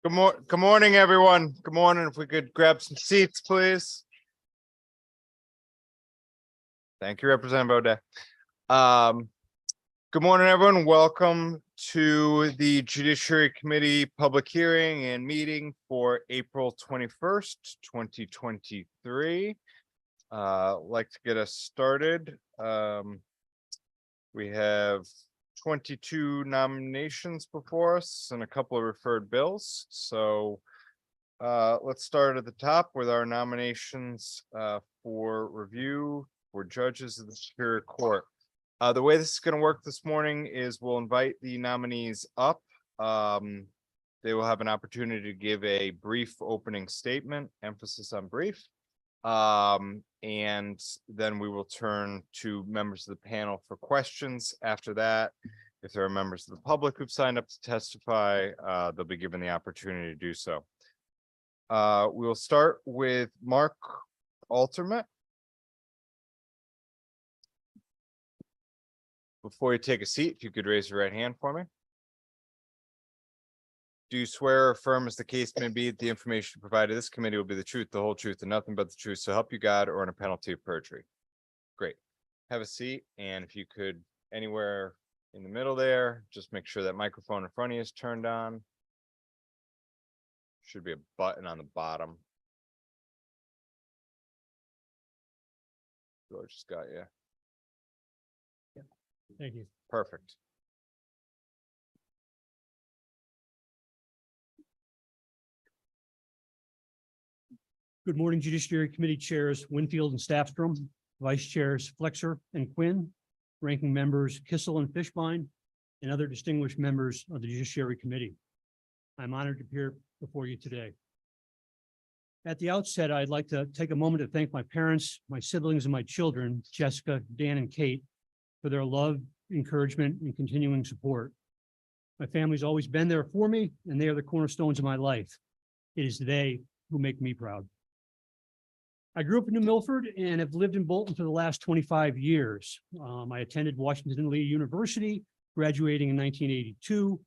Good morning, everyone. Good morning. If we could grab some seats, please. Thank you, Representative O'Day. Good morning, everyone. Welcome to the Judiciary Committee public hearing and meeting for April 21st, 2023. Like to get us started. We have 22 nominations before us and a couple of referred bills. So let's start at the top with our nominations for review for judges of the Superior Court. The way this is going to work this morning is we'll invite the nominees up. They will have an opportunity to give a brief opening statement, emphasis on brief. And then we will turn to members of the panel for questions. After that, if there are members of the public who've signed up to testify, they'll be given the opportunity to do so. We will start with Mark Altermet. Before you take a seat, if you could raise your right hand for me. Do you swear or affirm, as the case may be, that the information provided to this committee will be the truth, the whole truth, and nothing but the truth, so help you God, or on a penalty of perjury? Great. Have a seat, and if you could, anywhere in the middle there, just make sure that microphone in front of you is turned on. Should be a button on the bottom. George just got you. Thank you. Perfect. Good morning, Judiciary Committee Chairs Winfield and Staffstrom, Vice Chairs Flexer and Quinn, Ranking Members Kissel and Fishbein, and other distinguished members of the Judiciary Committee. I'm honored to appear before you today. At the outset, I'd like to take a moment to thank my parents, my siblings, and my children, Jessica, Dan, and Kate, for their love, encouragement, and continuing support. My family's always been there for me, and they are the cornerstones of my life. It is they who make me proud. I grew up in New Milford and have lived in Bolton for the last 25 years. I attended Washington Lee University, graduating in 1982.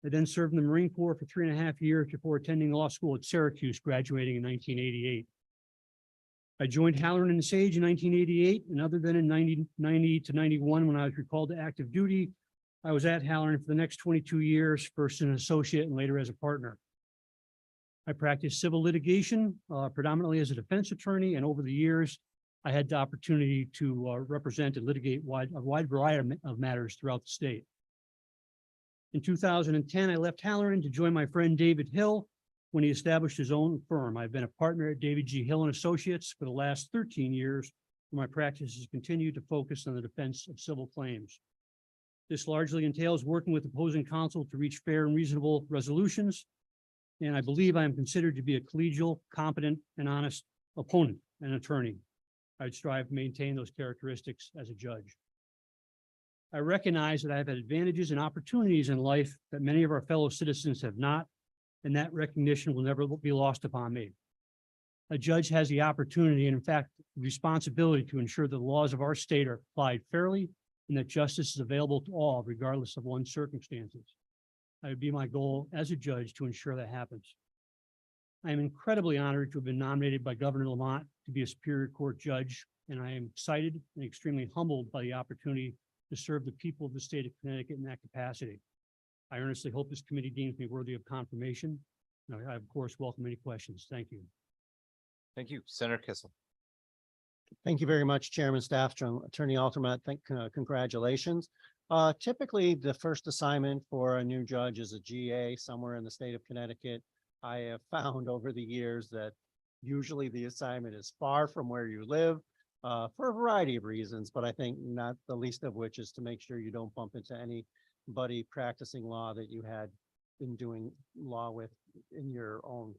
I then served in the Marine Corps for 3.5 years before attending law school at Syracuse, graduating in 1988. I joined Halloran and Sage in 1988, and other than in 90 to 91, when I was recalled to active duty, I was at Halloran for the next 22 years, first as an associate and later as a partner. I practiced civil litigation, predominantly as a defense attorney, and over the years, I had the opportunity to represent and litigate a wide variety of matters throughout the state. In 2010, I left Halloran to join my friend David Hill when he established his own firm. I've been a partner at David G. Hill and Associates for the last 13 years, where my practice has continued to focus on the defense of civil claims. This largely entails working with opposing counsel to reach fair and reasonable resolutions, and I believe I am considered to be a collegial, competent, and honest opponent and attorney. I'd strive to maintain those characteristics as a judge. I recognize that I have had advantages and opportunities in life that many of our fellow citizens have not, and that recognition will never be lost upon me. A judge has the opportunity and, in fact, the responsibility to ensure the laws of our state are applied fairly and that justice is available to all, regardless of one's circumstances. It would be my goal as a judge to ensure that happens. I am incredibly honored to have been nominated by Governor Lamont to be a Superior Court judge, and I am excited and extremely humbled by the opportunity to serve the people of the state of Connecticut in that capacity. I earnestly hope this committee deems me worthy of confirmation. I, of course, welcome any questions. Thank you. Thank you, Senator Kissel. Thank you very much, Chairman Staffstrom. Attorney Altermet, congratulations. Typically, the first assignment for a new judge is a GA somewhere in the state of Connecticut. I have found over the years that usually the assignment is far from where you live for a variety of reasons, but I think not the least of which is to make sure you don't bump into anybody practicing law that you had been doing law with in your own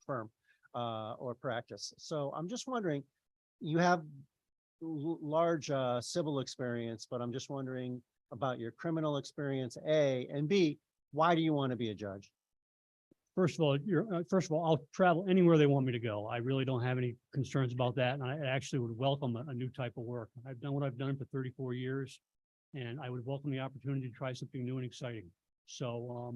firm or practice. So I'm just wondering, you have large civil experience, but I'm just wondering about your criminal experience, A, and B, why do you want to be a judge? First of all, I'll travel anywhere they want me to go. I really don't have any concerns about that. And I actually would welcome a new type of work. I've done what I've done for 34 years, and I would welcome the opportunity to try something new and exciting. So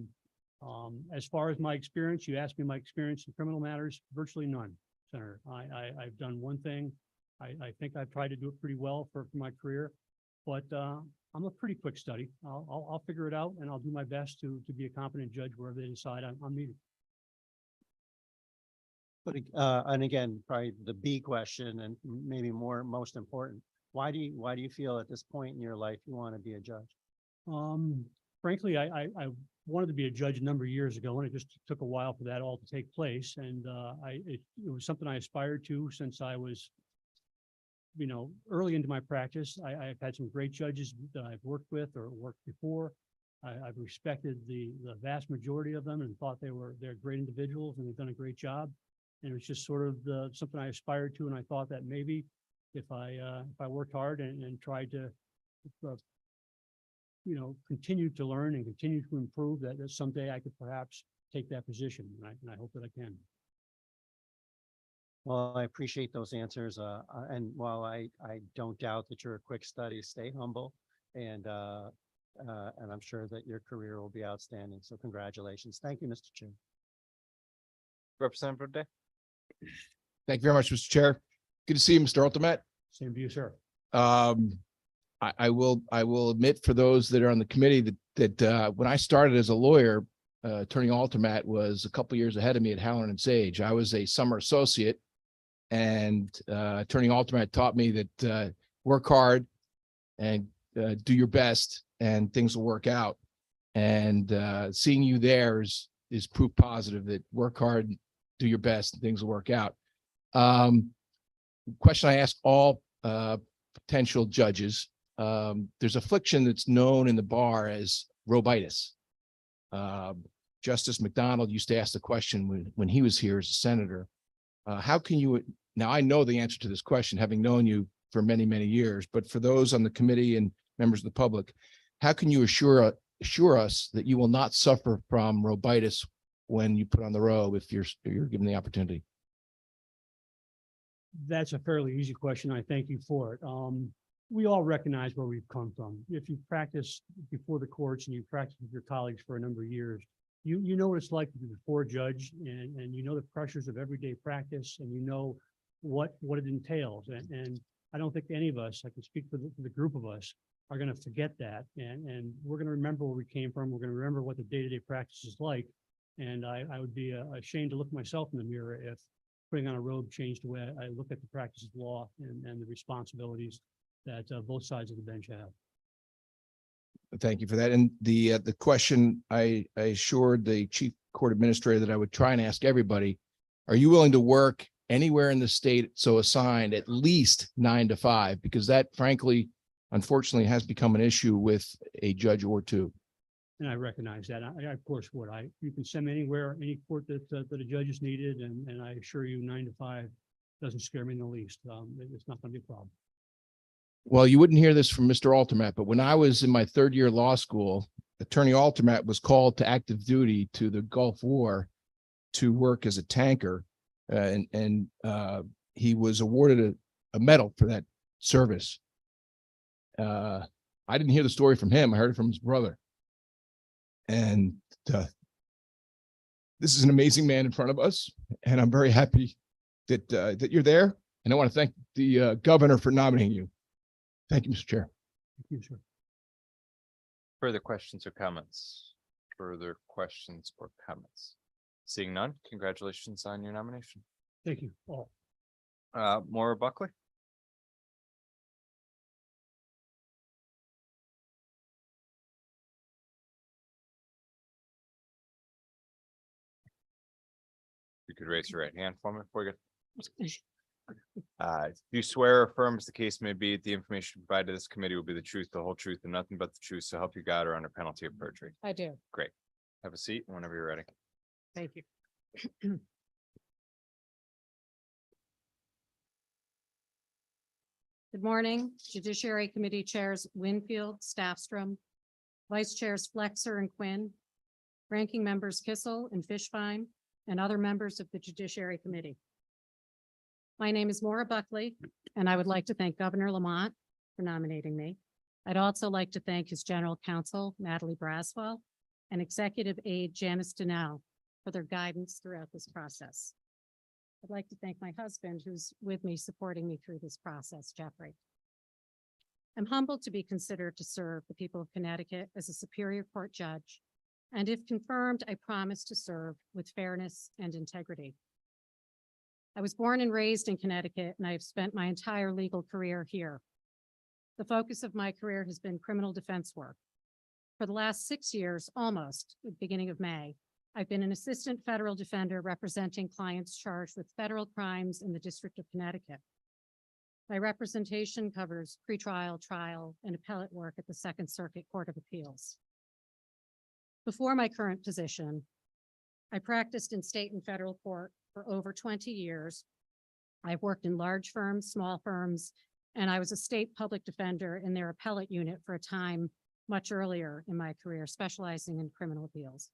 As far as my experience, you asked me my experience in criminal matters, virtually none, Senator. I've done one thing. I think I've tried to do it pretty well for my career, but I'm a pretty quick study. I'll figure it out, and I'll do my best to be a competent judge wherever they decide I'm needed. But, and again, probably the B question and maybe most important, why do you feel at this point in your life you want to be a judge? Frankly, I wanted to be a judge a number of years ago, and it just took a while for that all to take place. And it was something I aspired to since I was, early into my practice. I've had some great judges that I've worked with or worked before. I've respected the vast majority of them and thought they're great individuals and they've done a great job. And it was just sort of something I aspired to, and I thought that maybe if I worked hard and tried to, continue to learn and continue to improve, that someday I could perhaps take that position, and I hope that I can. Well, I appreciate those answers. And while I don't doubt that you're a quick study, stay humble, and I'm sure that your career will be outstanding. So congratulations. Thank you, Mr. Chair. Representative Day. Thank you very much, Mr. Chair. Good to see you, Mr. Ultimate. Same to you, sir. I will admit for those that are on the committee that when I started as a lawyer, Attorney Ultimate was a couple years ahead of me at Howland and Sage. I was a summer associate, and Attorney Ultimate taught me that work hard and do your best, and things will work out. And seeing you there is proof positive that work hard, do your best, and things will work out. Question I ask all potential judges. There's affliction that's known in the bar as robitis. Justice McDonald used to ask the question when he was here as a senator, how can you, now I know the answer to this question, having known you for many, many years, but for those on the committee and members of the public, how can you assure us that you will not suffer from robitis when you put on the robe if you're given the opportunity? That's a fairly easy question. I thank you for it. We all recognize where we've come from. If you practice before the courts and you practice with your colleagues for a number of years, you know what it's like to be before a judge, and you know the pressures of everyday practice, and you know what it entails. And I don't think any of us, I can speak for the group of us, are going to forget that. And we're going to remember where we came from. We're going to remember what the day-to-day practice is like. And I would be ashamed to look myself in the mirror if putting on a robe changed the way I look at the practice of law and the responsibilities that both sides of the bench have. Thank you for that. And the question I assured the chief court administrator that I would try and ask everybody, are you willing to work anywhere in the state so assigned at least 9 to 5? Because that frankly, unfortunately, has become an issue with a judge or two. And I recognize that. I of course would. You can send me anywhere, any court that a judge is needed, and I assure you 9 to 5 doesn't scare me in the least. It's not going to be a problem. Well, you wouldn't hear this from Mr. Ultimate, but when I was in my third year of law school, Attorney Ultimate was called to active duty to the Gulf War to work as a tanker, and he was awarded a medal for that service. I didn't hear the story from him. I heard it from his brother. And this is an amazing man in front of us, and I'm very happy that you're there. And I want to thank the governor for nominating you. Thank you, Mr. Chair. Thank you, sir. Further questions or comments? Further questions or comments? Seeing none, congratulations on your nomination. Thank you all. Maura Buckley. You could raise your right hand for me before we get. Do you swear or affirm, as the case may be, the information provided to this committee will be the truth, the whole truth, and nothing but the truth, so help you God, or under penalty of perjury? I do. Great. Have a seat whenever you're ready. Thank you. Good morning, Judiciary Committee Chairs Winfield, Staffstrom, Vice Chairs Flexer and Quinn, Ranking Members Kissel and Fishbein, and other members of the Judiciary Committee. My name is Maura Buckley, and I would like to thank Governor Lamont for nominating me. I'd also like to thank his General Counsel, Natalie Braswell, and executive aide Janice Donnell for their guidance throughout this process. I'd like to thank my husband who's with me, supporting me through this process, Jeffrey. I'm humbled to be considered to serve the people of Connecticut as a Superior Court judge, and if confirmed, I promise to serve with fairness and integrity. I was born and raised in Connecticut, and I have spent my entire legal career here. The focus of my career has been criminal defense work. For the last 6 years, almost, at the beginning of May, I've been an assistant federal defender representing clients charged with federal crimes in the District of Connecticut. My representation covers pretrial, trial, and appellate work at the Second Circuit Court of Appeals. Before my current position, I practiced in state and federal court for over 20 years. I've worked in large firms, small firms, and I was a state public defender in their appellate unit for a time much earlier in my career, specializing in criminal appeals.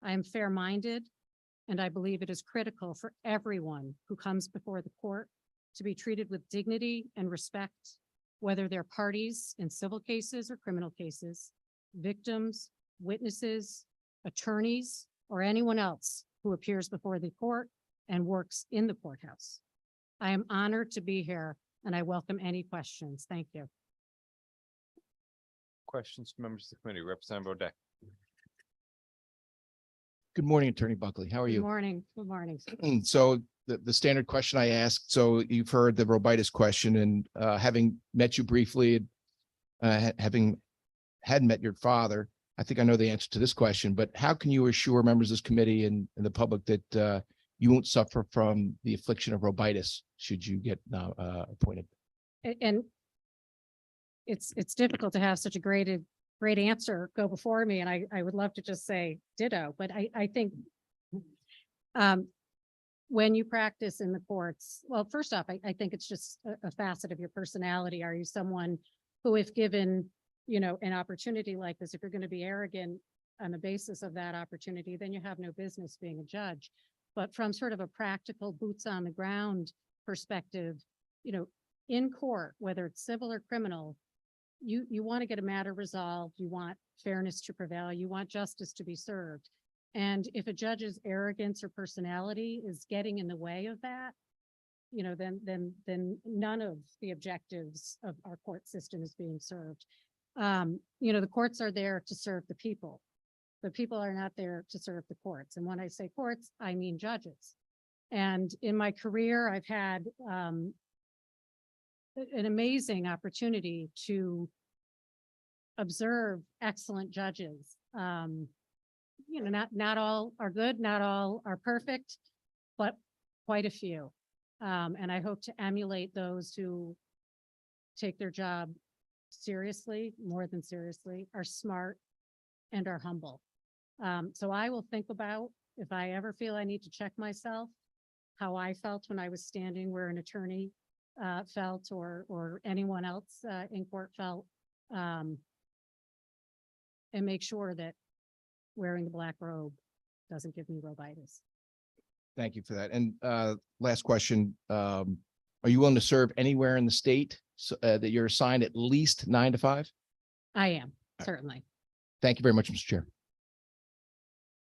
I am fair-minded, and I believe it is critical for everyone who comes before the court to be treated with dignity and respect, whether they're parties in civil cases or criminal cases, victims, witnesses, attorneys, or anyone else who appears before the court and works in the courthouse. I am honored to be here, and I welcome any questions. Thank you. Questions from members of the committee, Representative O'Day. Good morning, Attorney Buckley. How are Good you? morning. Good morning. So the standard question I asked, so you've heard the Robitis question, and having met you briefly, having had met your father, I think I know the answer to this question, but how can you assure members of this committee and the public that you won't suffer from the affliction of Robitis should you get appointed? And it's difficult to have such a great answer go before me, and I would love to just say ditto, but I think when you practice in the courts, well, first off, I think it's just a facet of your personality. Are you someone who, if given, an opportunity like this, if you're going to be arrogant on the basis of that opportunity, then you have no business being a judge. But from sort of a practical boots on the ground perspective, in court, whether it's civil or criminal, you want to get a matter resolved. You want fairness to prevail. You want justice to be served. And if a judge's arrogance or personality is getting in the way of that, then none of the objectives of our court system is being served. The courts are there to serve the people. The people are not there to serve the courts. And when I say courts, I mean judges. And in my career, I've had an amazing opportunity to observe excellent judges. Not all are good, not all are perfect, but quite a few. And I hope to emulate those who take their job seriously, more than seriously, are smart, and are humble. So I will think about, if I ever feel I need to check myself, how I felt when I was standing where an attorney felt, or anyone else in court felt, and make sure that wearing the black robe doesn't give me Robitis. Thank you for that. And last question, are you willing to serve anywhere in the state that you're assigned at least 9 to 5? I am, certainly. Thank you very much, Mr. Chair.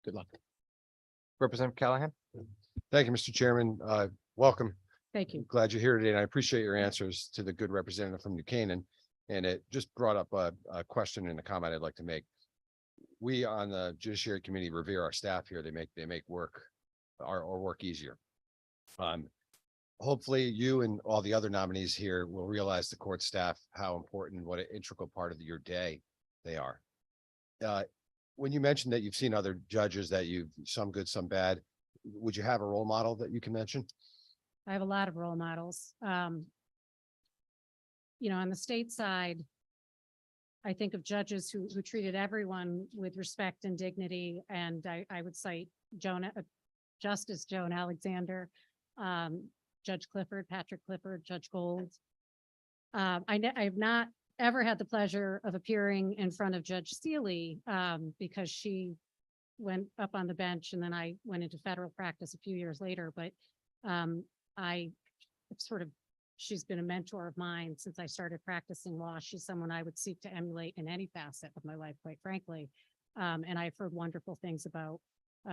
Good luck. Representative Callahan. Thank you, Mr. Chairman. Welcome. Thank you. Glad you're here today, and I appreciate your answers to the good representative from New Canaan. And it just brought up a question and a comment I'd like to make. We on the Judiciary Committee revere our staff here. They make work, our work easier. Hopefully you and all the other nominees here will realize the court staff, how important, what an integral part of your day they are. When you mentioned that you've seen other judges that some good, some bad, would you have a role model that you can mention? I have a lot of role models. On the state side, I think of judges who treated everyone with respect and dignity. And I would cite Justice Joan Alexander, Judge Clifford, Patrick Clifford, Judge Gold. I have not ever had the pleasure of appearing in front of Judge Seeley because she went up on the bench and then I went into federal practice a few years later. But she's been a mentor of mine since I started practicing law. She's someone I would seek to emulate in any facet of my life, quite frankly. And I've heard wonderful things about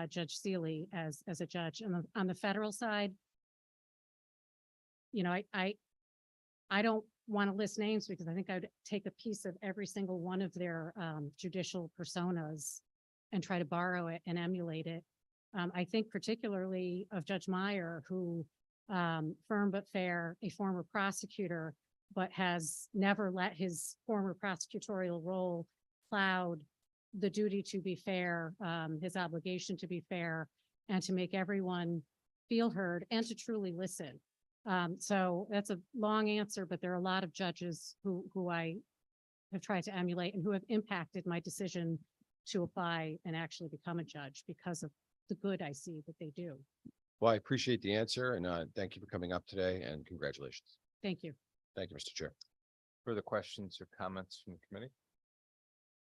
Judge Seeley as a judge. And on the federal side, you know, I don't want to list names because I think I'd take a piece of every single one of their judicial personas and try to borrow it and emulate it. I think particularly of Judge Meyer, who firm but fair, a former prosecutor, but has never let his former prosecutorial role cloud the duty to be fair, his obligation to be fair, and to make everyone feel heard and to truly listen. So that's a long answer, but there are a lot of judges who I have tried to emulate and who have impacted my decision to apply and actually become a judge because of the good I see that they do. Well, I appreciate the answer and thank you for coming up today and congratulations. Thank you. Thank you, Mr. Chair. Further questions or comments from the committee?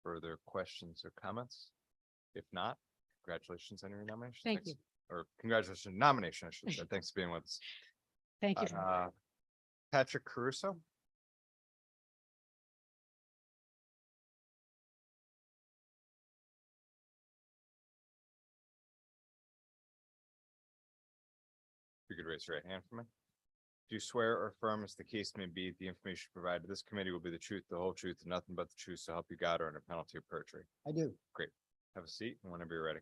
Further questions or comments? If not, congratulations on your nomination. Thank Thanks. you. Or congratulations on nomination, I should say. Thanks for being with us. Thank you. Patrick Caruso. If you could raise your right hand for me. Do you swear or affirm, as the case may be, the information provided to this committee will be the truth, the whole truth, and nothing but the truth, so help you God, or under penalty of perjury? I do. Have a seat and whenever you're ready.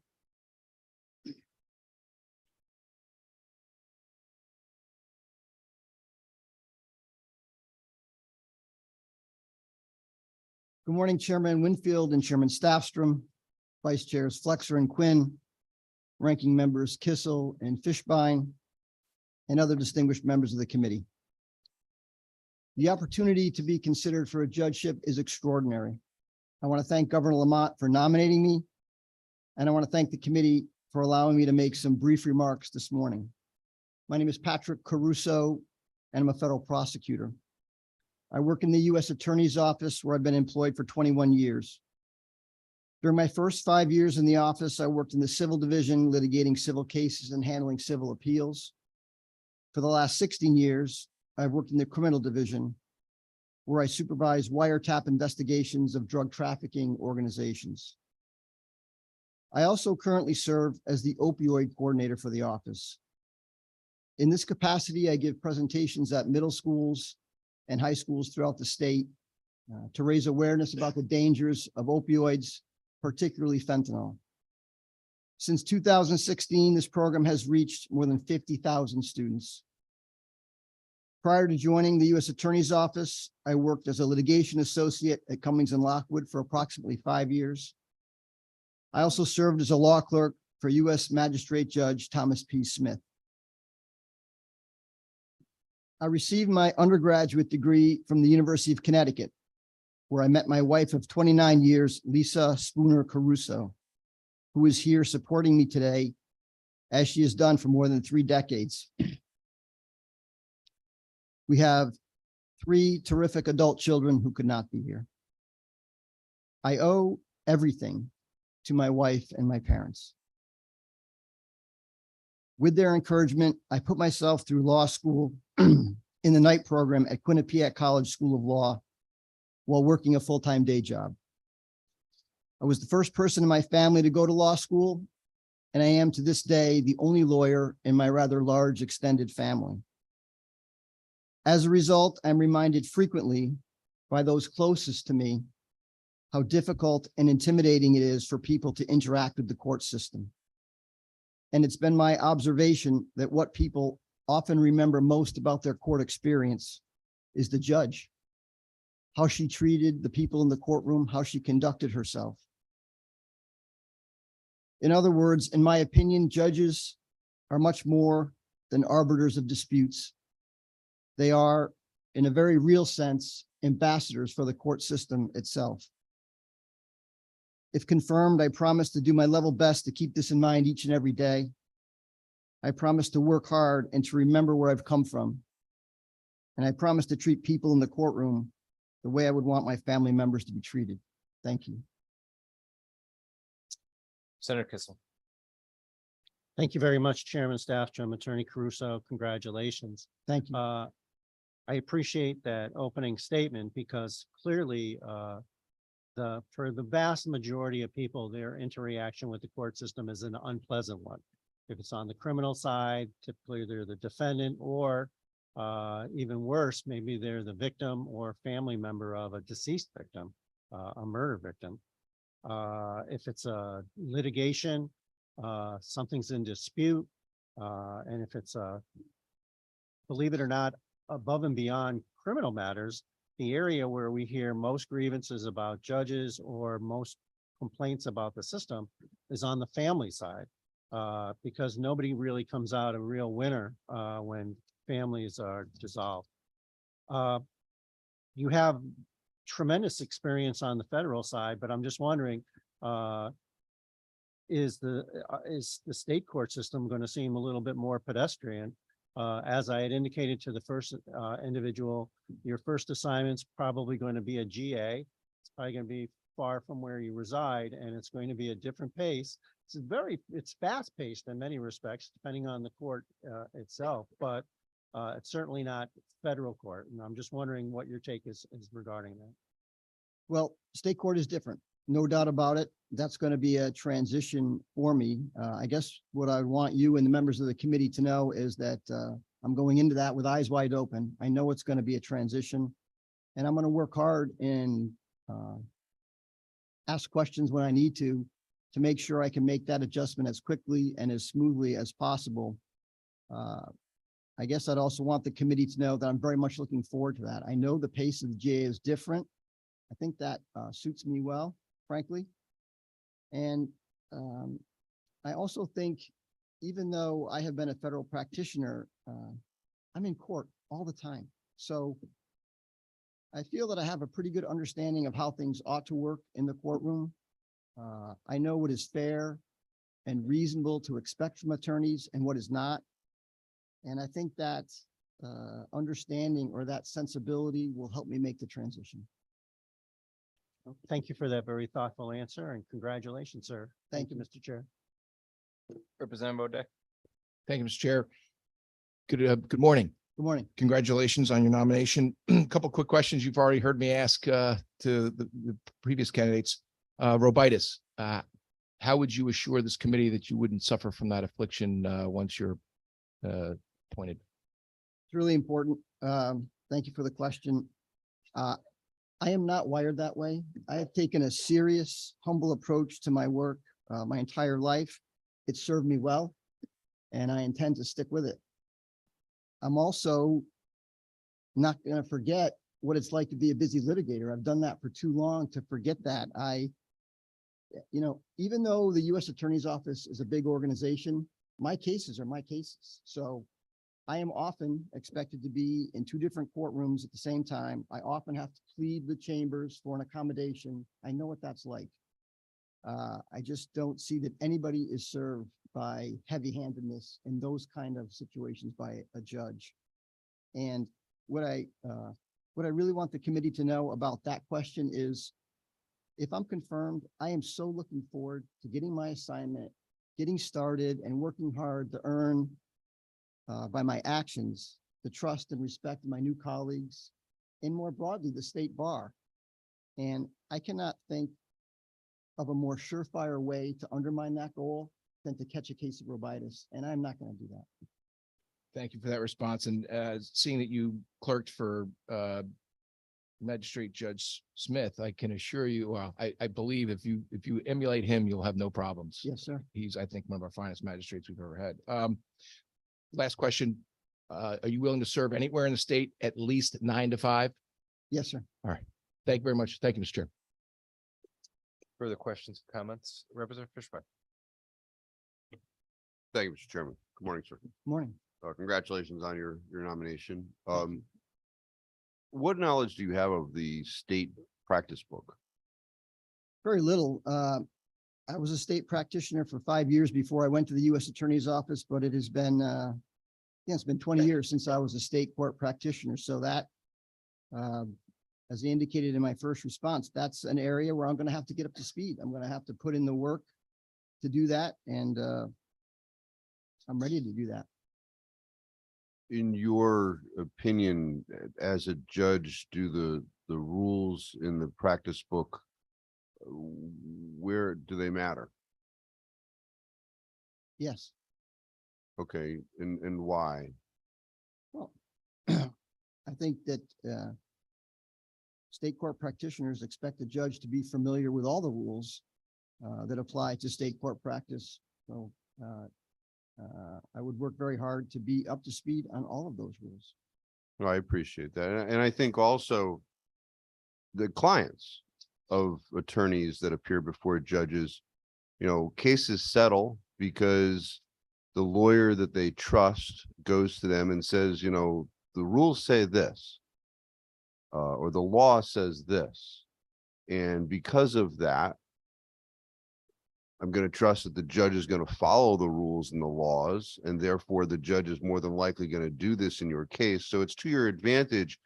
Good morning, Chairman Winfield and Chairman Staffstrom, Vice Chairs Flexer and Quinn, Ranking Members Kissel and Fishbein, and other distinguished members of the committee. The opportunity to be considered for a judgeship is extraordinary. I want to thank Governor Lamont for nominating me, and I want to thank the committee for allowing me to make some brief remarks this morning. My name is Patrick Caruso, and I'm a federal prosecutor. I work in the U.S. Attorney's Office, where I've been employed for 21 years. During my first 5 years in the office, I worked in the civil division, litigating civil cases and handling civil appeals. For the last 16 years, I've worked in the criminal division, where I supervise wiretap investigations of drug trafficking organizations. I also currently serve as the opioid coordinator for the office. In this capacity, I give presentations at middle schools and high schools throughout the state to raise awareness about the dangers of opioids, particularly fentanyl. Since 2016, this program has reached more than 50,000 students. Prior to joining the U.S. Attorney's Office, I worked as a litigation associate at Cummings and Lockwood for approximately 5 years. I also served as a law clerk for U.S. Magistrate Judge Thomas P. Smith. I received my undergraduate degree from the University of Connecticut, where I met my wife of 29 years, Lisa Spooner Caruso, who is here supporting me today, as she has done for more than 3 decades. We have 3 terrific adult children who could not be here. I owe everything to my wife and my parents. With their encouragement, I put myself through law school in the night program at Quinnipiac College School of Law while working a full-time day job. I was the first person in my family to go to law school, and I am to this day the only lawyer in my rather large extended family. As a result, I'm reminded frequently by those closest to me how difficult and intimidating it is for people to interact with the court system. And it's been my observation that what people often remember most about their court experience is the judge, how she treated the people in the courtroom, how she conducted herself. In other words, in my opinion, judges are much more than arbiters of disputes. They are, in a very real sense, ambassadors for the court system itself. If confirmed, I promise to do my level best to keep this in mind each and every day. I promise to work hard and to remember where I've come from. And I promise to treat people in the courtroom the way I would want my family members to be treated. Thank you. Senator Kissel. Thank you very much, Chairman Staffstrom, Attorney Caruso. Congratulations. Thank you. I appreciate that opening statement because clearly for the vast majority of people, their interaction with the court system is an unpleasant one. If it's on the criminal side, typically they're the defendant, or even worse, maybe they're the victim or family member of a deceased victim, a murder victim. If it's a litigation, something's in dispute, and if it's believe it or not, above and beyond criminal matters, the area where we hear most grievances about judges or most complaints about the system is on the family side, because nobody really comes out a real winner when families are dissolved. You have tremendous experience on the federal side, but I'm just wondering, is the state court system going to seem a little bit more pedestrian? As I had indicated to the first individual, your first assignment's probably going to be a GA. It's probably going to be far from where you reside, and it's going to be a different pace. It's fast paced in many respects, depending on the court itself, but it's certainly not federal court. And I'm just wondering what your take is regarding that. Well, state court is different, no doubt about it. That's going to be a transition for me. I guess what I want you and the members of the committee to know is that I'm going into that with eyes wide open. I know it's going to be a transition, and I'm going to work hard and ask questions when I need to make sure I can make that adjustment as quickly and as smoothly as possible. I guess I'd also want the committee to know that I'm very much looking forward to that. I know the pace of the GA is different. I think that suits me well, frankly. And I also think, even though I have been a federal practitioner, I'm in court all the time. So I feel that I have a pretty good understanding of how things ought to work in the courtroom. I know what is fair and reasonable to expect from attorneys and what is not. And I think that understanding or that sensibility will help me make the transition. Thank you for that very thoughtful answer, and congratulations, sir. Thank you, Mr. Chair. Representative O'Day. Thank you, Mr. Chair. Good morning. Good morning. Congratulations on your nomination. A couple quick questions you've already heard me ask to the previous candidates. Robitis, how would you assure this committee that you wouldn't suffer from that affliction once you're appointed? It's really important. Thank you for the question. I am not wired that way. I have taken a serious, humble approach to my work my entire life. It served me well, and I intend to stick with it. I'm also not going to forget what it's like to be a busy litigator. I've done that for too long to forget that. Even though the U.S. Attorney's Office is a big organization, my cases are my cases. So I am often expected to be in two different courtrooms at the same time. I often have to plead with chambers for an accommodation. I know what that's like. I just don't see that anybody is served by heavy-handedness in those kind of situations by a judge. And what I really want the committee to know about that question is, if I'm confirmed, I am so looking forward to getting my assignment, getting started, and working hard to earn by my actions the trust and respect of my new colleagues, and more broadly, the state bar. And I cannot think of a more surefire way to undermine that goal than to catch a case of robitis, and I'm not going to do that. Thank you for that response. And seeing that you clerked for Magistrate Judge Smith, I can assure you, well, I believe if you emulate him, you'll have no problems. Yes, sir. He's, I think, one of our finest magistrates we've ever had. Last question. Are you willing to serve anywhere in the state at least 9 to 5? Yes, sir. All right. Thank you very much. Thank you, Mr. Chair. Further questions, comments? Representative Fishman. Thank you, Mr. Chairman. Good morning, sir. Morning. Congratulations on your nomination. What knowledge do you have of the state practice book? Very little. I was a state practitioner for 5 years before I went to the U.S. Attorney's Office, but it has been, it's been 20 years since I was a state court practitioner. So that, as I indicated in my first response, that's an area where I'm going to have to get up to speed. I'm going to have to put in the work to do that, and I'm ready to do that. In your opinion, as a judge, do the rules in the practice book where do they matter? Yes. Okay, and why? Well, I think that state court practitioners expect the judge to be familiar with all the rules that apply to state court practice. So I would work very hard to be up to speed on all of those rules. No, I appreciate that. And I think also the clients of attorneys that appear before judges, cases settle because the lawyer that they trust goes to them and says, the rules say this, or the law says this. And because of that, I'm going to trust that the judge is going to follow the rules and the laws, and therefore the judge is more than likely going to do this in your case. So it's to your advantage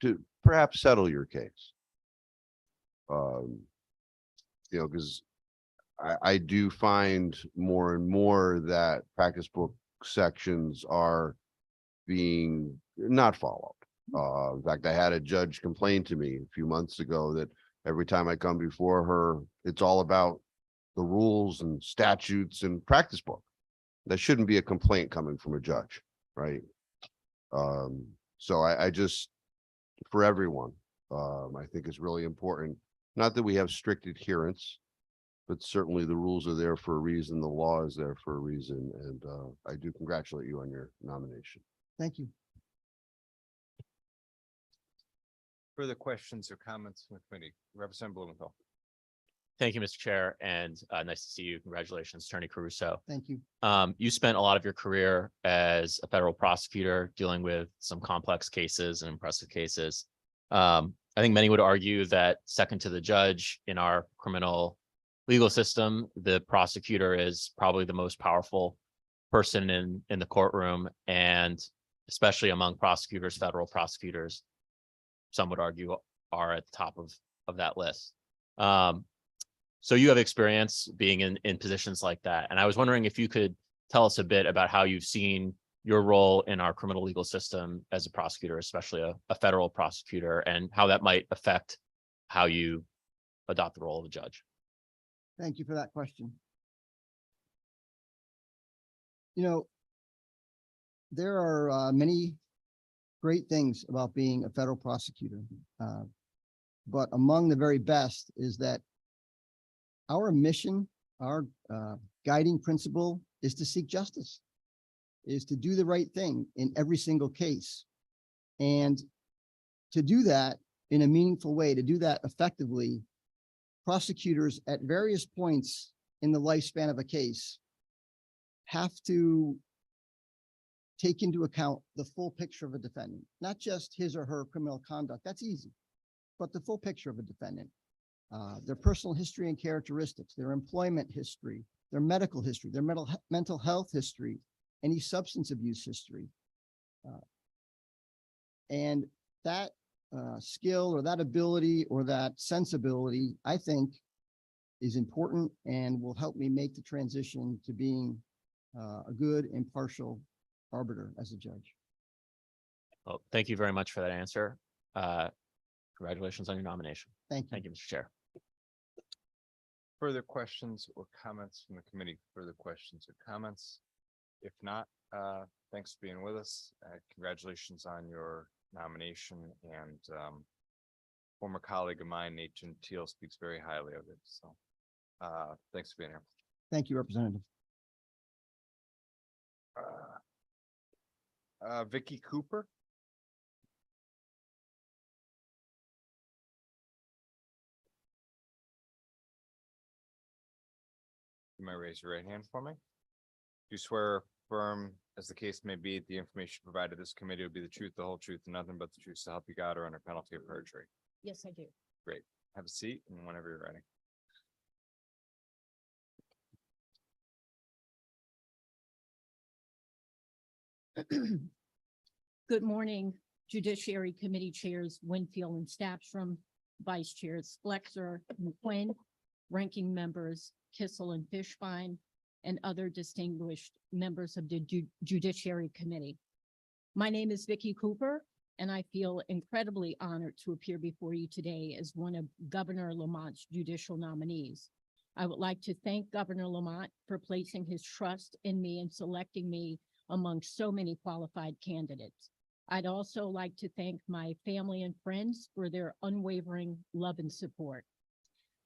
to perhaps settle your case. Because I do find more and more that practice book sections are being not followed. In fact, I had a judge complain to me a few months ago that every time I come before her, it's all about the rules and statutes and practice book. That shouldn't be a complaint coming from a judge, right? So I just, for everyone, I think it's really important, not that we have strict adherence, but certainly the rules are there for a reason. The law is there for a reason. And I do congratulate you on your nomination. Thank you. Further questions or comments from the committee? Representative Blumenthal. Thank you, Mr. Chair, and nice to see you. Congratulations, Attorney Caruso. Thank you. You spent a lot of your career as a federal prosecutor dealing with some complex cases and impressive cases. I think many would argue that second to the judge in our criminal legal system, the prosecutor is probably the most powerful person in the courtroom, and especially among prosecutors, federal prosecutors, some would argue are at the top of that list. So you have experience being in positions like that. And I was wondering if you could tell us a bit about how you've seen your role in our criminal legal system as a prosecutor, especially a federal prosecutor, and how that might affect how you adopt the role of a judge. Thank you for that question. There are many great things about being a federal prosecutor. But among the very best is that our mission, our guiding principle is to seek justice, is to do the right thing in every single case. And to do that in a meaningful way, to do that effectively, prosecutors at various points in the lifespan of a case have to take into account the full picture of a defendant, not just his or her criminal conduct. That's easy, but the full picture of a defendant, their personal history and characteristics, their employment history, their medical history, their mental health history, any substance abuse history. And that skill or that ability or that sensibility, I think, is important and will help me make the transition to being a good, impartial arbiter as a judge. Well, thank you very much for that answer. Congratulations on your nomination. Thank you. Thank you, Mr. Chair. Further questions or comments from the committee? Further questions or comments? If not, thanks for being with us. Congratulations on your nomination, and former colleague of mine, Nathan Teal, speaks very highly of it. So thanks for being here. Thank you, Representative. Vicki Cooper. You might raise your right hand for me. Do you swear or affirm, as the case may be, the information provided this committee will be the truth, the whole truth, and nothing but the truth, so help you God, or under penalty of perjury? Yes, I do. Great. Have a seat, and whenever you're ready. Good morning, Judiciary Committee Chairs Winfield and Stapstrom, Vice Chairs Flexer and Quinn, Ranking Members Kissel and Fishbein, and other distinguished members of the Judiciary Committee. My name is Vicki Cooper. and I feel incredibly honored to appear before you today as one of Governor Lamont's judicial nominees. I would like to thank Governor Lamont for placing his trust in me and selecting me among so many qualified candidates. I'd also like to thank my family and friends for their unwavering love and support.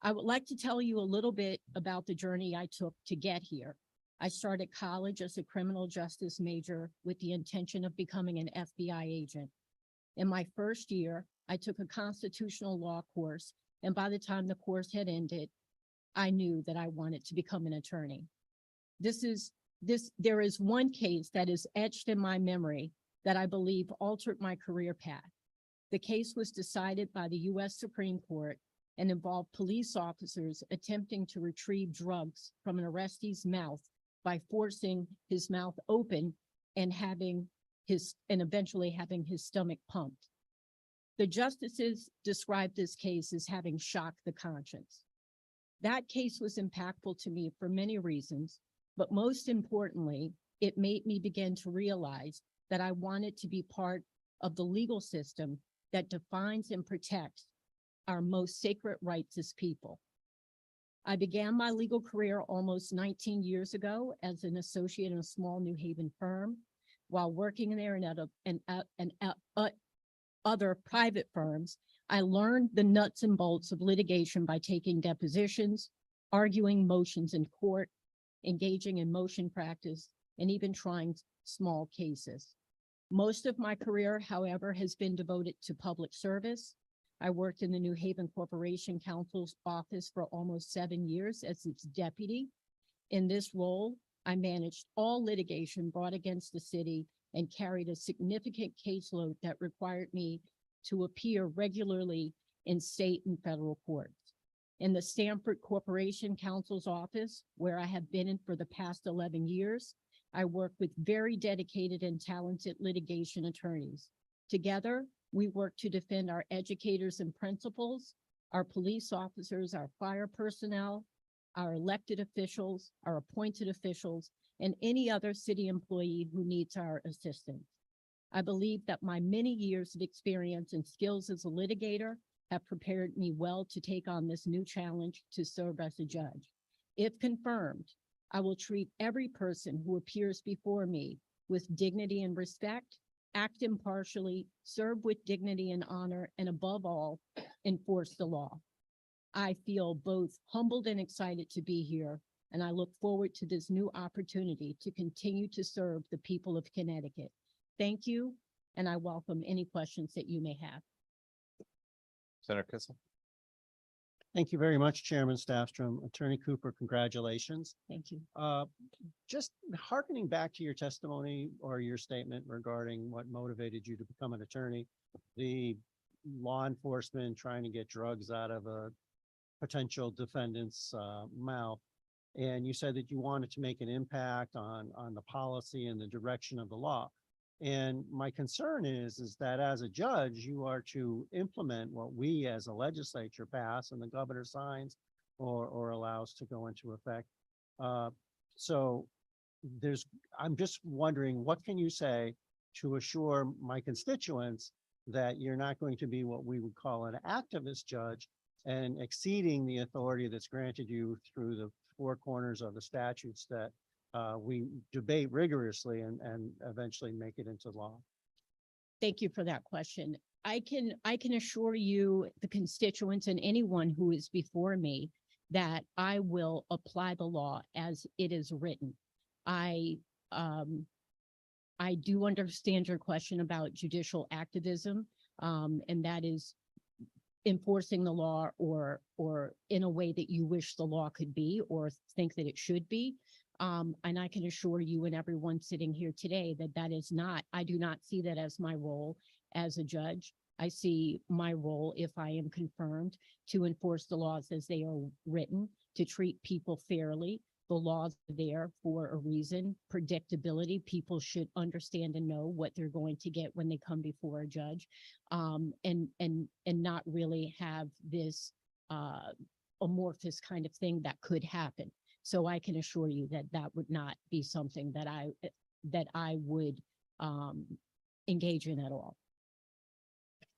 I would like to tell you a little bit about the journey I took to get here. I started college as a criminal justice major with the intention of becoming an FBI agent. In my first year, I took a constitutional law course, and by the time the course had ended, I knew that I wanted to become an attorney. There is one case that is etched in my memory that I believe altered my career path. The case was decided by the U.S. Supreme Court and involved police officers attempting to retrieve drugs from an arrestee's mouth by forcing his mouth open and eventually having his stomach pumped. The justices described this case as having shocked the conscience. That case was impactful to me for many reasons, but most importantly, it made me begin to realize that I wanted to be part of the legal system that defines and protects our most sacred rights as people. I began my legal career almost 19 years ago as an associate in a small New Haven firm. While working there and other private firms, I learned the nuts and bolts of litigation by taking depositions, arguing motions in court, engaging in motion practice, and even trying small cases. Most of my career, however, has been devoted to public service. I worked in the New Haven Corporation Counsel's office for almost 7 years as its deputy. In this role, I managed all litigation brought against the city and carried a significant caseload that required me to appear regularly in state and federal courts. In the Stamford Corporation Counsel's office, where I have been in for the past 11 years, I work with very dedicated and talented litigation attorneys. Together, we work to defend our educators and principals, our police officers, our fire personnel, our elected officials, our appointed officials, and any other city employee who needs our assistance. I believe that my many years of experience and skills as a litigator have prepared me well to take on this new challenge to serve as a judge. If confirmed, I will treat every person who appears before me with dignity and respect, act impartially, serve with dignity and honor, and above all, enforce the law. I feel both humbled and excited to be here, and I look forward to this new opportunity to continue to serve the people of Connecticut. Thank you, and I welcome any questions that you may have. Senator Kissel. Thank you very much, Chairman Staffstrom. Attorney Cooper, congratulations. Thank you. Just hearkening back to your testimony or your statement regarding what motivated you to become an attorney, the law enforcement trying to get drugs out of a potential defendant's mouth. And you said that you wanted to make an impact on the policy and the direction of the law. And my concern is that as a judge, you are to implement what we as a legislature pass and the governor signs or allows to go into effect. So I'm just wondering, what can you say to assure my constituents that you're not going to be what we would call an activist judge and exceeding the authority that's granted you through the four corners of the statutes that we debate rigorously and eventually make it into law? Thank you for that question. I can assure you, the constituents and anyone who is before me, that I will apply the law as it is written. I do understand your question about judicial activism, and that is enforcing the law or in a way that you wish the law could be or think that it should be. And I can assure you and everyone sitting here today that is not, I do not see that as my role as a judge. I see my role, if I am confirmed, to enforce the laws as they are written, to treat people fairly. The laws are there for a reason. Predictability, people should understand and know what they're going to get when they come before a judge, and not really have this amorphous kind of thing that could happen. So I can assure you that would not be something that I would engage in at all.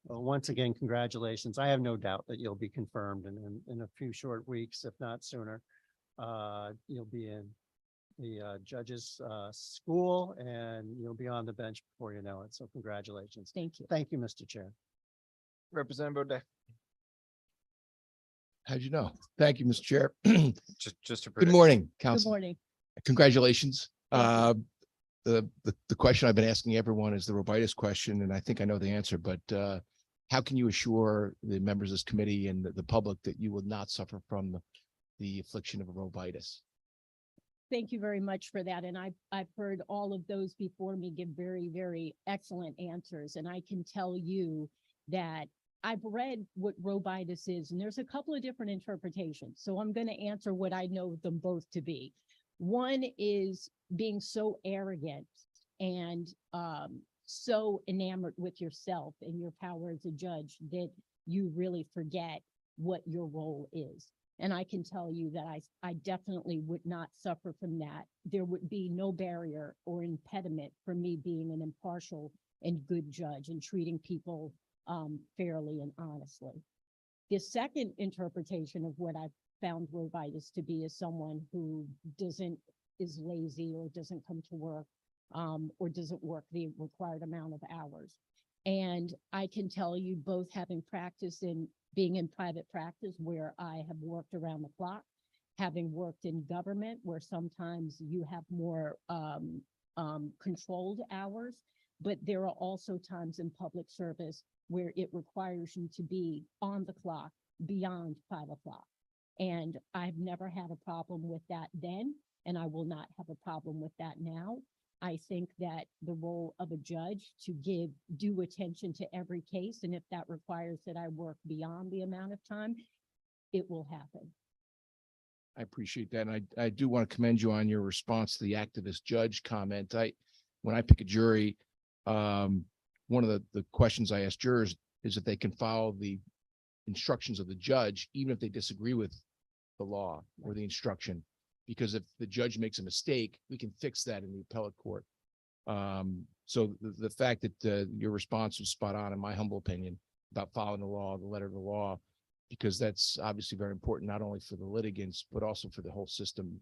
Well, once again, congratulations. I have no doubt that you'll be confirmed in a few short weeks, if not sooner. You'll be in the judges school and you'll be on the bench before you know it. So congratulations. Thank you. Thank you, Mr. Chair. Representative O'Day, How'd you know? Thank you, Mr. Chair. just to. Good morning, Good council. morning. Congratulations. Thank The question I've been asking everyone is the Robitis question, and I think I know the answer, but how can you assure the members of this committee and the public that you will not suffer from the affliction of a Robitis? Thank you very much for that. And I've heard all of those before me give very, very excellent answers. And I can tell you that I've read what Robitis is, and there's a couple of different interpretations. So I'm going to answer what I know them both to be. One is being so arrogant and so enamored with yourself and your power as a judge that you really forget what your role is. And I can tell you that I definitely would not suffer from that. There would be no barrier or impediment for me being an impartial and good judge and treating people fairly and honestly. The second interpretation of what I've found Robitis to be is someone who is lazy or doesn't come to work or doesn't work the required amount of hours. And I can tell you, both having practice in being in private practice where I have worked around the clock, having worked in government where sometimes you have more controlled hours, but there are also times in public service where it requires you to be on the clock beyond 5 o'clock. And I've never had a problem with that then, and I will not have a problem with that now. I think that the role of a judge to give due attention to every case, and if that requires that I work beyond the amount of time, it will happen. I appreciate that. And I do want to commend you on your response to the activist judge comment. When I pick a jury, one of the questions I ask jurors is if they can follow the instructions of the judge, even if they disagree with the law or the instruction. Because if the judge makes a mistake, we can fix that in the appellate court. So the fact that your response was spot on, in my humble opinion, about following the law, the letter of the law, because that's obviously very important, not only for the litigants, but also for the whole system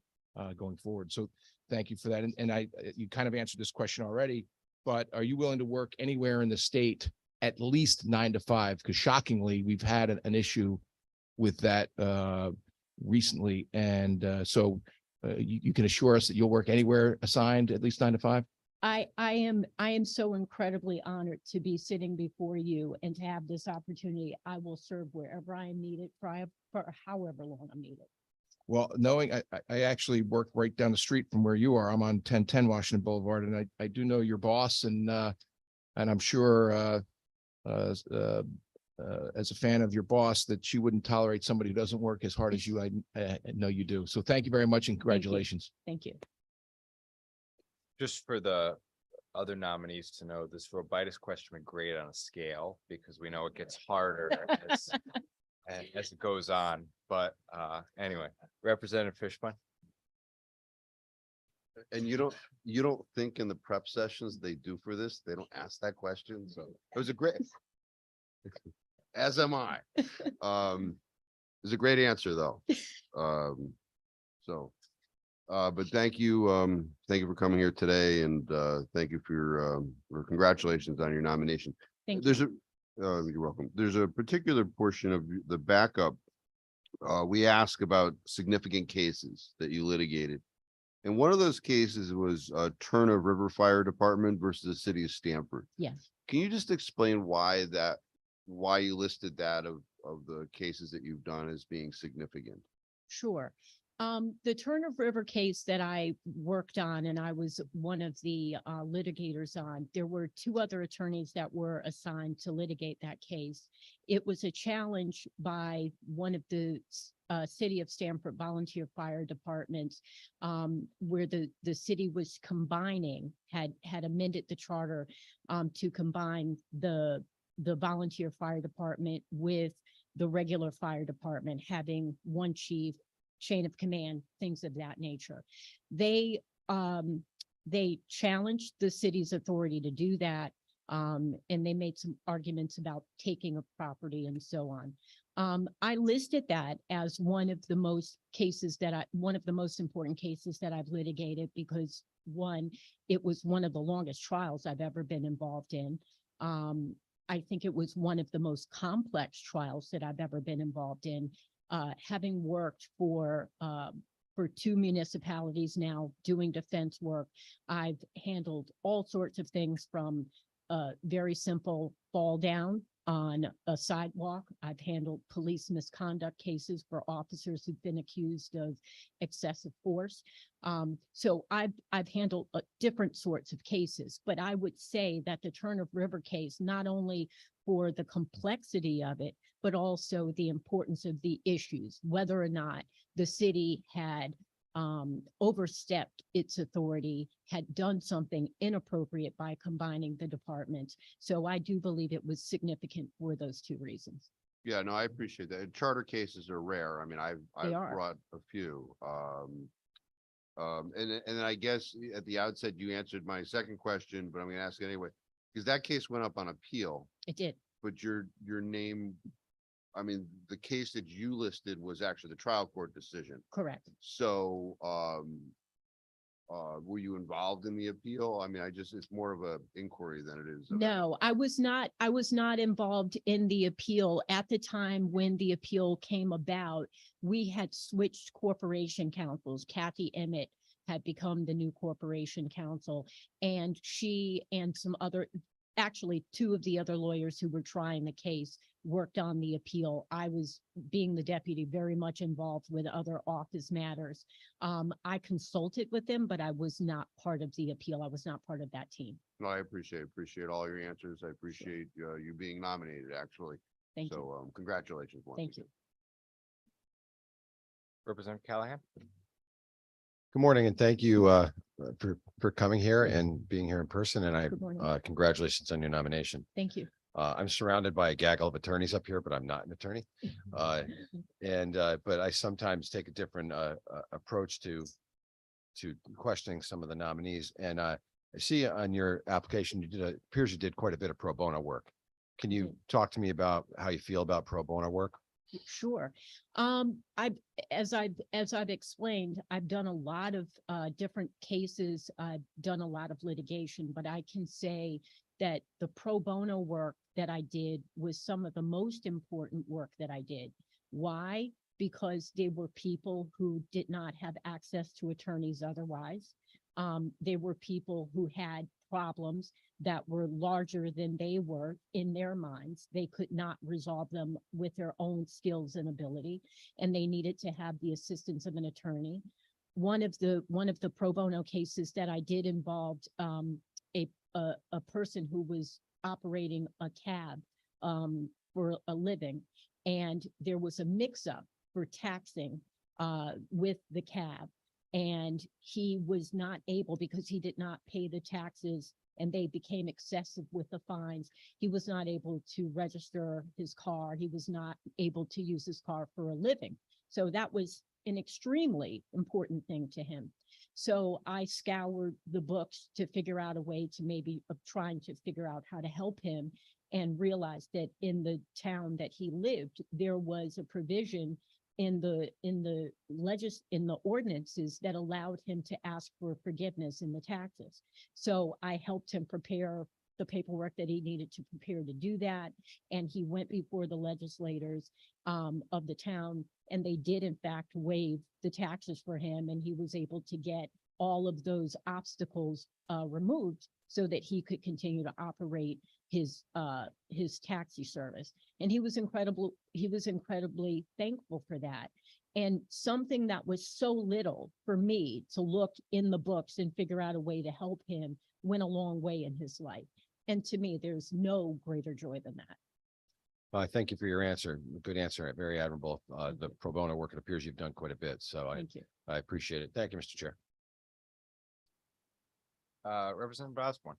going forward. So thank you for that. And you kind of answered this question already, but are you willing to work anywhere in the state at least 9 to 5? Because shockingly, we've had an issue with that recently. And so you can assure us that you'll work anywhere assigned at least 9 to 5? I am so incredibly honored to be sitting before you and to have this opportunity. I will serve wherever I am needed for however long I'm needed. Well, knowing I actually work right down the street from where you are. I'm on 1010 Washington Boulevard, and I do know your boss, and I'm sure as a fan of your boss that she wouldn't tolerate somebody who doesn't work as hard as you. I know you do. So thank you very much and congratulations. Thank you. Just for the other nominees to know, this Robitis question would grade on a scale because we know it gets harder as it goes on. But anyway, Representative Fishbein. And you don't think in the prep sessions they do for this, they don't ask that question. So it was a great, as am I. It was a great answer though. But thank you for coming here today, and thank you for your congratulations on your nomination. Thank There's you. you're welcome. There's a particular portion of the backup. We ask about significant cases that you litigated. And one of those cases was Turner River Fire Department versus the city of Stamford. Yes. Can you just explain why you listed that of the cases that you've done as being significant? Sure. The Turner River case that I worked on, and I was one of the litigators on, there were 2 other attorneys that were assigned to litigate that case. It was a challenge by one of the City of Stamford volunteer fire departments, where the city was combining, had amended the charter to combine the volunteer fire department with the regular fire department, having one chief, chain of command, things of that nature. They challenged the city's authority to do that. And they made some arguments about taking of property and so on. I listed that as one of the most important cases that I've litigated because one, it was one of the longest trials I've ever been involved in. I think it was one of the most complex trials that I've ever been involved in. Having worked for 2 municipalities now doing defense work, I've handled all sorts of things from very simple fall down on a sidewalk. I've handled police misconduct cases for officers who've been accused of excessive force. So I've handled different sorts of cases, but I would say that the Turnip River case, not only for the complexity of it, but also the importance of the issues, whether or not the city had overstepped its authority, had done something inappropriate by combining the departments. So I do believe it was significant for those 2 reasons. Yeah, no, I appreciate that. And charter cases are rare. I mean, I've are. brought a few. And then I guess at the outset, you answered my second question, but I'm gonna ask it anyway, because that case went up on appeal, It did. but your name, I mean, the case that you listed was actually the trial court decision. Correct. So, were you involved in the appeal? I mean, it's more of a inquiry than it is. No, I was not involved in the appeal at the time when the appeal came about. We had switched corporation counsels. Kathy Emmett had become the new corporation counsel, and she and some other, actually 2 of the other lawyers who were trying the case worked on the appeal. I was, being the deputy, very much involved with other office matters. I consulted with them, but I was not part of the appeal. I was not part of that team. No, I appreciate all your answers. I appreciate you being nominated, actually. Thank you. So, congratulations. once Thank you. again. Representative Callahan. Good morning, and thank you for coming here and being here in person. And Good morning. congratulations on your nomination. Thank you. I'm surrounded by a gaggle of attorneys up here, but I'm not an attorney. But I sometimes take a different approach to questioning some of the nominees. And I see on your application, appears you did quite a bit of pro bono work. Can you did. talk to me about how you feel about pro bono work? Sure. As I've explained, I've done a lot of different cases. I've done a lot of litigation, but I can say that the pro bono work that I did was some of the most important work that I did. Why? Because they were people who did not have access to attorneys otherwise. They were people who had problems that were larger than they were in their minds. They could not resolve them with their own skills and ability, and they needed to have the assistance of an attorney. One of the pro bono cases that I did involved a person who was operating a cab for a living, and there was a mix-up for taxing with the cab, and he was not able, because he did not pay the taxes and they became excessive with the fines. He was not able to register his car. He was not able to use his car for a living. So that was an extremely important thing to him. So I scoured the books to figure out a way to maybe of trying to figure out how to help him, and realized that in the town that he lived, there was a provision in the ordinances that allowed him to ask for forgiveness in the taxes. So I helped him prepare the paperwork that he needed to prepare to do that. And he went before the legislators of the town, and they did in fact waive the taxes for him. And he was able to get all of those obstacles removed so that he could continue to operate his taxi service. And he was incredibly thankful for that. And something that was so little for me to look in the books and figure out a way to help him went a long way in his life. And to me, there's no greater joy than that. Thank you for your answer. Good answer. Very admirable. The pro bono work, it appears you've done quite a bit. So Thank you. I appreciate it. Thank you, Mr. Chair. Representative Osborne.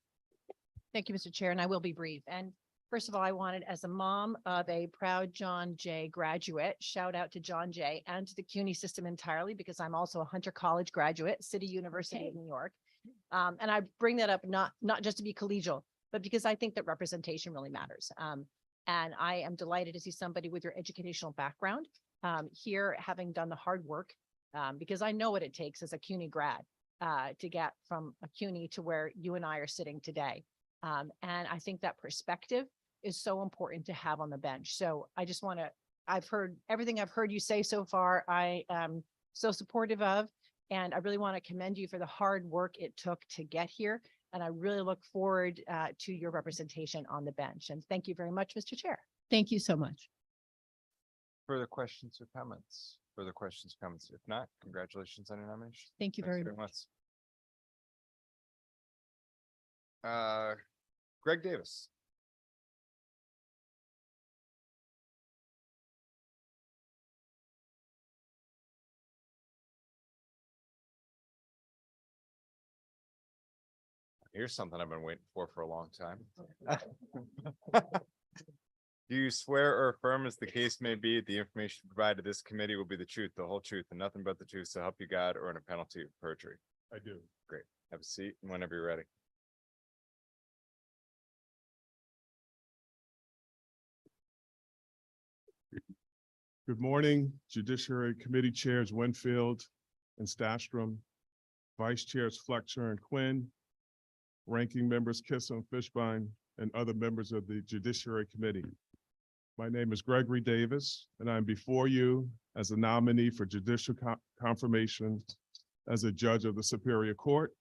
Thank you, Mr. Chair, and I will be brief. And first of all, I wanted, as a mom of a proud John Jay graduate, shout out to John Jay and to the CUNY system entirely, because I'm also a Hunter College graduate, City University of New York. And I bring that up not just to be collegial, but because I think that representation really matters. And I am delighted to see somebody with your educational background here, having done the hard work, because I know what it takes as a CUNY grad to get from a CUNY to where you and I are sitting today. And I think that perspective is so important to have on the bench. So I just want to, I've heard everything I've heard you say so far. I am so supportive of, and I really want to commend you for the hard work it took to get here. And I really look forward to your representation on the bench. And thank you very much, Mr. Chair. Thank you so much. Further questions or comments? Further questions, comments? If not, congratulations on your nomination. Thank you Thanks very much. Greg Davis. Here's something I've been waiting for a long time. Do you swear or affirm, as the case may be, the information provided to this committee will be the truth, the whole truth, and nothing but the truth, so help you God, or in a penalty of perjury? I do. Great. Have a seat and whenever you're ready. Good morning, Judiciary Committee Chairs Winfield and Stastrom, Vice Chairs Fletcher and Quinn, Ranking Members Kissel and Fishbein, and other members of the Judiciary Committee. My name is Gregory Davis, and I'm before you as a nominee for judicial confirmation as a judge of the Superior Court.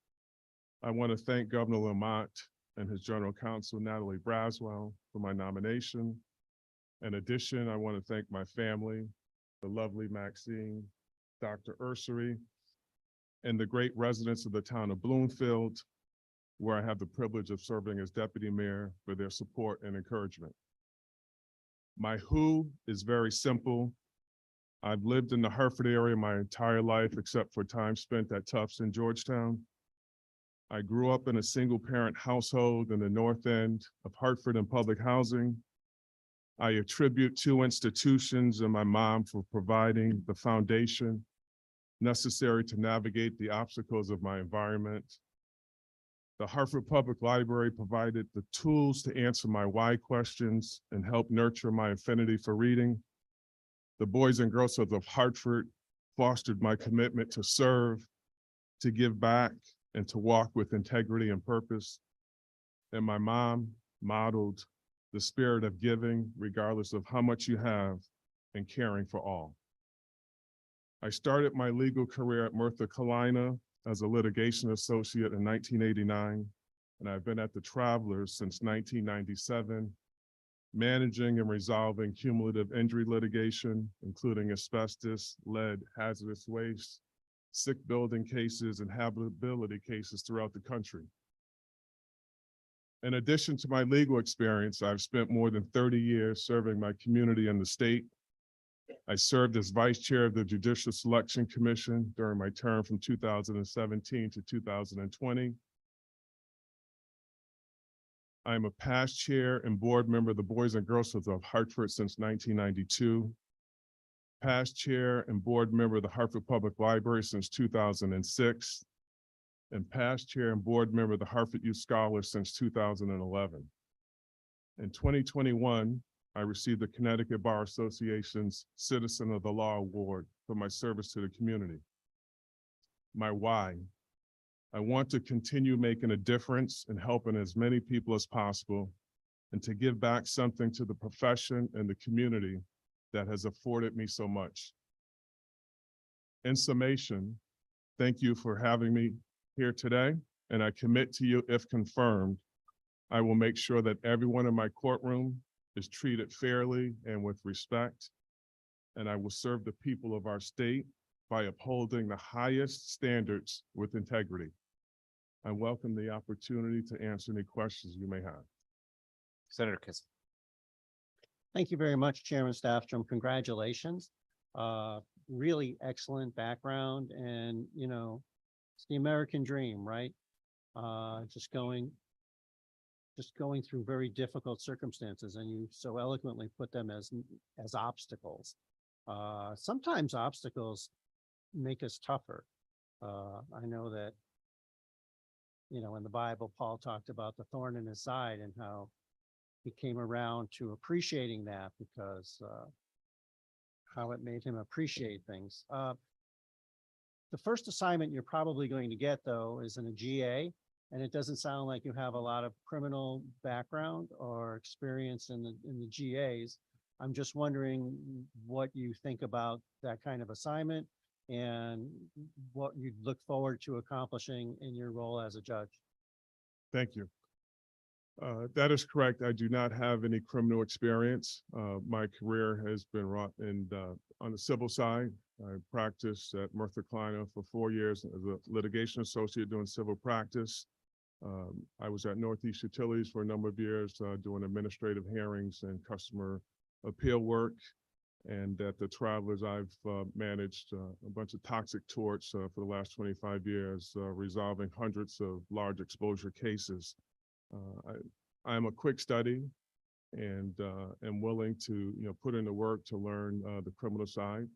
I want to thank Governor Lamont and his General Counsel, Natalie Braswell, for my nomination. In addition, I want to thank my family, the lovely Maxine, Dr. Ursery, and the great residents of the town of Bloomfield, where I have the privilege of serving as deputy mayor, for their support and encouragement. My who is very simple. I've lived in the Hartford area my entire life, except for time spent at Tufts in Georgetown. I grew up in a single parent household in the north end of Hartford in public housing. I attribute two institutions and my mom for providing the foundation necessary to navigate the obstacles of my environment. The Hartford Public Library provided the tools to answer my why questions and help nurture my affinity for reading. The Boys and Girls Club of Hartford fostered my commitment to serve, to give back, and to walk with integrity and purpose. And my mom modeled the spirit of giving, regardless of how much you have, and caring for all. I started my legal career at Murtha Cullina as a litigation associate in 1989, and I've been at the Travelers since 1997, managing and resolving cumulative injury litigation, including asbestos, lead, hazardous waste, sick building cases, and habitability cases throughout the country. In addition to my legal experience, I've spent more than 30 years serving my community and the state. I served as vice chair of the Judicial Selection Commission during my term from 2017 to 2020. I am a past chair and board member of the Boys and Girls Club of Hartford since 1992. Past chair and board member of the Hartford Public Library since 2006. And past chair and board member of the Hartford Youth Scholars since 2011. In 2021, I received the Connecticut Bar Association's Citizen of the Law Award for my service to the community. My why: I want to continue making a difference and helping as many people as possible, and to give back something to the profession and the community that has afforded me so much. In summation, thank you for having me here today, and I commit to you, if confirmed, I will make sure that everyone in my courtroom is treated fairly and with respect, and I will serve the people of our state by upholding the highest standards with integrity. I welcome the opportunity to answer any questions you may have. Senator Kissel. Thank you very much, Chairman Staffstrom. Congratulations. Really excellent background, and it's the American dream, right? Just going through very difficult circumstances, and you so eloquently put them as obstacles. Sometimes obstacles make us tougher. I know that in the Bible, Paul talked about the thorn in his side and how he came around to appreciating that because how it made him appreciate things. The first assignment you're probably going to get, though, is in a GA, and it doesn't sound like you have a lot of criminal background or experience in the GAs. I'm just wondering what you think about that kind of assignment and what you look forward to accomplishing in your role as a judge. Thank you. That is correct. I do not have any criminal experience. My career has been wrought on the civil side. I practiced at Merthyr Kleiner for 4 years as a litigation associate doing civil practice. I was at Northeast Utilities for a number of years doing administrative hearings and customer appeal work. And at the Travelers, I've managed a bunch of toxic torts for the last 25 years, resolving hundreds of large exposure cases. I am a quick study and am willing to put in the work to learn the criminal side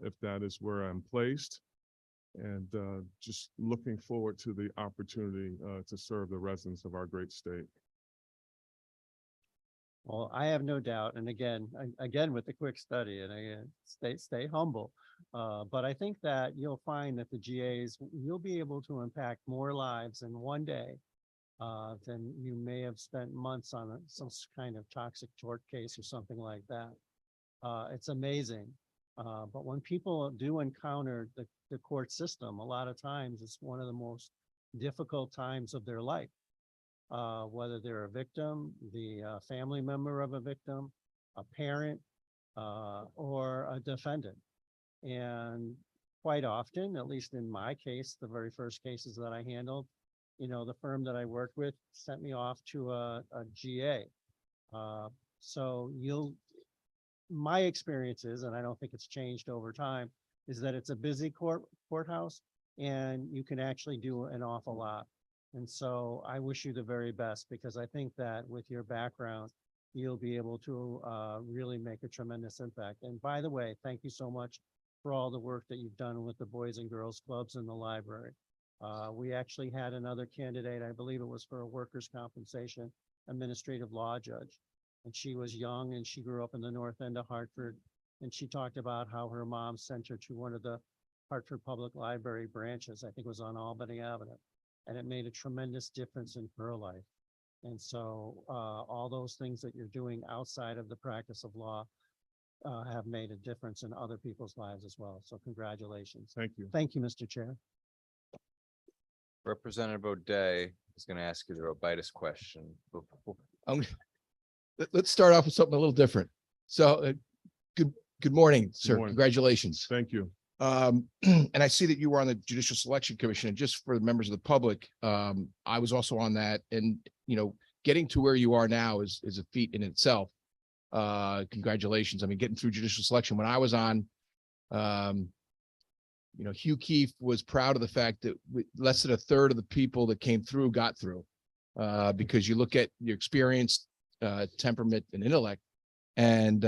if that is where I'm placed, and just looking forward to the opportunity to serve the residents of our great state. Well, I have no doubt, and again with the quick study, and again, stay humble. But I think that you'll find that the GAs, you'll be able to impact more lives in one day then you may have spent months on some kind of toxic tort case or something like that. It's amazing. But when people do encounter the court system, a lot of times it's one of the most difficult times of their life. Whether they're a victim, the family member of a victim, a parent, or a defendant. And quite often, at least in my case, the very first cases that I handled, the firm that I worked with sent me off to a GA. So my experience is, and I don't think it's changed over time, is that it's a busy courthouse and you can actually do an awful lot. And so I wish you the very best, because I think that with your background, you'll be able to really make a tremendous impact. And by the way, thank you so much for all the work that you've done with the Boys and Girls Clubs in the library. We actually had another candidate, I believe it was for a workers' compensation administrative law judge. And she was young and she grew up in the north end of Hartford. And she talked about how her mom sent her to one of the Hartford Public Library branches, I think it was on Albany Avenue. And it made a tremendous difference in her life. And so all those things that you're doing outside of the practice of law have made a difference in other people's lives as well. So congratulations. Thank you. Thank you, Mr. Chair. Representative O'Day is going to ask you the Robitis question. Let's start off with something a little different. So good morning, sir. morning. Congratulations. Thank you. And I see that you were on the Judicial Selection Commission, and just for the members of the public, I was also on that, and getting to where you are now is a feat in itself. Congratulations. I mean, getting through judicial selection. When I was on, Hugh Keefe was proud of the fact that less than a third of the people that came through got through, because you look at your experience, temperament, and intellect, and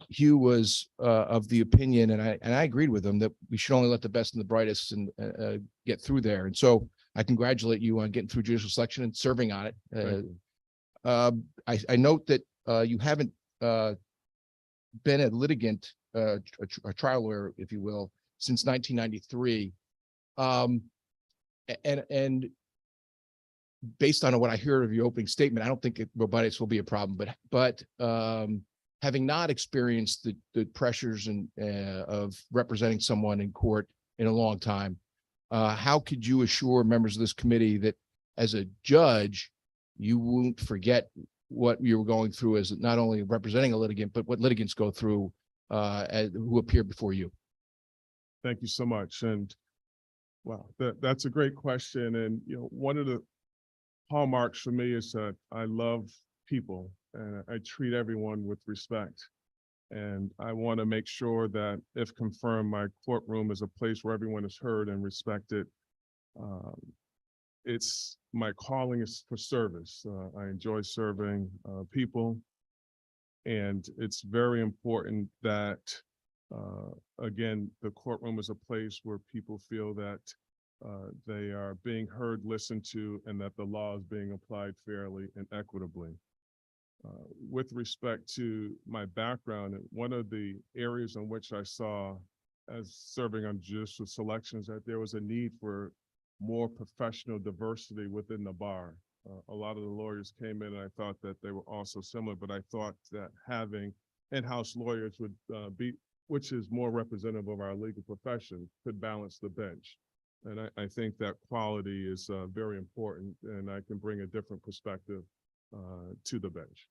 Hugh was of the opinion, and I agreed with him, that we should only let the best and the brightest and get through there. And so I congratulate you on getting through judicial selection and serving on it. I note that you haven't been a litigant, a trial lawyer, if you will, since 1993. And based on what I heard of your opening statement, I don't think robotics will be a problem, but having not experienced the pressures of representing someone in court in a long time, how could you assure members of this committee that as a judge, you won't forget what you were going through as not only representing a litigant, but what litigants go through who appear before you? Thank you so much. And wow, that's a great question. And one of the hallmarks for me is that I love people and I treat everyone with respect. And I want to make sure that, if confirmed, my courtroom is a place where everyone is heard and respected. It's my calling is for service. I enjoy serving people. And it's very important that, again, the courtroom is a place where people feel that they are being heard, listened to, and that the law is being applied fairly and equitably. With respect to my background, one of the areas in which I saw as serving on judicial selections that there was a need for more professional diversity within the bar. A lot of the lawyers came in and I thought that they were also similar, but I thought that having in-house lawyers would be, which is more representative of our legal profession, could balance the bench. And I think that quality is very important, and I can bring a different perspective to the bench.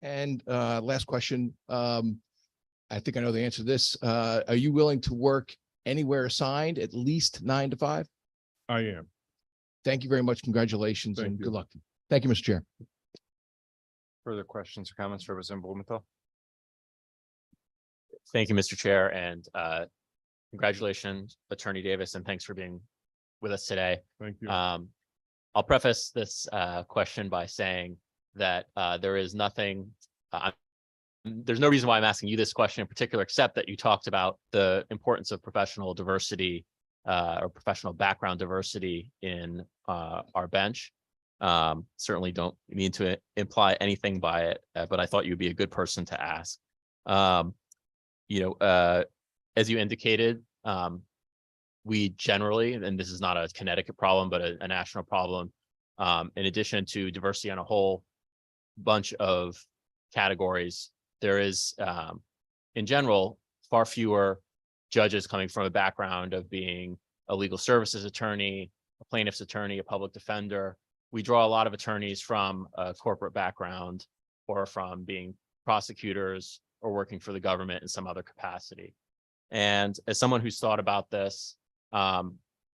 And last question. I think I know the answer to this. Are you willing to work anywhere assigned, at least 9 to 5? I am. Thank you very much. Congratulations Thank and you. good luck. Thank you, Mr. Chair. Further questions or comments, Representative Blumenthal? Thank you, Mr. Chair, and congratulations, Attorney Davis, and thanks for being with us today. Thank you. I'll preface this question by saying that there is nothing, there's no reason why I'm asking you this question in particular, except that you talked about the importance of professional diversity or professional background diversity in our bench. Certainly don't mean to imply anything by it, but I thought you'd be a good person to ask. As you indicated, we generally, and this is not a Connecticut problem, but a national problem, in addition to diversity on a whole bunch of categories, there is, in general, far fewer judges coming from a background of being a legal services attorney, a plaintiff's attorney, a public defender. We draw a lot of attorneys from a corporate background or from being prosecutors or working for the government in some other capacity. And as someone who's thought about this,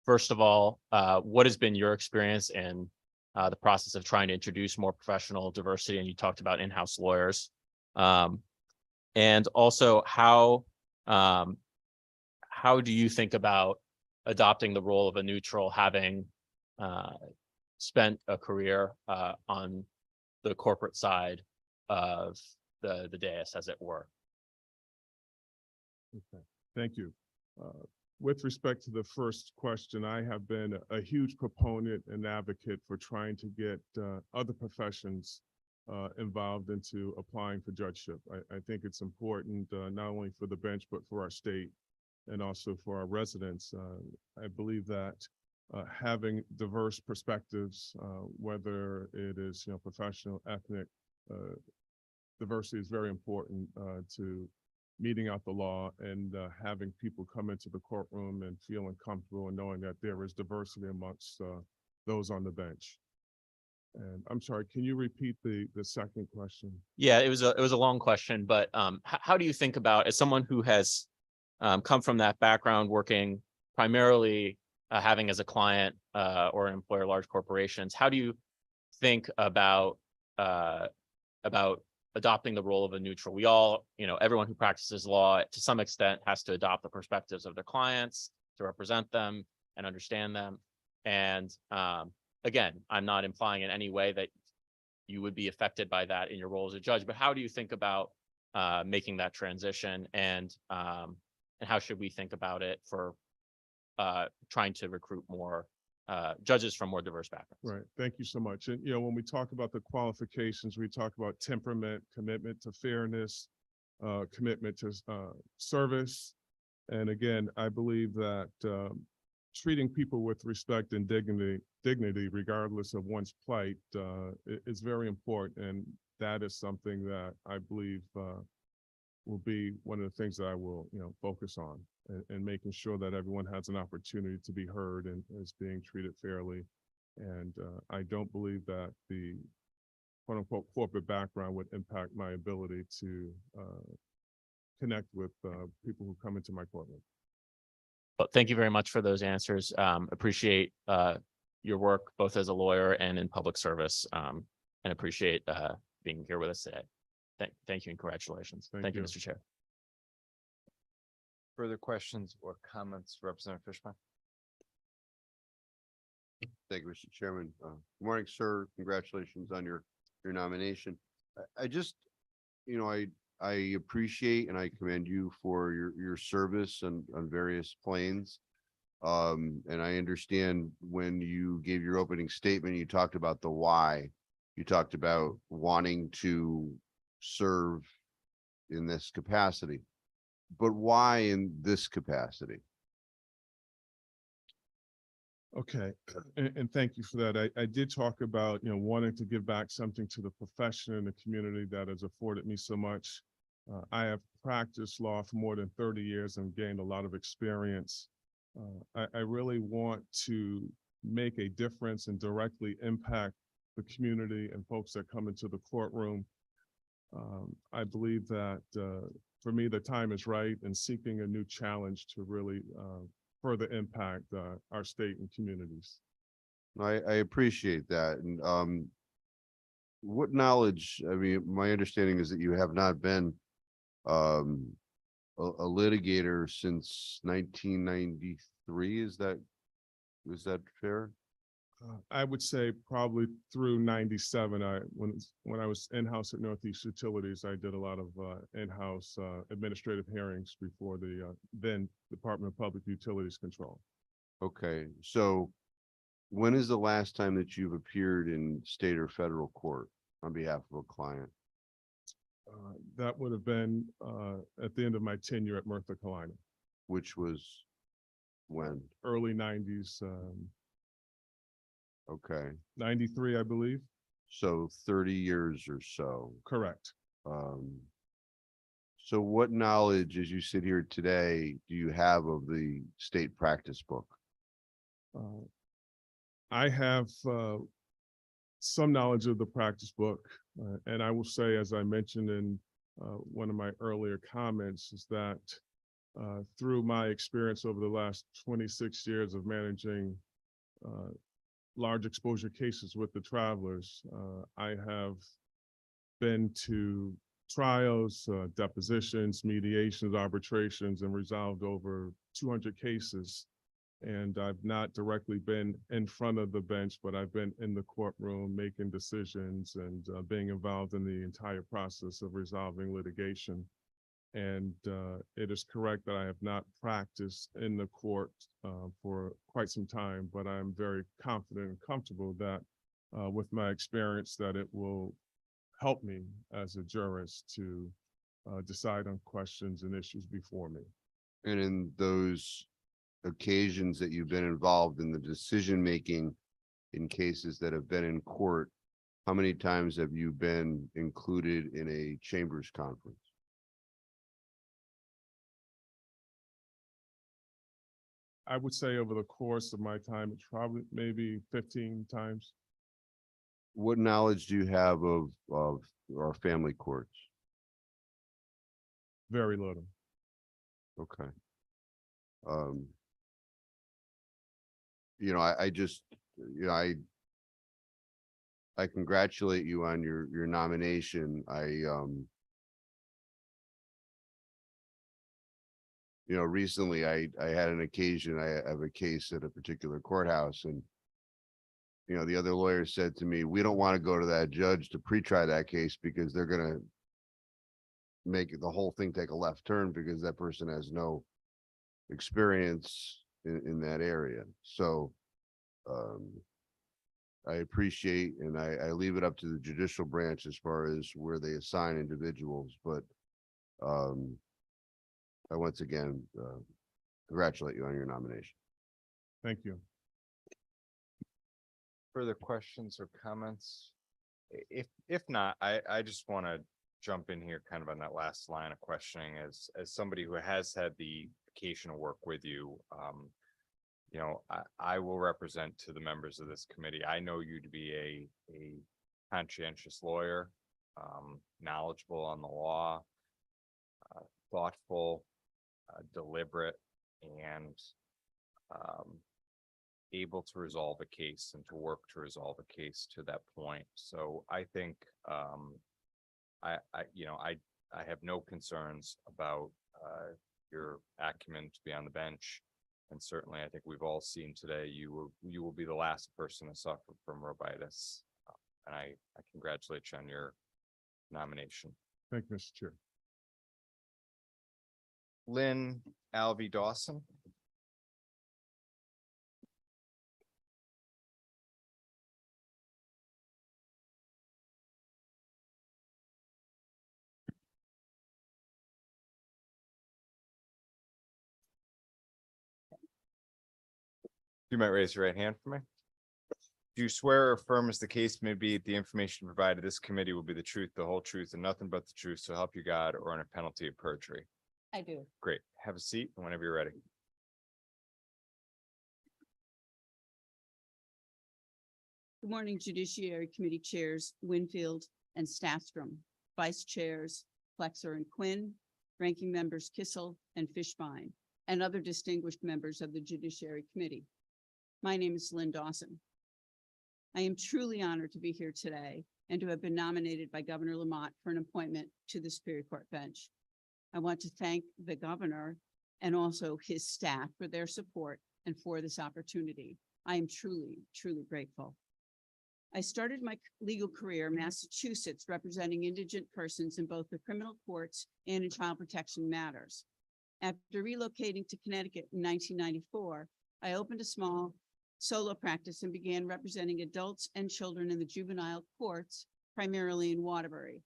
first of all, what has been your experience in the process of trying to introduce more professional diversity? And you talked about in-house lawyers. And also, how do you think about adopting the role of a neutral, having spent a career on the corporate side of the dais, as it were? Okay, thank you. With respect to the first question, I have been a huge proponent and advocate for trying to get other professions involved into applying for judgeship. I think it's important not only for the bench, but for our state and also for our residents. I believe that having diverse perspectives, whether it is professional, ethnic, diversity is very important to meeting out the law and having people come into the courtroom and feeling comfortable and knowing that there is diversity amongst those on the bench. And I'm sorry, can you repeat the second question? Yeah, it was a long question, but how do you think about, as someone who has come from that background, working primarily having as a client or an employer large corporations, how do you think about adopting the role of a neutral? We all, everyone who practices law to some extent has to adopt the perspectives of their clients to represent them and understand them. And again, I'm not implying in any way that you would be affected by that in your role as a judge, but how do you think about making that transition, and how should we think about it for trying to recruit more judges from more diverse backgrounds? Right. Thank you so much. And, when we talk about the qualifications, we talk about temperament, commitment to fairness, commitment to service. And again, I believe that treating people with respect and dignity, regardless of one's plight, is very important. And that is something that I believe will be one of the things that I will, focus on, and making sure that everyone has an opportunity to be heard and is being treated fairly. And I don't believe that the quote unquote corporate background would impact my ability to connect with people who come into my courtroom. Well, thank you very much for those answers. Appreciate your work both as a lawyer and in public service, and appreciate being here with us today. Thank you and congratulations. Thank you, Mr. Chair. Further questions or comments, Representative Fishman? Thank you, Mr. Chairman. Good morning, sir. Congratulations on your nomination. I just, I appreciate and I commend you for your service on various planes. And I understand when you gave your opening statement, you talked about the why. You talked about wanting to serve in this capacity. But why in this capacity? Okay, and thank you for that. I did talk about, wanting to give back something to the profession and the community that has afforded me so much. I have practiced law for more than 30 years and gained a lot of experience. I really want to make a difference and directly impact the community and folks that come into the courtroom. I believe that for me, the time is right in seeking a new challenge to really further impact our state and communities. I appreciate that. And what knowledge, I mean, my understanding is that you have not been a litigator since 1993. Is that fair? I would say probably through 97. When I was in-house at Northeast Utilities, I did a lot of in-house administrative hearings before the then Department of Public Utilities Control. Okay, so when is the last time that you've appeared in state or federal court on behalf of a client? That would have been at the end of my tenure at Merthyr Carolina, Which was when? early 90s, Okay, 93, I believe. so 30 years or so. Correct. So what knowledge, as you sit here today, do you have of the state practice book? I have some knowledge of the practice book, and I will say, as I mentioned in one of my earlier comments, is that through my experience over the last 26 years of managing large exposure cases with the travelers, I have been to trials, depositions, mediations, arbitrations, and resolved over 200 cases. And I've not directly been in front of the bench, but I've been in the courtroom making decisions and being involved in the entire process of resolving litigation. And it is correct that I have not practiced in the court for quite some time, but I'm very confident and comfortable that with my experience that it will help me as a jurist to decide on questions and issues before me. And in those occasions that you've been involved in the decision-making in cases that have been in court, how many times have you been included in a chambers conference? I would say over the course of my time, it's probably maybe 15 times. What knowledge do you have of our family courts? Very little. Okay. I just, I congratulate you on your nomination. Recently I had an occasion, I have a case at a particular courthouse, and the other lawyer said to me, we don't want to go to that judge to pre-try that case because they're going to make the whole thing take a left turn because that person has no experience in that area. So I appreciate, and I leave it up to the judicial branch as far as where they assign individuals, but I once again congratulate you on your nomination. Thank you. Further questions or comments? If not, I just want to jump in here kind of on that last line of questioning as somebody who has had the occasion to work with you. I will represent to the members of this committee. I know you to be a conscientious lawyer, knowledgeable on the law, thoughtful, deliberate, and able to resolve a case and to work to resolve a case to that point. So I think I have no concerns about your acumen to be on the bench. And certainly, I think we've all seen today, you will be the last person to suffer from rubitis. And I congratulate you on your nomination. Thank you, Mr. Chair. Lynn Alvey Dawson. You might raise your right hand for me. Do you swear or affirm as the case may be, the information provided this committee will be the truth, the whole truth, and nothing but the truth, so help you God, or on a penalty of perjury? I do. Great. Have a seat whenever you're ready. Good morning, Judiciary Committee Chairs Winfield and Staffstrom, Vice Chairs Flexer and Quinn, Ranking Members Kissel and Fishbein, and other distinguished members of the Judiciary Committee. My name is Lynn Dawson. I am truly honored to be here today and to have been nominated by Governor Lamont for an appointment to the Superior Court bench. I want to thank the governor and also his staff for their support and for this opportunity. I am truly, truly grateful. I started my legal career in Massachusetts representing indigent persons in both the criminal courts and in child protection matters. After relocating to Connecticut in 1994, I opened a small solo practice and began representing adults and children in the juvenile courts, primarily in Waterbury.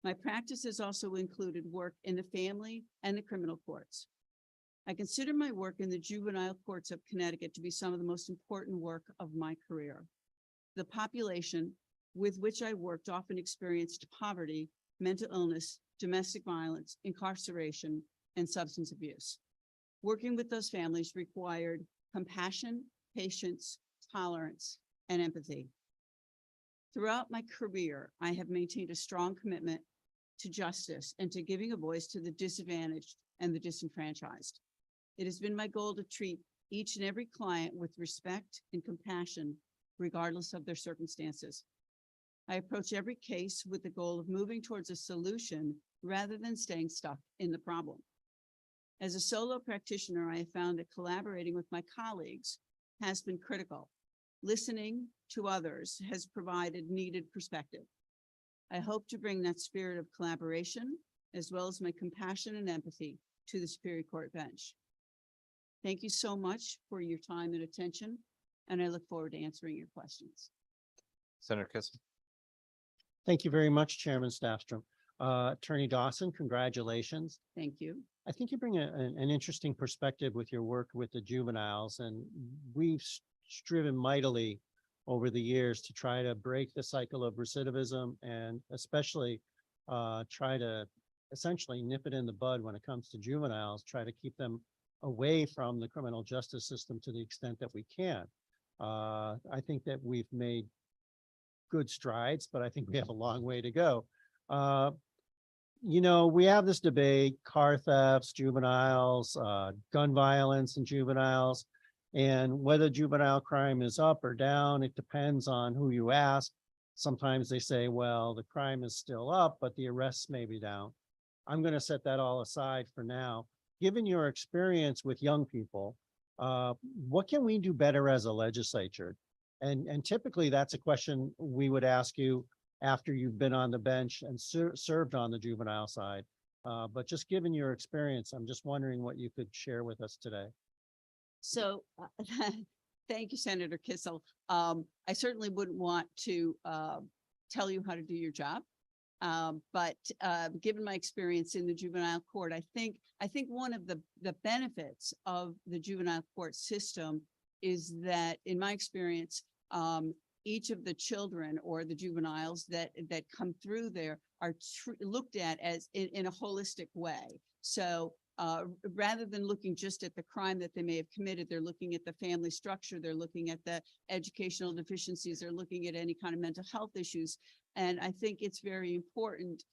My practice has also included work in the family and the criminal courts. I consider my work in the juvenile courts of Connecticut to be some of the most important work of my career. The population with which I worked often experienced poverty, mental illness, domestic violence, incarceration, and substance abuse. Working with those families required compassion, patience, tolerance, and empathy. Throughout my career, I have maintained a strong commitment to justice and to giving a voice to the disadvantaged and the disenfranchised. It has been my goal to treat each and every client with respect and compassion, regardless of their circumstances. I approach every case with the goal of moving towards a solution rather than staying stuck in the problem. As a solo practitioner, I have found that collaborating with my colleagues has been critical. Listening to others has provided needed perspective. I hope to bring that spirit of collaboration, as well as my compassion and empathy, to the Superior Court bench. Thank you so much for your time and attention, and I look forward to answering your questions. Senator Kissel. Thank you very much, Chairman Staffstrom. Attorney Dawson, congratulations. Thank you. I think you bring an interesting perspective with your work with the juveniles, and we've striven mightily over the years to try to break the cycle of recidivism and especially try to essentially nip it in the bud when it comes to juveniles, try to keep them away from the criminal justice system to the extent that we can. I think that we've made good strides, but I think we have a long way to go. You know, we have this debate, car thefts, juveniles, gun violence and juveniles, and whether juvenile crime is up or down, it depends on who you ask. Sometimes they say, well, the crime is still up, but the arrests may be down. I'm going to set that all aside for now. Given your experience with young people, what can we do better as a legislature? And typically that's a question we would ask you after you've been on the bench and served on the juvenile side. But just given your experience, I'm just wondering what you could share with us today. So thank you, Senator Kissel. I certainly wouldn't want to tell you how to do your job. But given my experience in the juvenile court, I think one of the benefits of the juvenile court system is that, in my experience, each of the children or the juveniles that come through there are looked at as in a holistic way. So rather than looking just at the crime that they may have committed, they're looking at the family structure, they're looking at the educational deficiencies, they're looking at any kind of mental health issues. And I think it's very important,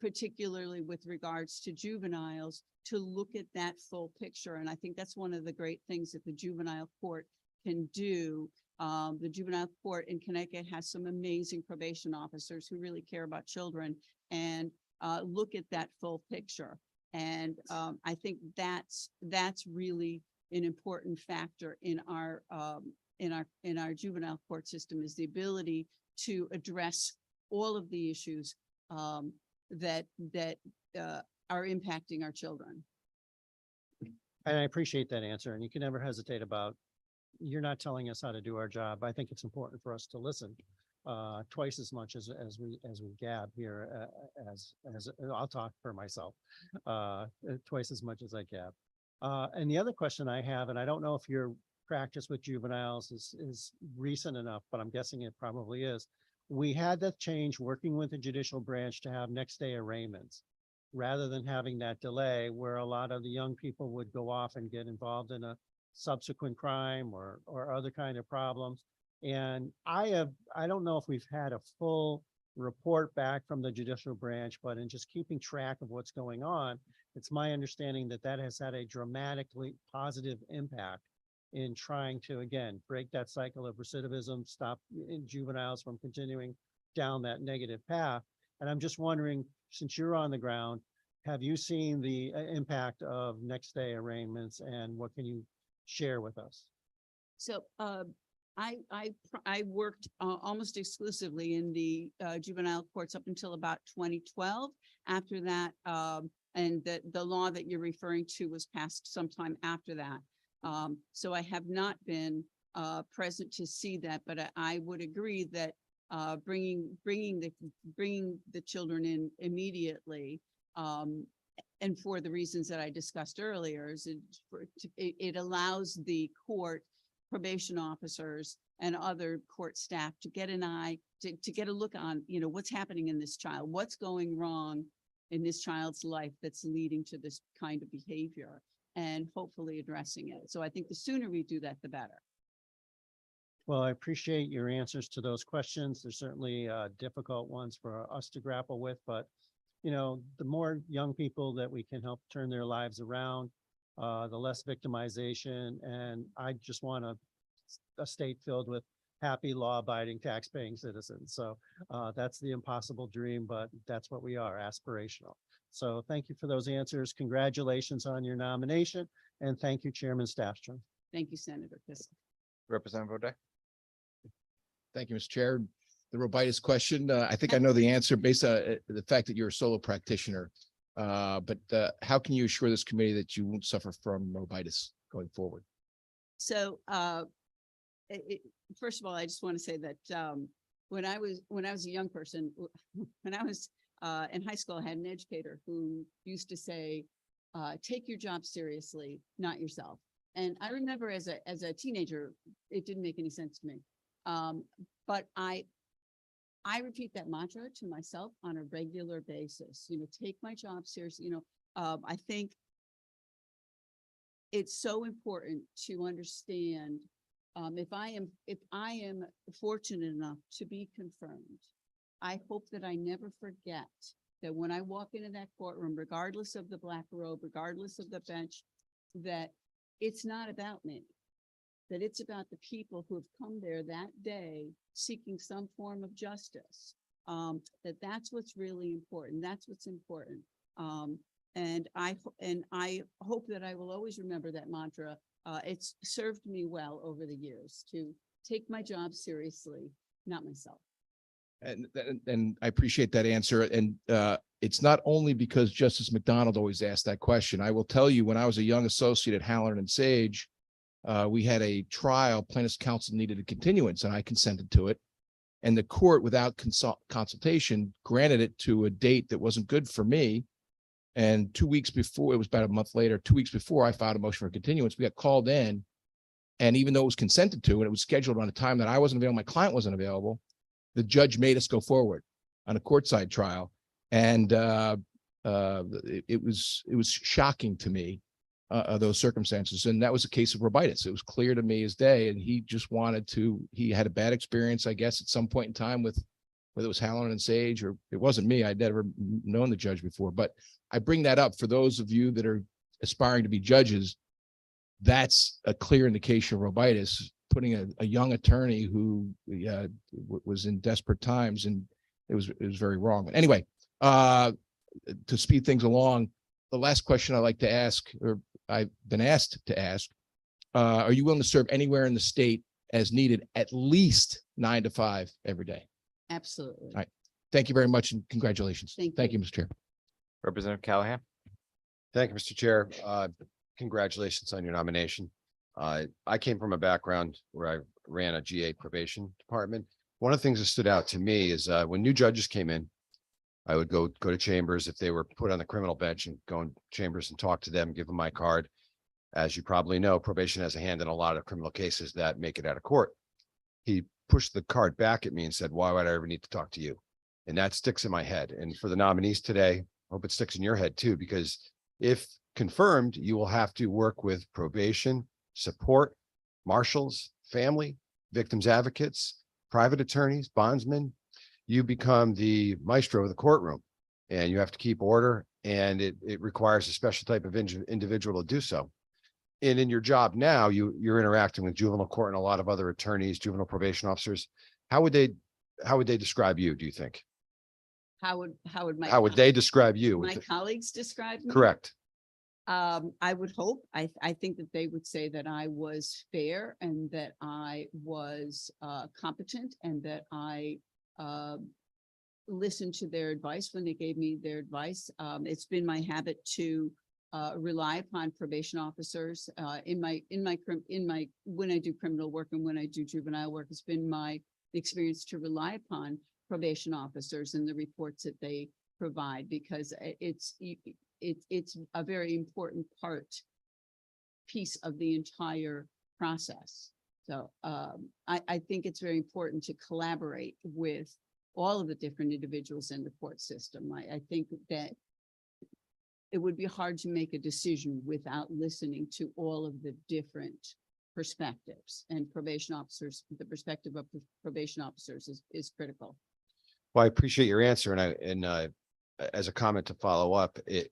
particularly with regards to juveniles, to look at that full picture. And I think that's one of the great things that the juvenile court can do. The juvenile court in Connecticut has some amazing probation officers who really care about children and look at that full picture. And I think that's really an important factor in our juvenile court system, is the ability to address all of the issues that are impacting our children. And I appreciate that answer. And you can never hesitate about, you're not telling us how to do our job. I think it's important for us to listen twice as much as we gab here. As I'll talk for myself, twice as much as I gab. And the other question I have, and I don't know if you're practice with juveniles is recent enough, but I'm guessing it probably is. We had that change working with the judicial branch to have next day arraignments, rather than having that delay where a lot of the young people would go off and get involved in a subsequent crime or other kind of problems. And I don't know if we've had a full report back from the judicial branch, but in just keeping track of what's going on, it's my understanding that that has had a dramatically positive impact in trying to, again, break that cycle of recidivism, stop juveniles from continuing down that negative path. And I'm just wondering, since you're on the ground, have you seen the impact of next day arraignments, and what can you share with us? So I worked almost exclusively in the juvenile courts up until about 2012. After that, and the law that you're referring to was passed sometime after that. So I have not been present to see that, but I would agree that bringing the children in immediately, and for the reasons that I discussed earlier, is it allows the court probation officers and other court staff to get an eye, to get a look on, what's happening in this child, what's going wrong in this child's life that's leading to this kind of behavior, and hopefully addressing it. So I think the sooner we do that, the better. Well, I appreciate your answers to those questions. They're certainly difficult ones for us to grapple with, but the more young people that we can help turn their lives around, the less victimization. And I just want a state filled with happy, law-abiding, tax-paying citizens. So that's the impossible dream, but that's what we are, aspirational. So thank you for those answers. Congratulations on your nomination. And thank you, Chairman Staffstrom. Thank you, Senator Kissel. Representative O'Day. Thank you, Mr. Chair. The robitis question, I think I know the answer based on the fact that you're a solo practitioner. But how can you assure this committee that you won't suffer from robitis going forward? So first of all, I just want to say that when I was a young person, when I was in high school, I had an educator who used to say, take your job seriously, not yourself. And I remember as a teenager, it didn't make any sense to me. But I repeat that mantra to myself on a regular basis, take my job seriously. I think it's so important to understand, if I am fortunate enough to be confirmed, I hope that I never forget that when I walk into that courtroom, regardless of the black robe, regardless of the bench, that it's not about me, that it's about the people who have come there that day seeking some form of justice. That's what's really important. That's what's important. And I hope that I will always remember that mantra. It's served me well over the years to take my job seriously, not myself. And I appreciate that answer. And it's not only because Justice McDonald always asked that question. I will tell you, when I was a young associate at Halloran and Sage, we had a trial. Plaintiff's counsel needed a continuance, and I consented to it. And the court, without consultation, granted it to a date that wasn't good for me. And 2 weeks before, it was about a month later, 2 weeks before I filed a motion for continuance, we got called in. And even though it was consented to, and it was scheduled on a time that I wasn't available, my client wasn't available, the judge made us go forward on a courtside trial. And it was shocking to me, those circumstances. And that was a case of robitis. It was clear to me as day. And he just he had a bad experience, I guess, at some point in time with, whether it was Halloran and Sage, or it wasn't me. I'd never known the judge before. But I bring that up for those of you that are aspiring to be judges. That's a clear indication of robitis, putting a young attorney who was in desperate times, and it was very wrong. But anyway, to speed things along, the last question I'd like to ask, or I've been asked to ask, are you willing to serve anywhere in the state as needed, at least 9 to 5 every day? Absolutely. All right. Thank you very much, and congratulations. Thank you, Mr. Chair. Representative Callahan. Thank you, Mr. Chair. Congratulations on your nomination. I came from a background where I ran a GA probation department. One of the things that stood out to me is when new judges came in, I would go to chambers if they were put on the criminal bench, and go in chambers and talk to them, give them my card. As you probably know, probation has a hand in a lot of criminal cases that make it out of court. He pushed the card back at me and said, why would I ever need to talk to you? And that sticks in my head. And for the nominees today, I hope it sticks in your head too, because if confirmed, you will have to work with probation, support, marshals, family, victims advocates, private attorneys, bondsmen. You become the maestro of the courtroom and you have to keep order, and it requires a special type of individual to do so. And in your job now, you're interacting with juvenile court and a lot of other attorneys, juvenile probation officers. How would they describe you, do you think? How would How would they describe you? my colleagues describe me? Correct. I would hope, I think that they would say that I was fair and that I was competent and that I listened to their advice when they gave me their advice. It's been my habit to rely upon probation officers when I do criminal work and when I do juvenile work. It's been my experience to rely upon probation officers and the reports that they provide, because it's a very important piece of the entire process. So I think it's very important to collaborate with all of the different individuals in the court system. I think that it would be hard to make a decision without listening to all of the different perspectives, and probation officers, the perspective of probation officers is critical. Well, I appreciate your answer. And as a comment to follow up, the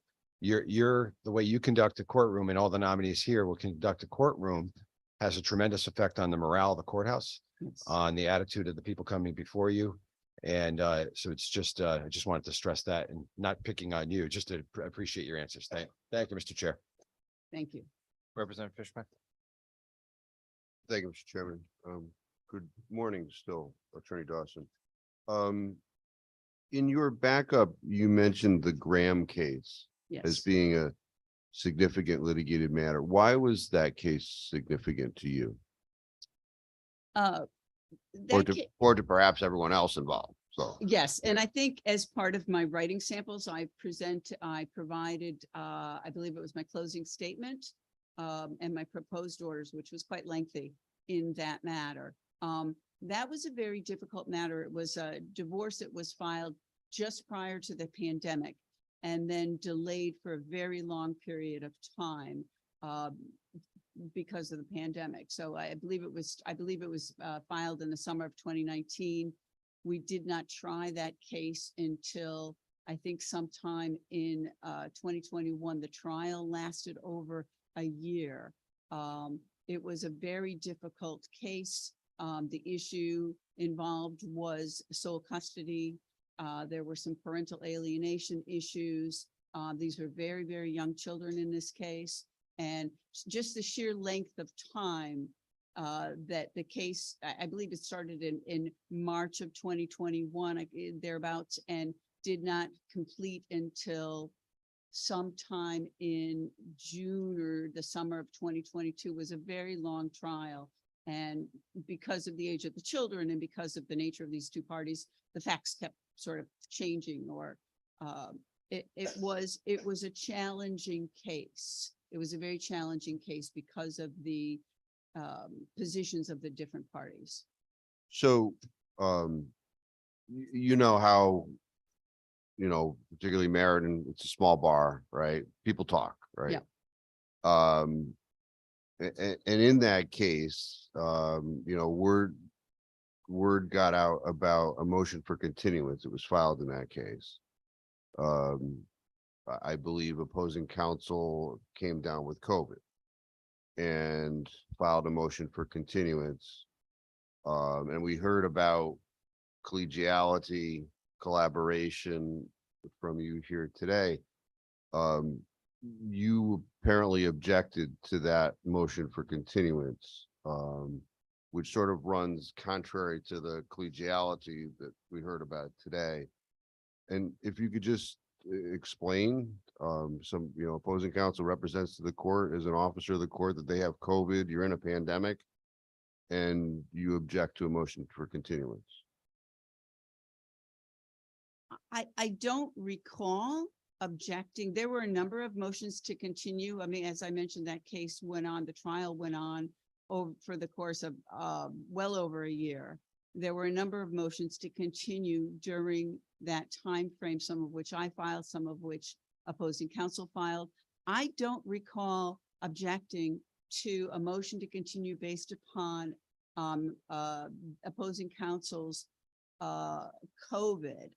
way you conduct a courtroom, and all the nominees here will conduct a courtroom, has a tremendous effect on the morale of the courthouse, Yes. on the attitude of the people coming before you. And so it's just, I just wanted to stress that, and not picking on you, just to appreciate your answers. Thank you, Mr. Chair. Thank you. Representative Fishman. Thank you, Mr. Chairman. Good morning still, Attorney Dawson. In your backup, you mentioned the Graham case as Yes. being a significant litigated matter. Why was that case significant to you? Or to perhaps everyone else involved? So, Yes, and I think as part of my writing samples, I provided, I believe it was my closing statement and my proposed orders, which was quite lengthy in that matter. That was a very difficult matter. It was a divorce that was filed just prior to the pandemic and then delayed for a very long period of time because of the pandemic. So I believe it was filed in the summer of 2019. We did not try that case until I think sometime in 2021. The trial lasted over a year. It was a very difficult case. The issue involved was sole custody. There were some parental alienation issues. These were very, very young children in this case. And just the sheer length of time that the case, I believe it started in March of 2021, thereabouts, and did not complete until sometime in June or the summer of 2022, was a very long trial. And because of the age of the children and because of the nature of these two parties, the facts kept sort of changing, or it was a challenging case. It was a very challenging case because of the positions of the different parties. so, you know how, particularly Meriden, it's a small bar, right? People talk, right? Yeah. And in that case, word got out about a motion for continuance. It was filed in that case. I believe opposing counsel came down with COVID and filed a motion for continuance. And we heard about collegiality, collaboration from you here today. You apparently objected to that motion for continuance, which sort of runs contrary to the collegiality that we heard about today. And if you could just explain, some, opposing counsel represents to the court as an officer of the court that they have COVID, you're in a pandemic, and you object to a motion for continuance. I don't recall objecting. There were a number of motions to continue. I mean, as I mentioned, that case went on, the trial went on over for the course of well over a year. There were a number of motions to continue during that time frame, some of which I filed, some of which opposing counsel filed. I don't recall objecting to a motion to continue based upon opposing counsel's COVID.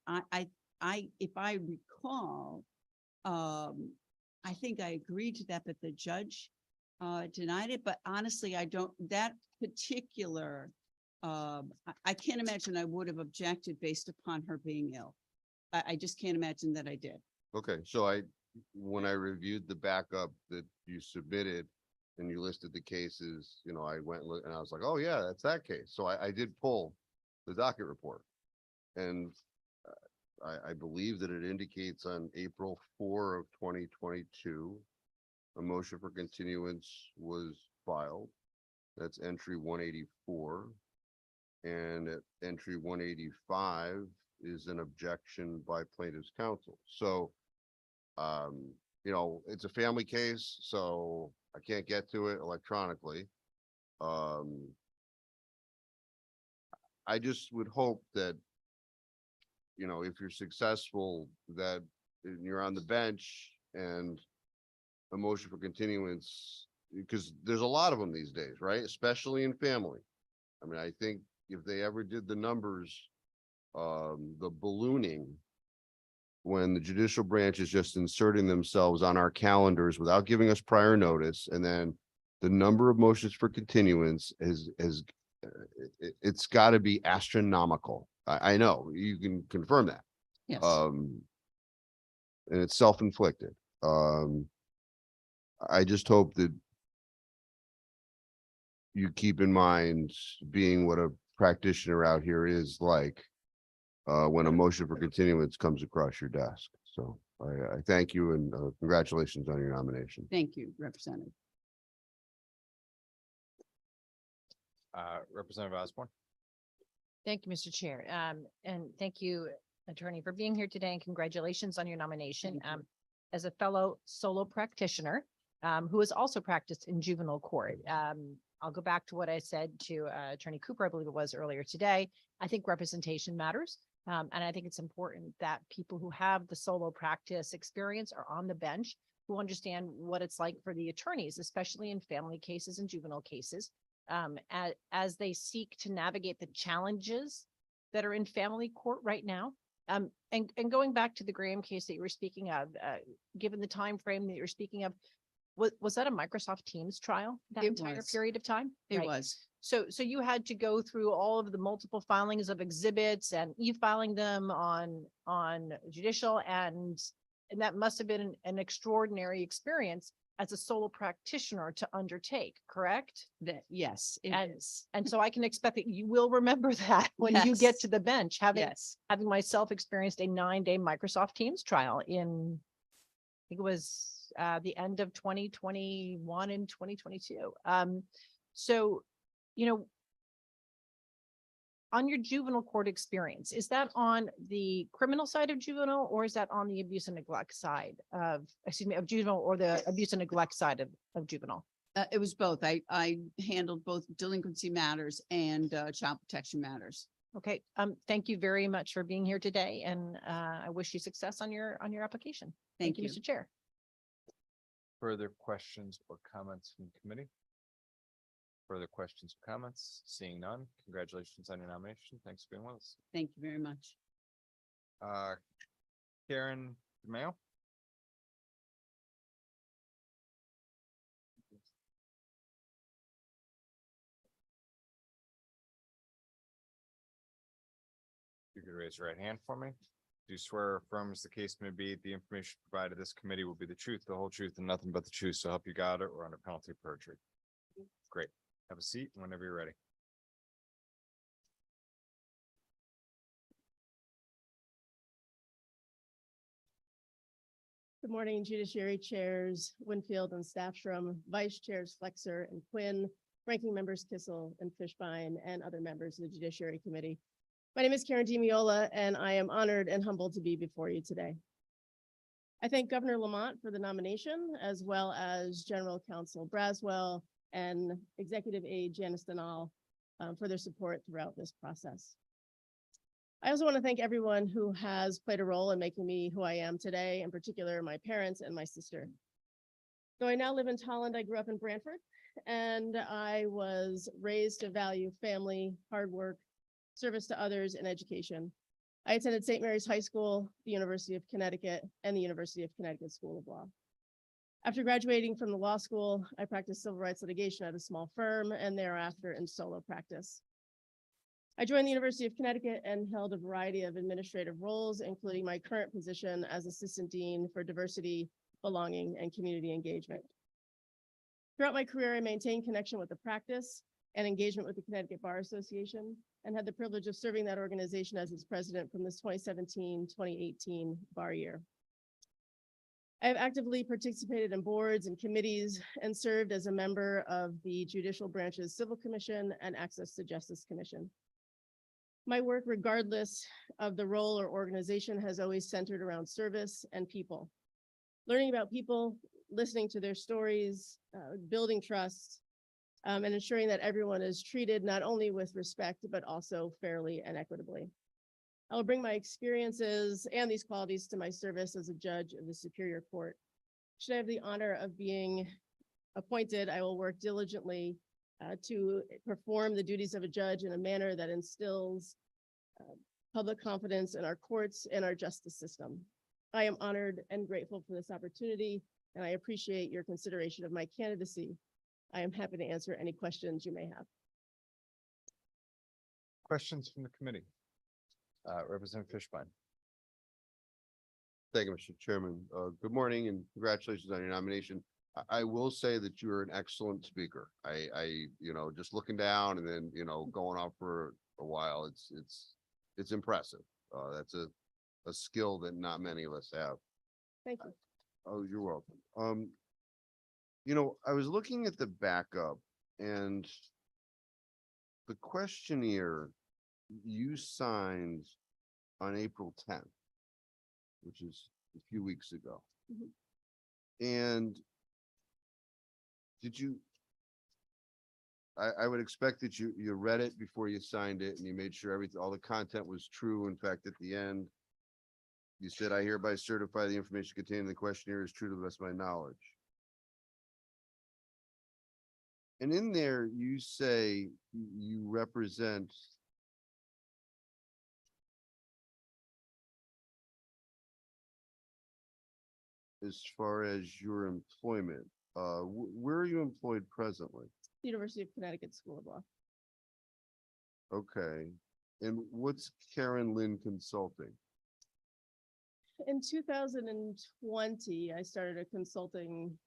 If I recall, I think I agreed to that, but the judge denied it. But honestly, I don't, that particular, I can't imagine I would have objected based upon her being ill. I just can't imagine that I did. Okay, so when I reviewed the backup that you submitted and you listed the cases, you know, I went and looked and I was like, oh yeah, that's that case. So I did pull the docket report. And I believe that it indicates on April 4 of 2022, a motion for continuance was filed. That's entry 184. And at entry 185 is an objection by plaintiff's counsel. So, you know, it's a family case, so I can't get to it electronically. I just would hope that, you know, if you're successful, that you're on the bench and a motion for continuance, because there's a lot of them these days, right? Especially in family. I mean, I think if they ever did the numbers, the ballooning, when the judicial branch is just inserting themselves on our calendars without giving us prior notice, and then the number of motions for continuance it's got to be astronomical. I know you can confirm that. Yes. And it's self-inflicted. I just hope that you keep in mind, being what a practitioner out here is like, when a motion for continuance comes across your desk. So I thank you and congratulations on your nomination. Thank you, Representative. Representative Osborne. Thank you, Mr. Chair. And thank you, Attorney, for being here today, and congratulations on your nomination. As a fellow solo practitioner who has also practiced in juvenile court, I'll go back to what I said to Attorney Cooper, I believe it was earlier today. I think representation matters. And I think it's important that people who have the solo practice experience are on the bench, who understand what it's like for the attorneys, especially in family cases and juvenile cases, as they seek to navigate the challenges that are in family court right now. And going back to the Graham case that you were speaking of, given the time frame that you're speaking of, was that a Microsoft Teams trial that entire period of time? It Right. was. So you had to go through all of the multiple filings of exhibits and e-filing them on judicial, and that must have been an extraordinary experience as a solo practitioner to undertake, correct? Yes, it And- is. And so I can expect that you will remember that when you get Yes. to the bench, having Yes. myself experienced a 9-day Microsoft Teams trial in, I think it was the end of 2021 and 2022. So, you know, on your juvenile court experience, is that on the criminal side of juvenile, or is that on the abuse and neglect side of, of juvenile, or the abuse and neglect side of juvenile? It was both. I handled both delinquency matters and child protection matters. Okay, thank you very much for being here today, and I wish you success on your application. Thank you. Mr. Chair. Further questions or comments from committee? Further questions or comments? Seeing none, congratulations on your nomination. Thanks for being with us. Thank you very much. Karen DeMeola. You could raise your right hand for me. Do you swear or affirm as the case may be, the information provided this committee will be the truth, the whole truth, and nothing but the truth, so help you God, or under penalty of perjury? Great. Have a seat whenever you're ready. Good morning, Judiciary Chairs Winfield and Staffstrom, Vice Chairs Flexer and Quinn, Ranking Members Kissel and Fishbein, and other members of the Judiciary Committee. My name is Karen DeMeola, and I am honored and humbled to be before you today. I thank Governor Lamont for the nomination, as well as General Counsel Braswell and Executive Aide Janice Denal for their support throughout this process. I also want to thank everyone who has played a role in making me who I am today, in particular my parents and my sister. Though I now live in Tolland, I grew up in Brantford, and I was raised to value family, hard work, service to others, and education. I attended St. Mary's High School, the University of Connecticut, and the University of Connecticut School of Law. After graduating from the law school, I practiced civil rights litigation at a small firm and thereafter in solo practice. I joined the University of Connecticut and held a variety of administrative roles, including my current position as Assistant Dean for Diversity, Belonging, and Community Engagement. Throughout my career, I maintained connection with the practice and engagement with the Connecticut Bar Association, and had the privilege of serving that organization as its president from this 2017-2018 bar year. I have actively participated in boards and committees and served as a member of the Judicial Branch's Civil Commission and Access to Justice Commission. My work, regardless of the role or organization, has always centered around service and people. Learning about people, listening to their stories, building trust, and ensuring that everyone is treated not only with respect, but also fairly and equitably. I will bring my experiences and these qualities to my service as a judge of the Superior Court. Should I have the honor of being appointed, I will work diligently to perform the duties of a judge in a manner that instills public confidence in our courts and our justice system. I am honored and grateful for this opportunity, and I appreciate your consideration of my candidacy. I am happy to answer any questions you may have. Questions from the committee? Representative Fishbein. Thank you, Mr. Chairman. Good morning and congratulations on your nomination. I will say that you are an excellent speaker. Just looking down and then, going on for a while, it's impressive. That's a skill that not many of us have. Thank you. Oh, you're welcome. I was looking at the backup and the questionnaire you signed on April 10th, which is a few weeks ago. And did you, I would expect that you read it before you signed it and you made sure all the content was true. In fact, at the end, you said, I hereby certify the information contained in the questionnaire is true to the best of my knowledge. And in there, you say you represent as far as your employment, where are you employed presently? University of Connecticut School of Law. Okay. And what's Karen Lynn Consulting? In 2020, I started a consulting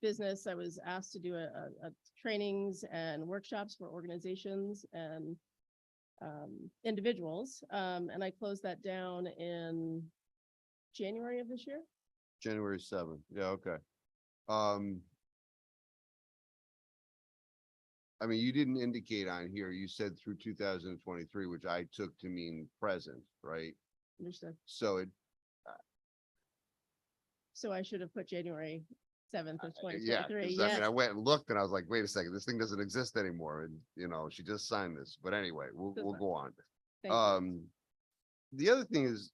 business. I was asked to do a trainings and workshops for organizations and individuals. And I closed that down in January of this year. January 7th. Yeah, okay. You didn't indicate on here, you said through 2023, which I took to mean present, right? Understood. So So I should have put January 7th of yeah, 2023. 'cause I went and looked and I was like, wait a second, this thing doesn't exist anymore. And, she just signed this, but anyway, we'll go on. Thank you. The other thing is,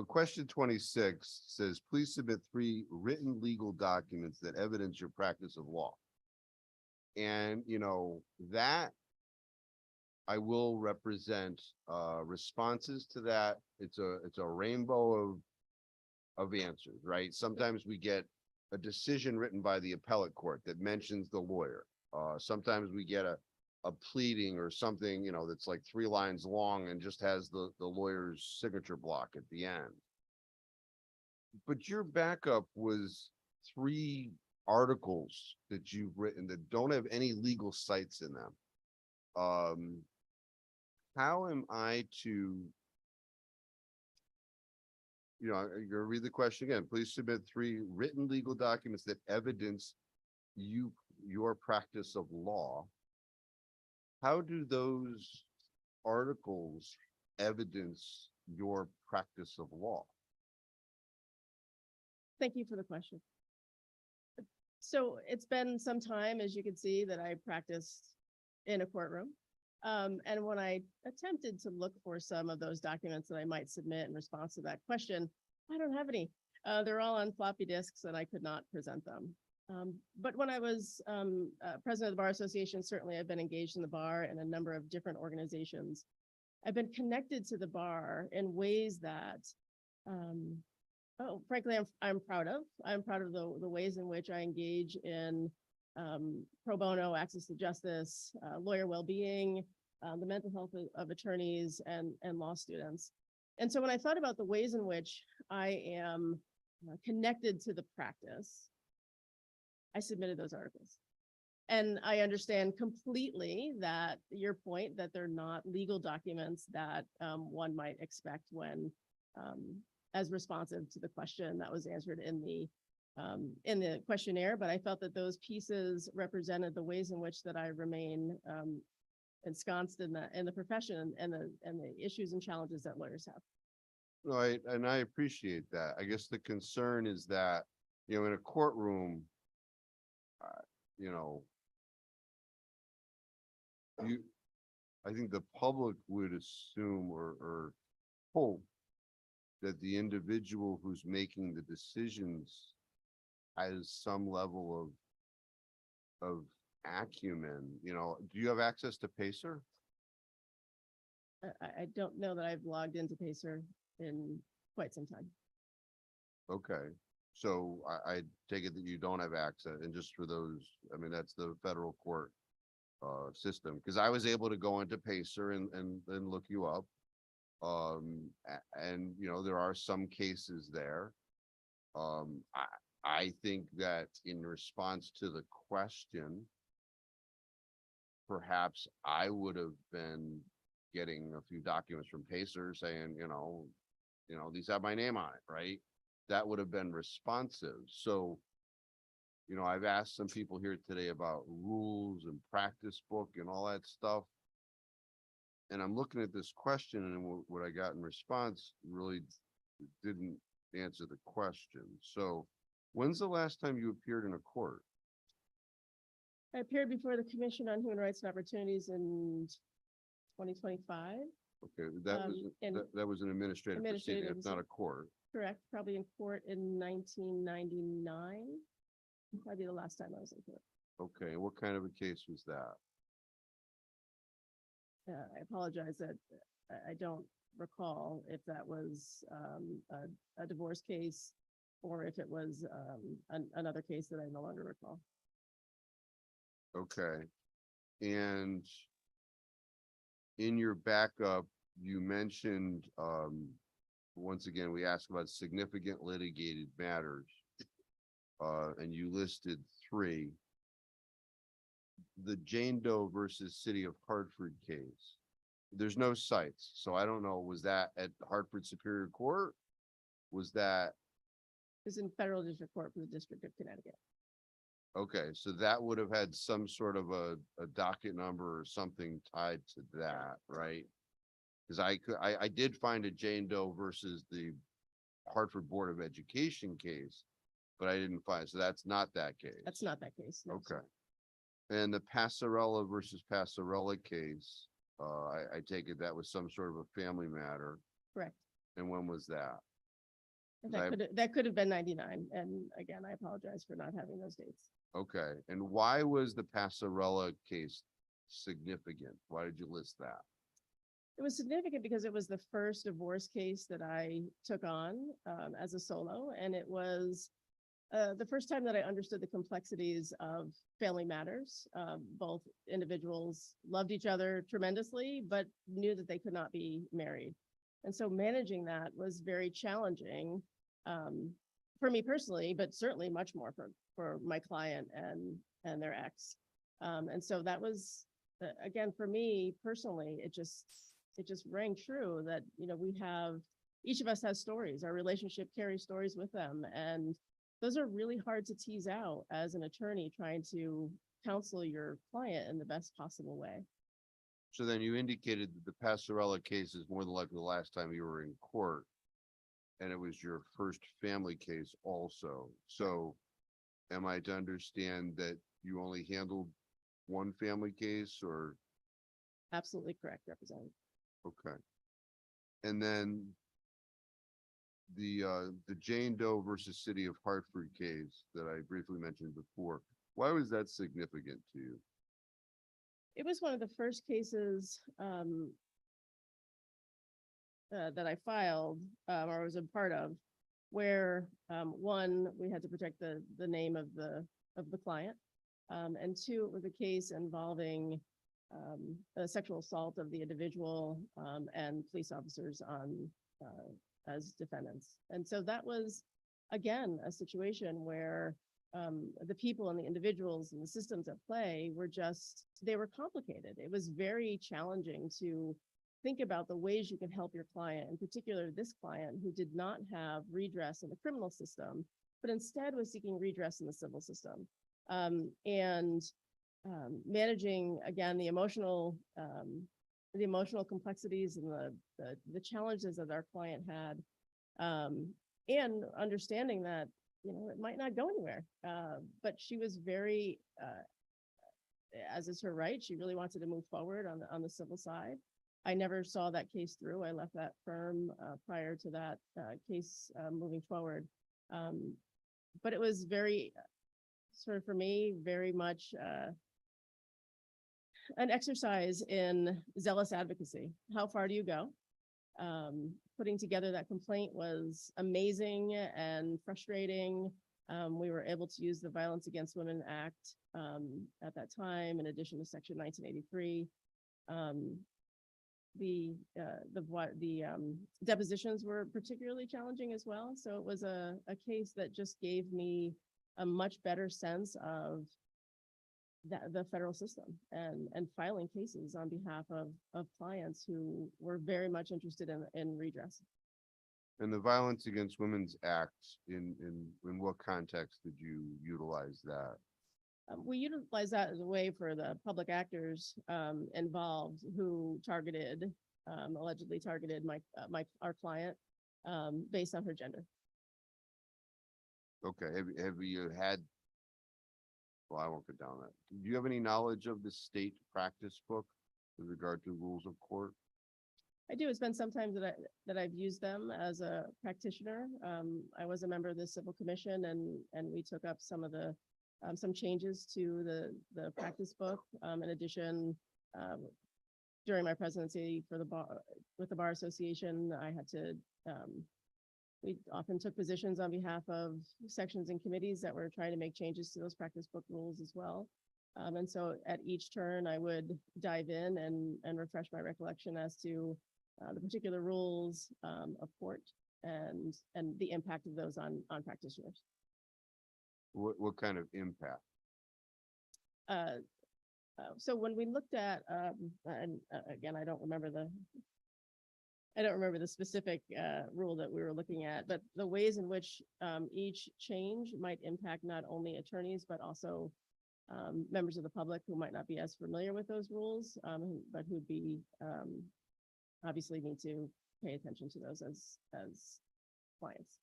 question 26 says, please submit 3 written legal documents that evidence your practice of law. And, that I will represent responses to that. It's a rainbow of answers, right? Sometimes we get a decision written by the appellate court that mentions the lawyer. Sometimes we get a pleading or something, that's like 3 lines long and just has the lawyer's signature block at the end. But your backup was 3 articles that you've written that don't have any legal sites in them. How am I to, I'm gonna read the question again. Please submit 3 written legal documents that evidence your practice of law. How do those articles evidence your practice of law? Thank you for the question. So it's been some time, as you can see, that I practiced in a courtroom. And when I attempted to look for some of those documents that I might submit in response to that question, I don't have any. They're all on floppy disks and I could not present them. But when I was president of the Bar Association, certainly I've been engaged in the bar and a number of different organizations. I've been connected to the bar in ways that, frankly, I'm proud of. I'm proud of the ways in which I engage in pro bono, access to justice, lawyer well-being, the mental health of attorneys and law students. And so when I thought about the ways in which I am connected to the practice, I submitted those articles. And I understand completely that your point that they're not legal documents that one might expect when as responsive to the question that was answered in the questionnaire, but I felt that those pieces represented the ways in which that I remain ensconced in the profession and the issues and challenges that lawyers have. No, I appreciate that. I guess the concern is that, you know, in a courtroom, you know, I think the public would assume or hope that the individual who's making the decisions has some level of acumen. You know, do you have access to Pacer? I don't know that I've logged into Pacer in quite some time. Okay, so I take it that you don't have access, and just for those, I mean, that's the federal court system, because I was able to go into Pacer and look you up. And you know, there are some cases there. I think that in response to the question, perhaps I would have been getting a few documents from Pacer saying, you know, these have my name on it, right? That would have been responsive. So, you know, I've asked some people here today about rules and practice book and all that stuff. And I'm looking at this question, and what I got in response really didn't answer the question. So when's the last time you appeared in a court? I appeared before the Commission on Human Rights and Opportunities in 2025. Okay, that was and that was an administrative proceeding, it's not a court. Correct, probably in court in 1999. Probably the last time I was in court. Okay, and what kind of a case was that? I apologize that I don't recall if that was a divorce case or if it was another case that I no longer recall. Okay, and in your backup, you mentioned, once again, we asked about significant litigated matters, and you listed 3. The Jane Doe versus City of Hartford case. There's no sites, so I don't know, was that at Hartford Superior Court? Was that? It's in federal district court for the District of Connecticut. Okay, so that would have had some sort of a docket number or something tied to that, right? Because I did find a Jane Doe versus the Hartford Board of Education case, but I didn't find, so that's not that case. That's not that case. No, sir. Okay. And the Passarella versus Passarella case, I take it that was some sort of a family matter. Correct. And when was that? That could have been 99. And again, I apologize for not having those dates. Okay, and why was the Passarella case significant? Why did you list that? It was significant because it was the first divorce case that I took on as a solo, and it was the first time that I understood the complexities of family matters. Both individuals loved each other tremendously, but knew that they could not be married. And so managing that was very challenging for me personally, but certainly much more for my client and their ex. And so that was, again, for me personally, it just rang true that, you know, each of us has stories. Our relationship carries stories with them. And those are really hard to tease out as an attorney trying to counsel your client in the best possible way. So then you indicated that the Passarella case is more than likely the last time you were in court. and it was your first family case also. So am I to understand that you only handled one family case or, Absolutely correct, Representative. okay. And then the Jane Doe versus City of Hartford case that I briefly mentioned before, why was that significant to you? It was one of the first cases that I filed or was a part of, where one, we had to protect the name of the client. And two, it was a case involving a sexual assault of the individual and police officers on as defendants. And so that was, again, a situation where the people and the individuals and the systems at play were just, they were complicated. It was very challenging to think about the ways you can help your client, in particular this client who did not have redress in the criminal system, but instead was seeking redress in the civil system. Managing, again, the emotional complexities and the challenges that our client had, and understanding that, you know, it might not go anywhere. But she was very, as is her right, she really wanted to move forward on the civil side. I never saw that case through. I left that firm prior to that case moving forward. But it was very, sort of for me, very much an exercise in zealous advocacy. How far do you go? Putting together that complaint was amazing and frustrating. We were able to use the Violence Against Women Act at that time, in addition to Section 1983. The depositions were particularly challenging as well. So it was a case that just gave me a much better sense of the federal system and filing cases on behalf of clients who were very much interested in redress. And the Violence Against Women's Act, in what context did you utilize that? We utilize that as a way for the public actors involved who allegedly targeted our client based on her gender. Okay, have you had, well, I won't go down that. Do you have any knowledge of the state practice book with regard to rules of court? I do. It's been some time that I've used them as a practitioner. I was a member of the Civil Commission, and we took up some of the some changes to the practice book. In addition, during my presidency for with the Bar Association, I had to, we often took positions on behalf of sections and committees that were trying to make changes to those practice book rules as well. And so at each turn, I would dive in and refresh my recollection as to the particular rules of court and the impact of those on practitioners. What kind of impact? So when we looked at, and again, I don't remember the specific rule that we were looking at, but the ways in which each change might impact not only attorneys, but also members of the public who might not be as familiar with those rules, but who'd be obviously need to pay attention to those as clients.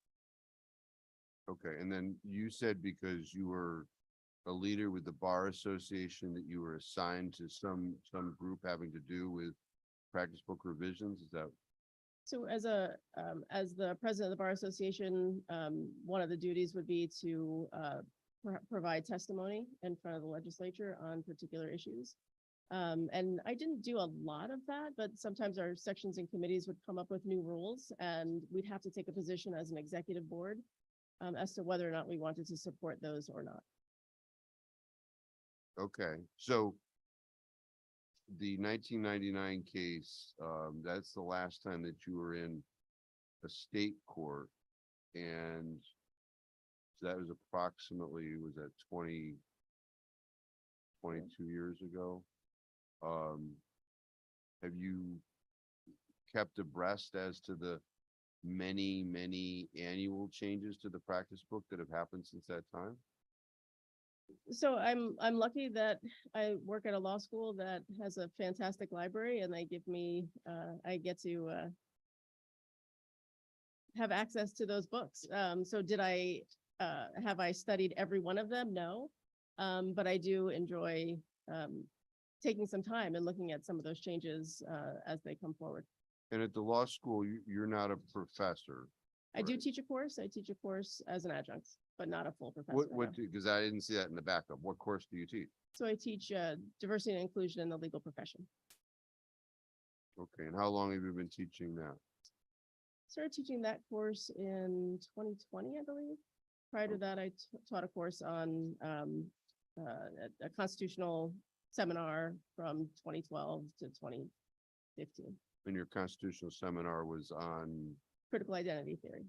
Okay, and then you said because you were a leader with the Bar Association that you were assigned to some group having to do with practice book revisions, is that? So as the president of the Bar Association, one of the duties would be to provide testimony in front of the legislature on particular issues. And I didn't do a lot of that, but sometimes our sections and committees would come up with new rules, and we'd have to take a position as an executive board as to whether or not we wanted to support those or not. Okay, so the 1999 case, that's the last time that you were in a state court, and so that was approximately, was that 22 years ago? Have you kept abreast as to the many annual changes to the practice book that have happened since that time? So I'm lucky that I work at a law school that has a fantastic library, and they give me I get to have access to those books. So have I studied every one of them? No. But I do enjoy taking some time and looking at some of those changes as they come forward. And at the law school, you're not a professor. I do right? teach a course. I teach a course as an adjunct, but not a full professor. What, no. because I didn't see that in the backup. What course do you teach? So I teach diversity and inclusion in the legal profession. Okay, and how long have you been teaching that? Started teaching that course in 2020, I believe. Prior to that, I taught a course on a constitutional seminar from 2012 to 2015. And your constitutional seminar was on, Critical identity theory.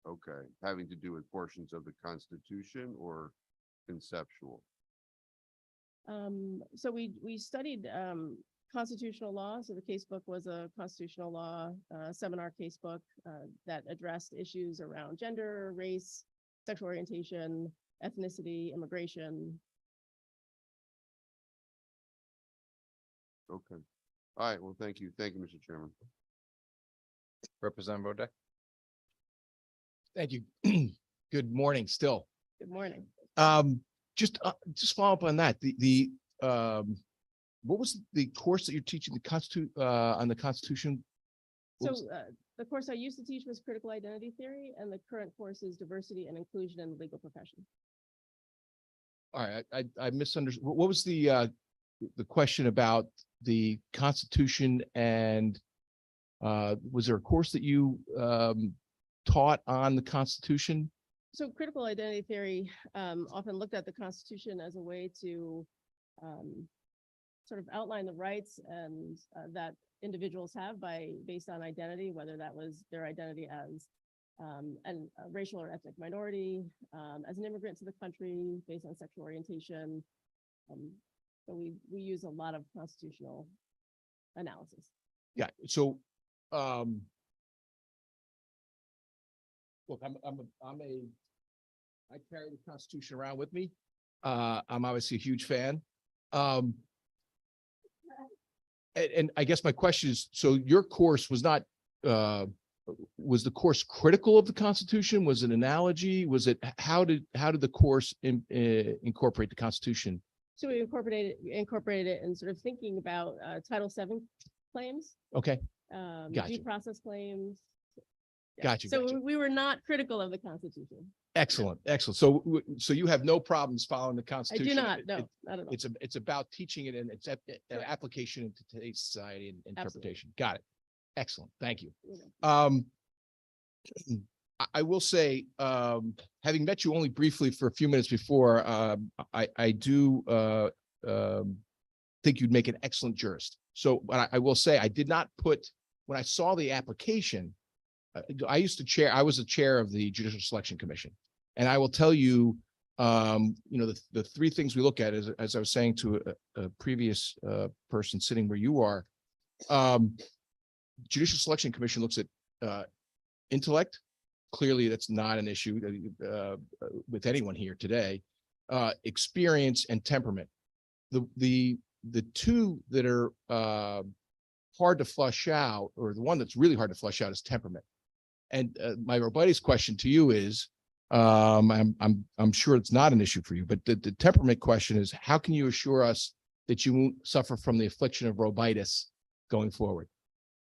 okay, having to do with portions of the Constitution or conceptual? So we studied constitutional law. So the casebook was a constitutional law seminar casebook that addressed issues around gender, race, sexual orientation, ethnicity, immigration. Okay. All right, well, thank you. Thank you, Mr. Chairman. Representative O'Day. Thank you. Good morning still. Good morning. Just follow up on that. What was the course that you're teaching on the Constitution? What So was- the course I used to teach was critical identity theory, and the current course is diversity and inclusion in the legal profession. All right, I misunderstood. What was the question about the Constitution and was there a course that you taught on the Constitution? So critical identity theory often looked at the Constitution as a way to sort of outline the rights and that individuals have based on identity, whether that was their identity as a racial or ethnic minority, as an immigrant to the country, based on sexual orientation. So we use a lot of constitutional analysis. Yeah, so look, I carry the Constitution around with me. I'm obviously a huge fan. And I guess my question is, so your course was not, was the course critical of the Constitution? Was it an analogy? Was it, how did the course incorporate the Constitution? So we incorporated it in sort of thinking about Title VII claims, Okay, due Gotcha. process claims. Yeah. Gotcha, So gotcha. we were not critical of the Constitution. excellent, excellent. So you have no problems following the I Constitution? do not, It- no, it- not at all. It's about teaching it and its application into today's society and Absolutely. interpretation. Got it. Excellent. Thank you. You know. I will say, having met you only briefly for a few minutes before, I do think you'd make an excellent jurist. So, but I will say, I did not put, when I saw the application, I was a chair of the Judicial Selection Commission. And I will tell you, the three things we look at is, as I was saying to a previous person sitting where you are, Judicial Selection Commission looks at intellect. Clearly, that's not an issue with anyone here today. Experience and temperament. The two that are hard to flush out, or the one that's really hard to flush out, is temperament. And my Robitis question to you is, I'm sure it's not an issue for you, but the temperament question is, how can you assure us that you won't suffer from the affliction of Robitis going forward?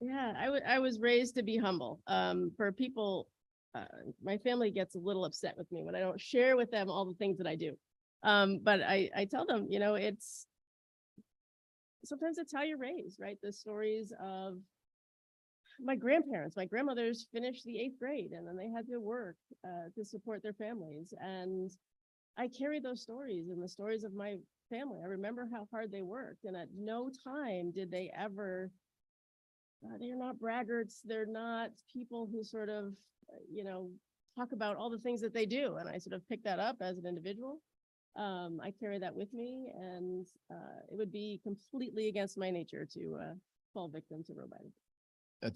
Yeah, I was raised to be humble. For people, my family gets a little upset with me when I don't share with them all the things that I do. But I tell them, sometimes it's how you're raised, right? The stories of my grandparents, my grandmothers finished the 8th grade and then they had to work to support their families. And I carry those stories and the stories of my family. I remember how hard they worked, and at no time did they ever, they're not braggarts. They're not people who sort of, talk about all the things that they do. And I sort of pick that up as an individual. I carry that with me, and it would be completely against my nature to fall victim to Robitis.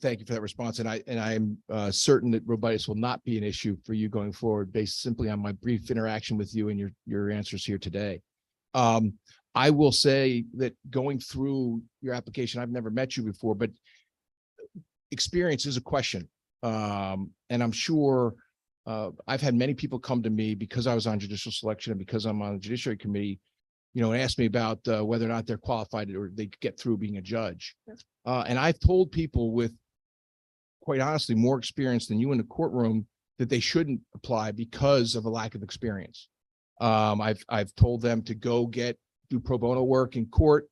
Thank you for that response. And I'm certain that Robitis will not be an issue for you going forward, based simply on my brief interaction with you and your answers here today. I will say that going through your application, I've never met you before, but experience is a question. And I'm sure I've had many people come to me because I was on judicial selection and because I'm on the Judiciary Committee, you know, and ask me about whether or not they're qualified or they could get through being a judge. And I've told people with, quite honestly, more experience than you in the courtroom that they shouldn't apply because of a lack of experience. I've told them to go do pro bono work in court,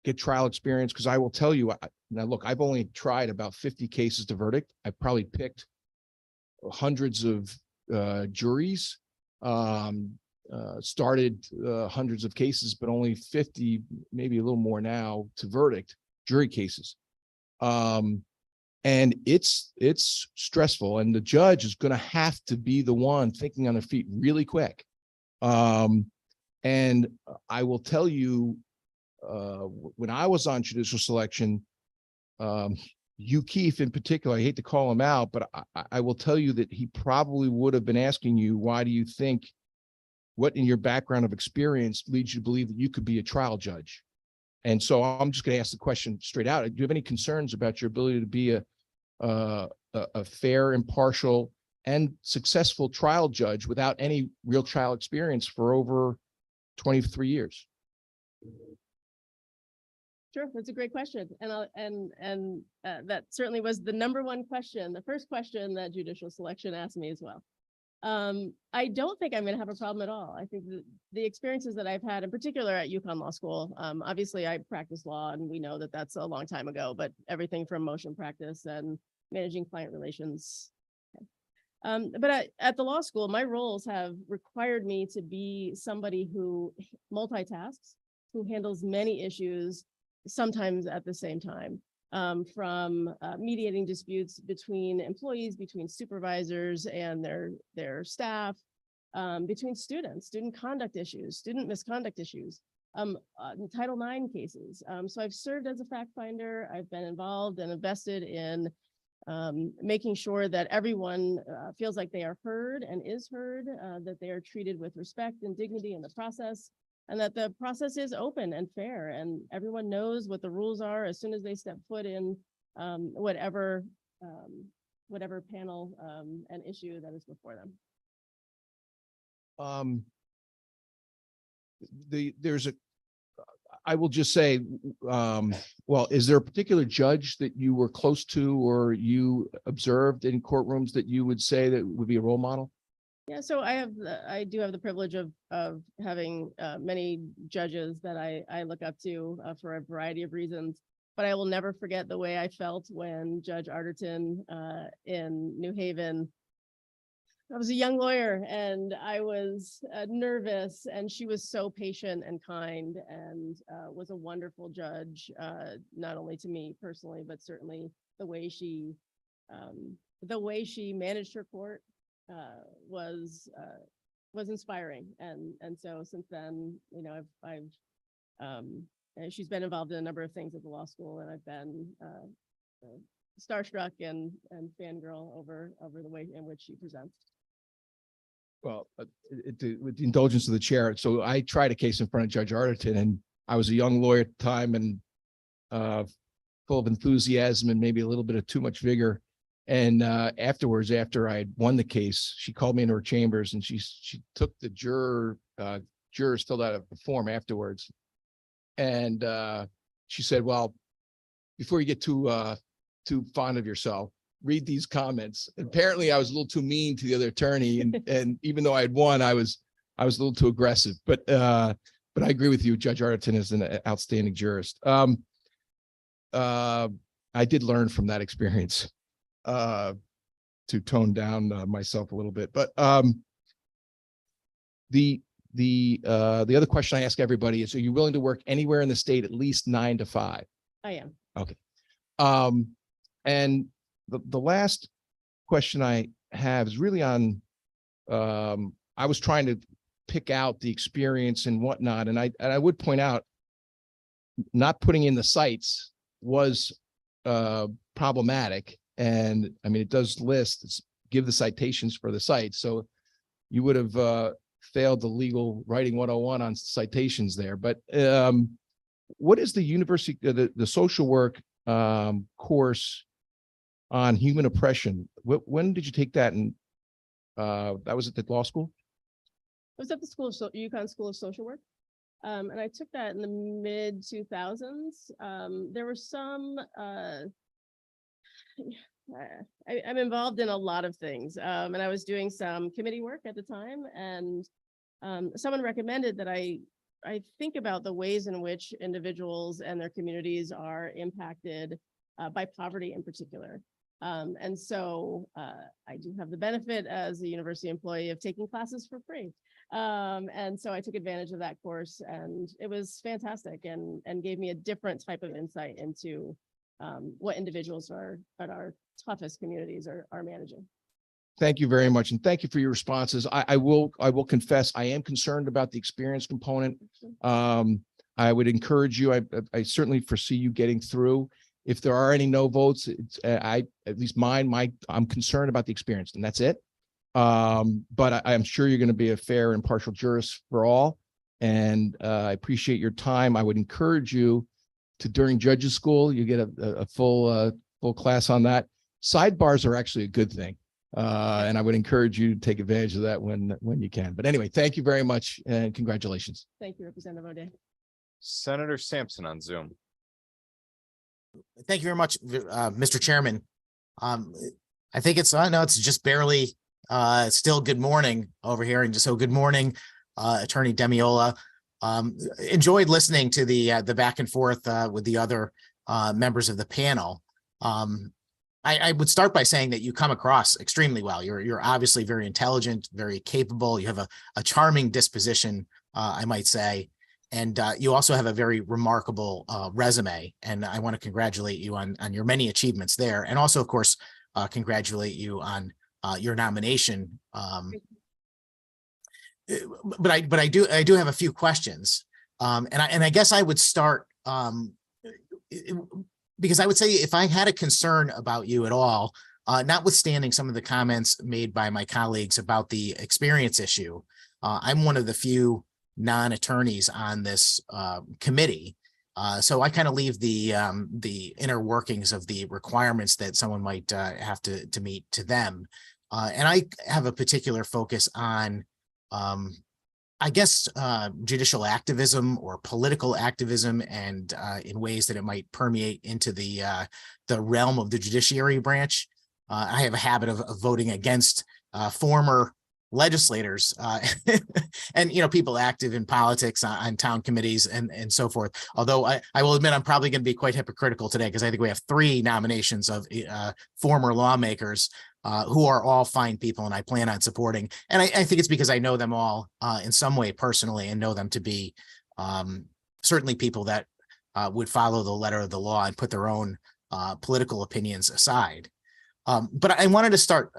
get trial experience, because I will tell you, now look, I've only tried about 50 cases to verdict. I've probably picked hundreds of juries, started hundreds of cases, but only 50, maybe a little more now to verdict jury cases. And it's stressful, and the judge is going to have to be the one thinking on their feet really quick. And I will tell you, when I was on judicial selection, Keith in particular, I hate to call him out, but I will tell you that he probably would have been asking you, why do you think, what in your background of experience leads you to believe that you could be a trial judge? And so I'm just going to ask the question straight out. Do you have any concerns about your ability to be a fair, impartial, and successful trial judge without any real trial experience for over 23 years? Sure, that's a great question. And that certainly was the number one question, the first question that judicial selection asked me as well. I don't think I'm going to have a problem at all. I think the experiences that I've had, in particular at UConn Law School, obviously I practiced law and we know that that's a long time ago, but everything from motion practice and managing client relations. But at the law school, my roles have required me to be somebody who multitasks, who handles many issues, sometimes at the same time, from mediating disputes between employees, between supervisors and their staff, between student conduct issues, student misconduct issues, Title IX cases. So I've served as a fact finder. I've been involved and invested in making sure that everyone feels like they are heard and is heard, that they are treated with respect and dignity in the process, and that the process is open and fair, and everyone knows what the rules are as soon as they step foot in whatever panel and issue that is before them. I will just say, well, is there a particular judge that you were close to or you observed in courtrooms that you would say that would be a role model? Yeah, so I do have the privilege of having many judges that I look up to for a variety of reasons, but I will never forget the way I felt when Judge Arterton in New Haven. I was a young lawyer and I was nervous, and she was so patient and kind and was a wonderful judge, not only to me personally, but certainly the way she managed her court was inspiring. And so since then, you know, she's been involved in a number of things at the law school, and I've been starstruck and fangirl over the way in which she presents. Well, with the indulgence of the chair, so I tried a case in front of Judge Arterton, and I was a young lawyer at the time and full of enthusiasm and maybe a little bit of too much vigor. And afterwards, after I had won the case, she called me into her chambers and she took the jurors filled out a form afterwards. And she said, well, before you get too fond of yourself, read these comments. Apparently I was a little too mean to the other attorney. And even though I had won, I was a little too aggressive, but I agree with you. Judge Arterton is an outstanding jurist. I did learn from that experience to tone down myself a little bit, but the other question I ask everybody is, are you willing to work anywhere in the state at least 9 to 5? I am. Okay. And the last question I have is really on, I was trying to pick out the experience and whatnot. And I would point out, not putting in the sites was problematic. And I mean, it does give the citations for the sites. So you would have failed the legal writing 101 on citations there. But what is the university, the social work course on human oppression. When did you take that? And that was at the law school? I was at the school, UConn School of Social Work. And I took that in the mid 2000s. There were some, I'm involved in a lot of things. And I was doing some committee work at the time, and someone recommended that I think about the ways in which individuals and their communities are impacted by poverty in particular. And so I do have the benefit as a university employee of taking classes for free. And so I took advantage of that course, and it was fantastic and gave me a different type of insight into what individuals at our toughest communities are managing. Thank you very much. And thank you for your responses. I will confess, I am concerned about the experience component. I would encourage you, I certainly foresee you getting through. If there are any no votes, at least I'm concerned about the experience, and that's it. But I'm sure you're going to be a fair and impartial jurist for all. And I appreciate your time. I would encourage you to, during judges school, you get a full class on that. Sidebars are actually a good thing. And I would encourage you to take advantage of that when you can. But anyway, thank you very much and congratulations. Thank you, Representative O'Day. Senator Sampson on Zoom. Thank you very much, Mr. Chairman. I think it's just barely still good morning over here. And so good morning, Attorney DeMeola. Enjoyed listening to the back and forth with the other members of the panel. I would start by saying that you come across extremely well. You're obviously very intelligent, very capable. You have a charming disposition, I might say. And you also have a very remarkable resume. And I want to congratulate you on your many achievements there. And also, of course, congratulate you on your nomination. But I do have a few questions. And I guess I would start because I would say if I had a concern about you at all, notwithstanding some of the comments made by my colleagues about the experience issue, I'm one of the few non-attorneys on this committee. So I kind of leave the inner workings of the requirements that someone might have to meet to them. And I have a particular focus on, I guess, judicial activism or political activism, and in ways that it might permeate into the realm of the judiciary branch. I have a habit of voting against former legislators and people active in politics on town committees and so forth. Although I will admit I'm probably going to be quite hypocritical today, because I think we have 3 nominations of former lawmakers who are all fine people, and I plan on supporting. And I think it's because I know them all in some way personally, and know them to be certainly people that would follow the letter of the law and put their own political opinions aside. But I wanted to start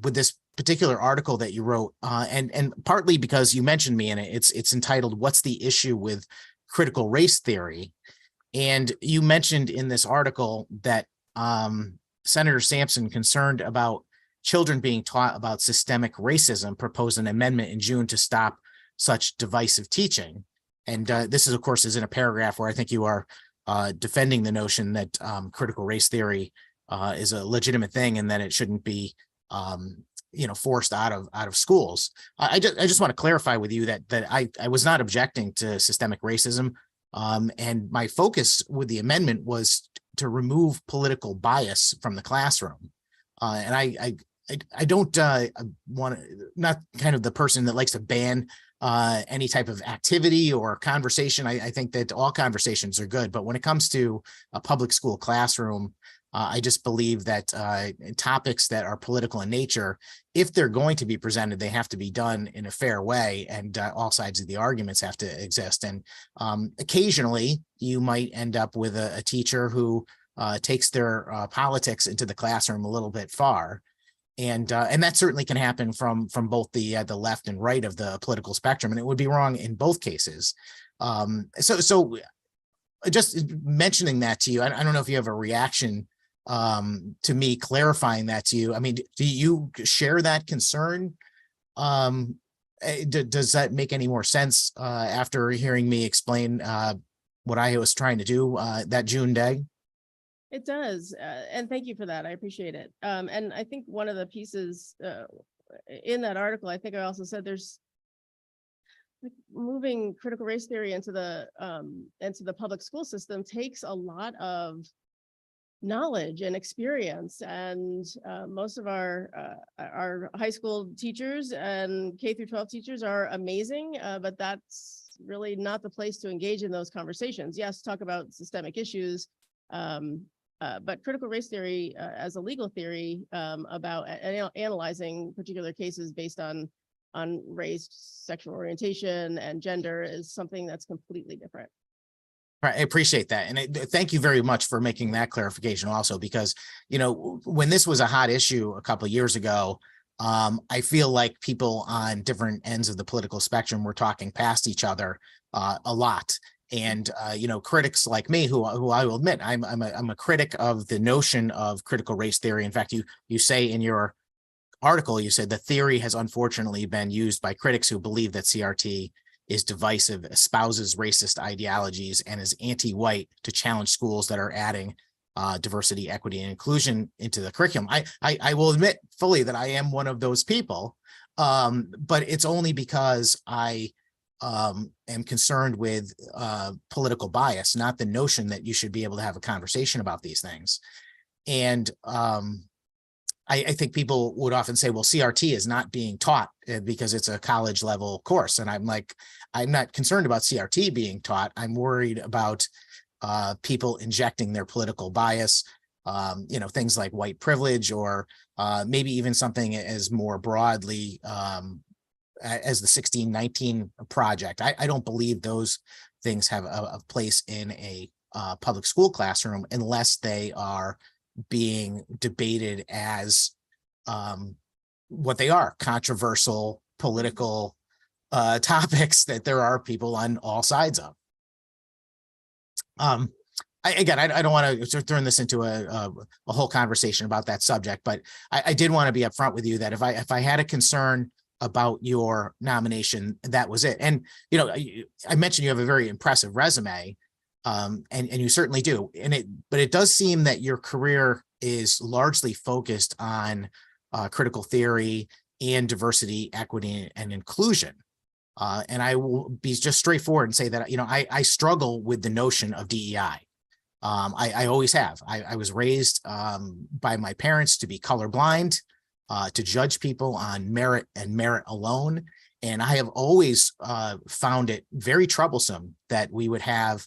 with this particular article that you wrote, and partly because you mentioned me in it. It's entitled, "What's the Issue with Critical Race Theory?" And you mentioned in this article that Senator Sampson, concerned about children being taught about systemic racism, proposed an amendment in June to stop such divisive teaching. And this is, of course, is in a paragraph where I think you are defending the notion that critical race theory is a legitimate thing, and that it shouldn't be forced out of schools. I just want to clarify with you that I was not objecting to systemic racism, and my focus with the amendment was to remove political bias from the classroom. And I don't want to, not kind of the person that likes to ban any type of activity or conversation. I think that all conversations are good, but when it comes to a public school classroom, I just believe that topics that are political in nature, if they're going to be presented, they have to be done in a fair way, and all sides of the arguments have to exist. And occasionally you might end up with a teacher who takes their politics into the classroom a little bit far. And that certainly can happen from both the left and right of the political spectrum, and it would be wrong in both cases. So just mentioning that to you, I don't know if you have a reaction to me clarifying that to you. I mean, do you share that concern? Does that make any more sense after hearing me explain what I was trying to do that June day? It does, and thank you for that. I appreciate it. And I think one of the pieces in that article, I think I also said there's like, moving critical race theory into the public school system takes a lot of knowledge and experience, and most of our high school teachers and K through 12 teachers are amazing, but that's really not the place to engage in those conversations. Yes, talk about systemic issues, but critical race theory as a legal theory about analyzing particular cases based on race, sexual orientation, and gender is something that's completely different. Right, I appreciate that. And thank you very much for making that clarification also, because, you know, when this was a hot issue a couple of years ago, I feel like people on different ends of the political spectrum were talking past each other a lot. And, you know, critics like me, who I will admit, I'm a critic of the notion of critical race theory. In fact, you say in your article, you said the theory has unfortunately been used by critics who believe that CRT is divisive, espouses racist ideologies, and is anti-white to challenge schools that are adding diversity, equity, and inclusion into the curriculum. I will admit fully that I am one of those people, but it's only because I am concerned with political bias, not the notion that you should be able to have a conversation about these things. And I think people would often say, well, CRT is not being taught because it's a college level course. And I'm like, I'm not concerned about CRT being taught. I'm worried about people injecting their political bias, you know, things like white privilege, or maybe even something as more broadly as the 1619 project. I don't believe those things have a place in a public school classroom unless they are being debated as what they are, controversial political topics that there are people on all sides of. I don't want to turn this into a whole conversation about that subject, but I did want to be upfront with you that if I had a concern about your nomination, that was it. And, you know, I mentioned you have a very impressive resume. And you certainly do. But it does seem that your career is largely focused on critical theory and diversity, equity, and inclusion. And I will be just straightforward and say that, you know, I struggle with the notion of DEI. I always have. I was raised by my parents to be colorblind, to judge people on merit and merit alone. And I have always found it very troublesome that we would have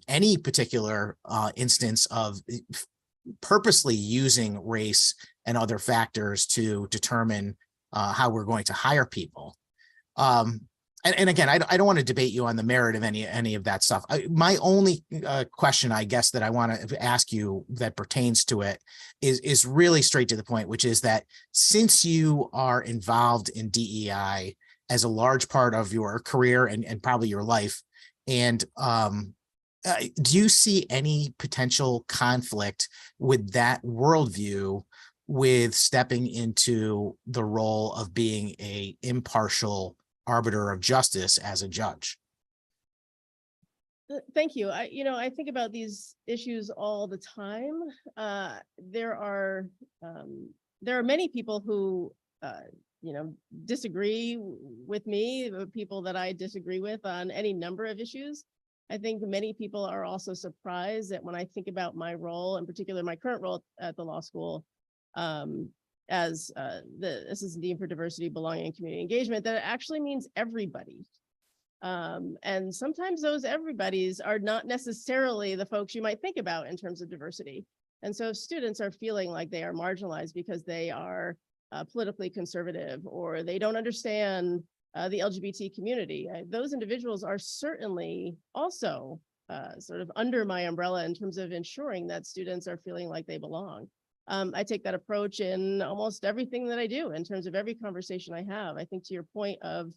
any particular instance of purposely using race and other factors to determine how we're going to hire people. And again, I don't want to debate you on the merit of any of that stuff. My only question, I guess, that I want to ask you that pertains to it is really straight to the point, which is that since you are involved in DEI as a large part of your career and probably your life, and do you see any potential conflict with that worldview with stepping into the role of being an impartial arbiter of justice as a judge? Thank you. I think about these issues all the time. There are many people who, disagree with me, people that I disagree with on any number of issues. I think many people are also surprised that when I think about my role, in particular my current role at the law school, as the Assistant Dean for Diversity, Belonging, and Community Engagement, that it actually means everybody. And sometimes those everybody's are not necessarily the folks you might think about in terms of diversity. And so if students are feeling like they are marginalized because they are politically conservative, or they don't understand the LGBT community, those individuals are certainly also sort of under my umbrella in terms of ensuring that students are feeling like they belong. I take that approach in almost everything that I do, in terms of every conversation I have. I think to your point of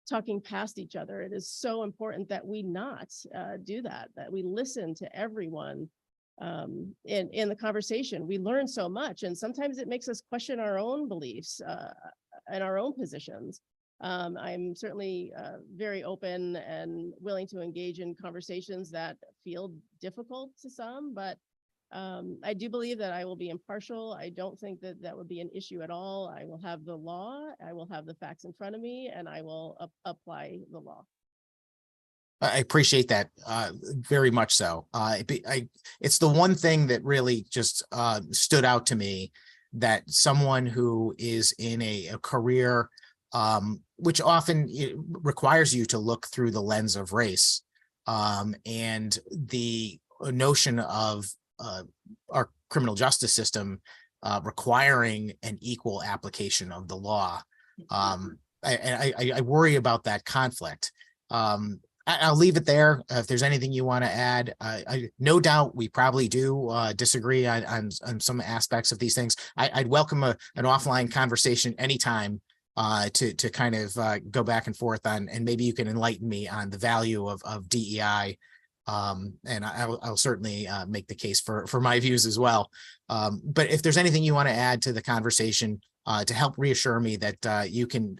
talking past each other, it is so important that we not do that we listen to everyone in the conversation. We learn so much, and sometimes it makes us question our own beliefs and our own positions. I'm certainly very open and willing to engage in conversations that feel difficult to some, but I do believe that I will be impartial. I don't think that that would be an issue at all. I will have the law, I will have the facts in front of me, and I will apply the law. I appreciate that very much so. It's the one thing that really just stood out to me, that someone who is in a career which often requires you to look through the lens of race, and the notion of our criminal justice system requiring an equal application of the law. I worry about that conflict. I'll leave it there. If there's anything you want to add, no doubt we probably do disagree on some aspects of these things. I'd welcome an offline conversation anytime to kind of go back and forth on, and maybe you can enlighten me on the value of DEI. And I'll certainly make the case for my views as well. But if there's anything you want to add to the conversation to help reassure me that you can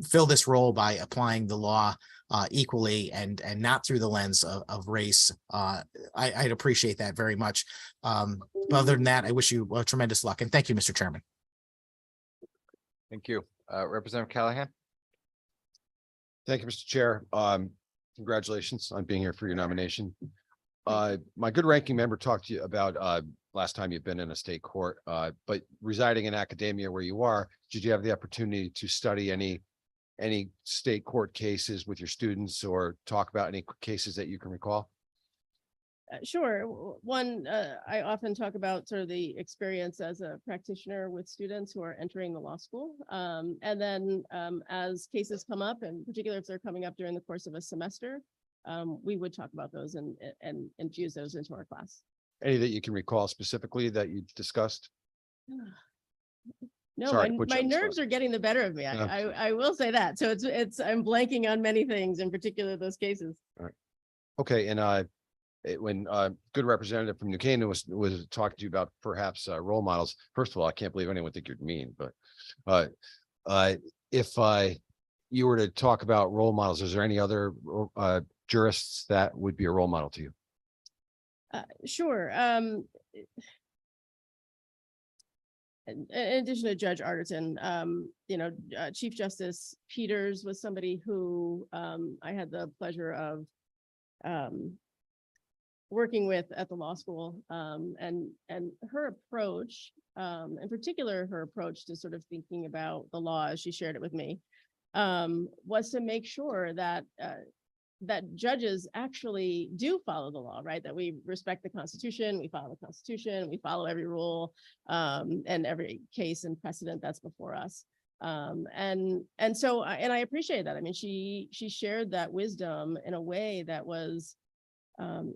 fill this role by applying the law equally and not through the lens of race, I'd appreciate that very much. But other than that, I wish you tremendous luck, and thank you, Mr. Chairman. Thank you. Representative Callahan. Thank you, Mr. Chair. Congratulations on being here for your nomination. My good ranking member talked to you about last time you've been in a state court, but residing in academia where you are, did you have the opportunity to study any state court cases with your students or talk about any cases that you can recall? Sure. One, I often talk about sort of the experience as a practitioner with students who are entering the law school. And then as cases come up, and particularly if they're coming up during the course of a semester, we would talk about those and infuse those into our class. Any that you can recall specifically that you discussed? No, Sorry to put you my on the spot. nerves are getting the better of me. I will say that. So I'm blanking on many things, in particular those cases. Okay, and when good representative from New Canaan was talking to you about perhaps role models. First of all, I can't believe anyone would think you're mean, but if you were to talk about role models, is there any other jurists that would be a role model to you? Sure. In addition to Judge Arterton, Chief Justice Peters was somebody who I had the pleasure of working with at the law school, and her approach, in particular, her approach to sort of thinking about the law as she shared it with me, was to make sure that that judges actually do follow the law, right? That we respect the Constitution, we follow the Constitution, we follow every rule, and every case and precedent that's before us. And I appreciate that. I mean, she shared that wisdom in a way that was,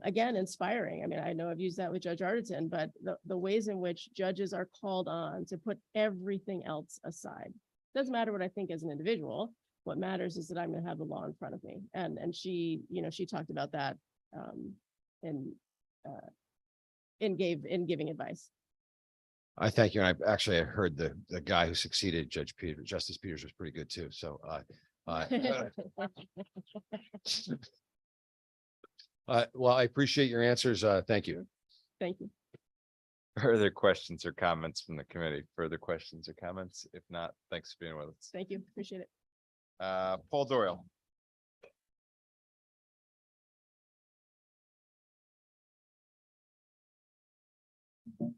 again, inspiring. I mean, I know I've used that with Judge Arterton, but the ways in which judges are called on to put everything else aside. Doesn't matter what I think as an individual. What matters is that I'm going to have the law in front of me. And she, she talked about that in giving advice. I thank you. And I heard the guy who succeeded Justice Peters was pretty good too. So well, I appreciate your answers. Thank you. Thank you. Further questions or comments from the committee? Further questions or comments? If not, thanks for being with us. Thank you. Appreciate it. Paul Doyle. Do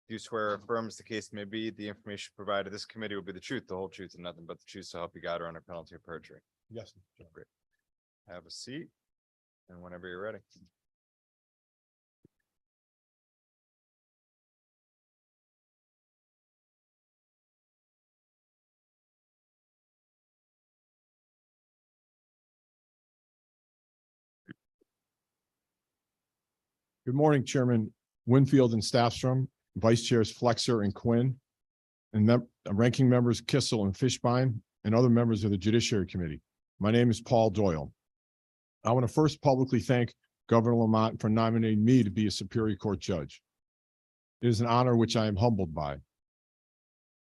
you swear or affirm as the case may be, the information provided to this committee will be the truth, the whole truth, and nothing but the truth, so help you God or under penalty of perjury? Yes. Great. Have a seat, and whenever you're ready. Good morning, Chairman Winfield and Staffstrom, Vice Chairs Flexer and Quinn, and ranking members Kissel and Fishbein, and other members of the Judiciary Committee. My name is Paul Doyle. I want to first publicly thank Governor Lamont for nominating me to be a Superior Court judge. It is an honor which I am humbled by.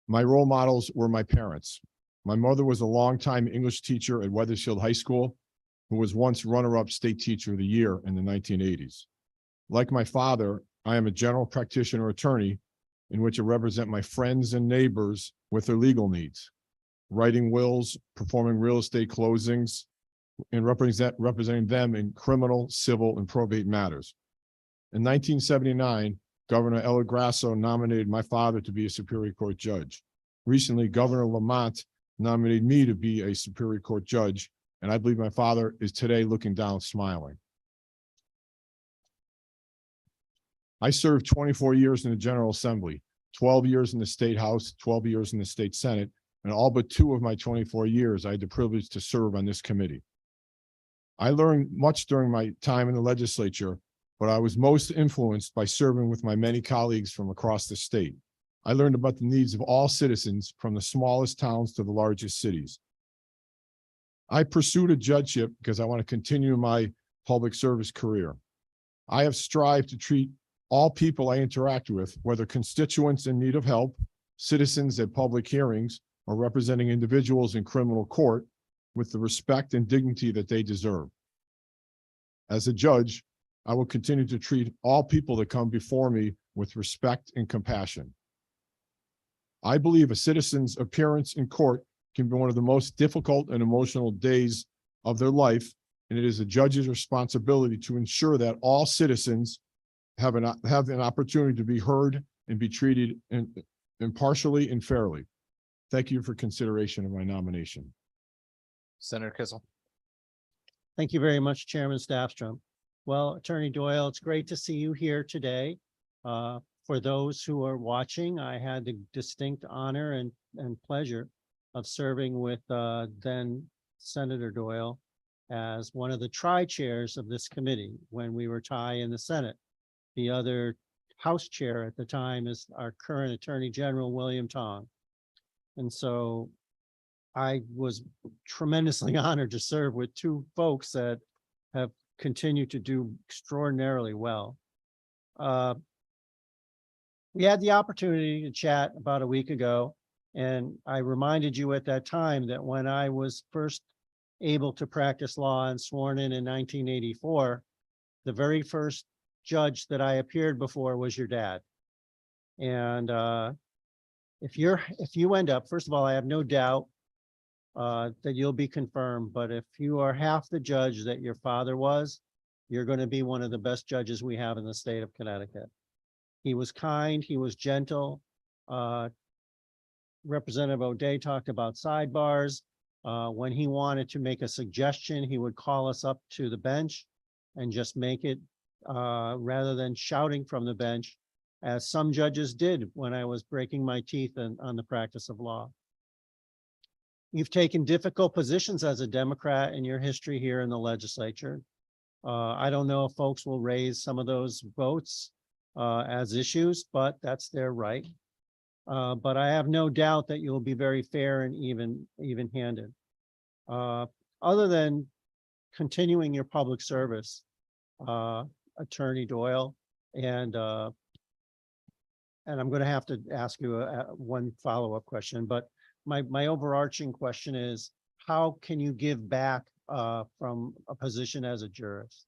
My role models were my parents. My mother was a longtime English teacher at Weathersfield High School, who was once runner-up state teacher of the year in the 1980s. Like my father, I am a general practitioner attorney in which I represent my friends and neighbors with their legal needs, writing wills, performing real estate closings, and representing them in criminal, civil, and probate matters. In 1979, Governor El Grasso nominated my father to be a Superior Court judge. Recently, Governor Lamont nominated me to be a Superior Court judge, and I believe my father is today looking down, smiling. I served 24 years in the General Assembly, 12 years in the State House, 12 years in the State Senate, and all but 2 of my 24 years, I had the privilege to serve on this committee. I learned much during my time in the legislature, but I was most influenced by serving with my many colleagues from across the state. I learned about the needs of all citizens from the smallest towns to the largest cities. I pursued a judgeship because I want to continue my public service career. I have strived to treat all people I interact with, whether constituents in need of help, citizens at public hearings, or representing individuals in criminal court, with the respect and dignity that they deserve. As a judge, I will continue to treat all people that come before me with respect and compassion. I believe a citizen's appearance in court can be one of the most difficult and emotional days of their life, and it is a judge's responsibility to ensure that all citizens have an opportunity to be heard and be treated impartially and fairly. Thank you for consideration of my nomination. Senator Kissel. Thank you very much, Chairman Staffstrom. Well, Attorney Doyle, it's great to see you here today. For those who are watching, I had the distinct honor and pleasure of serving with then Senator Doyle as one of the tri-chairs of this committee when we were tie in the Senate. The other House chair at the time is our current Attorney General, William Tong. And so I was tremendously honored to serve with 2 folks that have continued to do extraordinarily well. We had the opportunity to chat about a week ago, and I reminded you at that time that when I was first able to practice law and sworn in 1984, the very first judge that I appeared before was your dad. And if you end up, first of all, I have no doubt that you'll be confirmed, but if you are half the judge that your father was, you're going to be one of the best judges we have in the state of Connecticut. He was kind, he was gentle. Representative O'Day talked about sidebars. When he wanted to make a suggestion, he would call us up to the bench and just make it rather than shouting from the bench, as some judges did when I was breaking my teeth on the practice of law. You've taken difficult positions as a Democrat in your history here in the legislature. I don't know if folks will raise some of those votes as issues, but that's their right. But I have no doubt that you'll be very fair and even-handed. Other than continuing your public service, Attorney Doyle, and I'm going to have to ask you one follow-up question, but my overarching question is, how can you give back from a position as a jurist?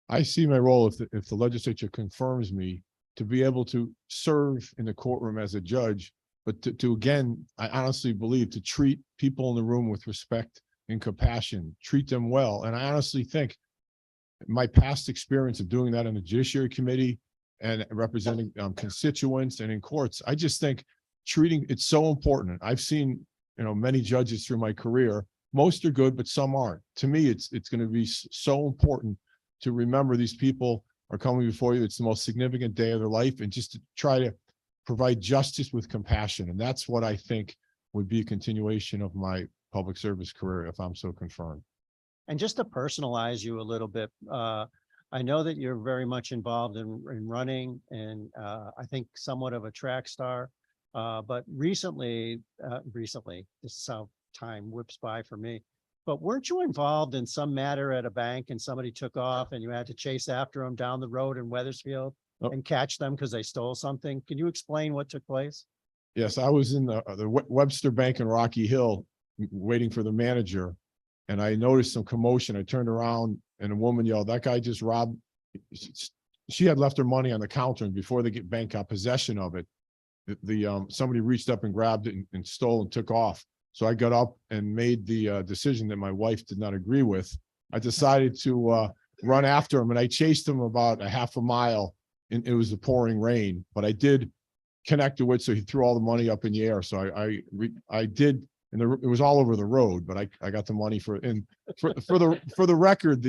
I see my role, if the legislature confirms me, to be able to serve in the courtroom as a judge, but to again, I honestly believe, to treat people in the room with respect and compassion, treat them well. And I honestly think my past experience of doing that in the Judiciary Committee and representing constituents and in courts, I just think treating it's so important. I've seen, many judges through my career. Most are good, but some aren't. To me, it's going to be so important to remember these people are coming before you. It's the most significant day of their life, and just to try to provide justice with compassion. And that's what I think would be a continuation of my public service career if I'm so confirmed. And just to personalize you a little bit, I know that you're very much involved in running and I think somewhat of a track star. But recently, this is how time whips by for me, but weren't you involved in some matter at a bank and somebody took off and you had to chase after them down the road in Wethersfield and catch them because they stole something? Can you explain what took place? Yes, I was in the Webster Bank in Rocky Hill waiting for the manager. and I noticed some commotion. I turned around and a woman yelled, "That guy just robbed." She had left her money on the counter, and before the bank got possession of it, somebody reached up and grabbed it and stole and took off. So I got up and made the decision that my wife did not agree with. I decided to run after him, and I chased him about a half a mile, and it was the pouring rain, but I did connect to it. So he threw all the money up in the air. So I did, and it was all over the road, but I got the money for the record,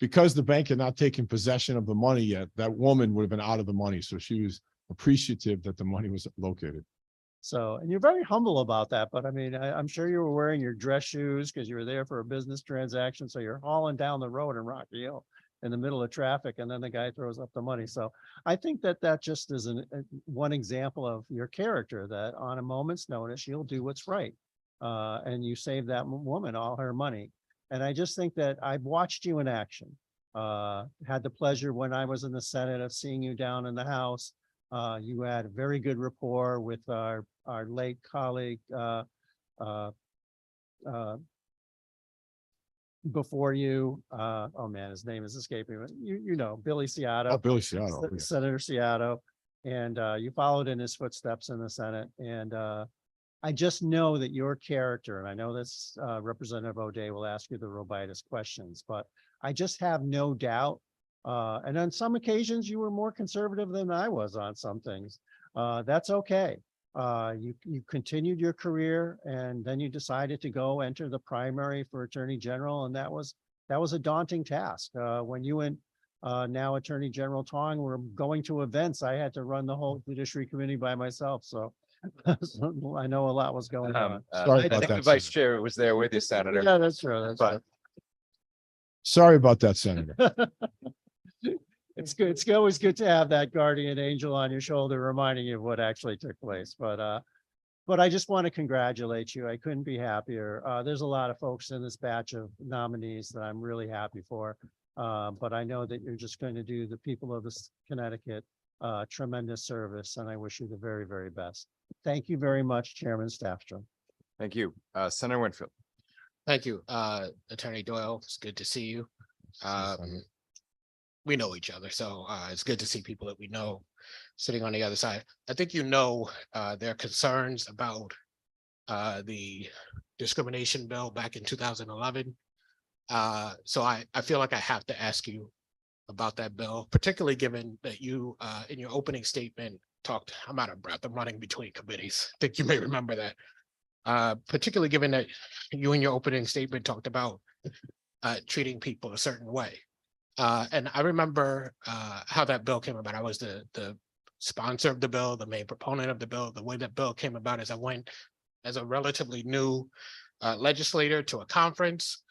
because the bank had not taken possession of the money yet, that woman would have been out of the money. So she was appreciative that the money was located. So, and you're very humble about that, but I mean, I'm sure you were wearing your dress shoes because you were there for a business transaction. So you're hauling down the road in Rocky Hill in the middle of traffic, and then the guy throws up the money. So I think that just is one example of your character, that on a moment's notice, you'll do what's right. And you save that woman all her money. And I just think that I've watched you in action. Had the pleasure when I was in the Senate of seeing you down in the House. You had a very good rapport with our late colleague before you. Oh man, his name is escaping me. You know, Billy Seattle. Oh, Billy Seattle. Yeah. Senator Seattle. And you followed in his footsteps in the Senate. And I just know that your character, and I know this Representative O'Day will ask you the Robitis questions, but I just have no doubt. And on some occasions, you were more conservative than I was on some things. That's okay. You continued your career, and then you decided to go enter the primary for Attorney General, and that was a daunting task. When you and now Attorney General Tong were going to events, I had to run the whole Judiciary Committee by myself. So, so I know a lot was going on. Sorry I about think that, the vice Senator. chair was there with you, Senator. Yeah, that's true. That's But- true. Sorry about that, Senator. It's good. It's always good to have that guardian angel on your shoulder reminding you of what actually took place. But I just want to congratulate you. I couldn't be happier. There's a lot of folks in this batch of nominees that I'm really happy for. But I know that you're just going to do the people of this Connecticut tremendous service, and I wish you the very, very best. Thank you very much, Chairman Staffstrom. Thank you. Senator Winfield. Thank you, Attorney Doyle. It's good to see you. We know each other, so it's good to see people that we know sitting on the other side. I think you know their concerns about the discrimination bill back in 2011. So I feel like I have to ask you about that bill, particularly given that you in your opening statement talked, I'm out of breath, I'm running between committees. I think you may remember that. Particularly given that you in your opening statement talked about treating people a certain way. And I remember how that bill came about. I was the sponsor of the bill, the main proponent of the bill. The way that bill came about is I went as a relatively new legislator to a conference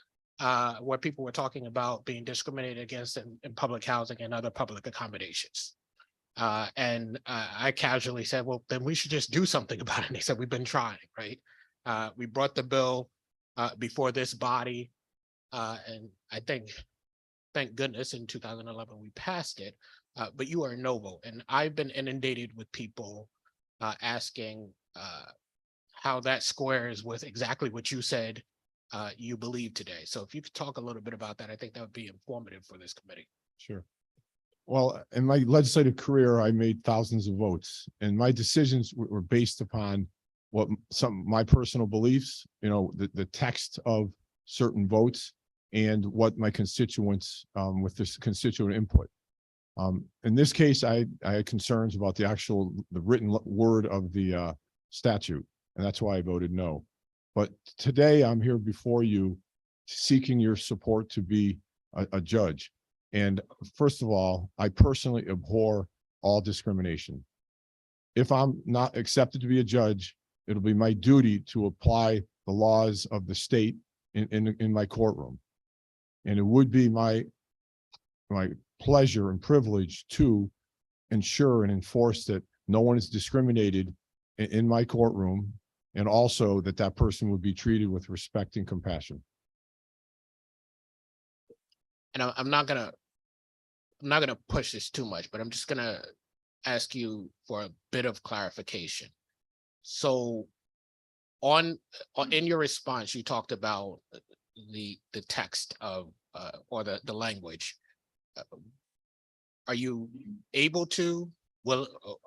where people were talking about being discriminated against in public housing and other public accommodations. And I casually said, well, then we should just do something about it. And they said, we've been trying, right? We brought the bill before this body. And I think, thank goodness, in 2011, we passed it. But you are a no vote. And I've been inundated with people asking how that squares with exactly what you said you believe today. So if you could talk a little bit about that, I think that would be informative for this committee. Sure. Well, in my legislative career, I made thousands of votes, and my decisions were based upon what my personal beliefs, you know, the text of certain votes and what my constituents with this constituent input. In this case, I had concerns about the written word of the statute, and that's why I voted no. But today I'm here before you seeking your support to be a judge. And first of all, I personally abhor all discrimination. If I'm not accepted to be a judge, it'll be my duty to apply the laws of the state in my courtroom. And it would be my pleasure and privilege to ensure and enforce that no one is discriminated in my courtroom, and also that person would be treated with respect and compassion. And I'm not gonna push this too much, but I'm just gonna ask you for a bit of clarification. So in your response, you talked about the text of, or the language. Are you able to,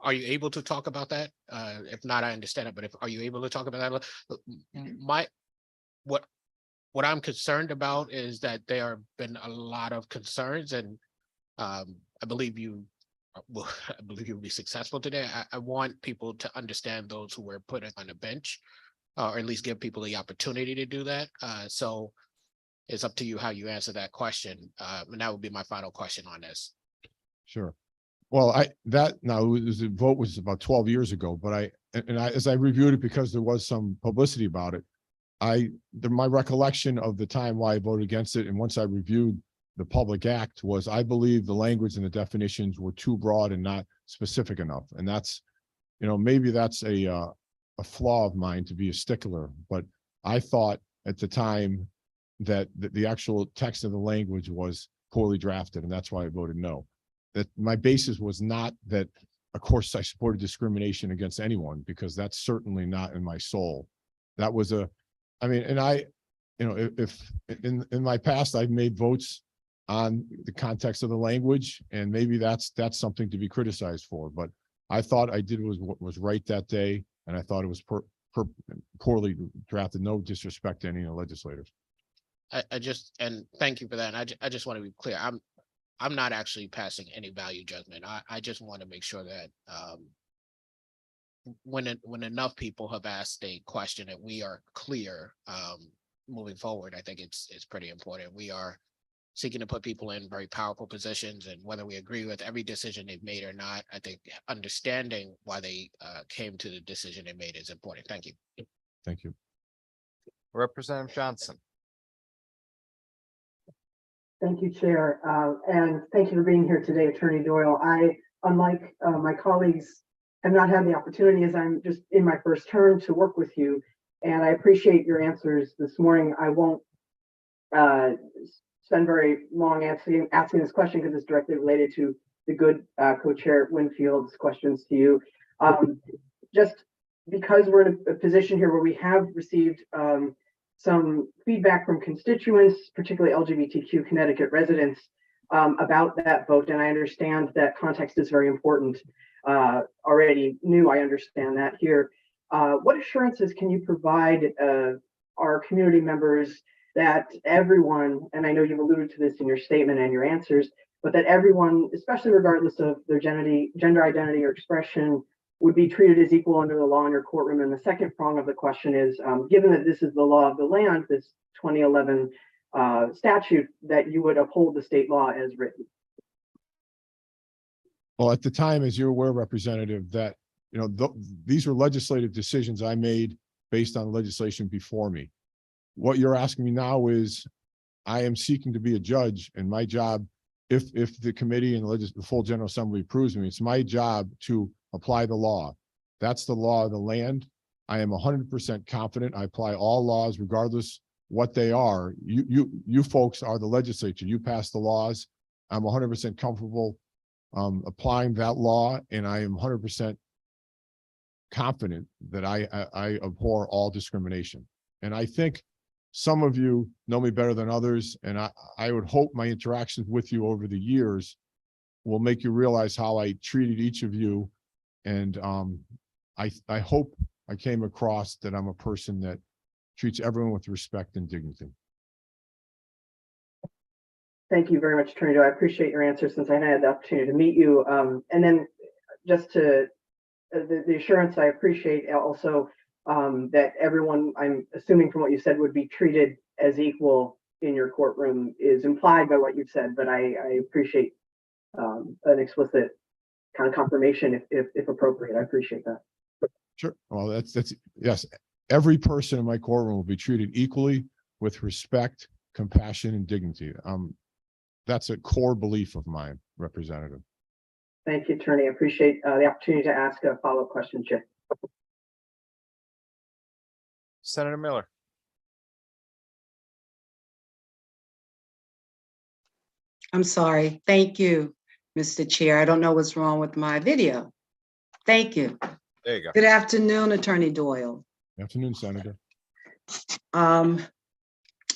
are you able to talk about that? If not, I understand it, but are you able to talk about that? What I'm concerned about is that there have been a lot of concerns, and I believe you'll be successful today. I want people to understand those who were put on the bench, or at least give people the opportunity to do that. So it's up to you how you answer that question. And that would be my final question on this. Sure. Well, the vote was about 12 years ago, but as I reviewed it, because there was some publicity about it, my recollection of the time why I voted against it, and once I reviewed the public act, was I believe the language and the definitions were too broad and not specific enough. And that's, maybe that's a flaw of mine to be a stickler, but I thought at the time that the actual text of the language was poorly drafted, and that's why I voted no. That my basis was not that, of course, I supported discrimination against anyone, because that's certainly not in my soul. That was if in my past, I've made votes on the context of the language, and maybe that's something to be criticized for, but I thought I did what was right that day, and I thought it was poorly drafted. No disrespect to any legislators. And thank you for that. I just want to be clear. I'm not actually passing any value judgment. I just want to make sure that when enough people have asked a question and we are clear moving forward, I think it's pretty important. We are seeking to put people in very powerful positions, and whether we agree with every decision they've made or not, I think understanding why they came to the decision they made is important. Thank you. Thank you. Representative Johnson. Thank you, Chair, and thank you for being here today, Attorney Doyle. I, unlike my colleagues, have not had the opportunity, as I'm just in my first term, to work with you, and I appreciate your answers this morning. I won't spend very long asking this question, because it's directly related to the good co-chair Winfield's questions to you. Just because we're in a position here where we have received some feedback from constituents, particularly LGBTQ Connecticut residents, about that vote. And I understand that context is very important. Already I understand that here. What assurances can you provide our community members that everyone, and I know you've alluded to this in your statement and your answers, but that everyone, especially regardless of their gender identity or expression, would be treated as equal under the law in your courtroom? And the second prong of the question is, given that this is the law of the land, this 2011 statute, that you would uphold the state law as written? Well, at the time, as you're aware, Representative, that these were legislative decisions I made based on legislation before me. What you're asking me now is, I am seeking to be a judge, and my job, if the committee and the full General Assembly approves me, it's my job to apply the law. That's the law of the land. I am 100% confident. I apply all laws, regardless what they are. You folks are the legislature. You pass the laws. I'm 100% comfortable applying that law, and I am 100% confident that I abhor all discrimination. And I think some of you know me better than others, and I would hope my interactions with you over the years will make you realize how I treated each of you. And I hope I came across that I'm a person that treats everyone with respect and dignity. Thank you very much, Attorney Doyle. I appreciate your answer, since I had the opportunity to meet you. And then just to the assurance, I appreciate also that everyone, I'm assuming from what you said, would be treated as equal in your courtroom is implied by what you've said, but I appreciate an explicit kind of confirmation if appropriate. I appreciate that. Sure. Well, that's yes. Every person in my courtroom will be treated equally with respect, compassion, and dignity. That's a core belief of mine, Representative. Thank you, Attorney. I appreciate the opportunity to ask a follow-up question, Chair. Senator Miller. I'm sorry. Thank you, Mr. Chair. I don't know what's wrong with my video. Thank you. There you go. Good afternoon, Attorney Doyle. Good afternoon, Senator.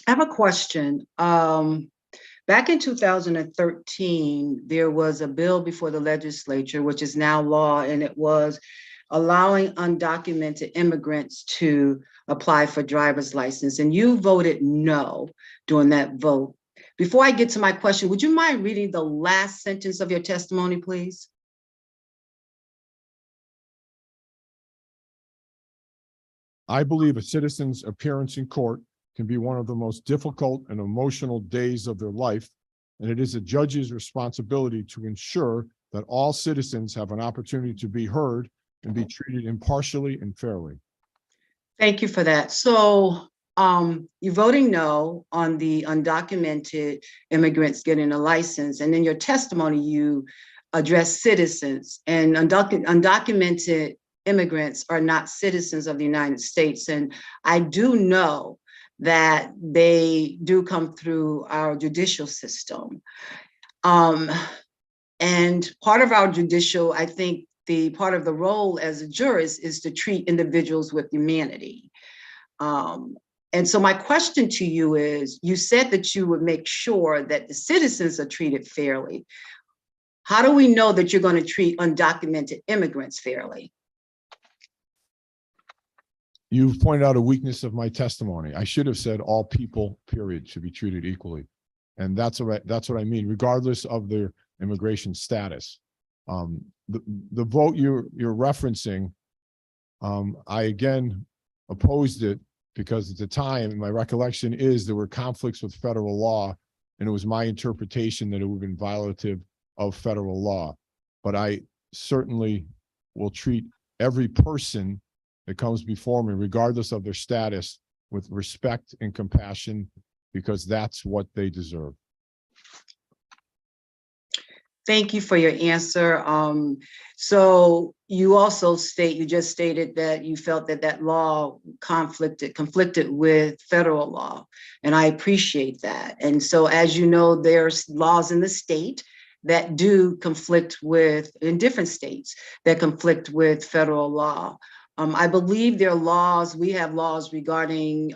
I have a question. Back in 2013, there was a bill before the legislature, which is now law, and it was allowing undocumented immigrants to apply for driver's license, and you voted no during that vote. Before I get to my question, would you mind reading the last sentence of your testimony, please? I believe a citizen's appearance in court can be one of the most difficult and emotional days of their life, and it is a judge's responsibility to ensure that all citizens have an opportunity to be heard and be treated impartially and fairly. Thank you for that. So you're voting no on the undocumented immigrants getting a license, and in your testimony, you address citizens, and undocumented immigrants are not citizens of the United States. And I do know that they do come through our judicial system. And part of our judicial, I think the part of the role as a jurist is to treat individuals with humanity. And so my question to you is, you said that you would make sure that the citizens are treated fairly. How do we know that you're going to treat undocumented immigrants fairly? You've pointed out a weakness of my testimony. I should have said all people, period, should be treated equally. And that's what I mean, regardless of their immigration status. The vote you're referencing, I again opposed it because at the time, my recollection is there were conflicts with federal law, and it was my interpretation that it would have been violative of federal law. But I certainly will treat every person that comes before me, regardless of their status, with respect and compassion, because that's what they deserve. Thank you for your answer. So you also you just stated that you felt that that law conflicted with federal law, and I appreciate that. And so, as you know, there's laws in the state that do conflict with, in different states, that conflict with federal law. I believe there are laws, we have laws regarding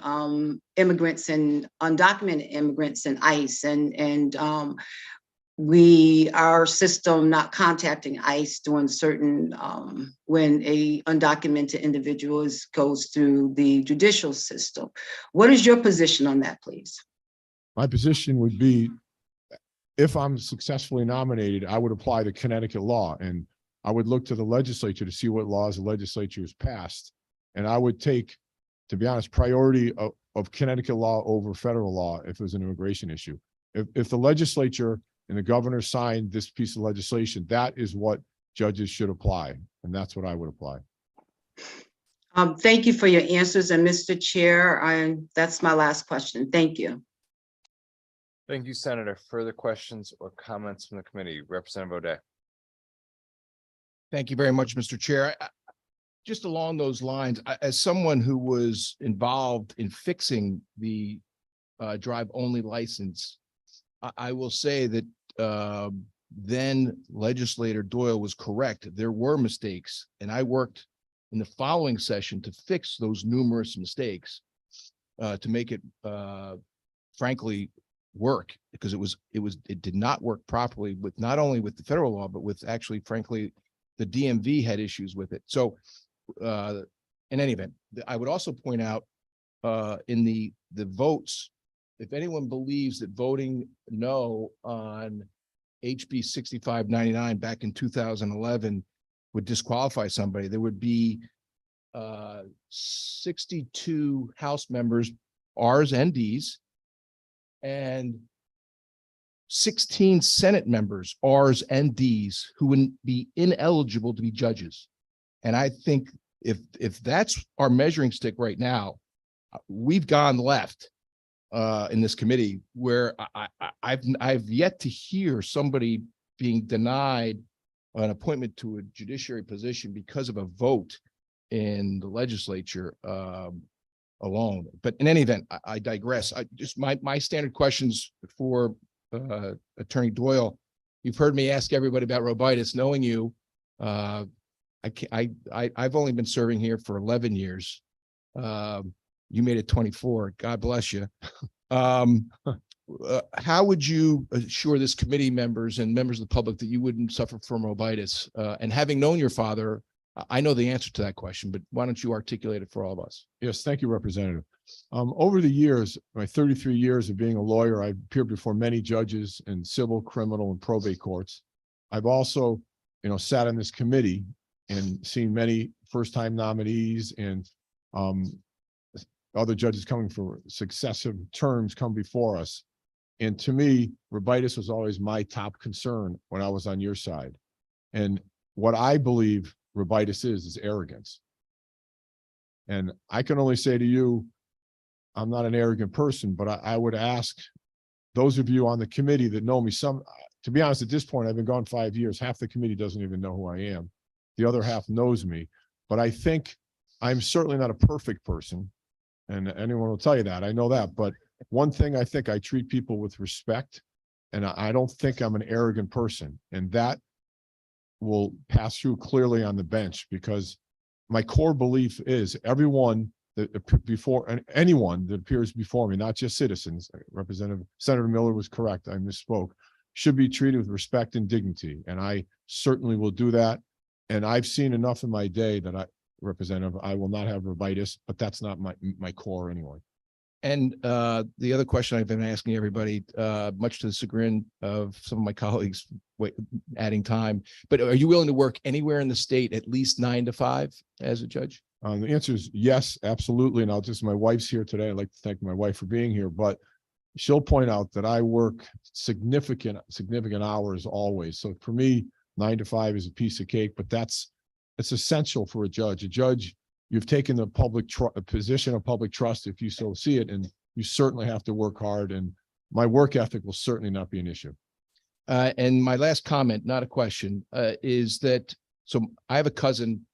immigrants and undocumented immigrants and ICE, and our system not contacting ICE during certain, when a undocumented individual goes through the judicial system. What is your position on that, please? My position would be, if I'm successfully nominated, I would apply the Connecticut law, and I would look to the legislature to see what laws the legislature has passed. And I would take, to be honest, priority of Connecticut law over federal law if it was an immigration issue. If the legislature and the governor signed this piece of legislation, that is what judges should apply. And that's what I would apply. Thank you for your answers. And Mr. Chair, that's my last question. Thank you. Thank you, Senator. Further questions or comments from the committee? Representative O'Day. Thank you very much, Mr. Chair. Just along those lines, as someone who was involved in fixing the drive-only license, I will say that then legislator Doyle was correct. There were mistakes, and I worked in the following session to fix those numerous mistakes to make it frankly work, because it did not work properly with not only with the federal law, but with actually, frankly, the DMV had issues with it. So in any event, I would also point out in the votes, if anyone believes that voting no on HB 6599 back in 2011 would disqualify somebody, there would be 62 House members, Rs and Ds, and 16 Senate members, Rs and Ds, who would be ineligible to be judges. And I think if that's our measuring stick right now, we've gone left in this committee, where I've yet to hear somebody being denied an appointment to a judiciary position because of a vote in the legislature alone. But in any event, I digress. My standard questions for Attorney Doyle. You've heard me ask everybody about Robitis. Knowing you, I've only been serving here for 11 years. You made it 24. God bless you. How would you assure this committee members and members of the public that you wouldn't suffer from uveitis? And having known your father, I know the answer to that question, but why don't you articulate it for all of us? Yes, thank you, Representative. Over the years, my 33 years of being a lawyer, I've appeared before many judges in civil, criminal, and probate courts. I've also, sat on this committee and seen many first-time nominees and other judges coming for successive terms come before us. And to me, uveitis was always my top concern when I was on your side. And what I believe uveitis is arrogance. And I can only say to you, I'm not an arrogant person, but I would ask those of you on the committee that know me, to be honest, at this point, I've been gone 5 years. Half the committee doesn't even know who I am. The other half knows me, but I think I'm certainly not a perfect person. And anyone will tell you that, I know that. But one thing, I think I treat people with respect, and I don't think I'm an arrogant person. And that will pass through clearly on the bench, because my core belief is everyone that anyone that appears before me, not just citizens, Senator Miller was correct, I misspoke, should be treated with respect and dignity. And I certainly will do that. And I've seen enough in my day that Representative, I will not have uveitis, but that's not my core anyway. And the other question I've been asking everybody, much to the chagrin of some of my colleagues, adding time, but are you willing to work anywhere in the state at least 9 to 5 as a judge? The answer is yes, absolutely. And my wife's here today. I'd like to thank my wife for being here, but she'll point out that I work significant hours always. So for me, 9 to 5 is a piece of cake, but it's essential for a judge. A judge, you've taken the position of public trust, if you so see it, and you certainly have to work hard. And my work ethic will certainly not be an issue. And my last comment, not a question, is that, so I have a cousin,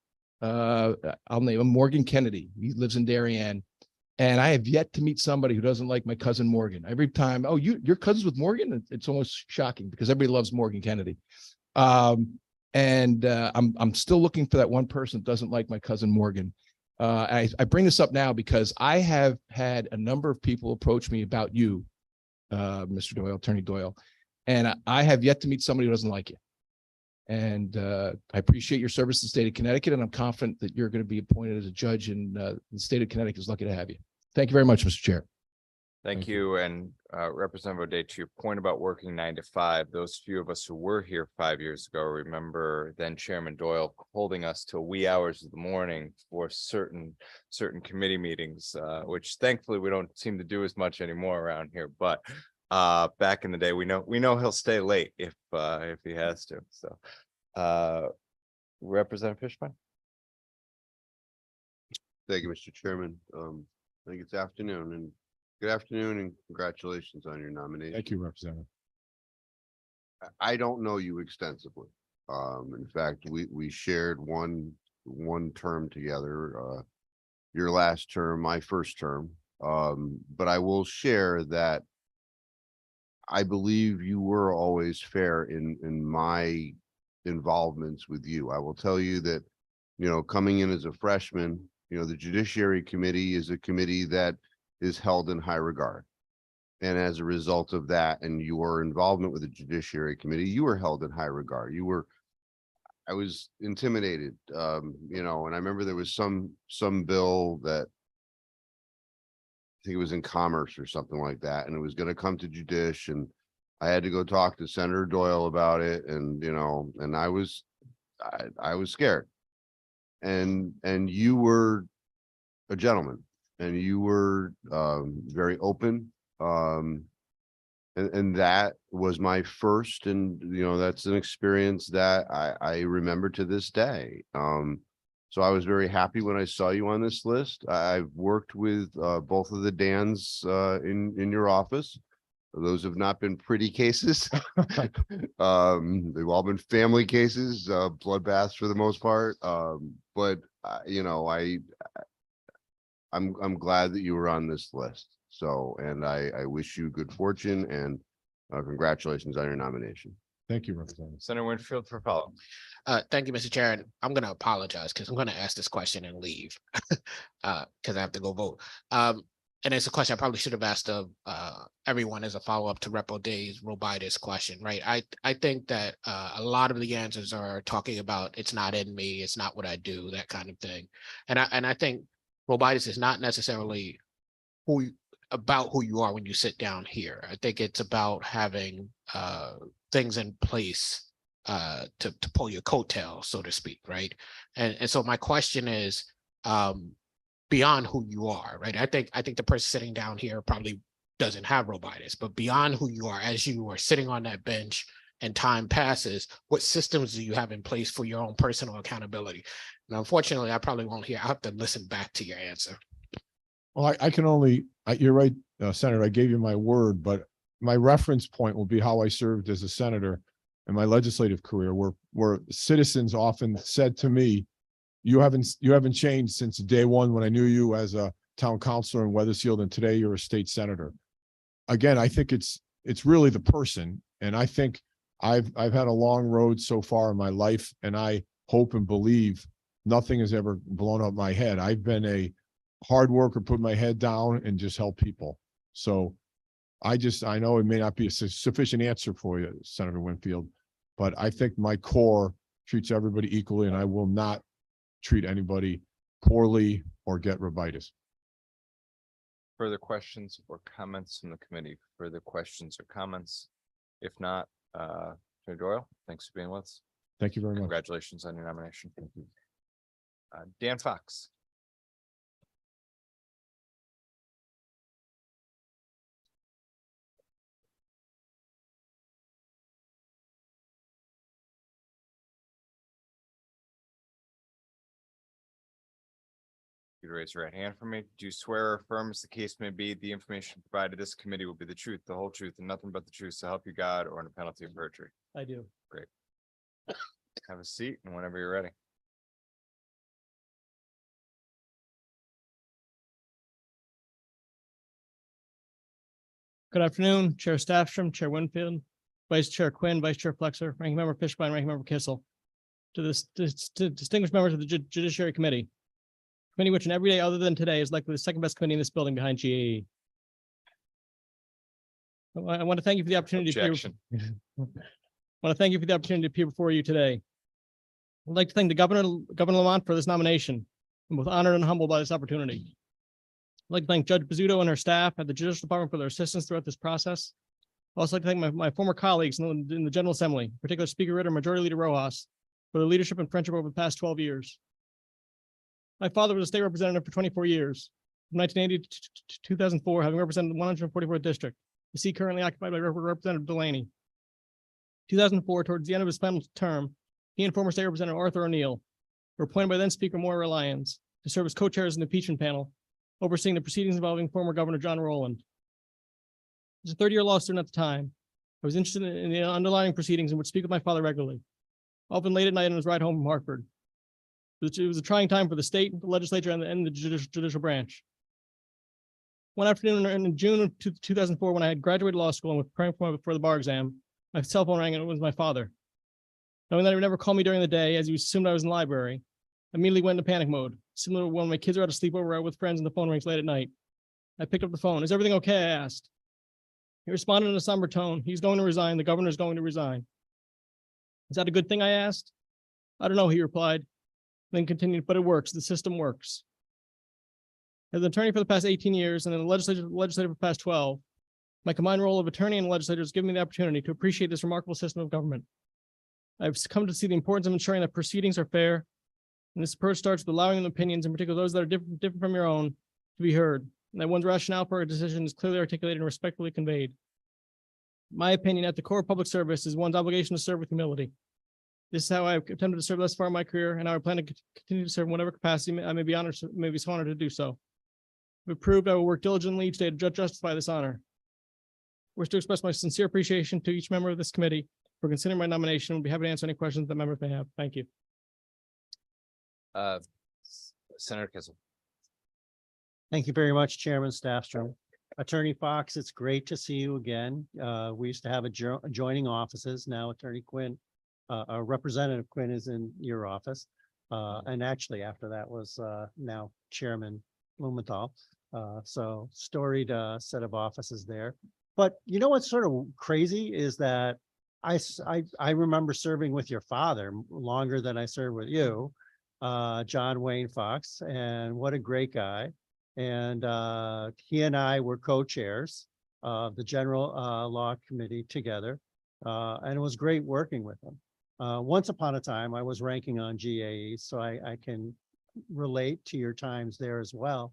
I'll name him Morgan Kennedy. He lives in Darien. And I have yet to meet somebody who doesn't like my cousin Morgan. Every time, oh, you're cousins with Morgan? It's almost shocking because everybody loves Morgan Kennedy. I'm still looking for that one person that doesn't like my cousin Morgan. I bring this up now because I have had a number of people approach me about you, Mr. Doyle, Attorney Doyle, and I have yet to meet somebody who doesn't like you. And I appreciate your service to the state of Connecticut, and I'm confident that you're going to be appointed as a judge, and the state of Connecticut is lucky to have you. Thank you very much, Mr. Chair. Thank you. And Representative O'Day, to your point about working 9 to 5, those few of us who were here 5 years ago remember then Chairman Doyle holding us till wee hours of the morning for certain committee meetings, which thankfully we don't seem to do as much anymore around here. But back in the day, we know he'll stay late if he has to. So Representative Fishbein. Thank you, Mr. Chairman. I think it's afternoon, and good afternoon and congratulations on your nomination. Thank you, Representative. I don't know you extensively. In fact, we shared one term together, your last term, my first term. But I will share that I believe you were always fair in my involvements with you. I will tell you that, coming in as a freshman, the Judiciary Committee is a committee that is held in high regard. And as a result of that and your involvement with the Judiciary Committee, you were held in high regard. I was intimidated, and I remember there was some bill that I think it was in Commerce or something like that, and it was going to come to Judish, and I had to go talk to Senator Doyle about it, and and I was scared. And you were a gentleman, and you were very open, and that was my first, and that's an experience that I remember to this day. So I was very happy when I saw you on this list. I've worked with both of the Dans in your office. Those have not been pretty cases. They've all been family cases, bloodbaths for the most part. But I'm glad that you were on this list. So, and I wish you good fortune and congratulations on your nomination. Thank you, Representative. Senator Winfield for follow. Thank you, Mr. Chair. And I'm going to apologize because I'm going to ask this question and leave because I have to go vote. And it's a question I probably should have asked of everyone as a follow-up to Repo Day's Robitis question, right? I think that a lot of the answers are talking about it's not in me, it's not what I do, that kind of thing. And I think Robitis is not necessarily about who you are when you sit down here. I think it's about having things in place to pull your coattails, so to speak, right? And so my question is, beyond who you are, right? I think the person sitting down here probably doesn't have Robitis, but beyond who you are, as you are sitting on that bench and time passes, what systems do you have in place for your own personal accountability? And unfortunately, I probably won't hear. I'll have to listen back to your answer. Well, I can only, you're right, Senator, I gave you my word, but my reference point will be how I served as a senator in my legislative career, where citizens often said to me, you haven't changed since day one when I knew you as a town councilor in Weathersfield, and today you're a state senator. Again, I think it's really the person, and I think I've had a long road so far in my life, and I hope and believe nothing has ever blown up my head. I've been a hard worker, put my head down and just help people. So I know it may not be a sufficient answer for you, Senator Winfield, but I think my core treats everybody equally, and I will not treat anybody poorly or get Robitis. Further questions or comments from the committee? Further questions or comments? If not, Chair Doyle, thanks for being with us. Thank you very much. Congratulations on your nomination. Dan Fox. You raise your right hand for me. Do you swear or affirm, as the case may be, the information provided this committee will be the truth, the whole truth, and nothing but the truth, so help you God, or on a penalty of perjury? I do. Great. Have a seat, and whenever you're ready. Good afternoon, Chair Staffstrom, Chair Winfield, Vice Chair Quinn, Vice Chair Flexer, Ranking Member Fishbein, Ranking Member Kissel. To the distinguished members of the Judiciary Committee, committee which in every day other than today is likely the second best committee in this building behind GAE. I want to thank you for the opportunity to appear before you today. I'd like to thank the Governor Lamont for this nomination. I'm both honored and humbled by this opportunity. I'd like to thank Judge Bizzuto and her staff at the Judicial Department for their assistance throughout this process. I'd also like to thank my former colleagues in the General Assembly, in particular Speaker Ritter and Majority Leader Rojas, for their leadership and friendship over the past 12 years. My father was a state representative for 24 years, from 1980 to 2004, having represented the 144th district, the seat currently occupied by Representative Delaney. 2004, towards the end of his final term, he and former state representative Arthur O'Neill were appointed by then Speaker Maura Lyons to serve as co-chairs in the impeachment panel, overseeing the proceedings involving former Governor John Rowland. As a third-year law student at the time, I was interested in the underlying proceedings and would speak with my father regularly, often late at night on his ride home from Hartford. It was a trying time for the state, the legislature, and the judicial branch. One afternoon in June of 2004, when I had graduated law school and was preparing for the bar exam, my cell phone rang and it was my father. Knowing that he would never call me during the day, as he assumed I was in the library, I immediately went into panic mode, similar to when my kids are out of sleepover out with friends and the phone rings late at night. I picked up the phone. Is everything okay? I asked. He responded in a somber tone. He's going to resign. The governor's going to resign. Is that a good thing? I asked. I don't know, he replied. Then continued, but it works. The system works. As an attorney for the past 18 years and in the legislature for the past 12, my combined role of attorney and legislator has given me the opportunity to appreciate this remarkable system of government. I've come to see the importance of ensuring that proceedings are fair, and this approach starts with allowing opinions, in particular those that are different from your own, to be heard, and that one's rationale for a decision is clearly articulated and respectfully conveyed. My opinion, at the core of public service, is one's obligation to serve with humility. This is how I've attempted to serve thus far in my career, and I plan to continue to serve in whatever capacity I may be so honored to do so. If proved, I will work diligently each day to justify this honor. I wish to express my sincere appreciation to each member of this committee for considering my nomination. We'll be happy to answer any questions that members may have. Thank you. Senator Kissel. Thank you very much, Chairman Staffstrom. Attorney Fox, it's great to see you again. We used to have adjoining offices. Now Attorney Quinn, Representative Quinn is in your office. And actually after that was now Chairman Blumenthal. So storied set of offices there. But you know what's sort of crazy is that I remember serving with your father longer than I served with you, John Wayne Fox, and what a great guy. And he and I were co-chairs of the General Law Committee together. And it was great working with him. Once upon a time, I was ranking on GAE, so I can relate to your times there as well.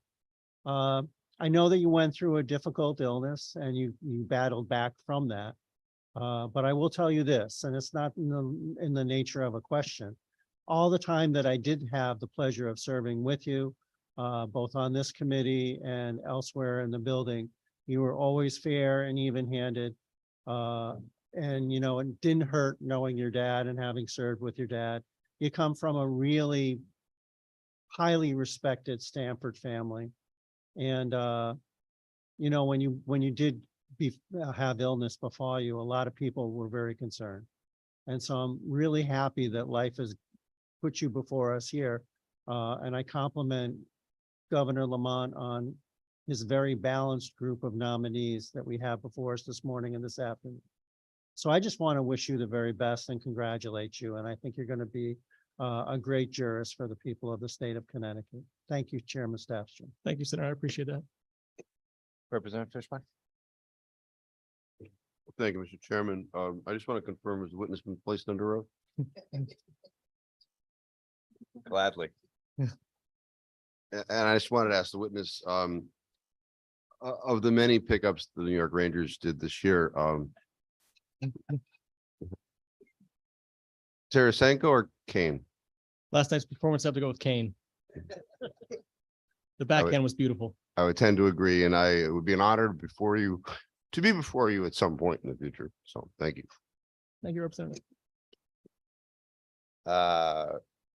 I know that you went through a difficult illness and you battled back from that. But I will tell you this, and it's not in the nature of a question. All the time that I did have the pleasure of serving with you, both on this committee and elsewhere in the building, you were always fair and even-handed. And, you know, it didn't hurt knowing your dad and having served with your dad. You come from a really highly respected Stanford family. And, you know, when you did have illness befall you, a lot of people were very concerned. And so I'm really happy that life has put you before us here. And I compliment Governor Lamont on his very balanced group of nominees that we have before us this morning and this afternoon. So I just want to wish you the very best and congratulate you. And I think you're going to be a great jurist for the people of the state of Connecticut. Thank you, Chairman Staffstrom. Thank you, Senator. I appreciate that. Representative Fishbein. Thank you, Mr. Chairman. I just want to confirm, has the witness been placed under oath? Gladly. And I just wanted to ask the witness, of the many pickups the New York Rangers did this year, Tarasenko or Kane? Last night's performance, I have to go with Kane. The backhand was beautiful. I would tend to agree, and it would be an honor to be before you at some point in the future. So thank you. Thank you, Representative.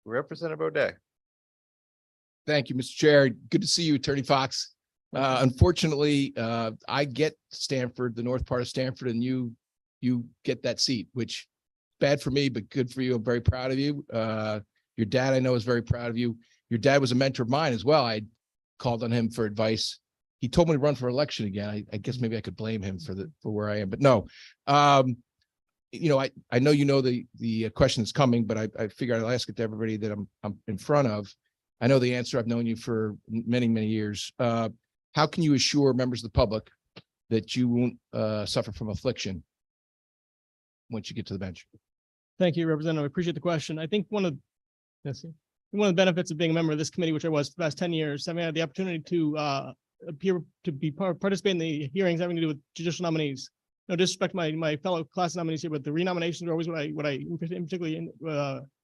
Representative O'Day. Thank you, Mr. Chair. Good to see you, Attorney Fox. Unfortunately, I get Stanford, the north part of Stanford, and you get that seat, which bad for me, but good for you. I'm very proud of you. Your dad, I know, is very proud of you. Your dad was a mentor of mine as well. I called on him for advice. He told me to run for election again. I guess maybe I could blame him for where I am, but no. You know, I know you know the question is coming, but I figured I'll ask it to everybody that I'm in front of. I know the answer. I've known you for many, many years. How can you assure members of the public that you won't suffer from affliction once you get to the bench? Thank you, Representative. I appreciate the question. I think one of the benefits of being a member of this committee, which I was for the past 10 years, having had the opportunity to participate in the hearings having to do with judicial nominees. No disrespect to my fellow class nominees here, but the renominations are always what I particularly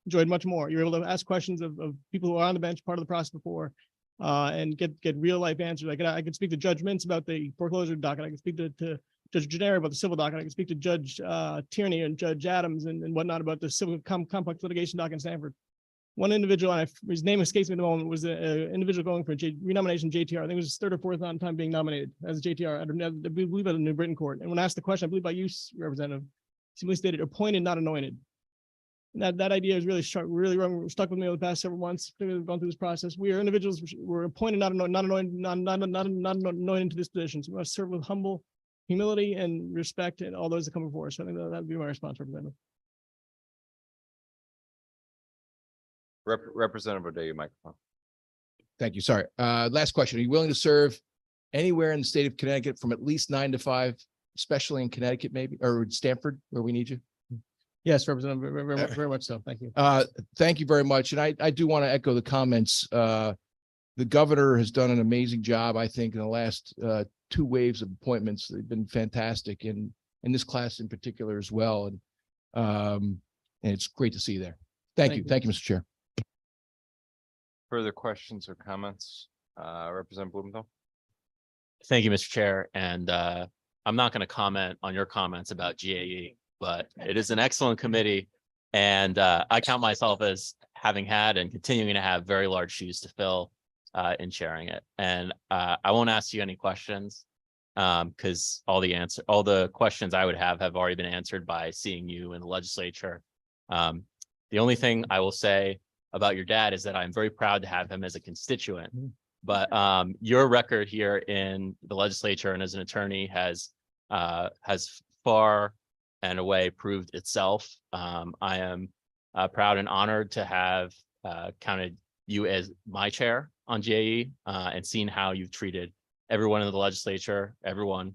enjoyed much more. You're able to ask questions of people who are on the bench, part of the process before, and get real life answers. I could speak to Judge Mintz about the foreclosure docket. I could speak to Judge Gennari about the civil docket. I could speak to Judge Tierney and Judge Adams and whatnot about the civil complex litigation docket in Stanford. One individual, and his name escapes me at the moment, was an individual going for renomination JTR. I think it was his third or fourth time being nominated as a JTR. I believe at a New Britain court. And when asked the question, I believe by you, Representative, simply stated appointed, not anointed. And that idea is really stuck with me over the past several months. We've gone through this process. We are individuals were appointed, not anointed, not anointed to this position. So we must serve with humble humility and respect and all those that come before us. So I think that would be my response, Representative. Representative O'Day, your microphone. Thank you. Sorry. Last question. Are you willing to serve anywhere in the state of Connecticut from at least 9 to 5, especially in Connecticut, maybe, or Stanford, where we need you? Yes, Representative, very much so. Thank you. Thank you very much. And I do want to echo the comments. The governor has done an amazing job, I think, in the last 2 waves of appointments. They've been fantastic in this class in particular as well. And it's great to see you there. Thank you. Thank you, Mr. Chair. Further questions or comments? Representative Blumenthal. Thank you, Mr. Chair. And I'm not going to comment on your comments about GAE, but it is an excellent committee. And I count myself as having had and continuing to have very large shoes to fill in chairing it. And I won't ask you any questions Because all the questions I would have already been answered by seeing you in the legislature. The only thing I will say about your dad is that I'm very proud to have him as a constituent. But your record here in the legislature and as an attorney has far and away proved itself. I am proud and honored to have counted you as my chair on GAE and seen how you've treated everyone in the legislature, everyone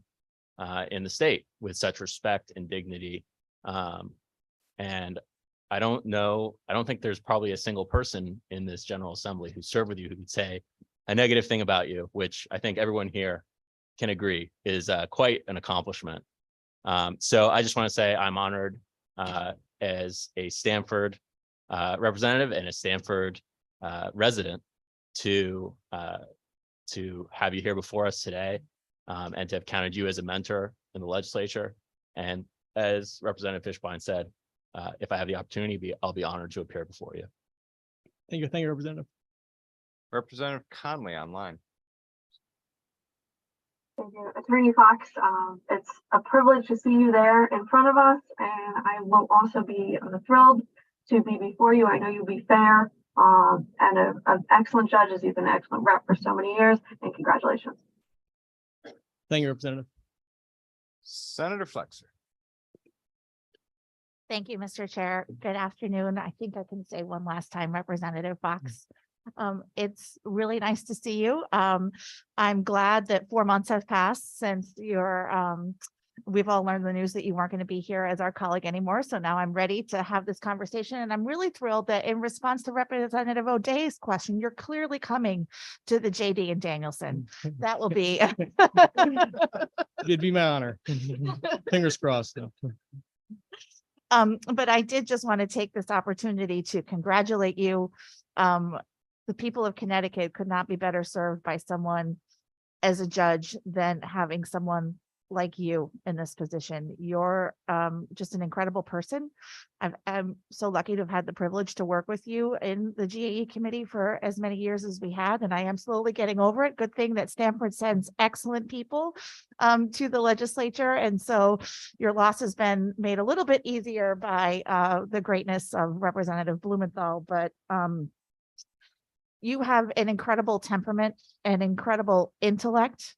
in the state with such respect and dignity. And I don't think there's probably a single person in this General Assembly who served with you who could say a negative thing about you, which I think everyone here can agree is quite an accomplishment. So I just want to say I'm honored as a Stamford representative and a Stamford resident to have you here before us today and to have counted you as a mentor in the legislature. And as Representative Fishbein said, if I have the opportunity, I'll be honored to appear before you. Thank you, Representative. Representative Conley online. Thank you. Attorney Fox, it's a privilege to see you there in front of us, and I will also be thrilled to be before you. I know you'll be fair and an excellent judge, as you've been an excellent rep for so many years, and congratulations. Thank you, Representative. Senator Flexer. Thank you, Mr. Chair. Good afternoon. I think I can say one last time, Representative Fox. It's really nice to see you. I'm glad that 4 months have passed since we've all learned the news that you weren't going to be here as our colleague anymore. So now I'm ready to have this conversation. And I'm really thrilled that in response to Representative O'Day's question, you're clearly coming to the JD and Danielson. That will be. It'd be my honor. Fingers crossed. But I did just want to take this opportunity to congratulate you. The people of Connecticut could not be better served by someone as a judge than having someone like you in this position. You're just an incredible person. I'm so lucky to have had the privilege to work with you in the GAE committee for as many years as we had, and I am slowly getting over it. Good thing that Stamford sends excellent people to the legislature, and so your loss has been made a little bit easier by the greatness of Representative Blumenthal, but you have an incredible temperament and incredible intellect.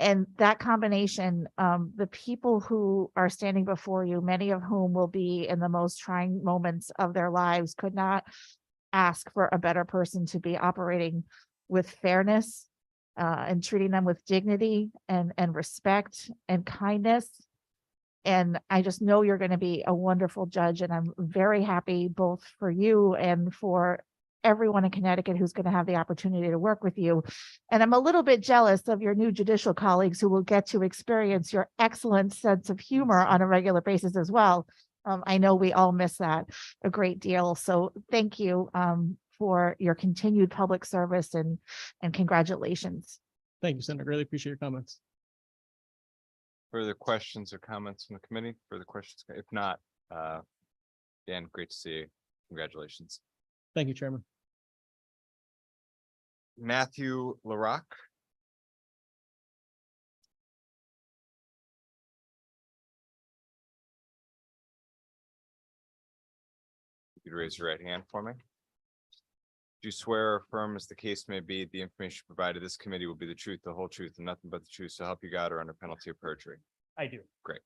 And that combination, the people who are standing before you, many of whom will be in the most trying moments of their lives, could not ask for a better person to be operating with fairness and treating them with dignity and respect and kindness. And I just know you're going to be a wonderful judge. And I'm very happy both for you and for everyone in Connecticut who's going to have the opportunity to work with you. And I'm a little bit jealous of your new judicial colleagues who will get to experience your excellent sense of humor on a regular basis as well. I know we all miss that a great deal. So thank you for your continued public service and congratulations. Thank you, Senator. Really appreciate your comments. Further questions or comments from the committee? Further questions? If not, Dan, great to see you. Congratulations. Thank you, Chairman. Matthew Larocque. You could raise your right hand for me. Do you swear or affirm, as the case may be, the information provided this committee will be the truth, the whole truth, and nothing but the truth, so help you God, or under penalty of perjury? I do. Great.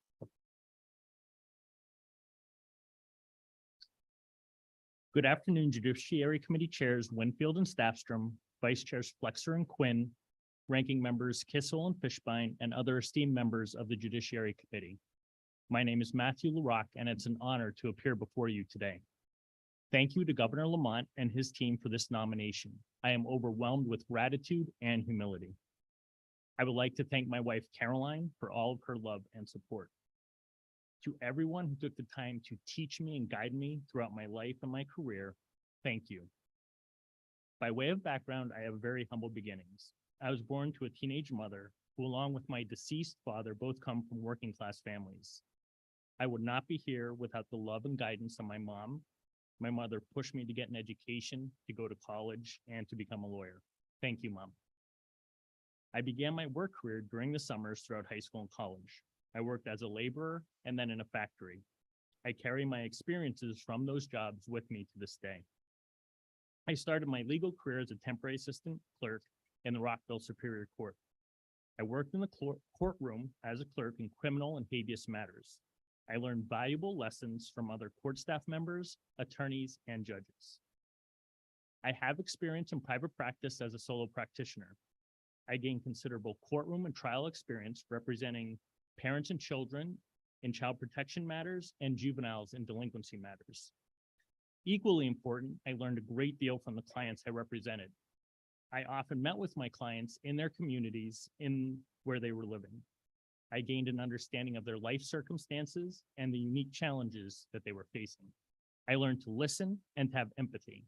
Good afternoon, Judiciary Committee Chairs Winfield and Staffstrom, Vice Chairs Flexer and Quinn, Ranking Members Kissel and Fishbein, and other esteemed members of the Judiciary Committee. My name is Matthew Larocque, and it's an honor to appear before you today. Thank you to Governor Lamont and his team for this nomination. I am overwhelmed with gratitude and humility. I would like to thank my wife, Caroline, for all of her love and support. To everyone who took the time to teach me and guide me throughout my life and my career, thank you. By way of background, I have very humble beginnings. I was born to a teenage mother who, along with my deceased father, both come from working class families. I would not be here without the love and guidance of my mom. My mother pushed me to get an education, to go to college, and to become a lawyer. Thank you, Mom. I began my work career during the summers throughout high school and college. I worked as a laborer and then in a factory. I carry my experiences from those jobs with me to this day. I started my legal career as a temporary assistant clerk in the Rockville Superior Court. I worked in the courtroom as a clerk in criminal and habeas matters. I learned valuable lessons from other court staff members, attorneys, and judges. I have experience in private practice as a solo practitioner. I gained considerable courtroom and trial experience representing parents and children in child protection matters and juveniles in delinquency matters. Equally important, I learned a great deal from the clients I represented. I often met with my clients in their communities in where they were living. I gained an understanding of their life circumstances and the unique challenges that they were facing. I learned to listen and to have empathy.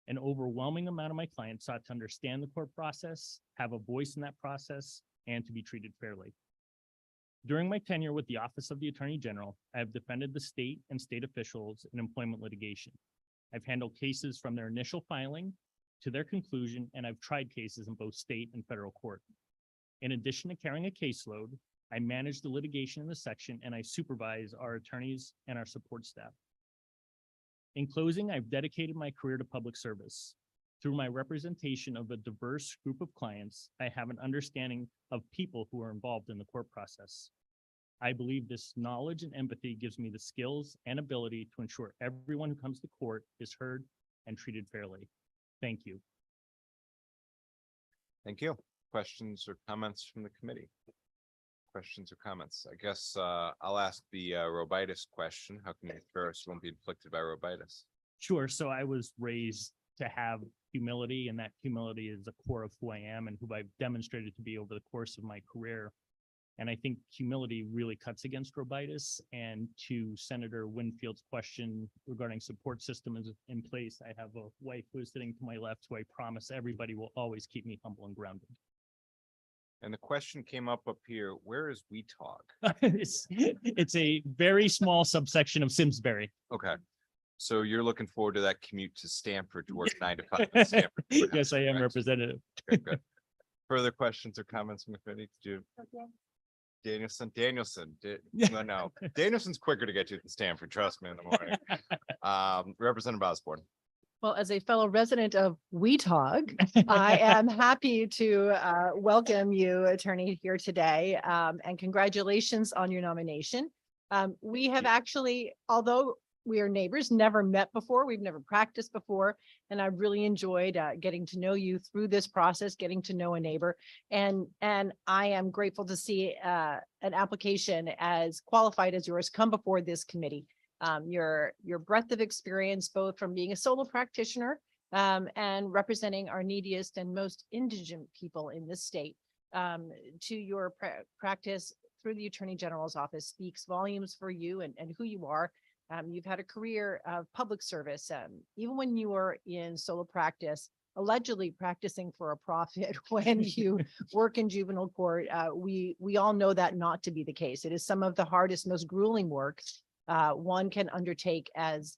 An overwhelming amount of my clients sought to understand the court process, have a voice in that process, and to be treated fairly. During my tenure with the Office of the Attorney General, I have defended the state and state officials in employment litigation. I've handled cases from their initial filing to their conclusion, and I've tried cases in both state and federal court. In addition to carrying a caseload, I manage the litigation in the section and I supervise our attorneys and our support staff. In closing, I've dedicated my career to public service. Through my representation of a diverse group of clients, I have an understanding of people who are involved in the court process. I believe this knowledge and empathy gives me the skills and ability to ensure everyone who comes to court is heard and treated fairly. Thank you. Thank you. Questions or comments from the committee? Questions or comments? I guess I'll ask the robitis question. How can you ensure us won't be inflicted by robitis? Sure. So I was raised to have humility, and that humility is the core of who I am and who I've demonstrated to be over the course of my career. And I think humility really cuts against robitis. And to Senator Winfield's question regarding support system is in place, I have a wife who is sitting to my left, who I promise everybody will always keep me humble and grounded. And the question came up here, where is Weetog? It's a very small subsection of Simsbury. Okay. So you're looking forward to that commute to Stanford to work 9 to 5 in Stanford? Yes, I am, Representative. Okay, good. Further questions or comments from the committee? Did you? Danielson, no, Danielson's quicker to get to than Stanford, trust me, in the morning. Representative Osborne. Well, as a fellow resident of Weetog, I am happy to welcome you, attorney, here today, and congratulations on your nomination. We have actually, although we are neighbors, never met before, we've never practiced before, and I've really enjoyed getting to know you through this process, getting to know a neighbor, and I am grateful to see an application as qualified as yours come before this committee. Your breadth of experience, both from being a solo practitioner and representing our neediest and most indigent people in this state, to your practice through the Attorney General's office speaks volumes for you and who you are. You've had a career of public service, even when you were in solo practice, allegedly practicing for a profit when you work in juvenile court. We all know that not to be the case. It is some of the hardest, most grueling work one can undertake as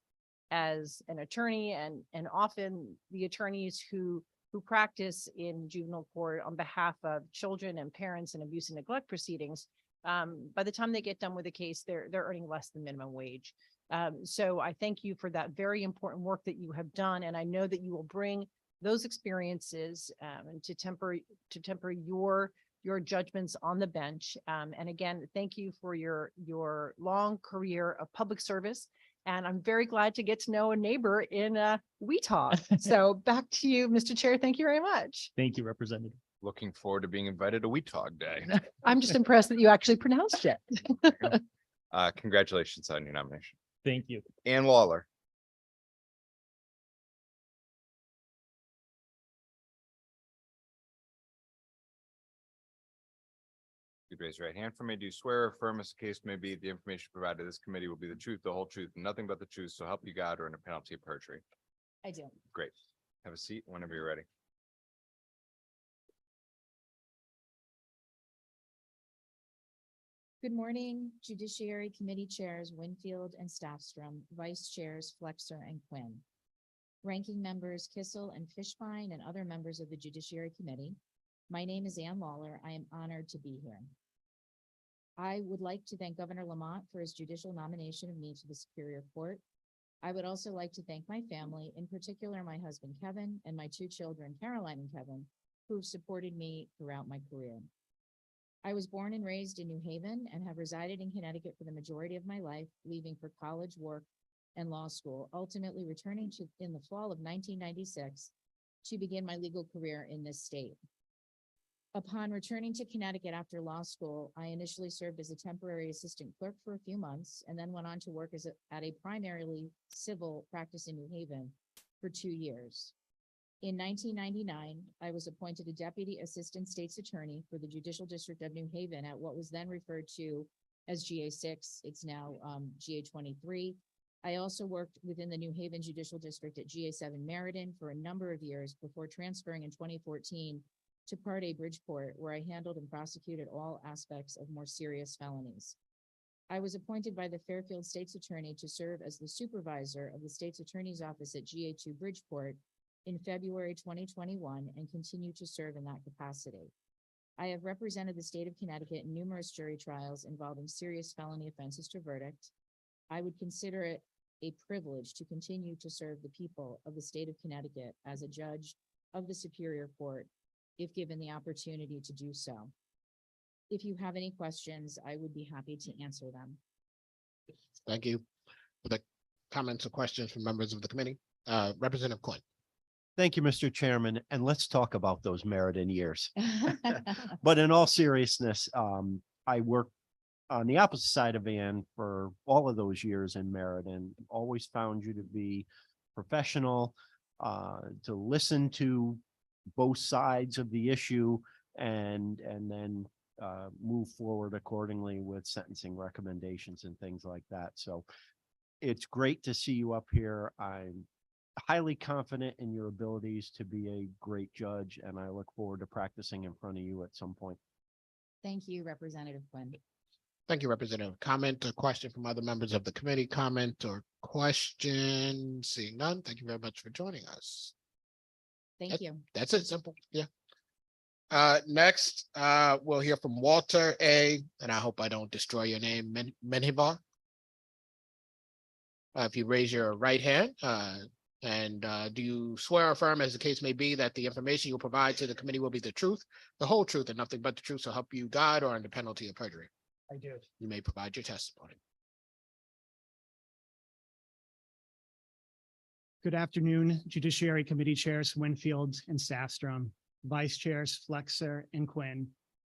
an attorney, and often the attorneys who practice in juvenile court on behalf of children and parents in abuse and neglect proceedings, by the time they get done with the case, they're earning less than minimum wage. So I thank you for that very important work that you have done, and I know that you will bring those experiences and to temper your judgments on the bench. And again, thank you for your long career of public service. And I'm very glad to get to know a neighbor in Weetog. So back to you, Mr. Chair. Thank you very much. Thank you, Representative. Looking forward to being invited to Weetog Day. I'm just impressed that you actually pronounced it. Congratulations on your nomination. Thank you. And Lawler. You'd raise your right hand for me. Do you swear or affirm as the case may be, the information provided to this committee will be the truth, the whole truth, and nothing but the truth, so help you God, or in a penalty of perjury? I do. Great. Have a seat whenever you're ready. Good morning, Judiciary Committee Chairs Winfield and Staffstrom, Vice Chairs Flexer and Quinn, Ranking Members Kissel and Fishbein, and other members of the Judiciary Committee, My name is Ann Lawler. I am honored to be here. I would like to thank Governor Lamont for his judicial nomination of me to the Superior Court. I would also like to thank my family, in particular my husband Kevin and my two children, Caroline and Kevin, who have supported me throughout my career. I was born and raised in New Haven and have resided in Connecticut for the majority of my life, leaving for college, work, and law school, ultimately returning in the fall of 1996 to begin my legal career in this state. Upon returning to Connecticut after law school, I initially served as a temporary assistant clerk for a few months and then went on to work at a primarily civil practice in New Haven for 2 years. In 1999, I was appointed a deputy assistant state's attorney for the Judicial District of New Haven at what was then referred to as GA6. It's now GA23. I also worked within the New Haven Judicial District at GA7 Meriden for a number of years before transferring in 2014 to Part A Bridgeport, where I handled and prosecuted all aspects of more serious felonies. I was appointed by the Fairfield State's Attorney to serve as the supervisor of the State's Attorney's Office at GA2 Bridgeport in February 2021 and continue to serve in that capacity. I have represented the state of Connecticut in numerous jury trials involving serious felony offenses to verdict. I would consider it a privilege to continue to serve the people of the state of Connecticut as a judge of the Superior Court, if given the opportunity to do so. If you have any questions, I would be happy to answer them. Thank you for the comments or questions from members of the committee. Representative Quinn. Thank you, Mr. Chairman, and let's talk about those Meriden years. But in all seriousness, I worked on the opposite side of Ann for all of those years in Meriden. Always found you to be professional, to listen to both sides of the issue and then move forward accordingly with sentencing recommendations and things like that. So it's great to see you up here. I'm highly confident in your abilities to be a great judge, and I look forward to practicing in front of you at some point. Thank you, Representative Quinn. Thank you, Representative. Comment or question from other members of the committee? Comment or question? Seeing none. Thank you very much for joining us. Thank you. That's it. Simple. Yeah. Next, we'll hear from Walter A. And I hope I don't destroy your name, Menjivar. If you raise your right hand, and do you swear or affirm, as the case may be, that the information you will provide to the committee will be the truth, the whole truth, and nothing but the truth, so help you God, or under penalty of perjury? I do. You may provide your testimony. Good afternoon, Judiciary Committee Chairs Winfield and Staffstrom, Vice Chairs Flexer and Quinn,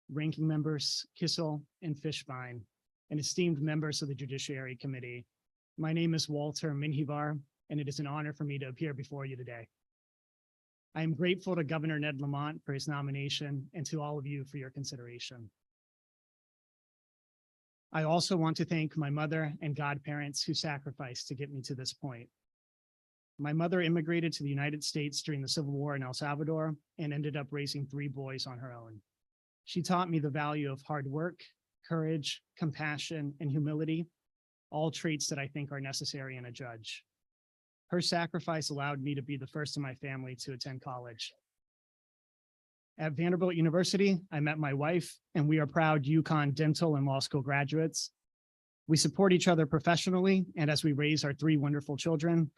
Ranking Members Kissel and Fishbein, and esteemed members of the Judiciary Committee. My name is Walter Menjivar, and it is an honor for me to appear before you today. I am grateful to Governor Ned Lamont for his nomination and to all of you for your consideration. I also want to thank my mother and godparents who sacrificed to get me to this point. My mother immigrated to the United States during the Civil War in El Salvador and ended up raising 3 boys on her own. She taught me the value of hard work, courage, compassion, and humility, all traits that I think are necessary in a judge. Her sacrifice allowed me to be the first in my family to attend college. At Vanderbilt University, I met my wife, and we are proud UConn dental and law school graduates. We support each other professionally, and as we raise our 3 wonderful children,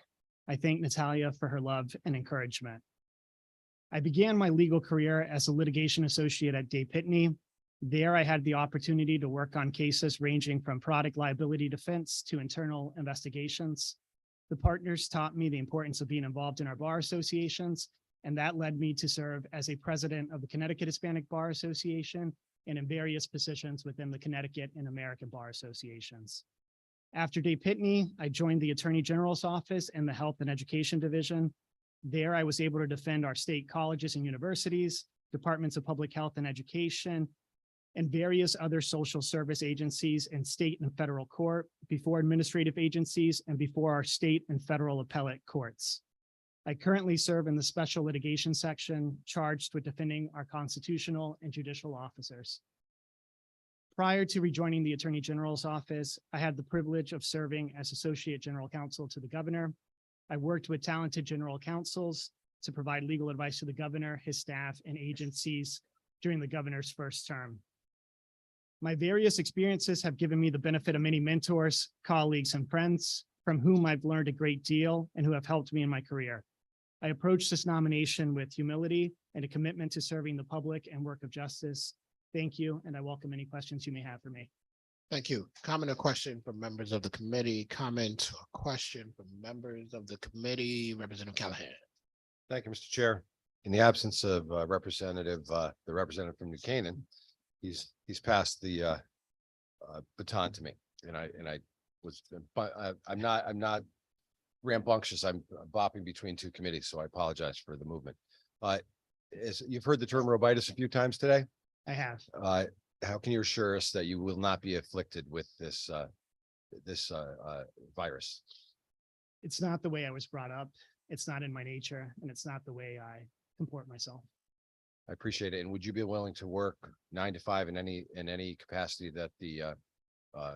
I thank Natalia for her love and encouragement. I began my legal career as a litigation associate at Day Pitney. There, I had the opportunity to work on cases ranging from product liability defense to internal investigations. The partners taught me the importance of being involved in our bar associations, and that led me to serve as a president of the Connecticut Hispanic Bar Association and in various positions within the Connecticut and American Bar Associations. After Day Pitney, I joined the Attorney General's office in the Health and Education Division. There, I was able to defend our state colleges and universities, departments of public health and education, and various other social service agencies in state and federal court, before administrative agencies, and before our state and federal appellate courts. I currently serve in the special litigation section, charged with defending our constitutional and judicial officers. Prior to rejoining the Attorney General's office, I had the privilege of serving as Associate General Counsel to the Governor. I worked with talented general counsels to provide legal advice to the Governor, his staff, and agencies during the governor's first term. My various experiences have given me the benefit of many mentors, colleagues, and friends from whom I've learned a great deal and who have helped me in my career. I approach this nomination with humility and a commitment to serving the public and work of justice. Thank you, and I welcome any questions you may have for me. Thank you. Comment or question from members of the committee? Comment or question from members of the committee? Representative Callahan. Thank you, Mr. Chair. In the absence of the representative from New Canaan, he's passed the baton to me, and I was, but I'm not rambunctious. I'm bopping between two committees, so I apologize for the movement. As you've heard the term robitis a few times today, I have. How can you assure us that you will not be afflicted with this virus? It's not the way I was brought up. It's not in my nature, and it's not the way I comport myself. I appreciate it. And would you be willing to work 9 to 5 in any capacity that the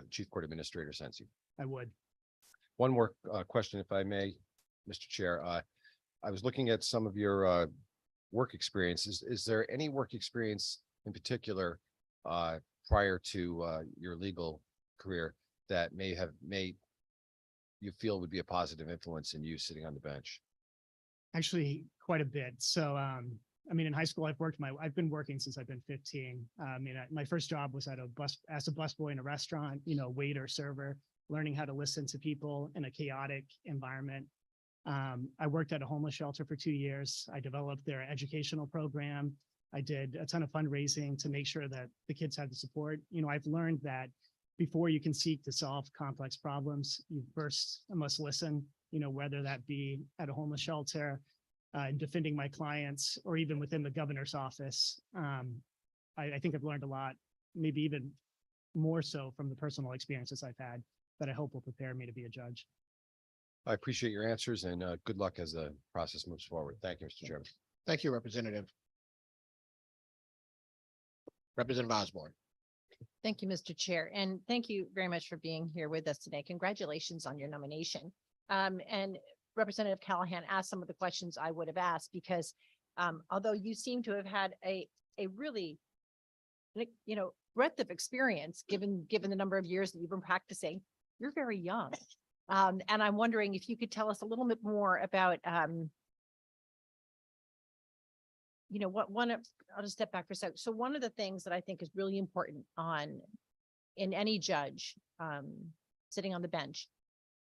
Chief Court Administrator sends you? I would. One more question, if I may, Mr. Chair. I was looking at some of your work experiences. Is there any work experience in particular prior to your legal career that may you feel would be a positive influence in you sitting on the bench? Actually, quite a bit. So, I mean, in high school, I've been working since I've been 15. My first job was as a busboy in a restaurant, waiter, server, learning how to listen to people in a chaotic environment. I worked at a homeless shelter for 2 years. I developed their educational program. I did a ton of fundraising to make sure that the kids had the support. I've learned that before you can seek to solve complex problems, you first must listen, whether that be at a homeless shelter, defending my clients, or even within the governor's office. I think I've learned a lot, maybe even more so from the personal experiences I've had, that I hope will prepare me to be a judge. I appreciate your answers, and good luck as the process moves forward. Thank you, Mr. Chairman. Thank you, Representative. Representative Osborne. Thank you, Mr. Chair, and thank you very much for being here with us today. Congratulations on your nomination. And Representative Callahan asked some of the questions I would have asked, because although you seem to have had a really, breadth of experience, given the number of years that you've been practicing, you're very young. And I'm wondering if you could tell us a little bit more about, I'll just step back for a second. So one of the things that I think is really important in any judge sitting on the bench,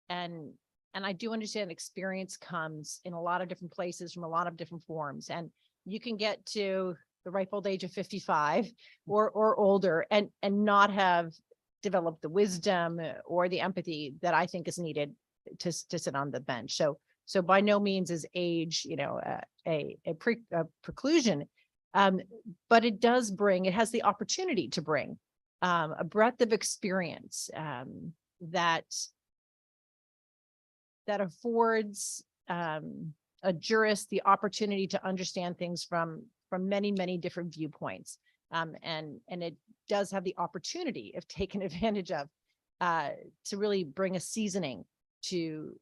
and I do understand experience comes in a lot of different places from a lot of different forms, and you can get to the ripe old age of 55 or older and not have developed the wisdom or the empathy that I think is needed to sit on the bench. So by no means is age, a preclusion, but it has the opportunity to bring a breadth of experience that affords a jurist the opportunity to understand things from many, many different viewpoints. And it does have the opportunity, if taken advantage of, to really bring a seasoning to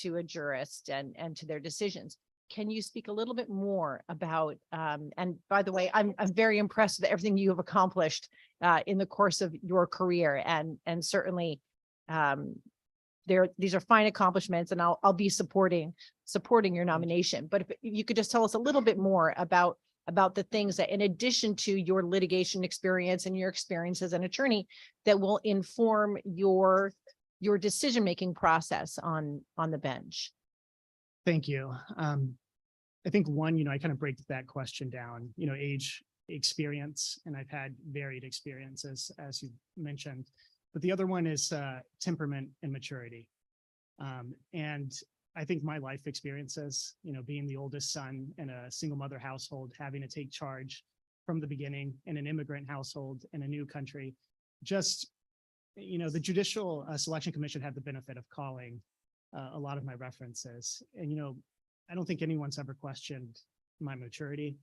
a jurist and to their decisions. Can you speak a little bit more about, and by the way, I'm very impressed with everything you have accomplished in the course of your career, and certainly these are fine accomplishments, and I'll be supporting your nomination. But if you could just tell us a little bit more about the things that, in addition to your litigation experience and your experience as an attorney, that will inform your decision-making process on the bench. Thank you. I think one, I kind of break that question down, age, experience, and I've had varied experiences, as you mentioned. But the other one is temperament and maturity. And I think my life experiences, being the oldest son in a single mother household, having to take charge from the beginning in an immigrant household in a new country, the Judicial Selection Commission had the benefit of calling a lot of my references. And, I don't think anyone's ever questioned my maturity.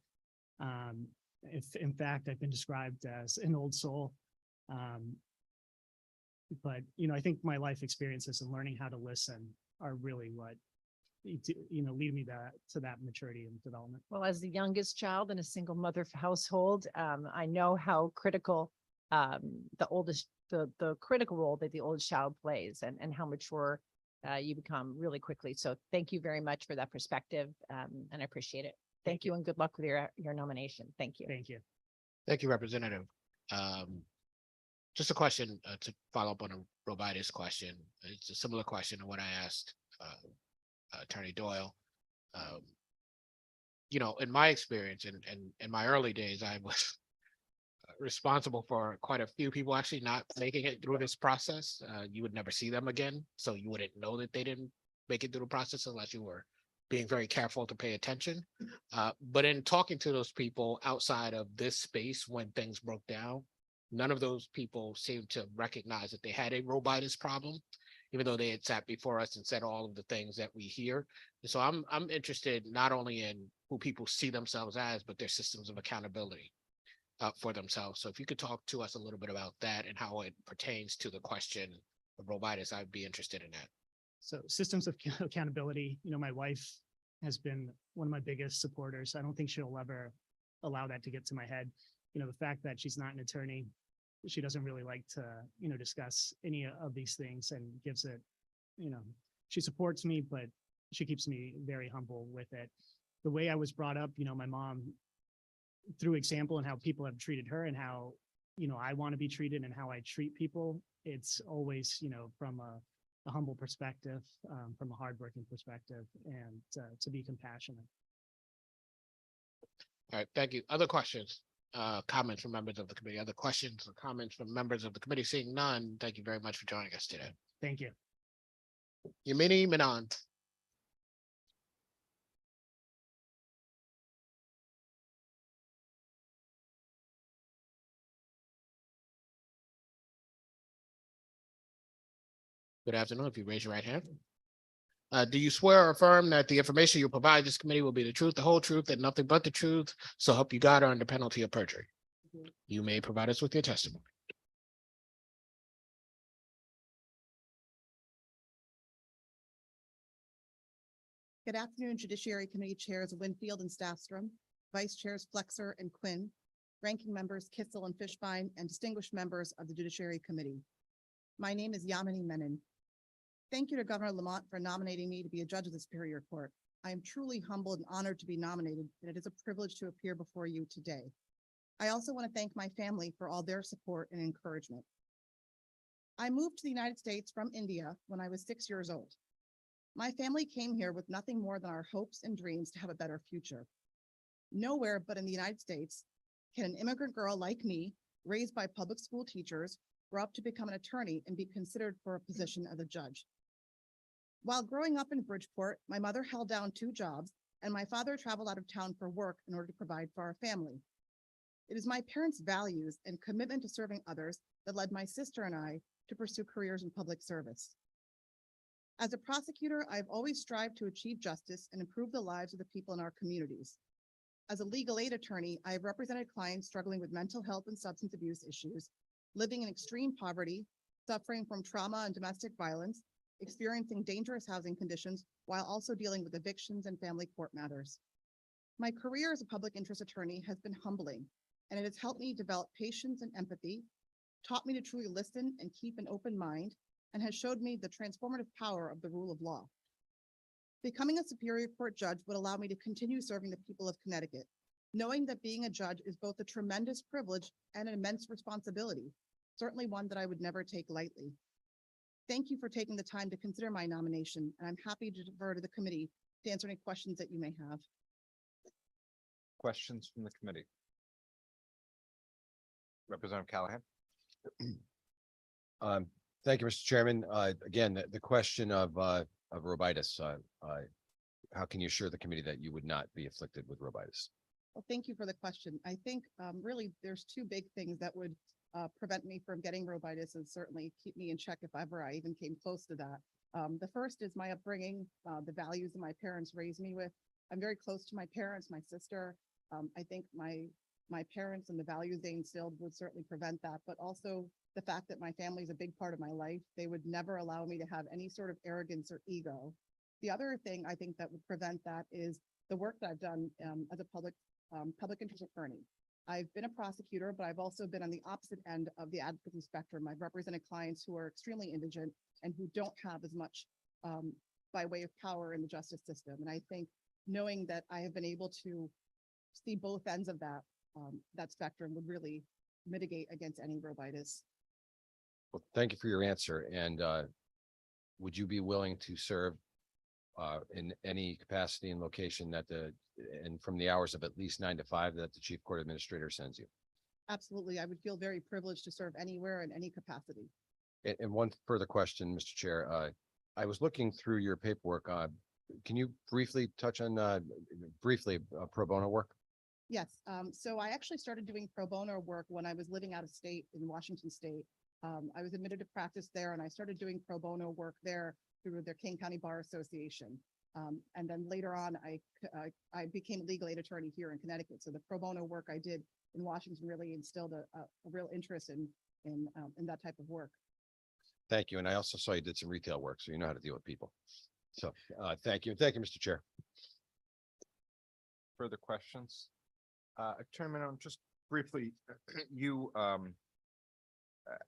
If in fact, I've been described as an old soul. But, I think my life experiences and learning how to listen are really what lead me to that maturity and development. Well, as the youngest child in a single mother household, I know how critical the critical role that the oldest child plays and how mature you become really quickly. So thank you very much for that perspective, and I appreciate it. Thank you and good luck with your nomination. Thank you. Thank you. Thank you, Representative. Just a question to follow up on a Robitis question. It's a similar question to what I asked Attorney Doyle. In my experience and in my early days, I was responsible for quite a few people actually not making it through this process. You would never see them again, so you wouldn't know that they didn't make it through the process unless you were being very careful to pay attention. But in talking to those people outside of this space when things broke down, none of those people seemed to recognize that they had a Robitis problem, even though they had sat before us and said all of the things that we hear. And so I'm interested not only in who people see themselves as, but their systems of accountability for themselves. So if you could talk to us a little bit about that and how it pertains to the question of Robitis, I'd be interested in that. So systems of accountability, my wife has been one of my biggest supporters. I don't think she'll ever allow that to get to my head. The fact that she's not an attorney, she doesn't really like to, discuss any of these things and gives it, she supports me, but she keeps me very humble with it. The way I was brought up, my mom, through example and how people have treated her and how, I want to be treated and how I treat people, it's always, from a humble perspective, from a hardworking perspective, and to be compassionate. All right, thank you. Other questions, comments from members of the committee? Other questions or comments from members of the committee? Seeing none, thank you very much for joining us today. Thank you. Yamini Menon. Good afternoon. If you raise your right hand. Do you swear or affirm that the information you provide this committee will be the truth, the whole truth, and nothing but the truth? So help you God or under penalty of perjury. You may provide us with your testimony. Good afternoon, Judiciary Committee Chairs Winfield and Staffstrom, Vice Chairs Flexer and Quinn, Ranking Members Kissel and Fishbein, and distinguished members of the Judiciary Committee. My name is Yamini Menon. Thank you to Governor Lamont for nominating me to be a judge of the Superior Court. I am truly humbled and honored to be nominated, and it is a privilege to appear before you today. I also want to thank my family for all their support and encouragement. I moved to the United States from India when I was 6 years old. My family came here with nothing more than our hopes and dreams to have a better future. Nowhere but in the United States can an immigrant girl like me, raised by public school teachers, grow up to become an attorney and be considered for a position as a judge. While growing up in Bridgeport, my mother held down 2 jobs and my father traveled out of town for work in order to provide for our family. It is my parents' values and commitment to serving others that led my sister and I to pursue careers in public service. As a prosecutor, I've always strived to achieve justice and improve the lives of the people in our communities. As a legal aid attorney, I have represented clients struggling with mental health and substance abuse issues, living in extreme poverty, suffering from trauma and domestic violence, experiencing dangerous housing conditions, while also dealing with evictions and family court matters. My career as a public interest attorney has been humbling, and it has helped me develop patience and empathy, taught me to truly listen and keep an open mind, and has showed me the transformative power of the rule of law. Becoming a Superior Court judge would allow me to continue serving the people of Connecticut, knowing that being a judge is both a tremendous privilege and an immense responsibility, certainly one that I would never take lightly. Thank you for taking the time to consider my nomination, and I'm happy to defer to the committee to answer any questions that you may have. Questions from the committee? Representative Callahan. Thank you, Mr. Chairman. Again, the question of Robitis, how can you assure the committee that you would not be afflicted with Robitis? Well, thank you for the question. I think really there's 2 big things that would prevent me from getting Robitis and certainly keep me in check if ever I even came close to that. The first is my upbringing, the values that my parents raised me with. I'm very close to my parents, my sister. I think my parents and the values they instilled would certainly prevent that, but also the fact that my family is a big part of my life. They would never allow me to have any sort of arrogance or ego. The other thing I think that would prevent that is the work that I've done as a public interest attorney. I've been a prosecutor, but I've also been on the opposite end of the advocacy spectrum. I've represented clients who are extremely indigent and who don't have as much by way of power in the justice system. And I think knowing that I have been able to see both ends of that spectrum would really mitigate against any robitis. Well, thank you for your answer. And would you be willing to serve in any capacity and location and from the hours of at least 9 to 5 that the chief court administrator sends you? Absolutely. I would feel very privileged to serve anywhere in any capacity. And one further question, Mr. Chair. I was looking through your paperwork. Can you briefly touch on pro bono work? Yes. So I actually started doing pro bono work when I was living out of state in Washington State. I was admitted to practice there and I started doing pro bono work there through their King County Bar Association. And then later on, I became a legal aid attorney here in Connecticut. So the pro bono work I did in Washington really instilled a real interest in that type of work. Thank you. And I also saw you did some retail work, so you know how to deal with people. So thank you. Thank you, Mr. Chair. Further questions? Attorney Menon, just briefly,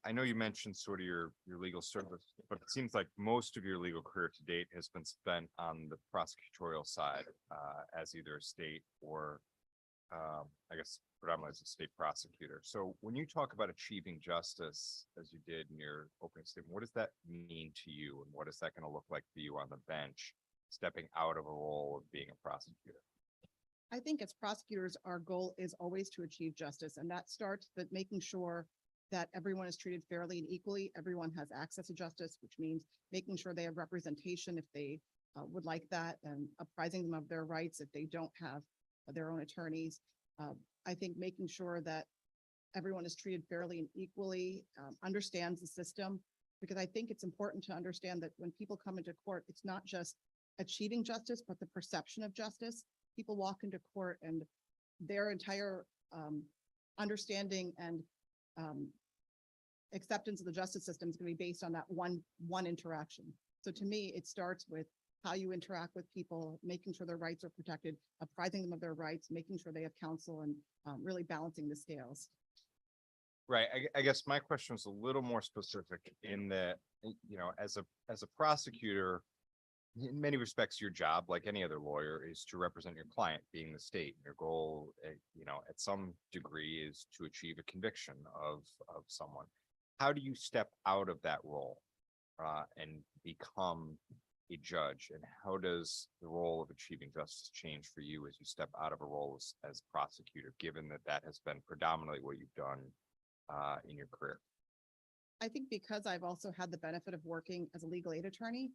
I know you mentioned sort of your legal service, but it seems like most of your legal career to date has been spent on the prosecutorial side as either a state or I guess predominantly as a state prosecutor. So when you talk about achieving justice, as you did in your opening statement, what does that mean to you? And what is that going to look like for you on the bench, stepping out of a role of being a prosecutor? I think as prosecutors, our goal is always to achieve justice, and that starts with making sure that everyone is treated fairly and equally. Everyone has access to justice, which means making sure they have representation if they would like that, and apprising them of their rights if they don't have their own attorneys. I think making sure that everyone is treated fairly and equally, understands the system, because I think it's important to understand that when people come into court, it's not just achieving justice, but the perception of justice. People walk into court and their entire understanding and acceptance of the justice system is going to be based on that one interaction. So to me, it starts with how you interact with people, making sure their rights are protected, apprising them of their rights, making sure they have counsel, and really balancing the scales. Right. I guess my question was a little more specific in that, as a prosecutor, in many respects, your job, like any other lawyer, is to represent your client, being the state. Your goal, at some degree, is to achieve a conviction of someone. How do you step out of that role and become a judge? And how does the role of achieving justice change for you as you step out of a role as prosecutor, given that has been predominantly what you've done in your career? I think because I've also had the benefit of working as a legal aid attorney,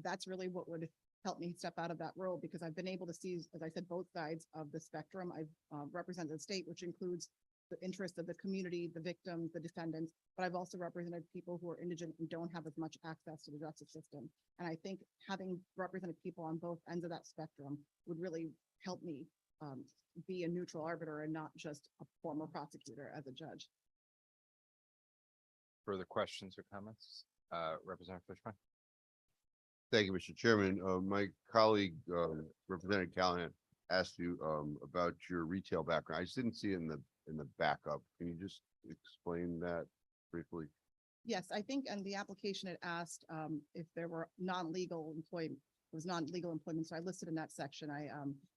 that's really what would help me step out of that role, because I've been able to see, as I said, both sides of the spectrum. I've represented the state, which includes the interests of the community, the victims, the defendants, but I've also represented people who are indigent and don't have as much access to the justice system. And I think having represented people on both ends of that spectrum would really help me be a neutral arbiter and not just a former prosecutor as a judge. Further questions or comments? Representative Fishman? Thank you, Mr. Chairman. My colleague, Representative Callahan, asked you about your retail background. I just didn't see it in the backup. Can you just explain that briefly? Yes, I think in the application it asked if there were non-legal employment. It was non-legal employment, so I listed in that section. I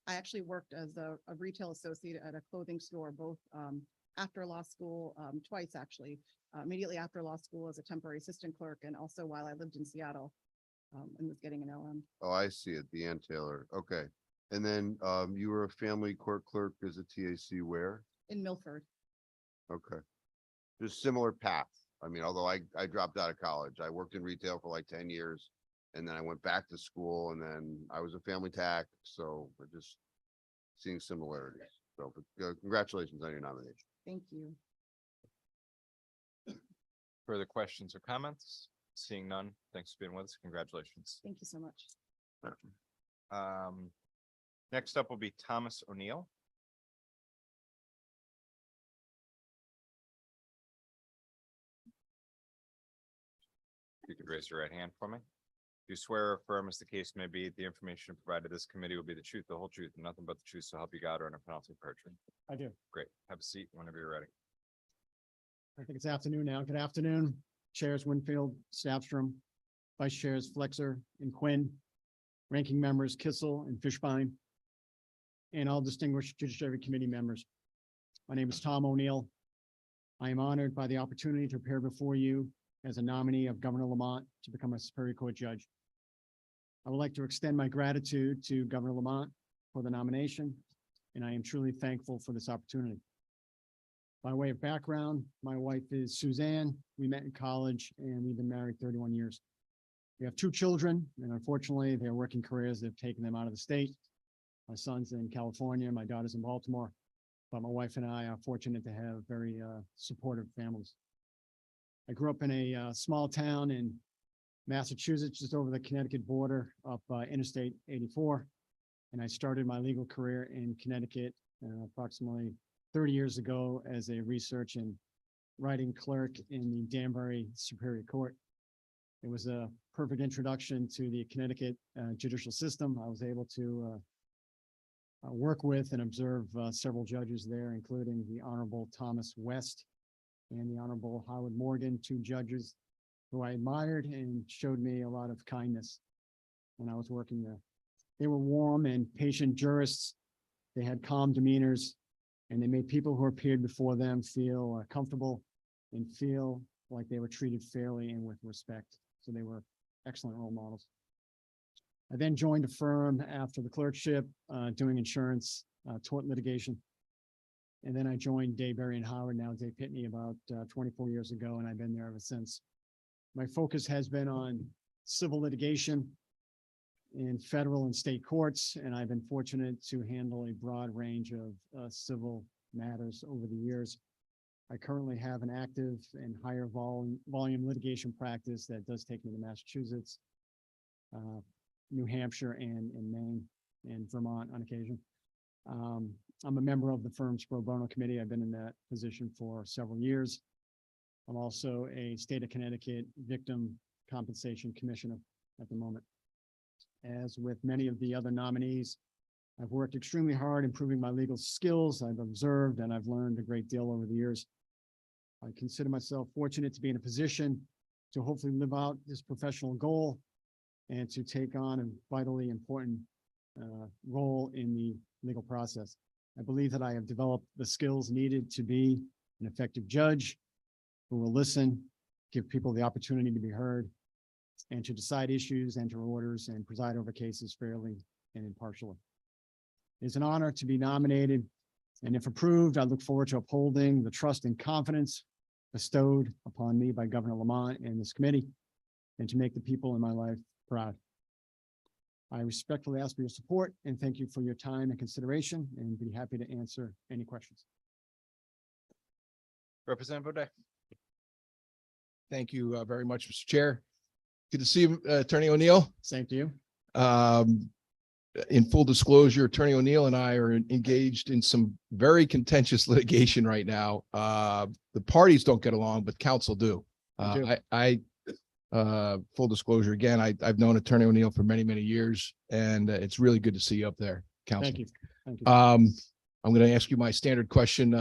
actually worked as a retail associate at a clothing store, both after law school, twice actually. Immediately after law school as a temporary assistant clerk, and also while I lived in Seattle and was getting an LM. Oh, I see it. Deanne Taylor. Okay. And then you were a family court clerk as a TAC where? In Milford. Okay. Just similar path. I mean, although I dropped out of college, I worked in retail for like 10 years and then I went back to school and then I was a family tax. So we're just seeing similarities. So congratulations on your nomination. Thank you. Further questions or comments? Seeing none, thanks for being with us. Congratulations. Thank you so much. Next up will be Thomas O'Neill. You could raise your right hand for me. Do swear or affirm as the case may be, the information provided to this committee will be the truth, the whole truth, and nothing but the truth, so help you God, or under penalty of perjury. I do. Great. Have a seat whenever you're ready. I think it's afternoon now. Good afternoon, Chairs Winfield, Staffstrom, Vice Chairs Flexer and Quinn, Ranking Members Kissel and Fishbein, and all distinguished Judiciary Committee members. My name is Tom O'Neill. I am honored by the opportunity to appear before you as a nominee of Governor Lamont to become a Superior Court judge. I would like to extend my gratitude to Governor Lamont for the nomination, and I am truly thankful for this opportunity. By way of background, my wife is Suzanne. We met in college and we've been married 31 years. We have two children, and unfortunately, their working careers have taken them out of the state. My son's in California, my daughter's in Baltimore, but my wife and I are fortunate to have very supportive families. I grew up in a small town in Massachusetts, just over the Connecticut border up Interstate 84. And I started my legal career in Connecticut approximately 30 years ago as a research and writing clerk in the Danbury Superior Court. It was a perfect introduction to the Connecticut judicial system. I was able to work with and observe several judges there, including the Honorable Thomas West and the Honorable Howard Morgan, two judges who I admired and showed me a lot of kindness when I was working there. They were warm and patient jurists. They had calm demeanors, and they made people who appeared before them feel comfortable and feel like they were treated fairly and with respect. So they were excellent role models. I then joined a firm after the clerkship, doing insurance, tort litigation. And then I joined Day, Berry and Howard, now Day Pitney, about 24 years ago, and I've been there ever since. My focus has been on civil litigation in federal and state courts, and I've been fortunate to handle a broad range of civil matters over the years. I currently have an active and higher volume litigation practice that does take me to Massachusetts, New Hampshire, and Maine, and Vermont on occasion. I'm a member of the firm's pro bono committee. I've been in that position for several years. I'm also a state of Connecticut victim compensation commissioner at the moment. As with many of the other nominees, I've worked extremely hard improving my legal skills. I've observed and I've learned a great deal over the years. I consider myself fortunate to be in a position to hopefully live out this professional goal and to take on a vitally important role in the legal process. I believe that I have developed the skills needed to be an effective judge who will listen, give people the opportunity to be heard, and to decide issues, enter orders, and preside over cases fairly and impartially. It's an honor to be nominated, and if approved, I look forward to upholding the trust and confidence bestowed upon me by Governor Lamont and this committee, and to make the people in my life proud. I respectfully ask for your support and thank you for your time and consideration, and be happy to answer any questions. Representative O'Day. Thank you very much, Mr. Chair. Good to see you, Attorney O'Neill. Same to you. In full disclosure, Attorney O'Neill and I are engaged in some very contentious litigation right now. The parties don't get along, but counsel do. Full disclosure, again, I've known Attorney O'Neill for many, many years, and it's really good to see you up there, counsel. Thank you. Thank you. I'm going to ask you my standard question,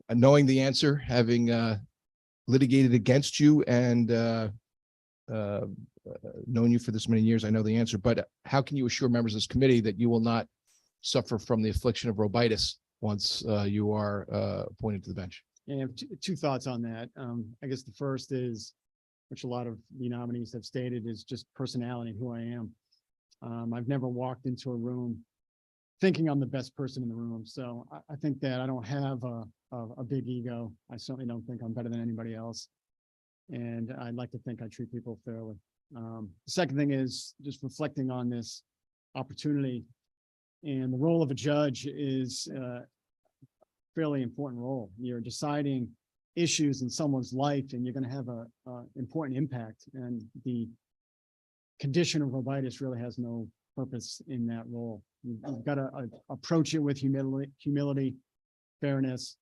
knowing the answer, having litigated against you and known you for this many years, I know the answer, but how can you assure members of this committee that you will not suffer from the affliction of Robitis once you are appointed to the bench? Yeah, I have two thoughts on that. I guess the first is, which a lot of the nominees have stated, is just personality and who I am. I've never walked into a room thinking I'm the best person in the room. So I think that I don't have a big ego. I certainly don't think I'm better than anybody else. And I'd like to think I treat people fairly. The second thing is just reflecting on this opportunity, and the role of a judge is a fairly important role. You're deciding issues in someone's life, and you're going to have a important impact. And the condition of Robitis really has no purpose in that role. You've got to approach it with humility, fairness,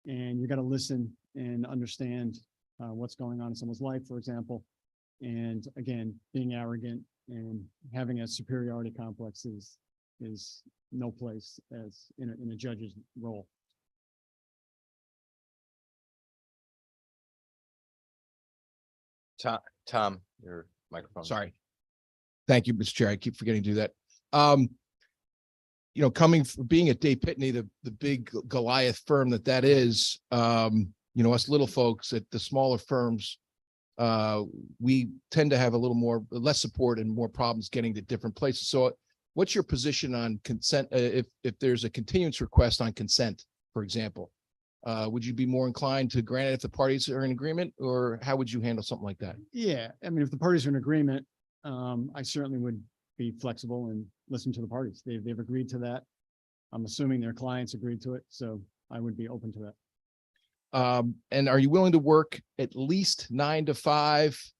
and you got to listen and understand what's going on in someone's life, for example. And again, being arrogant and having a superiority complex is no place as in a judge's role. Tom, your microphone. Sorry. Thank you, Mr. Chair. I keep forgetting to do that. You know, being at Day Pitney, the big Goliath firm that is, you know, us little folks at the smaller firms, we tend to have a little less support and more problems getting to different places. So what's your position on consent? If there's a continuance request on consent, for example, would you be more inclined to grant it if the parties are in agreement, or how would you handle something like that? Yeah, I mean, if the parties are in agreement, I certainly would be flexible and listen to the parties. They've agreed to that. I'm assuming their clients agreed to it, so I would be open to that. And are you willing to work at least 9 to 5,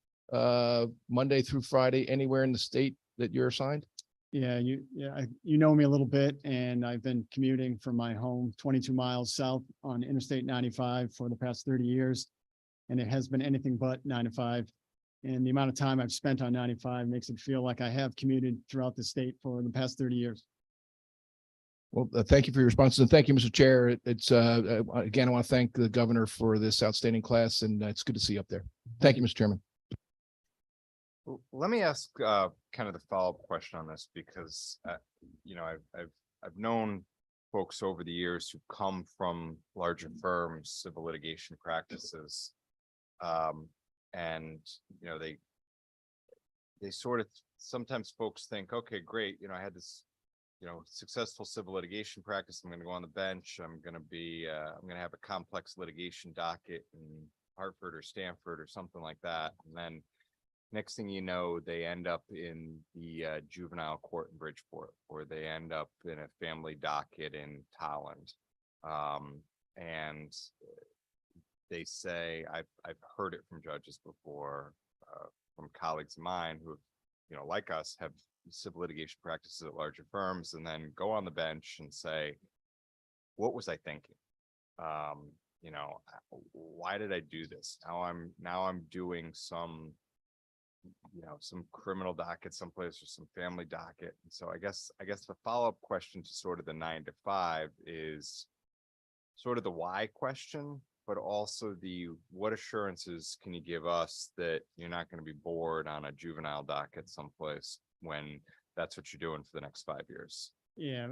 Monday through Friday, anywhere in the state that you're assigned? Yeah, you know me a little bit, and I've been commuting from my home 22 miles south on Interstate 95 for the past 30 years. And it has been anything but 9 to 5. And the amount of time I've spent on 95 makes it feel like I have commuted throughout the state for the past 30 years. Well, thank you for your responses, and thank you, Mr. Chair. It's again, I want to thank the governor for this outstanding class, and it's good to see you up there. Thank you, Mr. Chairman. Let me ask kind of the follow-up question on this, because you know, I've known folks over the years who come from larger firms, civil litigation practices, and you know, they sort of, sometimes folks think, okay, great, you know, I had this, you know, successful civil litigation practice. I'm going to go on the bench. I'm going to have a complex litigation docket in Hartford or Stanford or something like that, and then next thing you know, they end up in the juvenile court in Bridgeport, or they end up in a family docket in Tolland. And they say, I've heard it from judges before, from colleagues of mine who, you know, like us, have civil litigation practices at larger firms, and then go on the bench and say, what was I thinking? You know, why did I do this? Now I'm doing some, you know, some criminal docket someplace or some family docket. And so I guess the follow-up question to sort of the 9 to 5 is sort of the why question, but also the what assurances can you give us that you're not going to be bored on a juvenile docket someplace when that's what you're doing for the next 5 years? Yeah,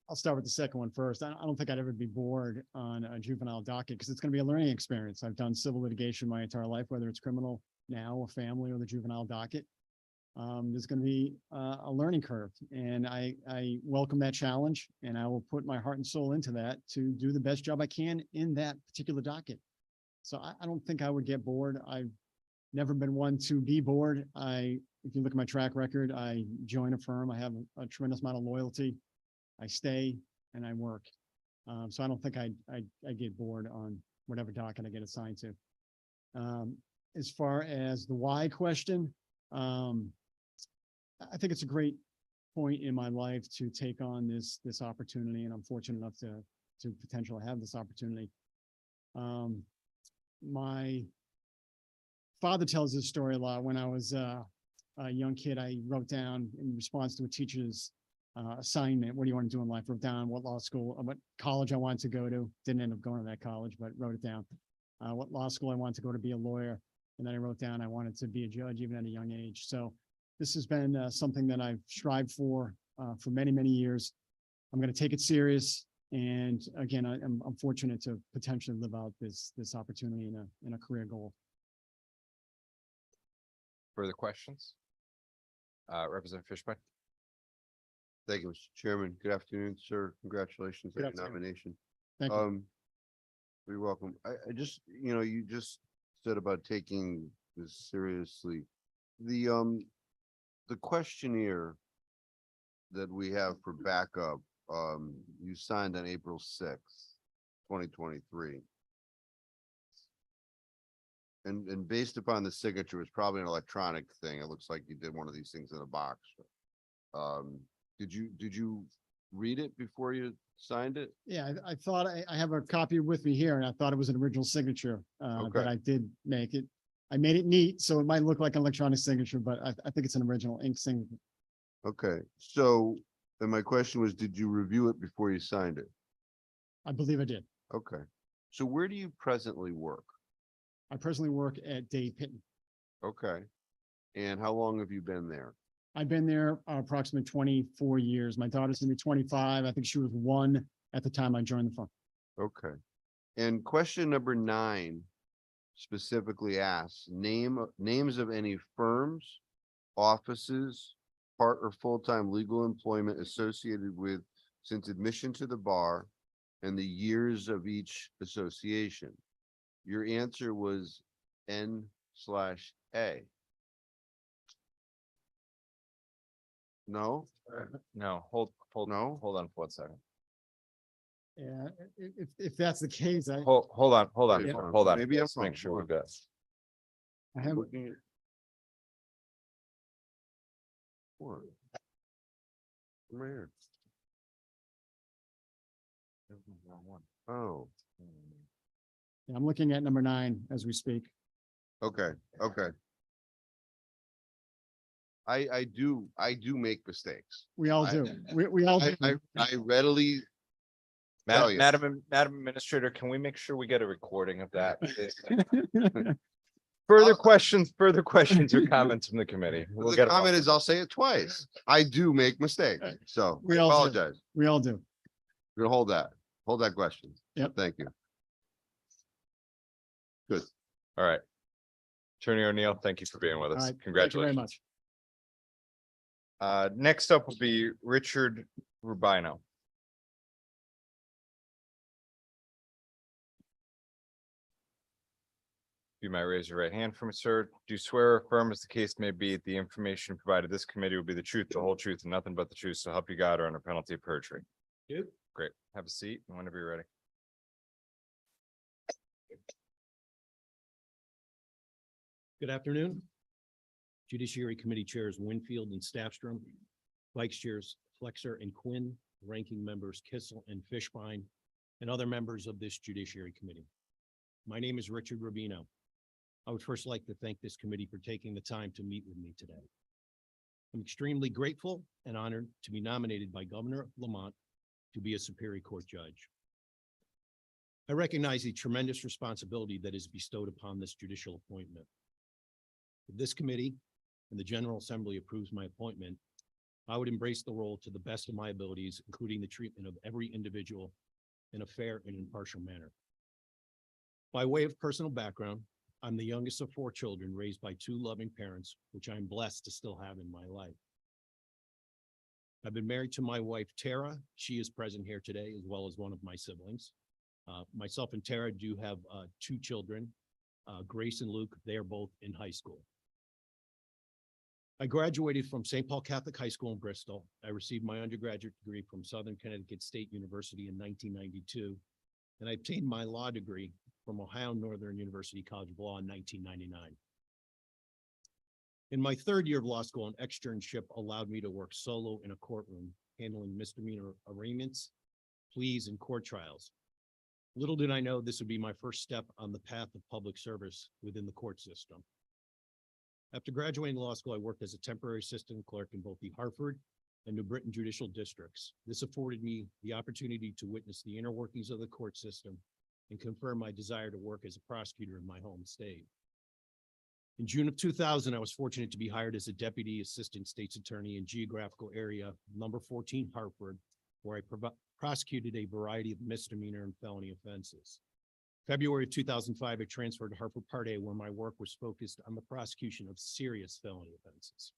I'll start with the second one first. I don't think I'd ever be bored on a juvenile docket, because it's going to be a learning experience. I've done civil litigation my entire life, whether it's criminal now or family or the juvenile docket. There's going to be a learning curve, and I welcome that challenge, and I will put my heart and soul into that to do the best job I can in that particular docket. So I don't think I would get bored. I've never been one to be bored. If you look at my track record, I join a firm, I have a tremendous amount of loyalty. I stay and I work. So I don't think I get bored on whatever docket I get assigned to. As far as the why question, I think it's a great point in my life to take on this opportunity, and I'm fortunate enough to potentially have this opportunity. My father tells this story a lot. When I was a young kid, I wrote down in response to a teacher's assignment, what do you want to do in life? Wrote down what law school, what college I wanted to go to. Didn't end up going to that college, but wrote it down. What law school I wanted to go to be a lawyer. And then I wrote down I wanted to be a judge even at a young age. So this has been something that I've strived for many, many years. I'm going to take it serious. And again, I'm fortunate to potentially live out this opportunity in a career goal. Further questions? Representative Fishbein? Thank you, Mr. Chairman. Good afternoon, sir. Congratulations on Good your afternoon. nomination. Thank you. You're welcome. I just, you know, you just said about taking this seriously. The questionnaire that we have for backup, you signed on April 6th, 2023. And based upon the signature, it's probably an electronic thing. It looks like you did one of these things in a box. Did you read it before you signed it? Yeah, I thought I have a copy with me here, and I thought it was an original signature that I did make. It I made it neat, so it might look like an electronic signature, but I think it's an original ink signature. Okay, so, and my question was, did you review it before you signed it? I believe I did. Okay, so where do you presently work? I personally work at Dave Pitton. Okay, and how long have you been there? I've been there approximately 24 years. My daughter's gonna be 25. I think she was 1 at the time I joined the firm. Okay, and question number 9 specifically asks, names of any firms, offices, part or full-time legal employment associated with since admission to the bar and the years of each association. Your answer was N/A. No? No, hold No? on for 1 second. Yeah, if that's the case, I Hold on, Yeah. hold on. Maybe I'm Let's make wrong. sure Hold we've got. I have, Looking at- What? I'm right here. Oh, I'm looking at number 9 as we speak. okay, okay. I do make mistakes. We all I- do. We all do. I readily tell you. Madam Administrator, can we make sure we get a recording of that? Further questions or comments from the committee? We'll The get 'em comment all. is, I'll say it twice. I do make mistakes, so We I all do. apologize. We all do. We're gonna hold that question. Yep. Thank you. Good. All right. Attorney O'Neill, thank you for being with All us. right. Thank you Congratulations. very much. Next up will be Richard Rubino. You might raise your right hand for me, sir. Do you swear or affirm as the case may be, the information provided this committee will be the truth, the whole truth, and nothing but the truth, so help you God or under penalty of perjury? Yep. Great. Have a seat whenever you're ready. Good afternoon. Judiciary Committee Chairs Winfield and Staffstrom, Vice Chairs Flexer and Quinn, Ranking Members Kissel and Fishbein, and other members of this Judiciary Committee. My name is Richard Rubino. I would first like to thank this committee for taking the time to meet with me today. I'm extremely grateful and honored to be nominated by Governor Lamont to be a Superior Court judge. I recognize the tremendous responsibility that is bestowed upon this judicial appointment. If this committee and the General Assembly approves my appointment, I would embrace the role to the best of my abilities, including the treatment of every individual in a fair and impartial manner. By way of personal background, I'm the youngest of 4 children raised by 2 loving parents, which I'm blessed to still have in my life. I've been married to my wife, Tara. She is present here today, as well as one of my siblings. Myself and Tara do have 2 children, Grace and Luke. They are both in high school. I graduated from St. Paul Catholic High School in Bristol. I received my undergraduate degree from Southern Connecticut State University in 1992, and I obtained my law degree from Ohio Northern University College of Law in 1999. In my 3rd year of law school, an externship allowed me to work solo in a courtroom, handling misdemeanor arraignments, pleas, and court trials. Little did I know this would be my first step on the path of public service within the court system. After graduating law school, I worked as a temporary assistant clerk in both the Hartford and New Britain judicial districts. This afforded me the opportunity to witness the inner workings of the court system and confirm my desire to work as a prosecutor in my home state. In June of 2000, I was fortunate to be hired as a deputy assistant state's attorney in geographical area number 14 Hartford, where I prosecuted a variety of misdemeanor and felony offenses. February of 2005, I transferred to Hartford Part A, where my work was focused on the prosecution of serious felony offenses.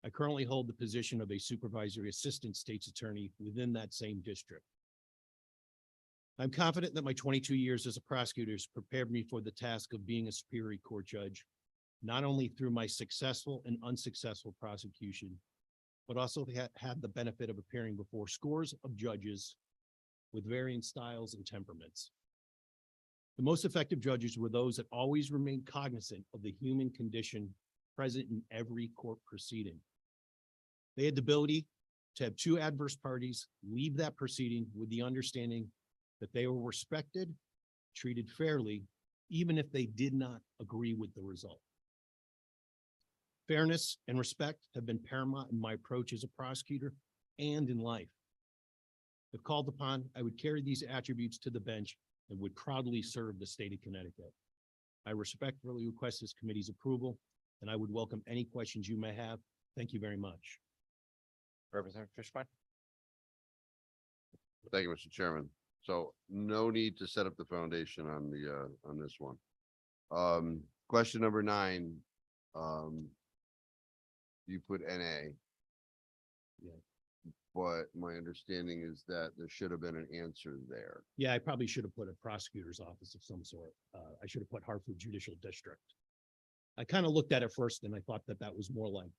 I currently hold the position of a supervisory assistant state's attorney within that same district. I'm confident that my 22 years as a prosecutor has prepared me for the task of being a Superior Court judge, not only through my successful and unsuccessful prosecution, but also had the benefit of appearing before scores of judges with varying styles and temperaments. The most effective judges were those that always remained cognizant of the human condition present in every court proceeding. They had the ability to have 2 adverse parties leave that proceeding with the understanding that they were respected, treated fairly, even if they did not agree with the result. Fairness and respect have been paramount in my approach as a prosecutor and in life. If called upon, I would carry these attributes to the bench and would proudly serve the state of Connecticut. I respectfully request this committee's approval, and I would welcome any questions you may have. Thank you very much. Representative Fishbein? Thank you, Mr. Chairman. So no need to set up the foundation on the, on this one. Question number 9. You put NA. Yeah. But my understanding is that there should have been an answer there. Yeah, I probably should have put a prosecutor's office of some sort. I should have put Hartford Judicial District. I kind of looked at it first and I thought that that was more like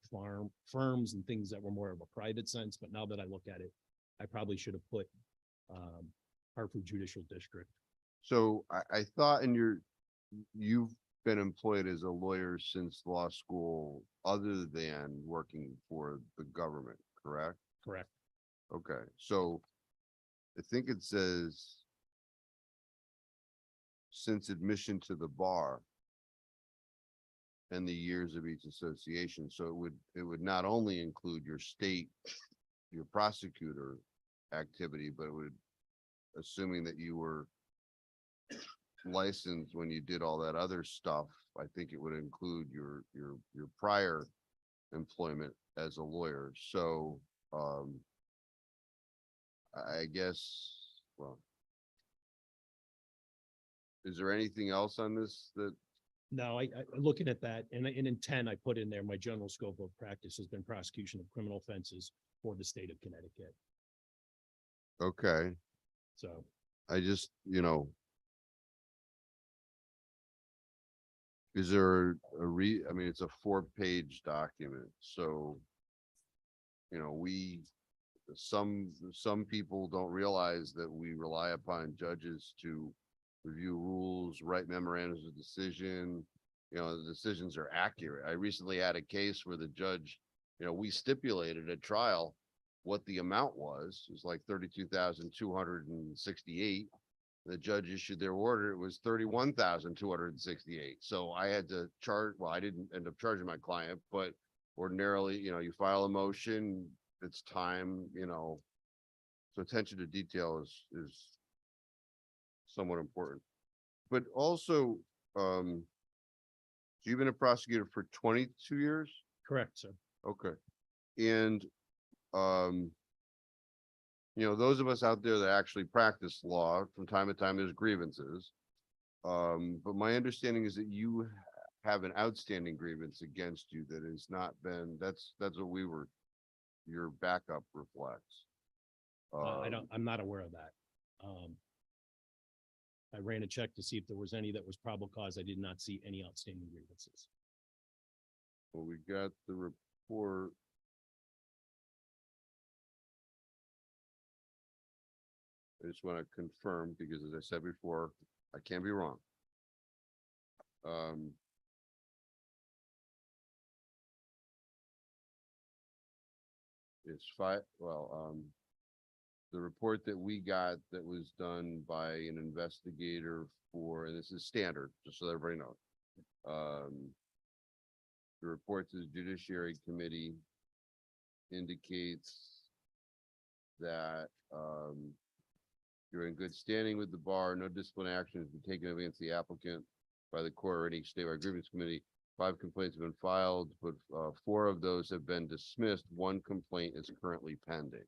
firms and things that were more of a private sense. But now that I look at it, I probably should have put Hartford Judicial District. So I thought you've been employed as a lawyer since law school, other than working for the government, correct? Correct. Okay, so I think it says since admission to the bar and the years of each association. So it would not only include your prosecutor activity, but it would, assuming that you were licensed when you did all that other stuff, I think it would include your prior employment as a lawyer. So I guess, well, is there anything else on this that? No, I looking at that and in 10, I put in there, my general scope of practice has been prosecution of criminal offenses for the state of Connecticut. Okay. So I just, is there I mean, it's a 4-page document, so, some people don't realize that we rely upon judges to review rules, write memorandums of decision, the decisions are accurate. I recently had a case where the judge, we stipulated at trial what the amount was. It was like 32,268. The judge issued their order. It was 31,268. So I had to charge, well, I didn't end up charging my client, but ordinarily, you file a motion, it's time, so attention to detail is somewhat important. But also, you've been a prosecutor for 22 years? correct, sir. Okay. And, those of us out there that actually practice law, from time to time, there's grievances. But my understanding is that you have an outstanding grievance against you that has not been, that's what your backup reflects. I'm not aware of that. I ran a check to see if there was any that was probable cause. I did not see any outstanding grievances. Well, we got the report. I just want to confirm, because as I said before, I can be wrong. It's the report that we got that was done by an investigator and this is standard, just so everybody knows. The report to the Judiciary Committee indicates that you're in good standing with the bar. No disciplinary action has been taken against the applicant by the court or any statewide grievance committee. 5 complaints have been filed, but 4 of those have been dismissed. 1 complaint is currently pending.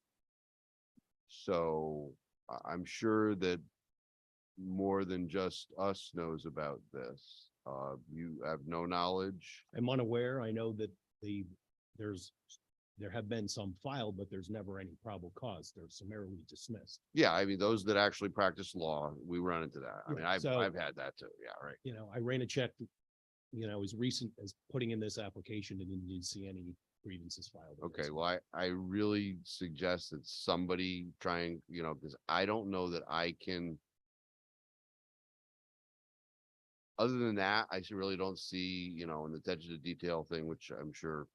So I'm sure that more than just us knows about this. You have no knowledge. I'm unaware. I know that there have been some filed, but there's never any probable cause. They're summarily dismissed. Yeah, I mean, those that actually practice law, we run into that. I mean, Right, so- I've had that too. Yeah, right. I ran a check, as recent as putting in this application and didn't see any grievances filed. Okay, well, I really suggest that somebody trying, because I don't know that I can. Other than that, I really don't see, an attention to detail thing, which I'm sure,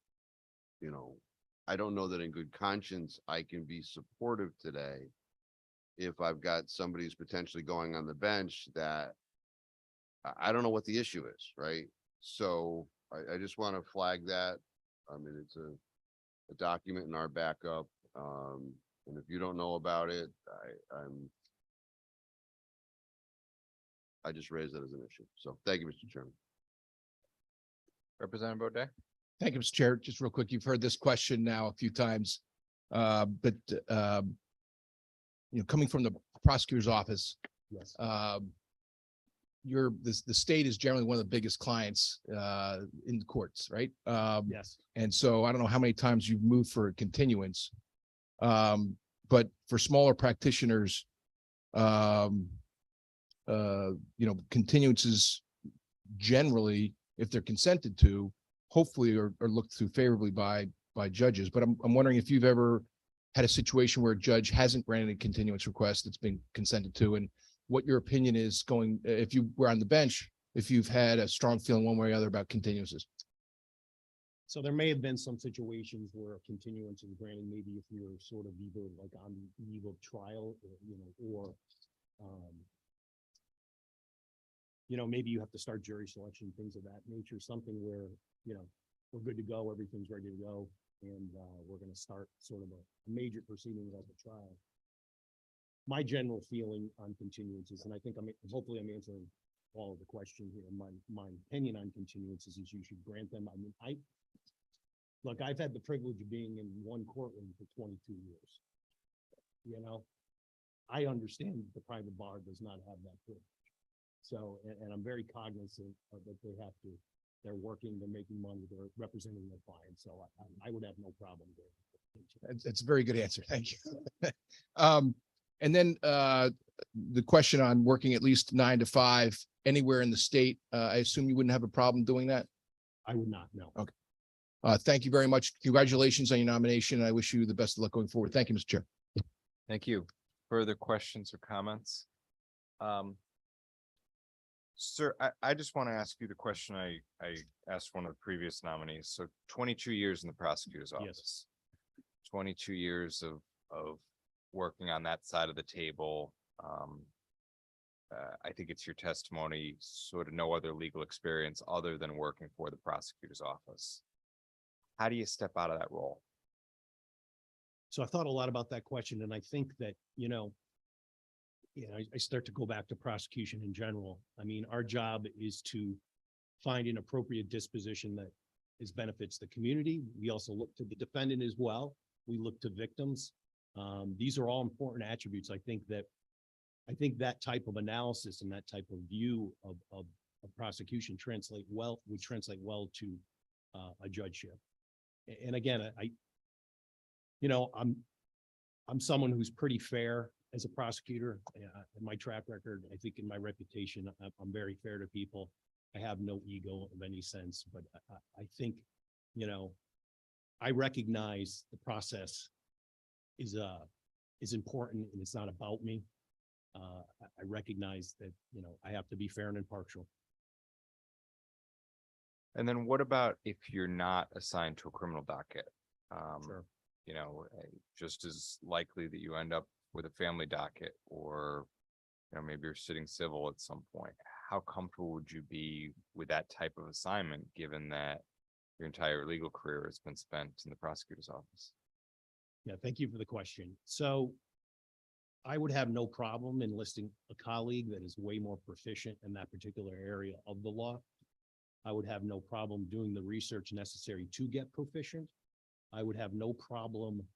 I don't know that in good conscience, I can be supportive today. If I've got somebody who's potentially going on the bench that I don't know what the issue is, right? So I just want to flag that. I mean, it's a document in our backup. And if you don't know about it, I just raised it as an issue. So thank you, Mr. Chairman. Representative Bodie? Thank you, Mr. Chair. Just real quick, you've heard this question now a few times. But coming from the prosecutor's office, Yes. the state is generally one of the biggest clients in the courts, right? Yes. And so I don't know how many times you've moved for a continuance. But for smaller practitioners, continuances generally, if they're consented to, hopefully are looked through favorably by judges. But I'm wondering if you've ever had a situation where a judge hasn't granted a continuance request that's been consented to, and what your opinion is going, if you were on the bench, if you've had a strong feeling one way or the other about continuances. So there may have been some situations where a continuance is granted, maybe if you're sort of either like on the eve of trial, or maybe you have to start jury selection, things of that nature, something where, we're good to go, everything's ready to go, and we're going to start sort of a major proceeding like a trial. My general feeling on continuances, and I think hopefully I'm answering all of the question here. My opinion on continuances is you should grant them. I mean, look, I've had the privilege of being in one courtroom for 22 years. I understand the private bar does not have that privilege. So, and I'm very cognizant of that they're working, they're making money, they're representing their clients. So I would have no problem there. That's a very good answer. Thank you. And then the question on working at least 9 to 5 anywhere in the state, I assume you wouldn't have a problem doing that? I would not, no. Okay. Thank you very much. Congratulations on your nomination. I wish you the best of luck going forward. Thank you, Mr. Chair. Thank you. Further questions or comments? Sir, I just want to ask you the question I asked one of the previous nominees. So 22 years in the prosecutor's office. 22 years of working on that side of the table. I think it's your testimony, sort of no other legal experience other than working for the prosecutor's office. How do you step out of that role? So I thought a lot about that question, and I think that, I start to go back to prosecution in general. I mean, our job is to find an appropriate disposition that benefits the community. We also look to the defendant as well. We look to victims. These are all important attributes. I think that type of analysis and that type of view of prosecution would translate well to a judgeship. And again, I'm someone who's pretty fair as a prosecutor. In my track record, I think in my reputation, I'm very fair to people. I have no ego of any sense, but I think, I recognize the process is important and it's not about me. I recognize that, I have to be fair and impartial. And then what about if you're not assigned to a criminal docket? Sure. Just as likely that you end up with a family docket, or maybe you're sitting civil at some point. How comfortable would you be with that type of assignment, given that your entire legal career has been spent in the prosecutor's office? Yeah, thank you for the question. So I would have no problem enlisting a colleague that is way more proficient in that particular area of the law. I would have no problem doing the research necessary to get proficient. I would have no problem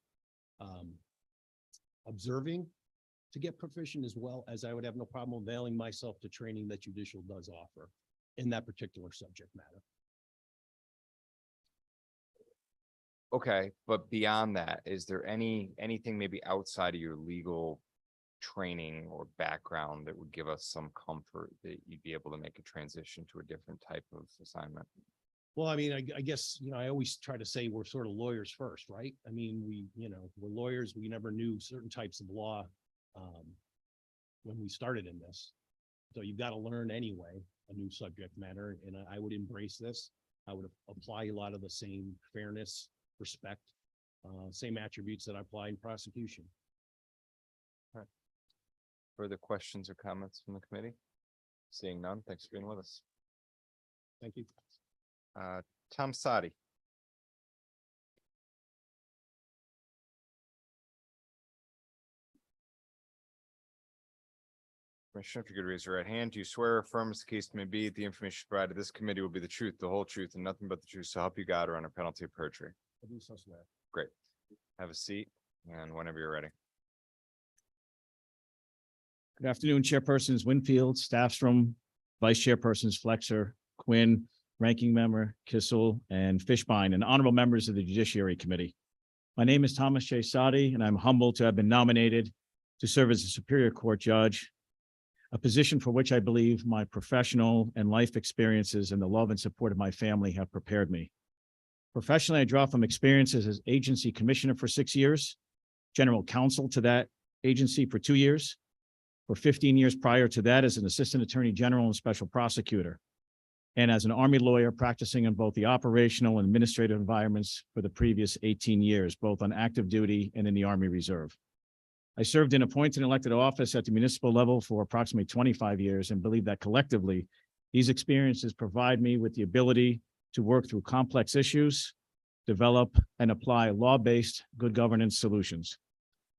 observing to get proficient, as well as I would have no problem availing myself to training that judicial does offer in that particular subject matter. Okay, but beyond that, is there anything maybe outside of your legal training or background that would give us some comfort that you'd be able to make a transition to a different type of assignment? Well, I mean, I guess, I always try to say we're sort of lawyers first, right? I mean, we're lawyers. We never knew certain types of law when we started in this. So you've got to learn anyway, a new subject matter. And I would embrace this. I would apply a lot of the same fairness, respect, same attributes that I apply in prosecution. Further questions or comments from the committee? Seeing none, thanks for being with us. Thank you. Tom Sati. Commissioner, if you could raise your right hand, do you swear or affirm as the case may be, the information provided to this committee will be the truth, the whole truth, and nothing but the truth, so help you God or under penalty of perjury? I do so swear. Great. Have a seat, and whenever you're ready. Good afternoon, Chairpersons Winfield, Staffstrom, Vice Chairpersons Flexer, Quinn, Ranking Member Kissel, and Fishbein, and honorable members of the Judiciary Committee. My name is Thomas J. Sati, and I'm humbled to have been nominated to serve as a Superior Court Judge, a position for which I believe my professional and life experiences and the love and support of my family have prepared me. Professionally, I draw from experiences as agency commissioner for 6 years, general counsel to that agency for 2 years, for 15 years prior to that as an assistant attorney general and special prosecutor, and as an Army lawyer practicing in both the operational and administrative environments for the previous 18 years, both on active duty and in the Army Reserve. I served in appointed and elected office at the municipal level for approximately 25 years and believe that collectively, these experiences provide me with the ability to work through complex issues, develop and apply law-based good governance solutions.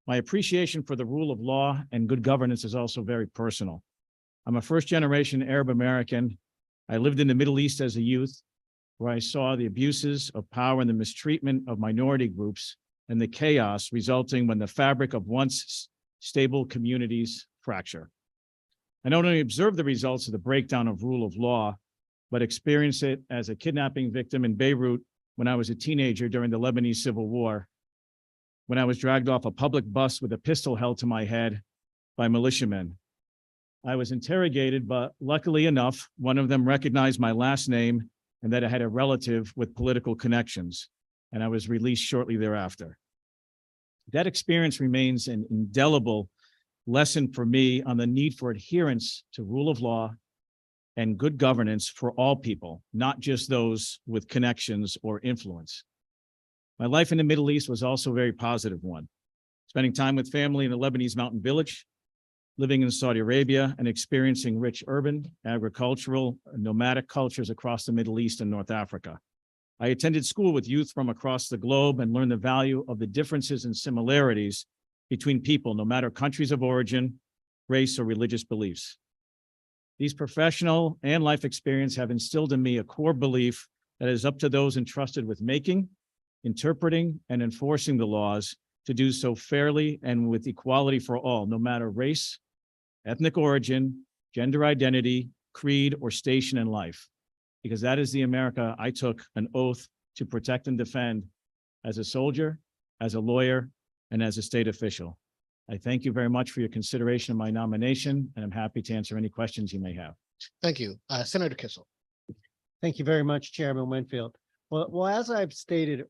My appreciation for the rule of law and good governance is also very personal. I'm a first-generation Arab American. I lived in the Middle East as a youth, where I saw the abuses of power and the mistreatment of minority groups and the chaos resulting when the fabric of once stable communities fracture. I not only observed the results of the breakdown of rule of law, but experienced it as a kidnapping victim in Beirut when I was a teenager during the Lebanese Civil War, when I was dragged off a public bus with a pistol held to my head by militiamen. I was interrogated, but luckily enough, one of them recognized my last name and that I had a relative with political connections, and I was released shortly thereafter. That experience remains an indelible lesson for me on the need for adherence to rule of law and good governance for all people, not just those with connections or influence. My life in the Middle East was also a very positive one, spending time with family in a Lebanese mountain village, living in Saudi Arabia, and experiencing rich urban, agricultural, and nomadic cultures across the Middle East and North Africa. I attended school with youth from across the globe and learned the value of the differences and similarities between people, no matter countries of origin, race, or religious beliefs. These professional and life experience have instilled in me a core belief that it is up to those entrusted with making, interpreting, and enforcing the laws to do so fairly and with equality for all, no matter race, ethnic origin, gender identity, creed, or station in life, because that is the America I took an oath to protect and defend as a soldier, as a lawyer, and as a state official. I thank you very much for your consideration of my nomination, and I'm happy to answer any questions you may have. Thank you. Senator Kissel. Thank you very much, Chairman Winfield. Well, as I've stated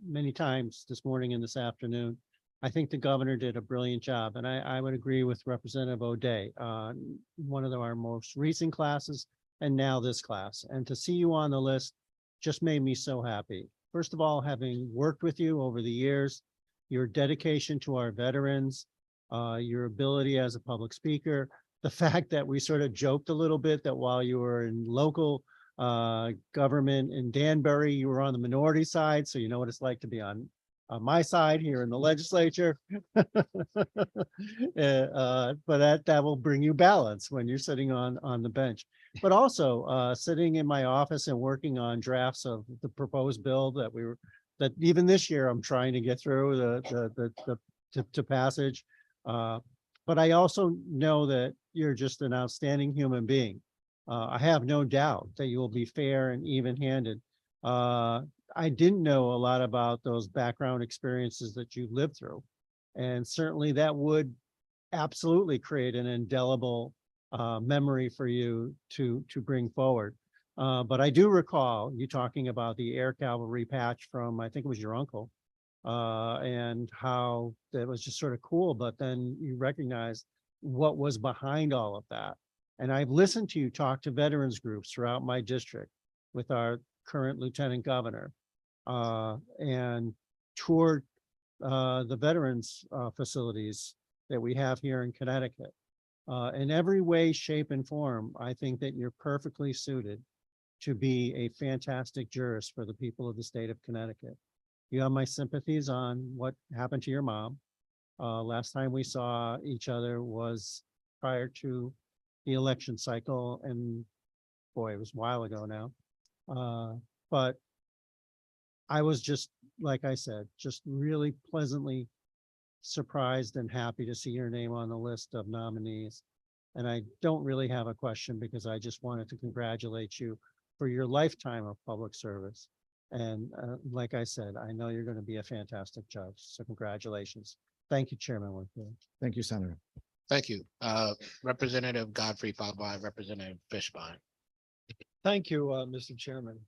many times this morning and this afternoon, I think the governor did a brilliant job, and I would agree with Representative O'Day. One of our most recent classes, and now this class, and to see you on the list just made me so happy. First of all, having worked with you over the years, your dedication to our veterans, your ability as a public speaker, the fact that we sort of joked a little bit that while you were in local government in Danbury, you were on the minority side, so you know what it's like to be on my side here in the legislature. But that will bring you balance when you're sitting on the bench. But also sitting in my office and working on drafts of the proposed bill that even this year I'm trying to get through to passage. But I also know that you're just an outstanding human being. I have no doubt that you will be fair and even-handed. I didn't know a lot about those background experiences that you lived through. And certainly that would absolutely create an indelible memory for you to bring forward. But I do recall you talking about the air cavalry patch from, I think it was your uncle, and how that was just sort of cool, but then you recognize what was behind all of that. And I've listened to you talk to veterans groups throughout my district with our current lieutenant governor, and toured the veterans facilities that we have here in Connecticut. In every way, shape, and form, I think that you're perfectly suited to be a fantastic jurist for the people of the state of Connecticut. You have my sympathies on what happened to your mom. Last time we saw each other was prior to the election cycle, and boy, it was a while ago now. But I was just, like I said, just really pleasantly surprised and happy to see your name on the list of nominees. And I don't really have a question because I just wanted to congratulate you for your lifetime of public service. And like I said, I know you're going to be a fantastic judge. So congratulations. Thank you, Chairman Winfield. Thank you, Senator. Thank you. Representative Godfrey, followed by Representative Fishbein. Thank you, Mr. Chairman.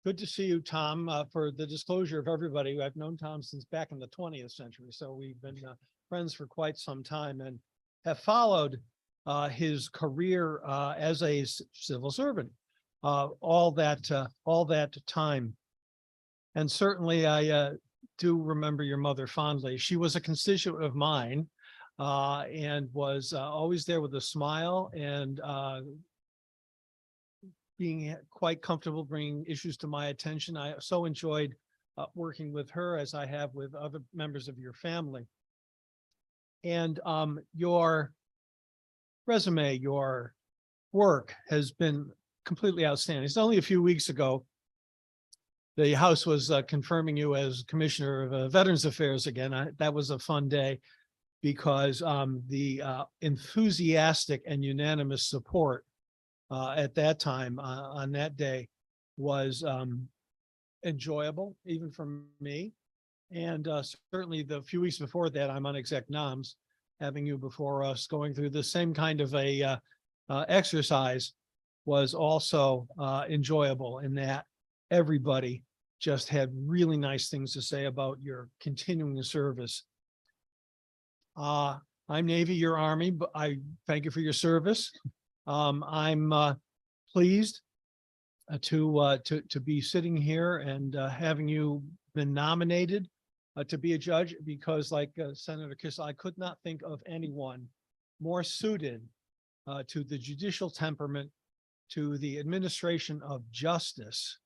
Good to see you, Tom. For the disclosure of everybody, I've known Tom since back in the 20th century. So we've been friends for quite some time and have followed his career as a civil servant all that time. And certainly I do remember your mother fondly. She was a constituent of mine and was always there with a smile and being quite comfortable bringing issues to my attention. I so enjoyed working with her as I have with other members of your family. And your resume, your work has been completely outstanding. It's only a few weeks ago the House was confirming you as Commissioner of Veterans Affairs again. That was a fun day because the enthusiastic and unanimous support at that time on that day was enjoyable, even for me. And certainly the few weeks before that, I'm on exec noms, having you before us going through the same kind of a exercise was also enjoyable in that everybody just had really nice things to say about your continuing service. I'm Navy, you're Army, but I thank you for your service. I'm pleased to be sitting here and having you been nominated to be a judge because, like Senator Kissel, I could not think of anyone more suited to the judicial temperament, to the administration of justice,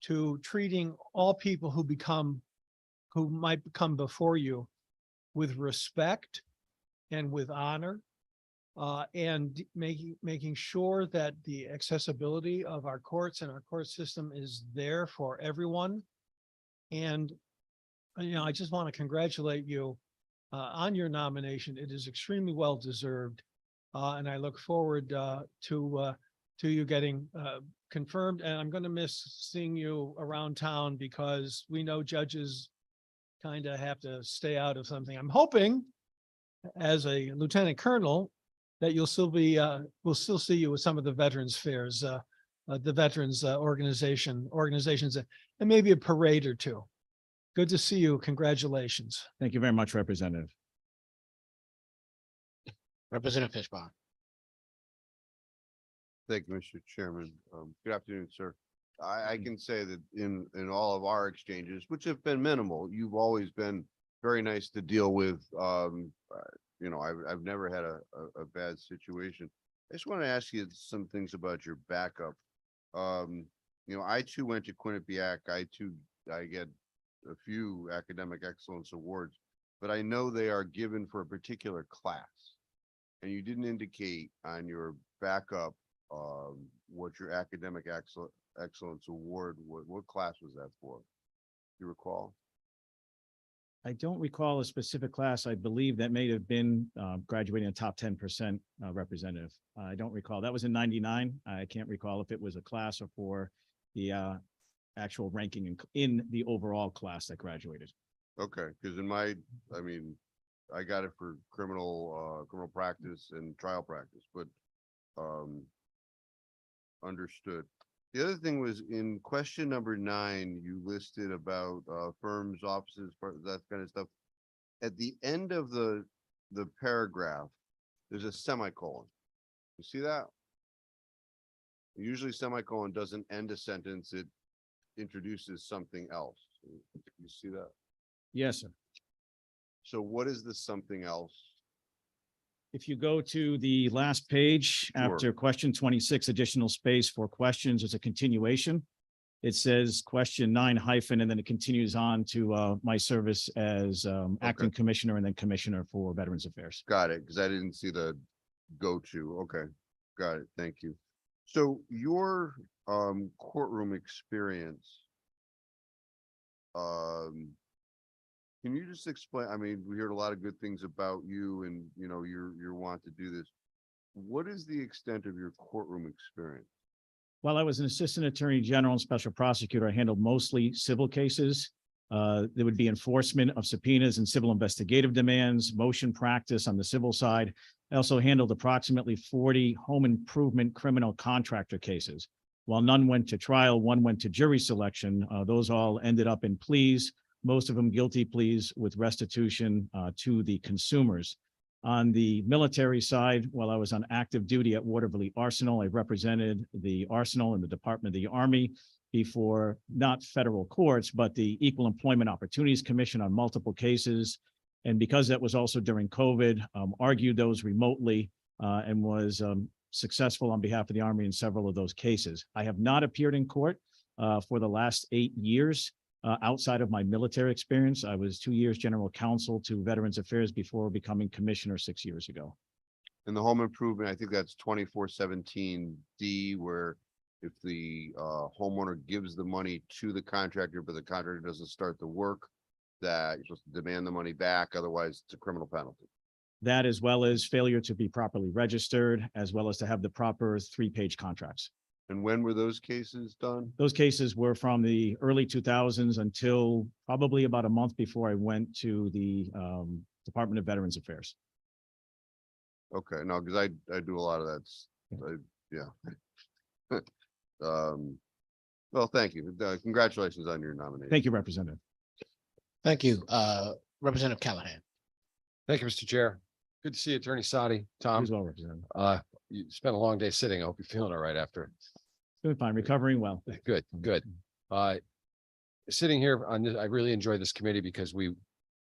to treating all people who might come before you with respect and with honor, and making sure that the accessibility of our courts and our court system is there for everyone. And, you know, I just want to congratulate you on your nomination. It is extremely well deserved. And I look forward to you getting confirmed. And I'm going to miss seeing you around town because we know judges kind of have to stay out of something. I'm hoping as a lieutenant colonel that you'll still be, we'll still see you with some of the veterans fairs, the veterans organizations, and maybe a parade or two. Good to see you. Congratulations. Thank you very much, Representative. Representative Fishbein. Thank you, Mr. Chairman. Good afternoon, sir. I can say that in all of our exchanges, which have been minimal, you've always been very nice to deal with. You know, I've never had a bad situation. I just want to ask you some things about your backup. You know, I too went to Quinnipiac. I get a few academic excellence awards, but I know they are given for a particular class. And you didn't indicate on your backup what your academic excellence award, what class was that for? Do you recall? I don't recall a specific class. I believe that may have been graduating a top 10% representative. I don't recall. That was in 99. I can't recall if it was a class or for the actual ranking in the overall class that graduated. Okay, because I mean, I got it for criminal practice and trial practice, but understood. The other thing was in question number 9, you listed about firms, offices, that kind of stuff. At the end of the paragraph, there's a semicolon. You see that? Usually semicolon doesn't end a sentence, it introduces something else. You see that? Yes, sir. So what is the something else? If you go to the last page, Sure. after question 26, additional space for questions, is a continuation. It says question 9 hyphen, and then it continues on to my service as acting commissioner and then commissioner for Veterans Affairs. Got it, because I didn't see the go-to. Okay, got it. Thank you. So your courtroom experience, can you just explain? I mean, we heard a lot of good things about you and, you know, your want to do this. What is the extent of your courtroom experience? While I was an assistant attorney general and special prosecutor, I handled mostly civil cases. There would be enforcement of subpoenas and civil investigative demands, motion practice on the civil side. I also handled approximately 40 home improvement criminal contractor cases. While none went to trial, one went to jury selection. Those all ended up in pleas, most of them guilty pleas with restitution to the consumers. On the military side, while I was on active duty at Waterville Arsenal, I represented the Arsenal and the Department of the Army before not federal courts, but the Equal Employment Opportunities Commission on multiple cases. And because that was also during COVID, argued those remotely and was successful on behalf of the Army in several of those cases. I have not appeared in court for the last 8 years. Outside of my military experience, I was 2 years general counsel to Veterans Affairs before becoming commissioner 6 years ago. In the home improvement, I think that's 2417D, where if the homeowner gives the money to the contractor, but the contractor doesn't start the work, that you're supposed to demand the money back, otherwise it's a criminal penalty. That, as well as failure to be properly registered, as well as to have the proper 3-page contracts. And when were those cases done? Those cases were from the early 2000s until probably about a month before I went to the Department of Veterans Affairs. Okay, no, because I do a lot of that. Yeah. Well, thank you. Congratulations on your nomination. Thank you, Representative. Thank you, Representative Callahan. Thank you, Mr. Chair. Good to see you, Attorney Sati. Tom, As well, Representative. you spent a long day sitting. I hope you're feeling all right after. Doing fine, recovering well. Good, good. Sitting here on this, I really enjoy this committee because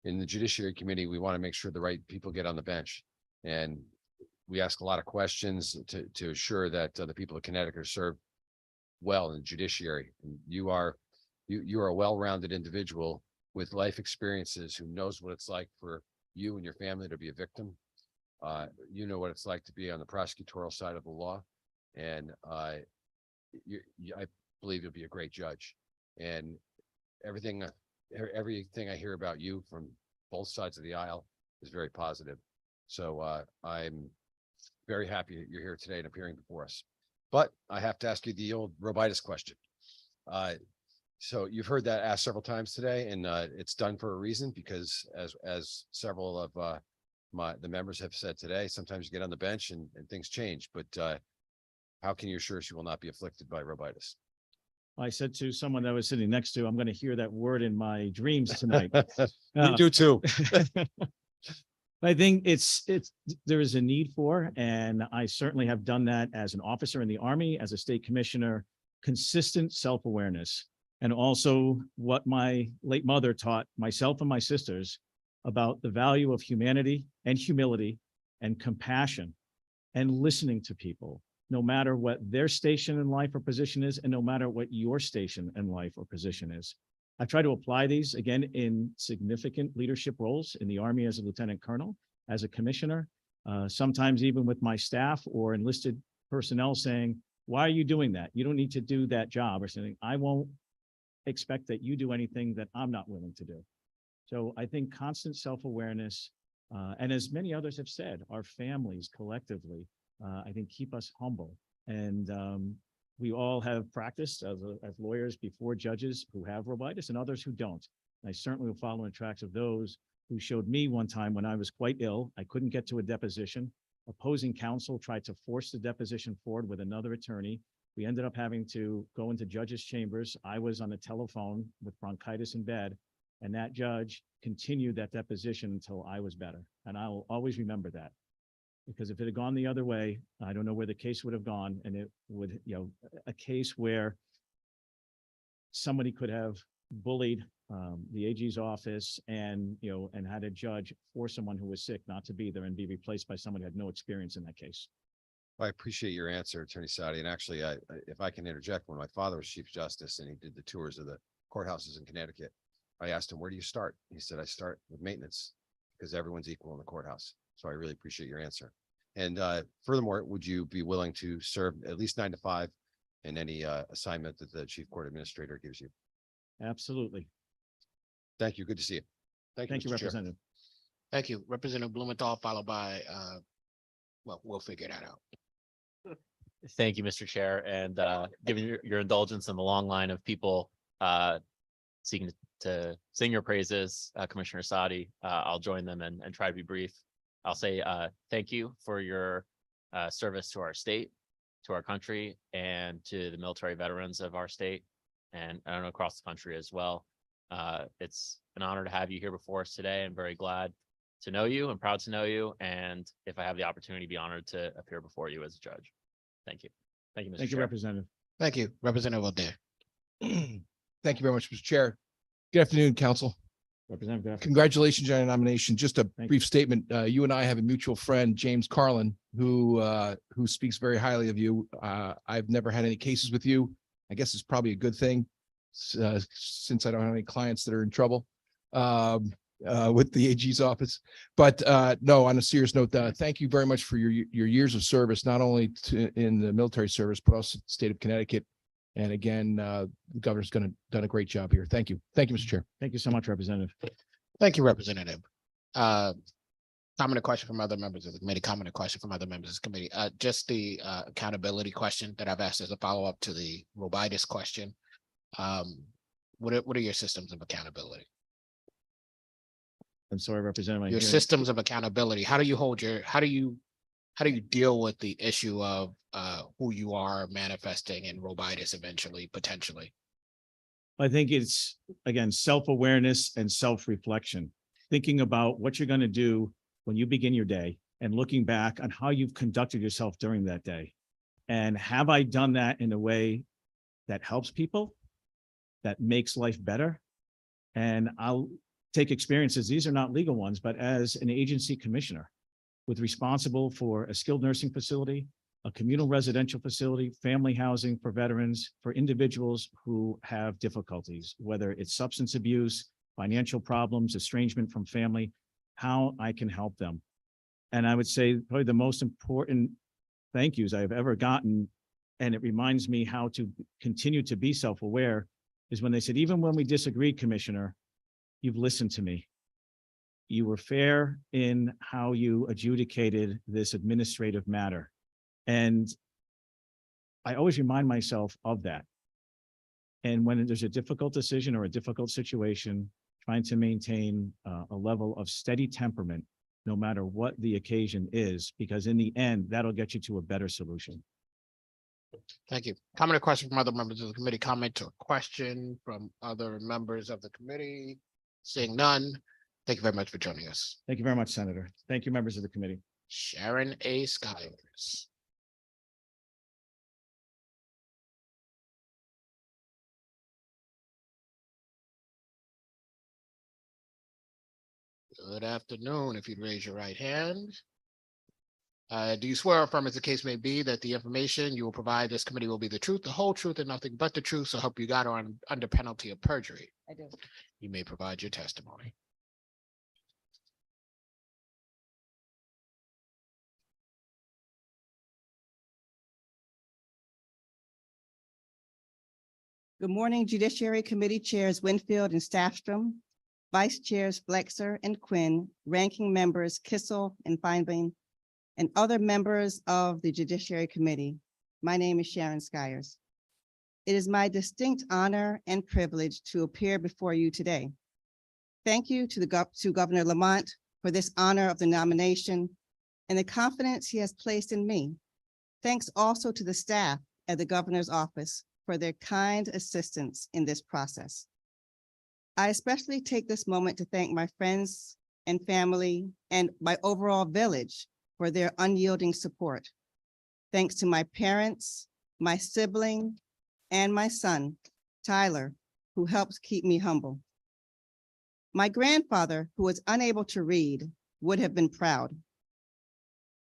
in the Judiciary Committee, we want to make sure the right people get on the bench. And we ask a lot of questions to assure that the people of Connecticut are served well in the judiciary. And you are a well-rounded individual with life experiences who knows what it's like for you and your family to be a victim. You know what it's like to be on the prosecutorial side of the law. And I believe you'll be a great judge. And everything I hear about you from both sides of the aisle is very positive. So I'm very happy that you're here today and appearing before us. But I have to ask you the old Robitis question. So you've heard that asked several times today, and it's done for a reason, because as several of the members have said today, sometimes you get on the bench and things change. But how can you assure she will not be afflicted by Robitis? I said to someone that I was sitting next to, I'm going to hear that word in my dreams tonight. You do too. I think there is a need for, and I certainly have done that as an officer in the Army, as a state commissioner, consistent self-awareness. And also what my late mother taught myself and my sisters about the value of humanity and humility and compassion and listening to people, no matter what their station in life or position is, and no matter what your station in life or position is. I try to apply these again in significant leadership roles in the Army as a lieutenant colonel, as a commissioner, sometimes even with my staff or enlisted personnel saying, why are you doing that? You don't need to do that job, or something. I won't expect that you do anything that I'm not willing to do. So I think constant self-awareness, and as many others have said, our families collectively, I think keep us humble. And we all have practiced as lawyers before judges who have Robitis and others who don't. And I certainly will follow in tracks of those who showed me one time when I was quite ill. I couldn't get to a deposition. Opposing counsel tried to force the deposition forward with another attorney. We ended up having to go into judges' chambers. I was on the telephone with bronchitis in bed, and that judge continued that deposition until I was better. And I will always remember that, because if it had gone the other way, I don't know where the case would have gone. And it would, a case where somebody could have bullied the AG's office and, and had a judge for someone who was sick not to be there and be replaced by someone who had no experience in that case. I appreciate your answer, Attorney Sati. And actually, if I can interject, when my father was Chief Justice and he did the tours of the courthouses in Connecticut, I asked him, where do you start? He said, I start with maintenance because everyone's equal in the courthouse. So I really appreciate your answer. And furthermore, would you be willing to serve at least 9 to 5 in any assignment that the Chief Court Administrator gives you? Absolutely. Thank you. Good to see you. Thank you, Mr. Chair. Representative. Thank you. Representative Blumenthal, followed by, well, we'll figure that out. Thank you, Mr. Chair, and given your indulgence in the long line of people seeking to sing your praises, Commissioner Sati, I'll join them and try to be brief. I'll say thank you for your service to our state, to our country, and to the military veterans of our state, and I don't know, across the country as well. It's an honor to have you here before us today. I'm very glad to know you and proud to know you, and if I have the opportunity, be honored to appear before you as a judge. Thank you. Thank you, Mr. Thank you, Chair. Representative. Thank you. Representative O'Dea. Thank you very much, Mr. Chair. Good afternoon, Council. Representative. Gaffney. Congratulations on your nomination. Just a Thank brief statement. You and I have a mutual friend, James Carlin, who speaks very highly of you. I've never had any cases with you. I guess it's probably a good thing since I don't have any clients that are in trouble with the AG's office. But no, on a serious note, thank you very much for your years of service, not only in the military service, but also the state of Connecticut. And again, the governor's done a great job here. Thank you. Thank you, Mr. Chair. Thank you so much, Representative. Thank you, Representative. Comment or question from other members of the committee, comment or question from other members of the committee. Just the accountability question that I've asked as a follow-up to the Robitis question. What are your systems of accountability? I'm sorry, Representative. Your systems of accountability. How do you deal with the issue of who you are manifesting in Robitis eventually, potentially? I think it's, again, self-awareness and self-reflection, thinking about what you're going to do when you begin your day and looking back on how you've conducted yourself during that day. And have I done that in a way that helps people, that makes life better? And I'll take experiences, these are not legal ones, but as an agency commissioner with responsible for a skilled nursing facility, a communal residential facility, family housing for veterans, for individuals who have difficulties, whether it's substance abuse, financial problems, estrangement from family, how I can help them. And I would say probably the most important thank yous I've ever gotten, and it reminds me how to continue to be self-aware, is when they said, even when we disagreed, Commissioner, you've listened to me. You were fair in how you adjudicated this administrative matter. And I always remind myself of that. And when there's a difficult decision or a difficult situation, trying to maintain a level of steady temperament, no matter what the occasion is, because in the end, that'll get you to a better solution. Thank you. Comment or question from other members of the committee, comment or question from other members of the committee? Seeing none, thank you very much for joining us. Thank you very much, Senator. Thank you, members of the committee. Sharon A. Skyers. Good afternoon. If you'd raise your right hand. Do you swear or affirm, as the case may be, that the information you will provide this committee will be the truth, the whole truth, and nothing but the truth, so help you God, or under penalty of perjury? I do. You may provide your testimony. Good morning, Judiciary Committee Chairs Winfield and Staffstrom, Vice Chairs Flexer and Quinn, Ranking Members Kissel and Feinbein, and other members of the Judiciary Committee. My name is Sharon Skyers. It is my distinct honor and privilege to appear before you today. Thank you to Governor Lamont for this honor of the nomination and the confidence he has placed in me. Thanks also to the staff at the Governor's office for their kind assistance in this process. I especially take this moment to thank my friends and family and my overall village for their unyielding support. Thanks to my parents, my sibling, and my son, Tyler, who helps keep me humble. My grandfather, who was unable to read, would have been proud.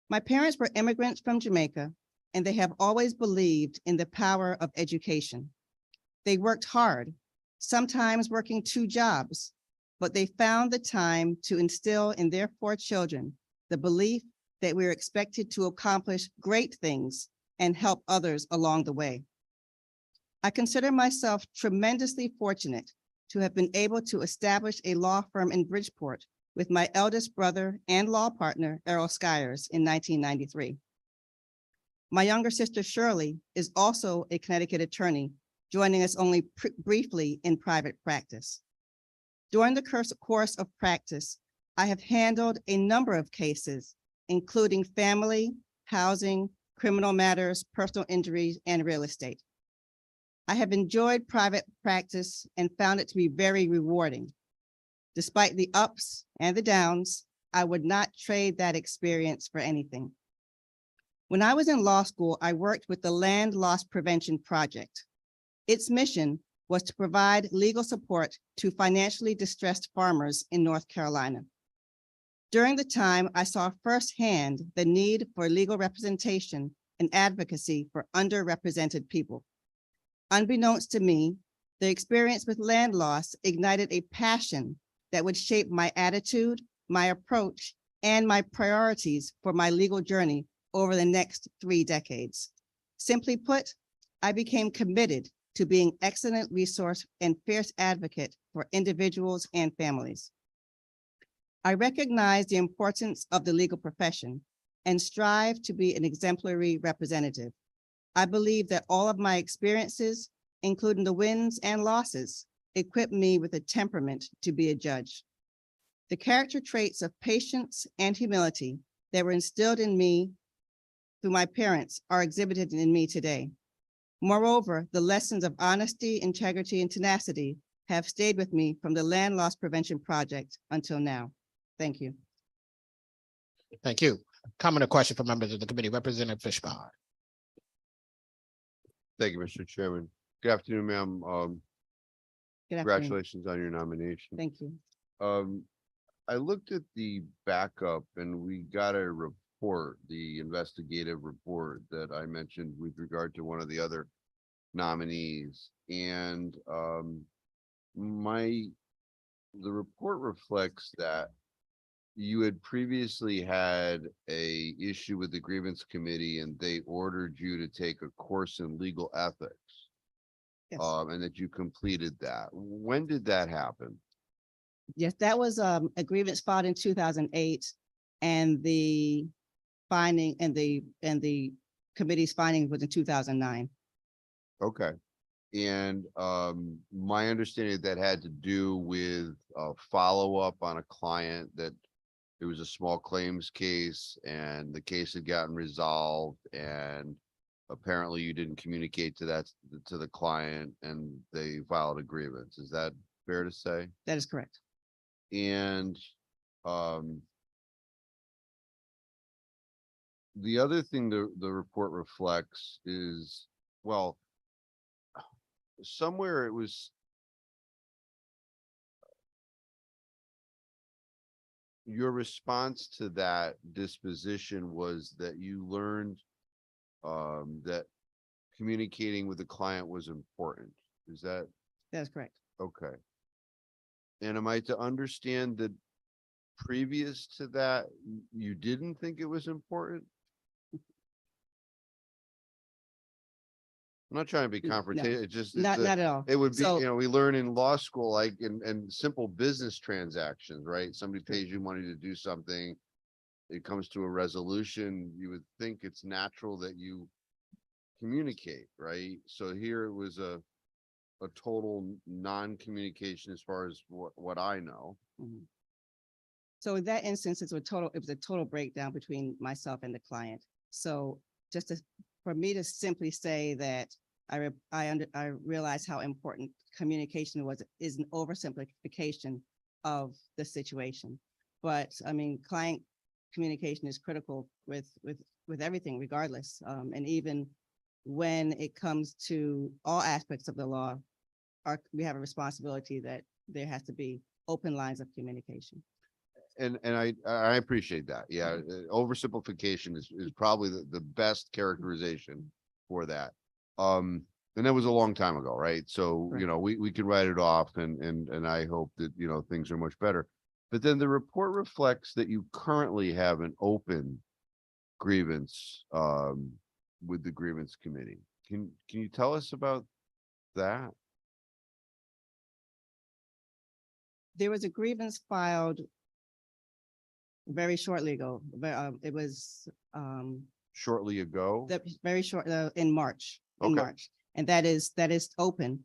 My parents were immigrants from Jamaica, and they have always believed in the power of education. They worked hard, sometimes working 2 jobs, but they found the time to instill in their 4 children the belief that we are expected to accomplish great things and help others along the way. I consider myself tremendously fortunate to have been able to establish a law firm in Bridgeport with my eldest brother and law partner, Errol Skyers, in 1993. My younger sister, Shirley, is also a Connecticut attorney, joining us only briefly in private practice. During the course of practice, I have handled a number of cases, including family, housing, criminal matters, personal injuries, and real estate. I have enjoyed private practice and found it to be very rewarding. Despite the ups and the downs, I would not trade that experience for anything. When I was in law school, I worked with the Land Loss Prevention Project. Its mission was to provide legal support to financially distressed farmers in North Carolina. During the time, I saw firsthand the need for legal representation and advocacy for underrepresented people. Unbeknownst to me, the experience with land loss ignited a passion that would shape my attitude, my approach, and my priorities for my legal journey over the next 3 decades. Simply put, I became committed to being excellent resource and fierce advocate for individuals and families. I recognize the importance of the legal profession and strive to be an exemplary representative. I believe that all of my experiences, including the wins and losses, equip me with a temperament to be a judge. The character traits of patience and humility that were instilled in me through my parents are exhibited in me today. Moreover, the lessons of honesty, integrity, and tenacity have stayed with me from the Land Loss Prevention Project until now. Thank you. Thank you. Comment or question from members of the committee. Representative Fishbane. Thank you, Mr. Chairman. Good afternoon, ma'am. Good afternoon. Congratulations on your nomination. Thank you. I looked at the backup and we got a report, the investigative report that I mentioned with regard to one of the other nominees. And the report reflects that you had previously had a issue with the grievance committee and they ordered you to take a course in legal ethics. Yes. And that you completed that. When did that happen? Yes, that was a grievance filed in 2008, and the finding and the committee's finding was in 2009. Okay. And my understanding that had to do with a follow-up on a client that it was a small claims case and the case had gotten resolved and apparently you didn't communicate to the client and they filed a grievance. Is that fair to say? That is correct. And the other thing the report reflects is, well, somewhere it was your response to that disposition was that you learned that communicating with the client was important. Is that? That is correct. Okay. And am I to understand that previous to that, you didn't think it was important? I'm not trying to be confrontational. It's just Not at all. It would be, So- you know, we learn in law school, like in simple business transactions, right? Somebody pays you money to do something. It comes to a resolution. You would think it's natural that you communicate, right? So here it was a total non-communication as far as what I know. Mhm. So in that instance, it was a total breakdown between myself and the client. So for me to simply say that I realize how important communication is an oversimplification of the situation. But I mean, client communication is critical with everything regardless. And even when it comes to all aspects of the law, we have a responsibility that there has to be open lines of communication. And I appreciate that. Yeah, oversimplification is probably the best characterization for that. And that was a long time ago, right? So, you Right. know, we could write it off and I hope that, you know, things are much better. But then the report reflects that you currently have an open grievance with the grievance committee. Can you tell us about that? There was a grievance filed very shortly ago. It was Shortly ago? very short, in March, in Okay. March. And that is open.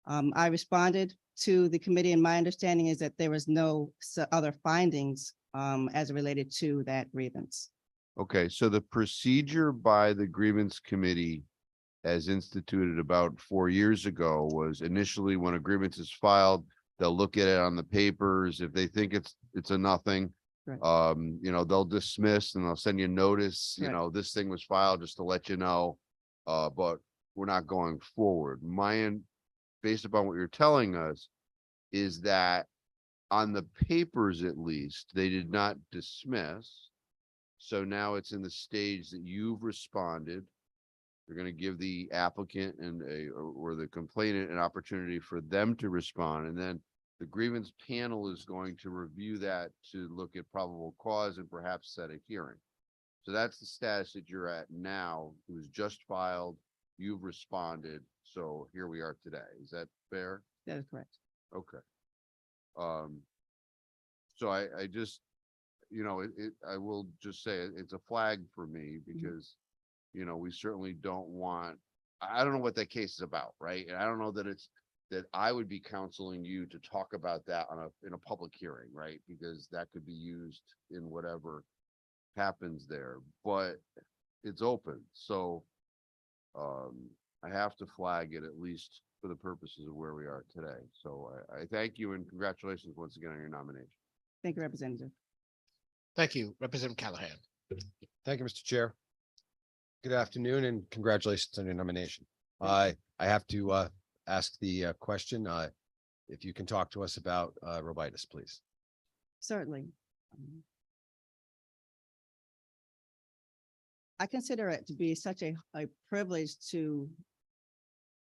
I responded to the committee and my understanding is that there was no other findings as related to that grievance. Okay, so the procedure by the grievance committee as instituted about 4 years ago was initially when a grievance is filed, they'll look at it on the papers. If they think it's a nothing, Right. you know, they'll dismiss and they'll send you notice, you Right. know, this thing was filed just to let you know. But we're not going forward. Based upon what you're telling us, is that on the papers, at least, they did not dismiss. So now it's in the stage that you've responded. You're going to give the applicant or the complainant an opportunity for them to respond. And then the grievance panel is going to review that to look at probable cause and perhaps set a hearing. So that's the status that you're at now. It was just filed. You've responded. So here we are today. Is that fair? That is correct. Okay. So I just, you know, I will just say it's a flag for me because, you know, we certainly don't want, I don't know what that case is about, right? And I don't know that I would be counseling you to talk about that in a public hearing, right? Because that could be used in whatever happens there, but it's open. So, I have to flag it at least for the purposes of where we are today. So I thank you and congratulations once again on your nomination. Thank you, Representative. Thank you, Representative Callahan. Thank you, Mr. Chair. Good afternoon and congratulations on your nomination. I have to ask the question, if you can talk to us about Robitis, please. Certainly. I consider it to be such a privilege to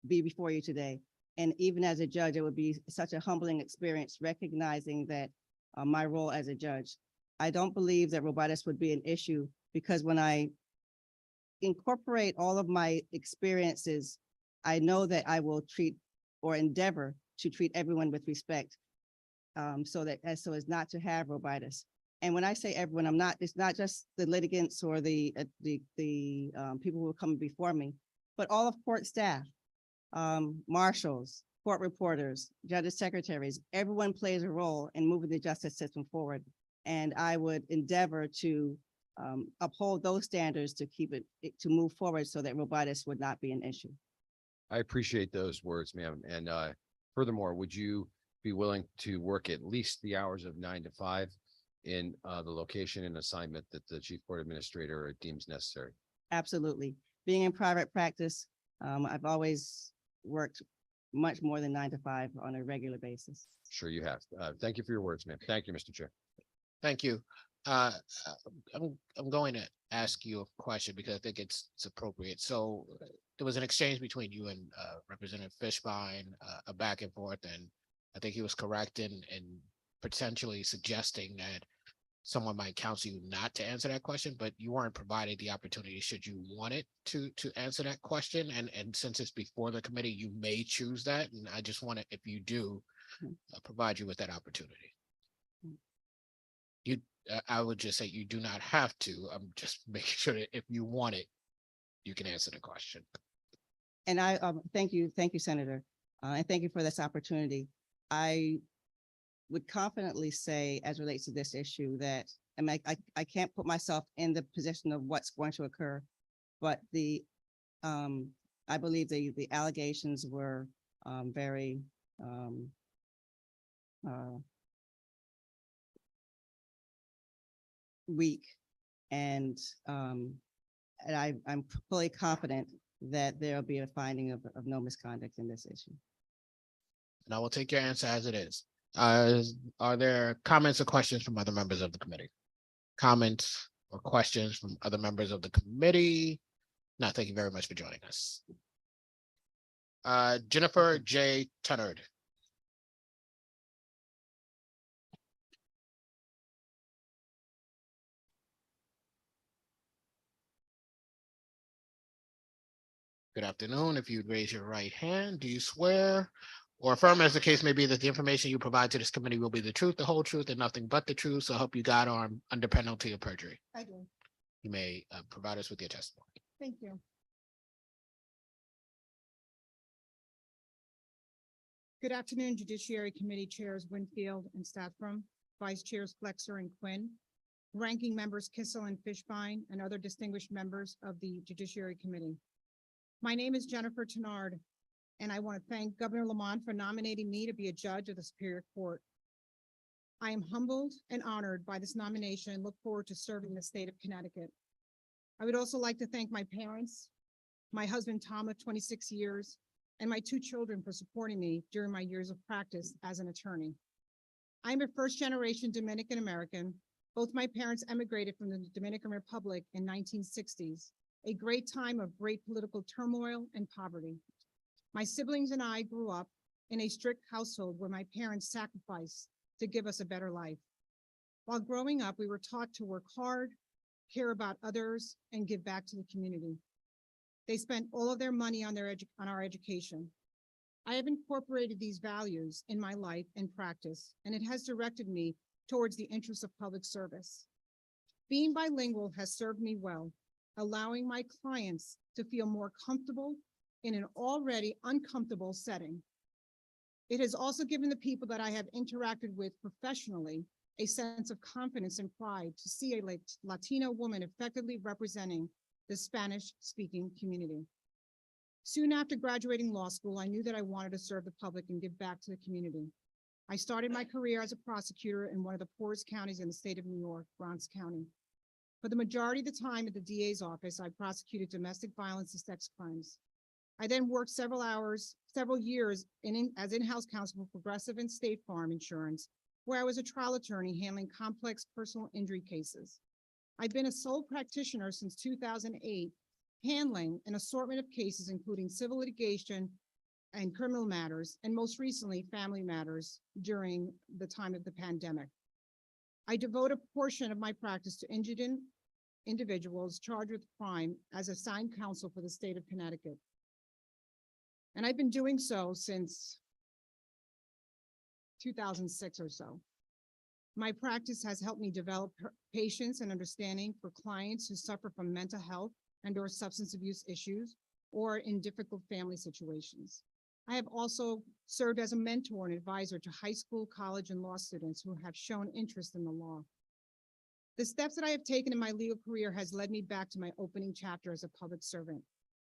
be before you today. And even as a judge, it would be such a humbling experience recognizing that my role as a judge. I don't believe that Robitis would be an issue because when I incorporate all of my experiences, I know that I will treat or endeavor to treat everyone with respect so as not to have Robitis. And when I say everyone, it's not just the litigants or the people who are coming before me, but all of court staff, marshals, court reporters, judges, secretaries, everyone plays a role in moving the justice system forward. And I would endeavor to uphold those standards to keep to move forward so that Robitis would not be an issue. I appreciate those words, ma'am. And furthermore, would you be willing to work at least the hours of 9 to 5 in the location and assignment that the chief court administrator deems necessary? Absolutely. Being in private practice, I've always worked much more than 9 to 5 on a regular basis. Sure you have. Thank you for your words, ma'am. Thank you, Mr. Chair. Thank you. I'm going to ask you a question because I think it's appropriate. So there was an exchange between you and Representative Fishbein, a back and forth, and I think he was correct in potentially suggesting that someone might counsel you not to answer that question, but you weren't provided the opportunity should you want it to answer that question. And since it's before the committee, you may choose that. And I just want to, if you do, provide you with that opportunity. I would just say you do not have to. I'm just making sure that if you want it, you can answer the question. And I thank you, Senator, and thank you for this opportunity. I would confidently say, as relates to this issue, that I can't put myself in the position of what's going to occur, but I believe the allegations were very weak, and I'm fully confident that there'll be a finding of no misconduct in this issue. and I will take your answer as it is. Are there comments or questions from other members of the committee? Comments or questions from other members of the committee? No, thank you very much for joining us. Jennifer J. Tunnard. Good afternoon. If you'd raise your right hand, do you swear or affirm, as the case may be, that the information you provide to this committee will be the truth, the whole truth, and nothing but the truth? So help you God on under penalty of perjury. I do. You may provide us with your testimony. Thank you. Good afternoon, Judiciary Committee Chairs Winfield and Statram, Vice Chairs Flexer and Quinn, Ranking Members Kissel and Fishbein, and other distinguished members of the Judiciary Committee. My name is Jennifer Tunnard, and I want to thank Governor Lamont for nominating me to be a judge of the Superior Court. I am humbled and honored by this nomination and look forward to serving the state of Connecticut. I would also like to thank my parents, my husband Tom of 26 years, and my 2 children for supporting me during my years of practice as an attorney. I am a first-generation Dominican American. Both my parents emigrated from the Dominican Republic in 1960s, a great time of great political turmoil and poverty. My siblings and I grew up in a strict household where my parents sacrificed to give us a better life. While growing up, we were taught to work hard, care about others, and give back to the community. They spent all of their money on our education. I have incorporated these values in my life and practice, and it has directed me towards the interests of public service. Being bilingual has served me well, allowing my clients to feel more comfortable in an already uncomfortable setting. It has also given the people that I have interacted with professionally a sense of confidence and pride to see a Latino woman effectively representing the Spanish-speaking community. Soon after graduating law school, I knew that I wanted to serve the public and give back to the community. I started my career as a prosecutor in one of the poorest counties in the state of New York, Bronx County. For the majority of the time at the DA's office, I prosecuted domestic violence and sex crimes. I then worked several years as in-house counsel for Progressive and State Farm Insurance, where I was a trial attorney handling complex personal injury cases. I've been a sole practitioner since 2008, handling an assortment of cases, including civil litigation and criminal matters, and most recently, family matters during the time of the pandemic. I devote a portion of my practice to indigent individuals charged with crime as assigned counsel for the state of Connecticut. And I've been doing so since 2006 or so. My practice has helped me develop patience and understanding for clients who suffer from mental health and/or substance abuse issues or in difficult family situations. I have also served as a mentor and advisor to high school, college, and law students who have shown interest in the law. The steps that I have taken in my legal career has led me back to my opening chapter as a public servant.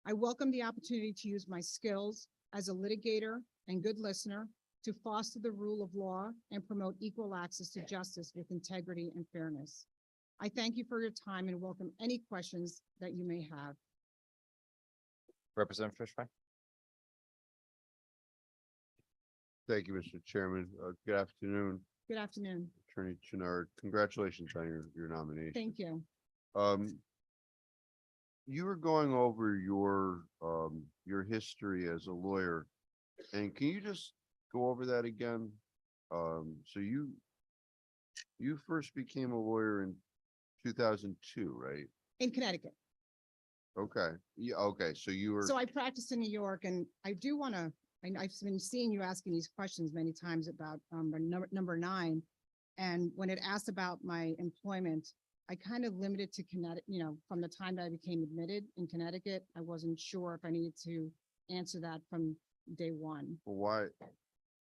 I welcome the opportunity to use my skills as a litigator and good listener to foster the rule of law and promote equal access to justice with integrity and fairness. I thank you for your time and welcome any questions that you may have. Representative Fishbein. Thank you, Mr. Chairman. Good afternoon, Good afternoon. Attorney Tunnard. Congratulations on your nomination. Thank you. You were going over your history as a lawyer, and can you just go over that again? So you first became a lawyer in 2002, right? In Connecticut. Okay. Yeah. Okay. So you were. So I practiced in New York, and I do want to, I've been seeing you asking these questions many times about number 9. And when it asked about my employment, I kind of limited to Connecticut, from the time that I became admitted in Connecticut. I wasn't sure if I needed to answer that from day one. Well, why?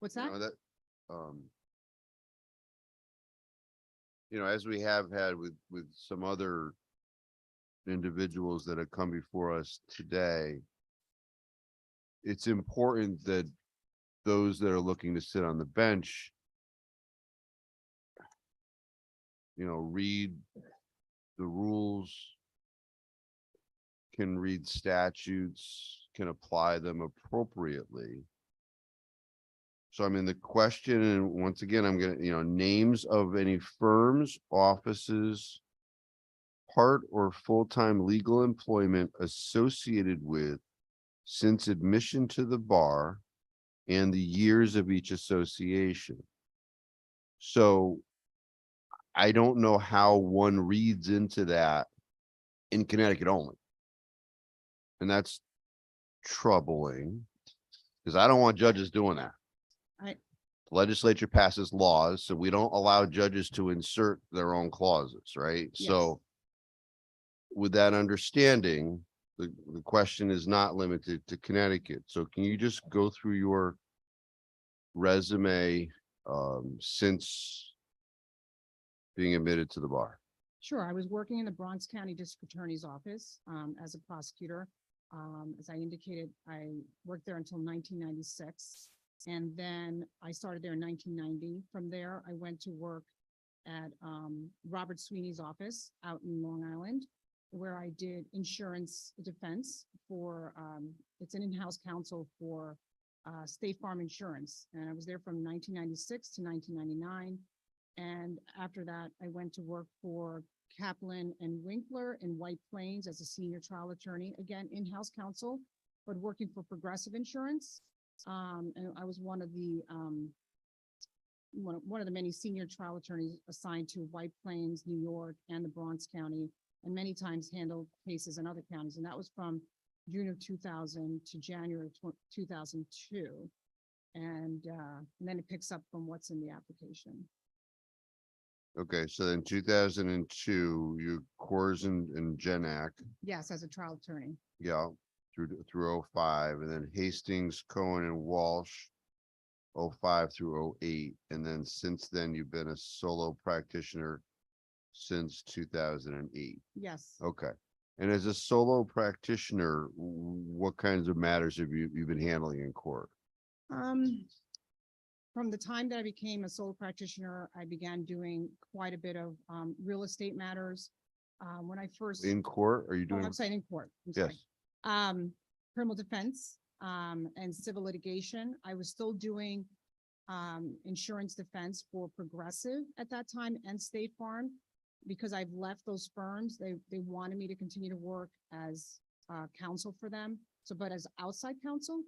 What's that? As we have had with some other individuals that have come before us today, it's important that those that are looking to sit on the bench, read the rules, can read statutes, can apply them appropriately. So I mean, the question, and once again, I'm gonna, names of any firms, offices, part or full-time legal employment associated with since admission to the bar and the years of each association. So I don't know how one reads into that in Connecticut only. And that's troubling because I don't want judges doing that. Right. Legislature passes laws, so we don't allow judges to insert their own clauses, right? So with that understanding, the question is not limited to Connecticut. So can you just go through your resume since being admitted to the bar? Sure. I was working in the Bronx County District Attorney's Office as a prosecutor. As I indicated, I worked there until 1996. And then I started there in 1990. From there, I went to work at Robert Sweeney's office out in Long Island, where I did insurance defense for, it's an in-house counsel for State Farm Insurance. And I was there from 1996 to 1999. And after that, I went to work for Kaplan and Winkler in White Plains as a senior trial attorney, again, in-house counsel, but working for Progressive Insurance. And I was one of the many senior trial attorneys assigned to White Plains, New York, and the Bronx County, and many times handled cases in other counties. And that was from June of 2000 to January of 2002. And then it picks up from what's in the application. Okay, so then 2002, you Coors and Genac, Yes, as a trial attorney. yeah, through 05, and then Hastings, Cohen and Walsh, 05 through 08. And then since then, you've been a solo practitioner since 2008. Yes. Okay. And as a solo practitioner, what kinds of matters have you've been handling in court? From the time that I became a sole practitioner, I began doing quite a bit of real estate matters. When I first In court, are you doing? I'm sorry, in court. I'm sorry. Yes. Criminal defense and civil litigation. I was still doing insurance defense for Progressive at that time and State Farm. Because I've left those firms, they wanted me to continue to work as counsel for them. So, but as outside counsel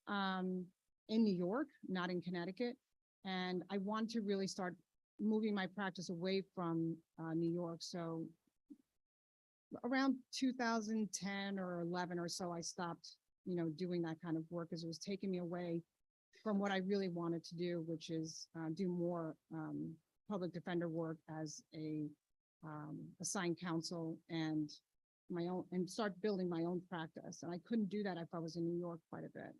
in New York, not in Connecticut. And I want to really start moving my practice away from New York. So around 2010 or 11 or so, I stopped, doing that kind of work because it was taking me away from what I really wanted to do, which is do more public defender work as a assigned counsel and start building my own practice. And I couldn't do that if I was in New York quite a bit.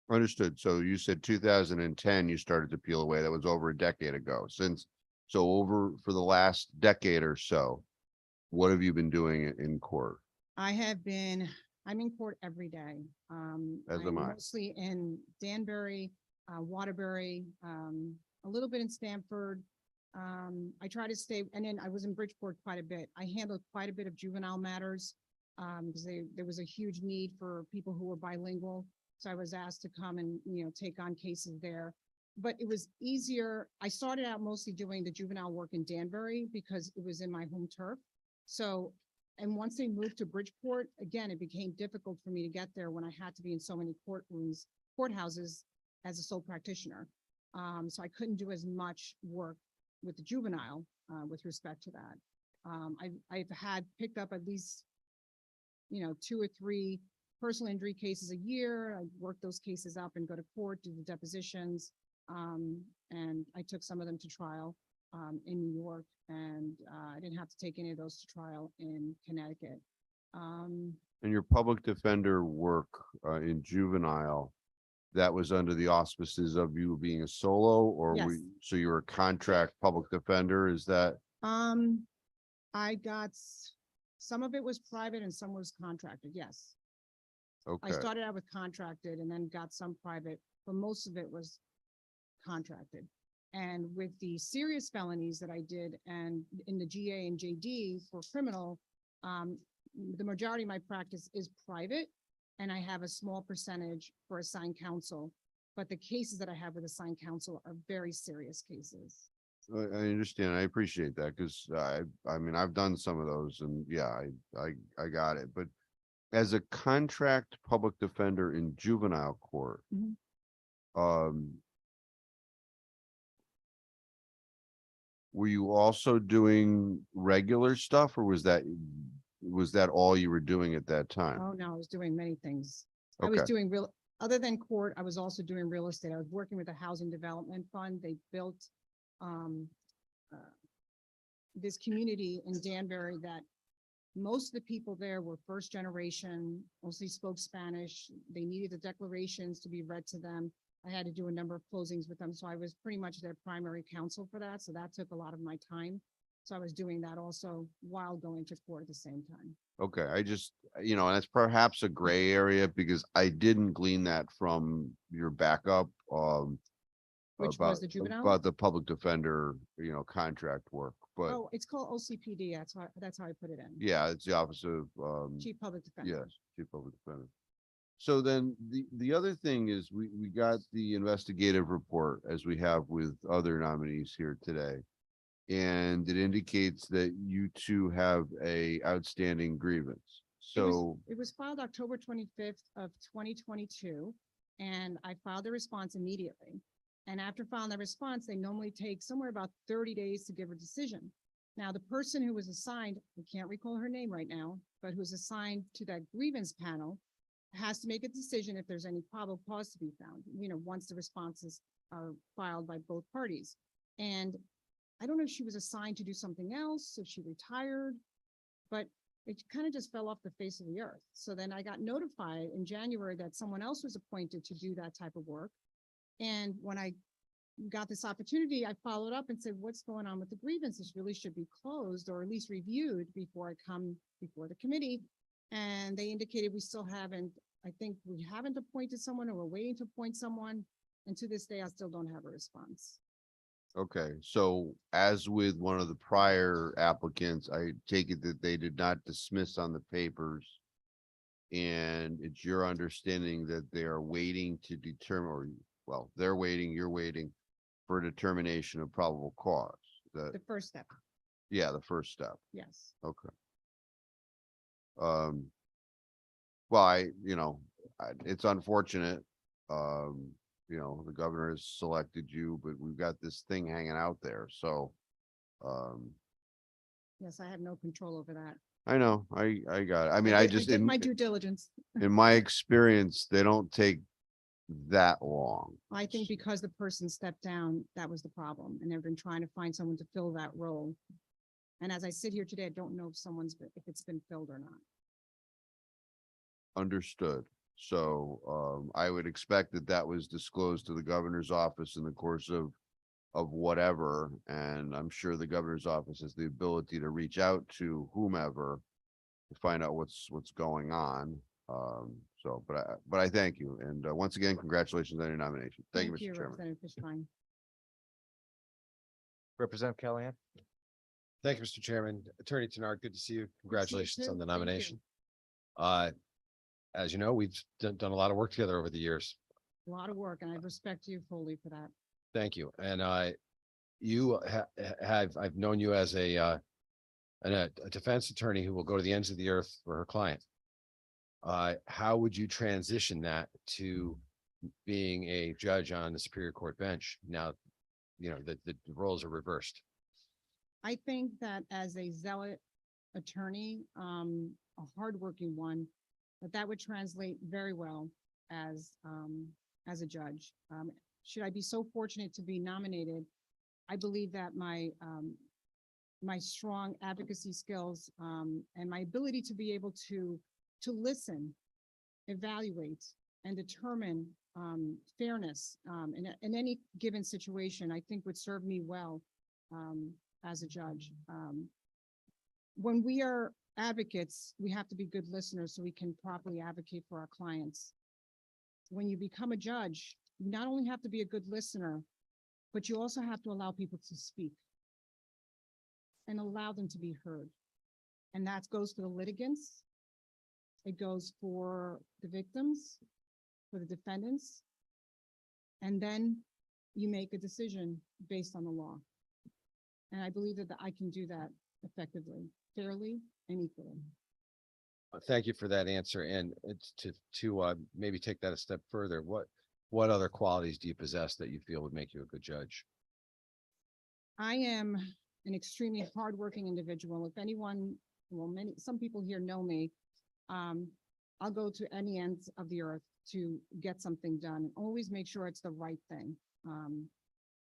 Understood. So you said 2010, you started to peel away. That was over a decade ago. So for the last decade or so, what have you been doing in court? I'm in court every day. As am I. Mostly in Danbury, Waterbury, a little bit in Stamford. I try to stay, and then I was in Bridgeport quite a bit. I handled quite a bit of juvenile matters because there was a huge need for people who were bilingual. So I was asked to come and, take on cases there. But it was easier. I started out mostly doing the juvenile work in Danbury because it was in my home turf. So, and once they moved to Bridgeport, again, it became difficult for me to get there when I had to be in so many courthouses as a sole practitioner. So I couldn't do as much work with the juvenile with respect to that. I've had picked up at least, 2 or 3 personal injury cases a year. I work those cases up and go to court, do the depositions. And I took some of them to trial in New York, and I didn't have to take any of those to trial in Connecticut. And your public defender work in juvenile, that was under the auspices of you being a solo, or Yes. so you were a contract public defender? Is that? I got, some of it was private and some was contracted, yes. Okay. I started out with contracted and then got some private, but most of it was contracted. And with the serious felonies that I did and in the GA and JD for criminal, the majority of my practice is private, and I have a small percentage for assigned counsel But the cases that I have with assigned counsel are very serious cases. I understand. I appreciate that because I mean, I've done some of those and yeah, I got it. But as a contract public defender in juvenile court, Mhm. were you also doing regular stuff or was that all you were doing at that time? Oh, no, I was doing many things. I was Okay. doing other than court, I was also doing real estate. I was working with a housing development fund. They built this community in Danbury that most of the people there were first generation, mostly spoke Spanish. They needed the declarations to be read to them. I had to do a number of closings with them. So I was pretty much their primary counsel for that. So that took a lot of my time. So I was doing that also while going to court at the same time. Okay, I just, and that's perhaps a gray area because I didn't glean that from your backup, Which was the juvenile? about the public defender, contract work, but Oh, it's called OCPD. That's how I put it in. yeah, it's the office of, Chief Public Defender. yes, chief public defender. So then the other thing is we got the investigative report as we have with other nominees here today. And it indicates that you two have a outstanding grievance. So, It was filed October 25th of 2022, and I filed a response immediately. And after filing the response, they normally take somewhere about 30 days to give a decision. Now, the person who was assigned, I can't recall her name right now, but who's assigned to that grievance panel has to make a decision if there's any probable cause to be found, once the responses are filed by both parties. And I don't know if she was assigned to do something else, if she retired, but it kind of just fell off the face of the earth. So then I got notified in January that someone else was appointed to do that type of work. And when I got this opportunity, I followed up and said, what's going on with the grievance? This really should be closed or at least reviewed before I come before the committee. And they indicated I think we haven't appointed someone or we're waiting to appoint someone. And to this day, I still don't have a response. okay, so as with one of the prior applicants, I take it that they did not dismiss on the papers. And it's your understanding that they are waiting to determine, they're waiting, you're waiting for a determination of probable cause. The first step, Yeah, the first step. yes. Okay. Well, it's unfortunate. The governor has selected you, but we've got this thing hanging out there, so. Yes, I have no control over that. I know, I got it. I mean, I just, did my due diligence. in my experience, they don't take that long. I think because the person stepped down, that was the problem, and they've been trying to find someone to fill that role. And as I sit here today, I don't know if it's been filled or not. Understood. So, I would expect that was disclosed to the governor's office in the course of whatever, and I'm sure the governor's office has the ability to reach out to whomever to find out what's going on. But I thank you. And once again, congratulations on your nomination. Thank you, Mr. Chairman. Representative Fishbein. Representative Callahan. Thank you, Mr. Chairman. Attorney Tunnard, good to see you. Congratulations too. on the Thank you. nomination. As you know, we've done a lot of work together over the years. A lot of work, and I respect you fully for that. Thank you. And I've known you as a defense attorney who will go to the ends of the earth for her client. How would you transition that to being a judge on the Superior Court bench? Now, the roles are reversed. I think that as a zealot attorney, a hardworking one, that would translate very well as a judge. Should I be so fortunate to be nominated, I believe that my strong advocacy skills and my ability to be able to listen, evaluate, and determine fairness in any given situation, I think would serve me well as a judge. When we are advocates, we have to be good listeners so we can properly advocate for our clients. When you become a judge, you not only have to be a good listener, but you also have to allow people to speak and allow them to be heard. And that goes for the litigants. It goes for the victims, for the defendants, And then you make a decision based on the law. And I believe that I can do that effectively, fairly, and equally. Thank you for that answer. And it's to maybe take that a step further. What other qualities do you possess that you feel would make you a good judge? I am an extremely hardworking individual. If anyone, well, some people here know me. I'll go to any ends of the earth to get something done and always make sure it's the right thing.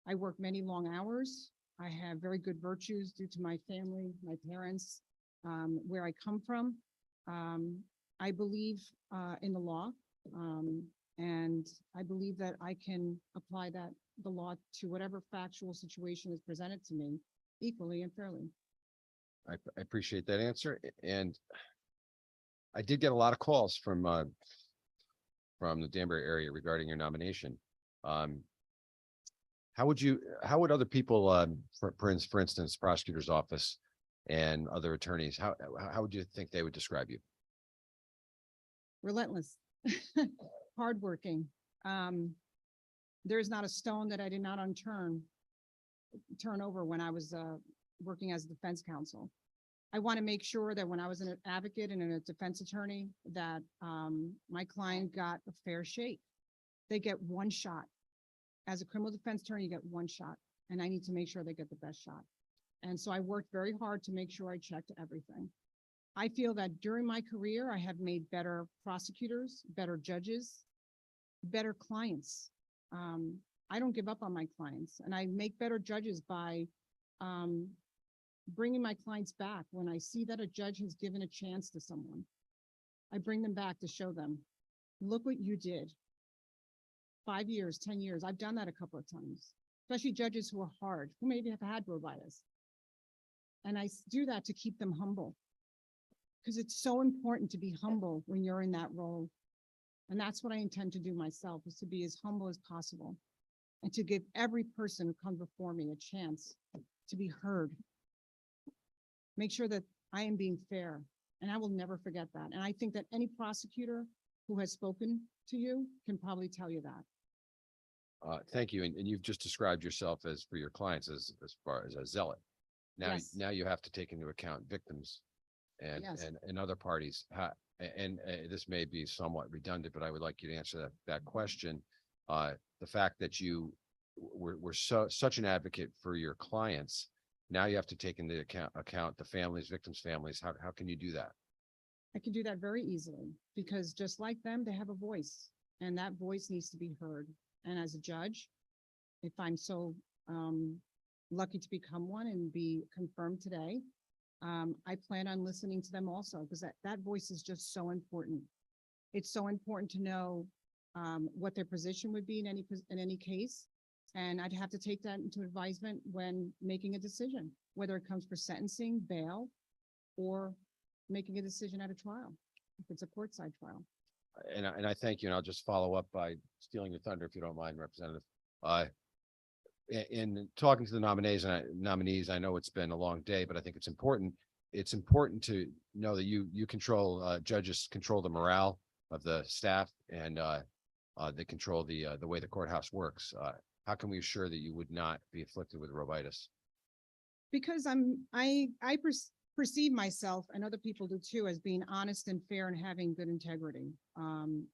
I work many long hours. I have very good virtues due to my family, my parents, where I come from. I believe in the law, and I believe that I can apply the law to whatever factual situation is presented to me equally and fairly. I appreciate that answer. And I did get a lot of calls from the Danbury area regarding your nomination. How would other people, for instance, prosecutor's office and other attorneys, how would you think they would describe you? Relentless, hardworking. There's not a stone that I did not turn over when I was working as a defense counsel. I want to make sure that when I was an advocate and a defense attorney, that my client got a fair shake. They get one shot. As a criminal defense attorney, you get one shot, and I need to make sure they get the best shot. And so I worked very hard to make sure I checked everything. I feel that during my career, I have made better prosecutors, better judges, better clients. I don't give up on my clients, and I make better judges by bringing my clients back. When I see that a judge has given a chance to someone, I bring them back to show them, look what you did. 5 years, 10 years. I've done that a couple of times, especially judges who are hard, who maybe have had robitis. And I do that to keep them humble, because it's so important to be humble when you're in that role. And that's what I intend to do myself, is to be as humble as possible and to give every person who comes before me a chance to be heard. Make sure that I am being fair, and I will never forget that. And I think that any prosecutor who has spoken to you can probably tell you that. Thank you. And you've just described yourself as, for your clients, as far as a zealot. Now, Yes. now you have to take into account victims and, Yes. and other parties. This may be somewhat redundant, but I would like you to answer that question. The fact that you were such an advocate for your clients, now you have to take into account the families, victims' families. How can you do that? I can do that very easily, because just like them, they have a voice, and that voice needs to be heard. And as a judge, if I'm so lucky to become one and be confirmed today, I plan on listening to them also, because that voice is just so important. It's so important to know what their position would be in any case. And I'd have to take that into advisement when making a decision, whether it comes for sentencing, bail, or making a decision at a trial, if it's a courtside trial. And I thank you, and I'll just follow up by stealing your thunder, if you don't mind, Representative. In talking to the nominees, I know it's been a long day, but I think it's important. It's important to know that you control, judges control the morale of the staff, and they control the way the courthouse works. How can we assure that you would not be afflicted with robitis? Because I perceive myself, and other people do too, as being honest and fair and having good integrity. I'm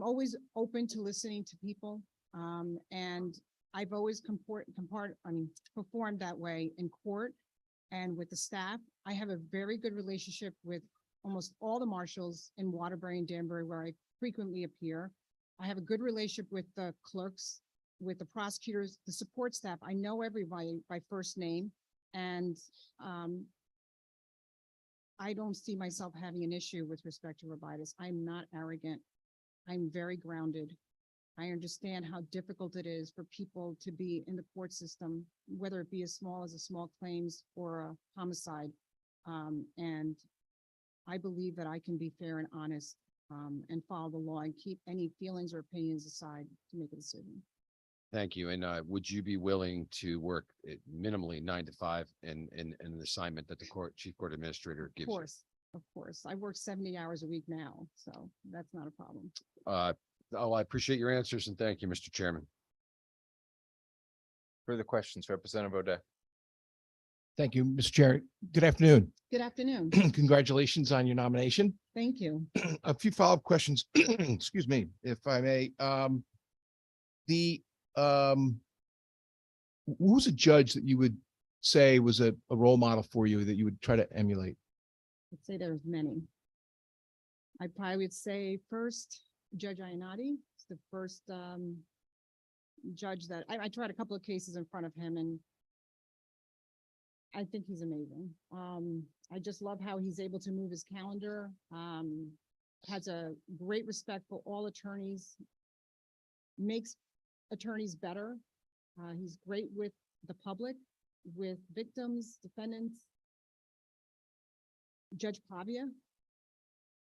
always open to listening to people, and I've always performed that way in court and with the staff. I have a very good relationship with almost all the marshals in Waterbury and Danbury, where I frequently appear. I have a good relationship with the clerks, with the prosecutors, the support staff. I know everybody by first name, and I don't see myself having an issue with respect to robitis. I'm not arrogant. I'm very grounded. I understand how difficult it is for people to be in the court system, whether it be as small as a small claims or a homicide. And I believe that I can be fair and honest and follow the law and keep any feelings or opinions aside to make a decision. Thank you. And would you be willing to work at minimally 9 to 5 in an assignment that the chief court administrator gives you? Of course. I work 70 hours a week now, so that's not a problem. Oh, I appreciate your answers and thank you, Mr. Chairman. Further questions, Representative O'Day? Thank you, Mr. Chair. Good afternoon. Good afternoon. Congratulations on your nomination. Thank you. A few follow-up questions, excuse me, if I may. Who's a judge that you would say was a role model for you that you would try to emulate? I'd say there's many. I probably would say first, Judge Ionati is the first judge that I tried a couple of cases in front of him, and I think he's amazing. I just love how he's able to move his calendar, has a great respect for all attorneys, makes attorneys better. He's great with the public, with victims, defendants. Judge Pavia.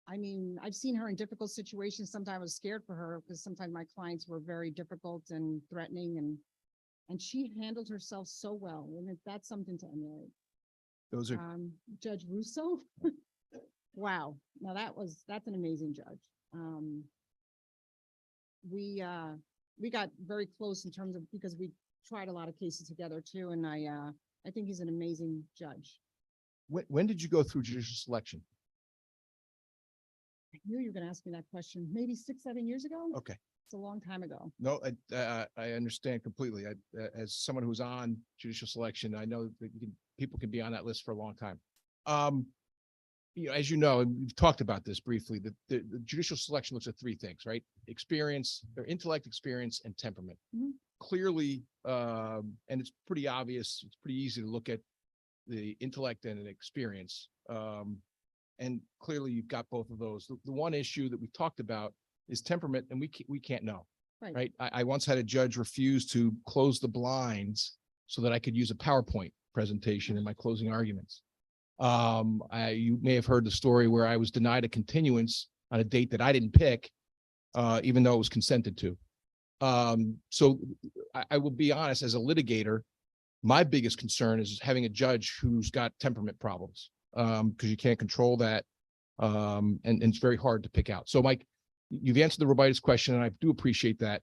I mean, I've seen her in difficult situations. Sometimes I was scared for her because sometimes my clients were very difficult and threatening, and she handled herself so well. And that's something to emulate. Those are Judge Russo. Wow. Now that's an amazing judge. We got very close in terms of, because we tried a lot of cases together too. And I think he's an amazing judge. when did you go through judicial selection? I knew you were going to ask me that question. Maybe 6-7 years ago. Okay. It's a long time ago. No, I understand completely. As someone who's on judicial selection, I know that people can be on that list for a long time. As you know, and we've talked about this briefly, the judicial selection looks at three things, right? Experience, or intellect, experience, and temperament. Mhm. Clearly, and it's pretty obvious, it's pretty easy to look at the intellect and an experience. And clearly you've got both of those. The one issue that we've talked about is temperament, and we can't know, right? I once had a judge refuse to close the blinds so that I could use a PowerPoint presentation in my closing arguments. You may have heard the story where I was denied a continuance on a date that I didn't pick, even though it was consented to. So I will be honest, as a litigator, my biggest concern is having a judge who's got temperament problems, because you can't control that. And it's very hard to pick out. So Mike, you've answered the Robitis question, and I do appreciate that.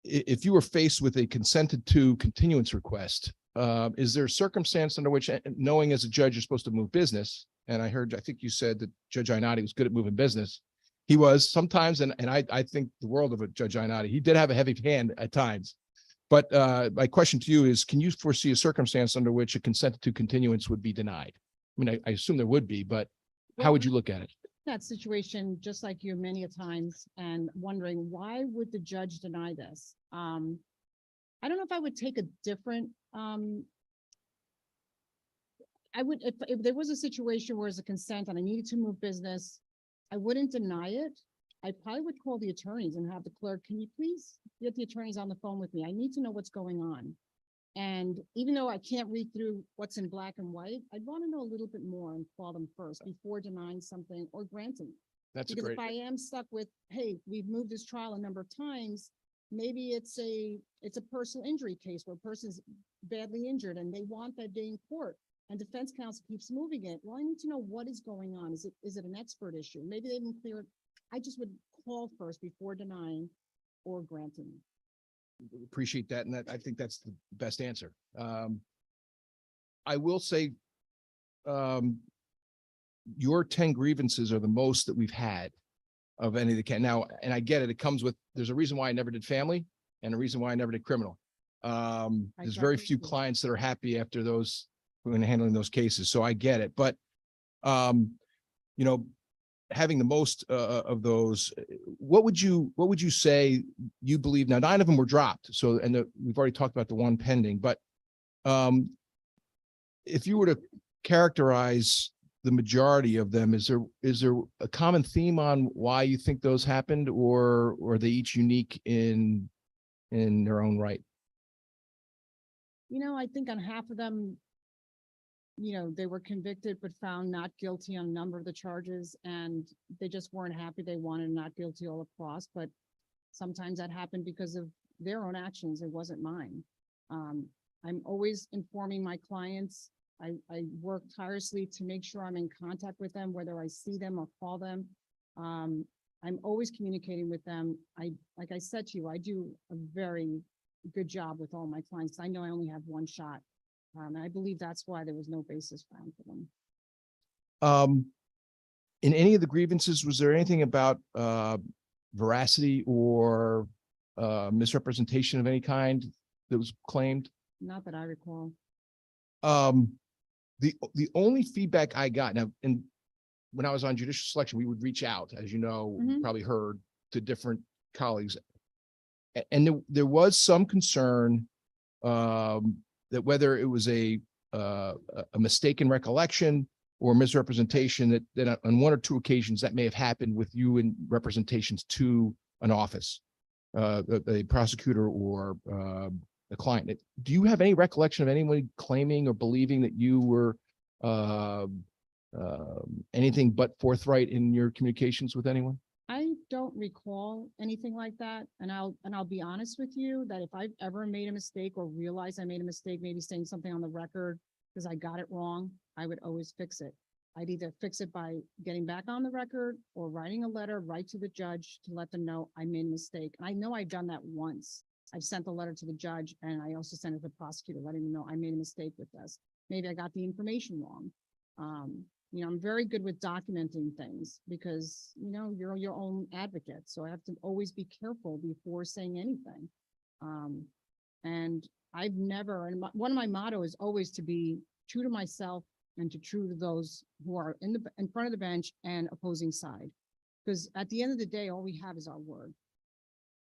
If you were faced with a consented to continuance request, is there a circumstance under which, knowing as a judge, you're supposed to move business? And I think you said that Judge Ionati was good at moving business. He was sometimes, and I think the world of a Judge Ionati. He did have a heavy hand at times. But my question to you is, can you foresee a circumstance under which a consented to continuance would be denied? I mean, I assume there would be, but how would you look at it? That situation, just like you many a times, and wondering why would the judge deny this? I don't know if I would take a different, I would, if there was a situation where it's a consent and I needed to move business, I wouldn't deny it. I probably would call the attorneys and have the clerk, can you please get the attorneys on the phone with me? I need to know what's going on. And even though I can't read through what's in black and white, I'd want to know a little bit more and call them first before denying something or granting. That's Because great. if I am stuck with, hey, we've moved this trial a number of times, maybe it's a personal injury case where a person's badly injured and they want that day in court, and defense counsel keeps moving it. Well, I need to know what is going on. Is it an expert issue? Maybe they didn't clear it. I just would call first before denying or granting. Appreciate that, and I think that's the best answer. I will say, your 10 grievances are the most that we've had of any of the now, and I get it. It comes with, there's a reason why I never did family and a reason why I never did criminal. There's very few clients that are happy after those when handling those cases. So I get it. But, having the most of those, what would you say you believe? Now, 9 of them were dropped. So, and we've already talked about the one pending, but if you were to characterize the majority of them, is there a common theme on why you think those happened, or are they each unique in their own right? I think on half of them, they were convicted but found not guilty on a number of the charges, and they just weren't happy. They wanted not guilty all across, but sometimes that happened because of their own actions. It wasn't mine. I'm always informing my clients. I work tirelessly to make sure I'm in contact with them, whether I see them or call them. I'm always communicating with them. Like I said to you, I do a very good job with all my clients. I know I only have one shot. And I believe that's why there was no basis found for them. In any of the grievances, was there anything about veracity or misrepresentation of any kind that was claimed? Not that I recall. The only feedback I got now, and when I was on judicial selection, we would reach out, as you know, you probably heard, to different colleagues. And there was some concern that whether it was a mistaken recollection or misrepresentation, that on one or two occasions that may have happened with you in representations to an office, a prosecutor or the client. Do you have any recollection of anyone claiming or believing that you were anything but forthright in your communications with anyone? I don't recall anything like that. And I'll be honest with you that if I've ever made a mistake or realized I made a mistake, maybe saying something on the record because I got it wrong, I would always fix it. I'd either fix it by getting back on the record or writing a letter right to the judge to let them know I made a mistake. And I know I've done that once. I've sent the letter to the judge and I also sent it to the prosecutor, letting them know I made a mistake with this. Maybe I got the information wrong. You know, I'm very good with documenting things because, you know, you're your own advocate. So I have to always be careful before saying anything. And I've never, and one of my motto is always to be true to myself and to true to those who are in front of the bench and opposing side. Because at the end of the day, all we have is our word.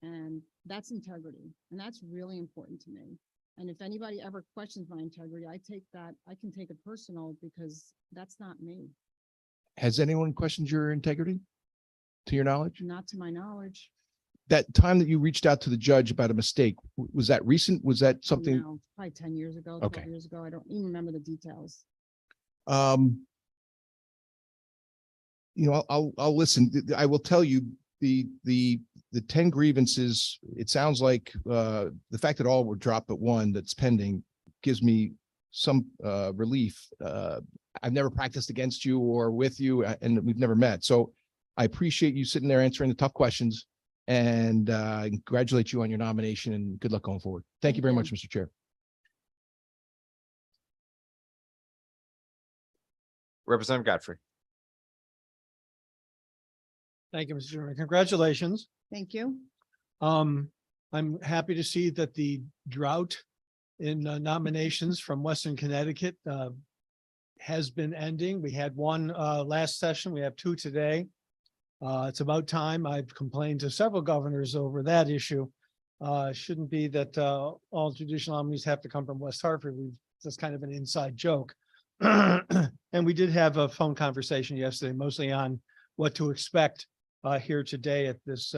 And that's integrity. And that's really important to me. And if anybody ever questions my integrity, I can take it personal because that's not me. Has anyone questioned your integrity, to your knowledge? Not to my knowledge. That time that you reached out to the judge about a mistake, was that recent? Was that something? No, probably 10 years ago, 12 Okay. years ago. I don't even remember the details. You know, I'll listen. I will tell you the 10 grievances. It sounds like the fact that all were dropped but one that's pending gives me some relief. I've never practiced against you or with you, and we've never met. So I appreciate you sitting there answering the tough questions, and congratulate you on your nomination and good luck going forward. Thank you very much, Mr. Chair. Representative Godfrey. Thank you, Mr. Chairman. Congratulations. Thank you. I'm happy to see that the drought in nominations from Western Connecticut has been ending. We had one last session. We have two today. It's about time. I've complained to several governors over that issue. It shouldn't be that all judicial nominees have to come from West Hartford. That's kind of an inside joke. And we did have a phone conversation yesterday, mostly on what to expect here today at this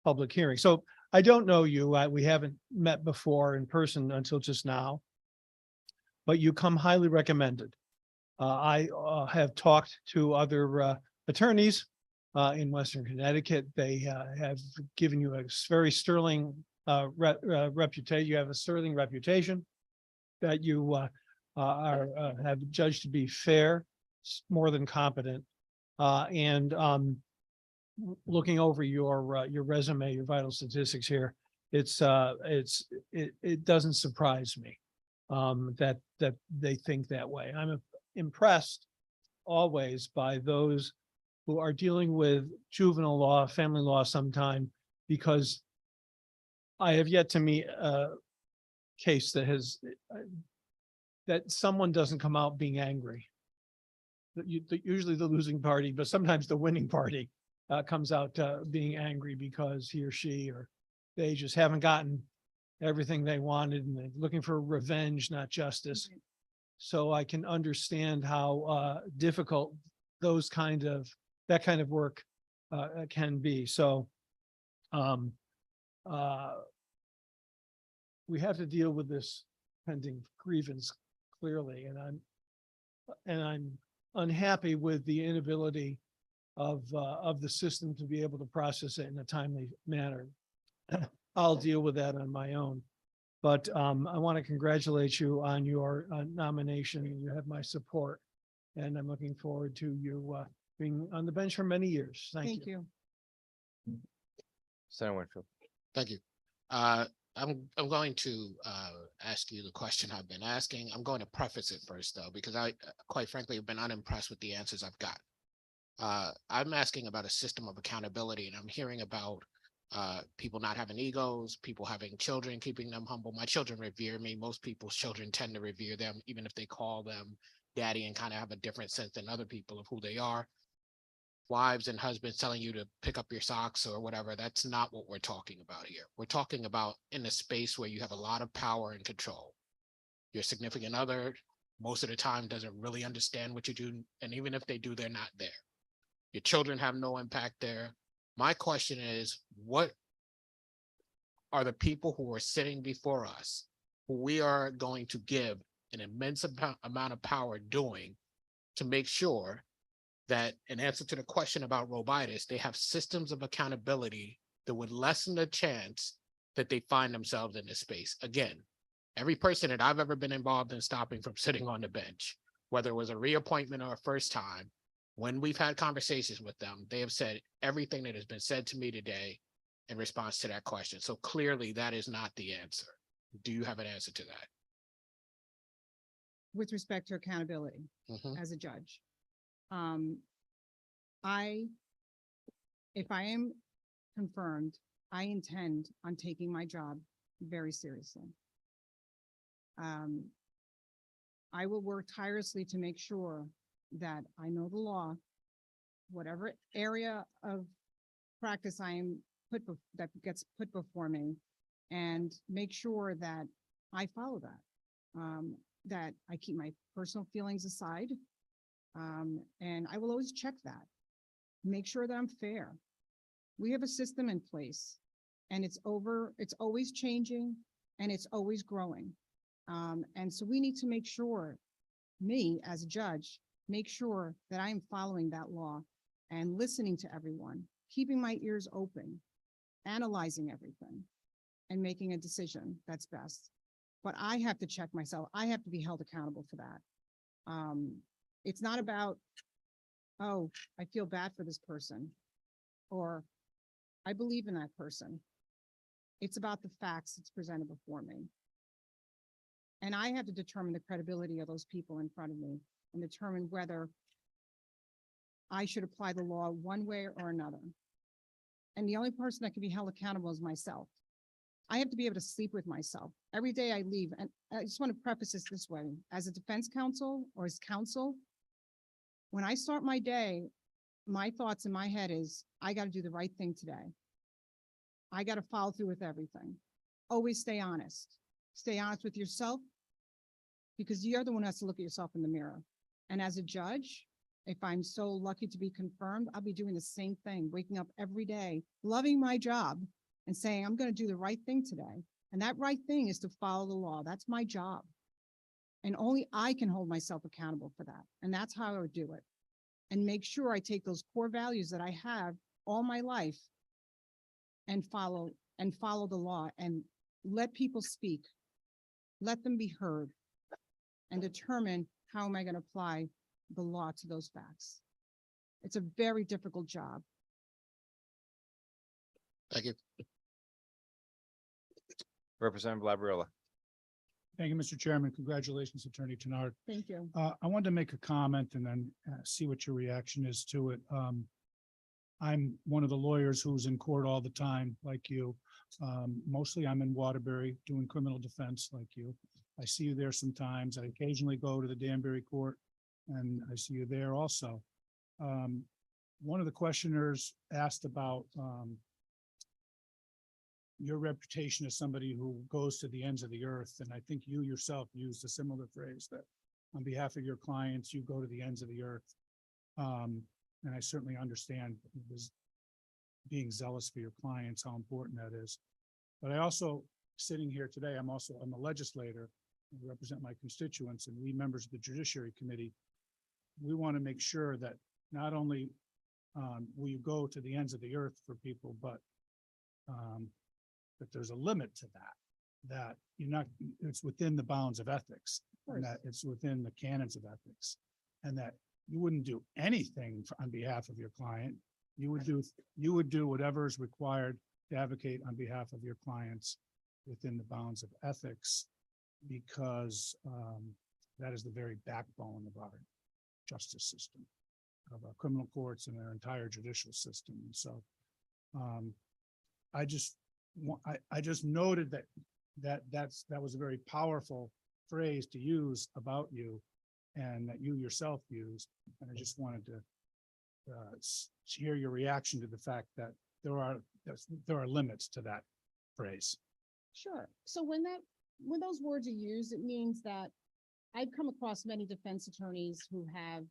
public hearing. So I don't know you. We haven't met before in person until just now, but you come highly recommended. I have talked to other attorneys in Western Connecticut. They have given you a very sterling reputation. You have a sterling reputation that you have judged to be fair, more than competent, and looking over your resume, your vital statistics here, it doesn't surprise me that they think that way. I'm impressed always by those who are dealing with juvenile law, family law sometime, because I have yet to meet a case that someone doesn't come out being angry. Usually the losing party, but sometimes the winning party comes out being angry because he or she or they just haven't gotten everything they wanted and they're looking for revenge, not justice. So I can understand how difficult that kind of work can be. So we have to deal with this pending grievance clearly, and I'm unhappy with the inability of the system to be able to process it in a timely manner. I'll deal with that on my own. But I want to congratulate you on your nomination. You have my support, and I'm looking forward to you being on the bench for many years. Thank you. Senator Winfield. Thank you. I'm going to ask you the question I've been asking. I'm going to preface it first, though, because I quite frankly have been unimpressed with the answers I've got. I'm asking about a system of accountability, and I'm hearing about people not having egos, people having children, keeping them humble. My children revere me. Most people's children tend to revere them, even if they call them daddy and kind of have a different sense than other people of who they are. Wives and husbands telling you to pick up your socks or whatever, that's not what we're talking about here. We're talking about in a space where you have a lot of power and control. Your significant other, most of the time, doesn't really understand what you do, and even if they do, they're not there. Your children have no impact there. My question is, what are the people who are sitting before us, who we are going to give an immense amount of power doing to make sure that, in answer to the question about robitis, they have systems of accountability that would lessen the chance that they find themselves in this space? Again, every person that I've ever been involved in stopping from sitting on the bench, whether it was a reappointment or a first time, when we've had conversations with them, they have said everything that has been said to me today in response to that question. So clearly that is not the answer. Do you have an answer to that? With respect to accountability as a judge. If I am confirmed, I intend on taking my job very seriously. I will work tirelessly to make sure that I know the law, whatever area of practice I am that gets put before me, and make sure that I follow that, that I keep my personal feelings aside. And I will always check that, make sure that I'm fair. We have a system in place, and it's always changing, and it's always growing. And so we need to make sure, me as a judge, make sure that I am following that law and listening to everyone, keeping my ears open, analyzing everything, and making a decision that's best. But I have to check myself. I have to be held accountable for that. It's not about, oh, I feel bad for this person, or I believe in that person. It's about the facts that's presented before me. And I have to determine the credibility of those people in front of me and determine whether I should apply the law one way or another. And the only person that can be held accountable is myself. I have to be able to sleep with myself. Every day I leave, and I just want to preface this way, as a defense counsel or as counsel, when I start my day, my thoughts in my head is, I got to do the right thing today. I got to follow through with everything. Always stay honest. Stay honest with yourself, because you're the one who has to look at yourself in the mirror. And as a judge, if I'm so lucky to be confirmed, I'll be doing the same thing, waking up every day, loving my job and saying, I'm going to do the right thing today. And that right thing is to follow the law. That's my job. And only I can hold myself accountable for that. And that's how I would do it. And make sure I take those core values that I have all my life and follow the law, and let people speak. Let them be heard, and determine how am I going to apply the law to those facts. It's a very difficult job. Thank you. Representative Labriola. Thank you, Mr. Chairman. Congratulations, Attorney Tunnard. Thank you. I wanted to make a comment and then see what your reaction is to it. I'm one of the lawyers who's in court all the time, like you. Mostly I'm in Waterbury doing criminal defense like you. I see you there sometimes. I occasionally go to the Danbury court and I see you there also. One of the questioners asked about your reputation as somebody who goes to the ends of the earth. And I think you yourself used a similar phrase, that on behalf of your clients, you go to the ends of the earth. And I certainly understand being zealous for your clients, how important that is. But I also, sitting here today, I'm a legislator. I represent my constituents, and we members of the Judiciary Committee, we want to make sure that not only will you go to the ends of the earth for people, but that there's a limit to that it's within the bounds of ethics, and that it's within the canons of ethics, and that you wouldn't do anything on behalf of your client. You would do whatever is required to advocate on behalf of your clients within the bounds of ethics, because that is the very backbone of our justice system, of our criminal courts and our entire judicial system. And so I just noted that was a very powerful phrase to use about you, and that you yourself used. And I just wanted to hear your reaction to the fact that there are limits to that phrase. Sure. So when those words are used, it means that I've come across many defense attorneys who have,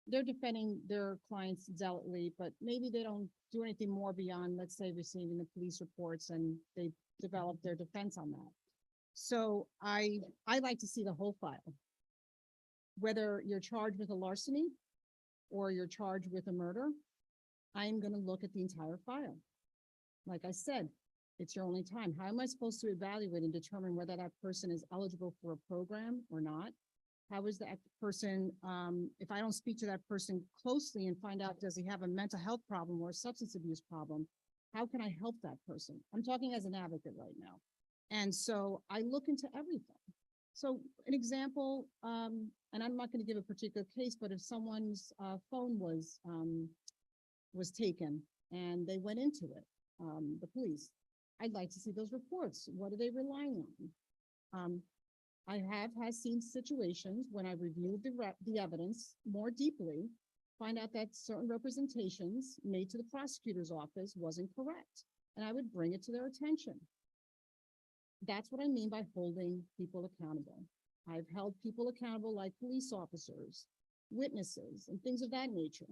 they're defending their clients zealotly, but maybe they don't do anything more beyond, let's say, receiving the police reports, and they develop their defense on that. So I like to see the whole file. Whether you're charged with a larceny or you're charged with a murder, I'm going to look at the entire file. Like I said, it's your only time. How am I supposed to evaluate and determine whether that person is eligible for a program or not? How is that person, if I don't speak to that person closely and find out, does he have a mental health problem or a substance abuse problem? How can I help that person? I'm talking as an advocate right now. And so I look into everything. So an example, and I'm not going to give a particular case, but if someone's phone was taken and they went into it, the police, I'd like to see those reports. What are they relying on? I have seen situations when I reviewed the evidence more deeply, find out that certain representations made to the prosecutor's office wasn't correct, and I would bring it to their attention. That's what I mean by holding people accountable. I've held people accountable like police officers, witnesses, and things of that nature.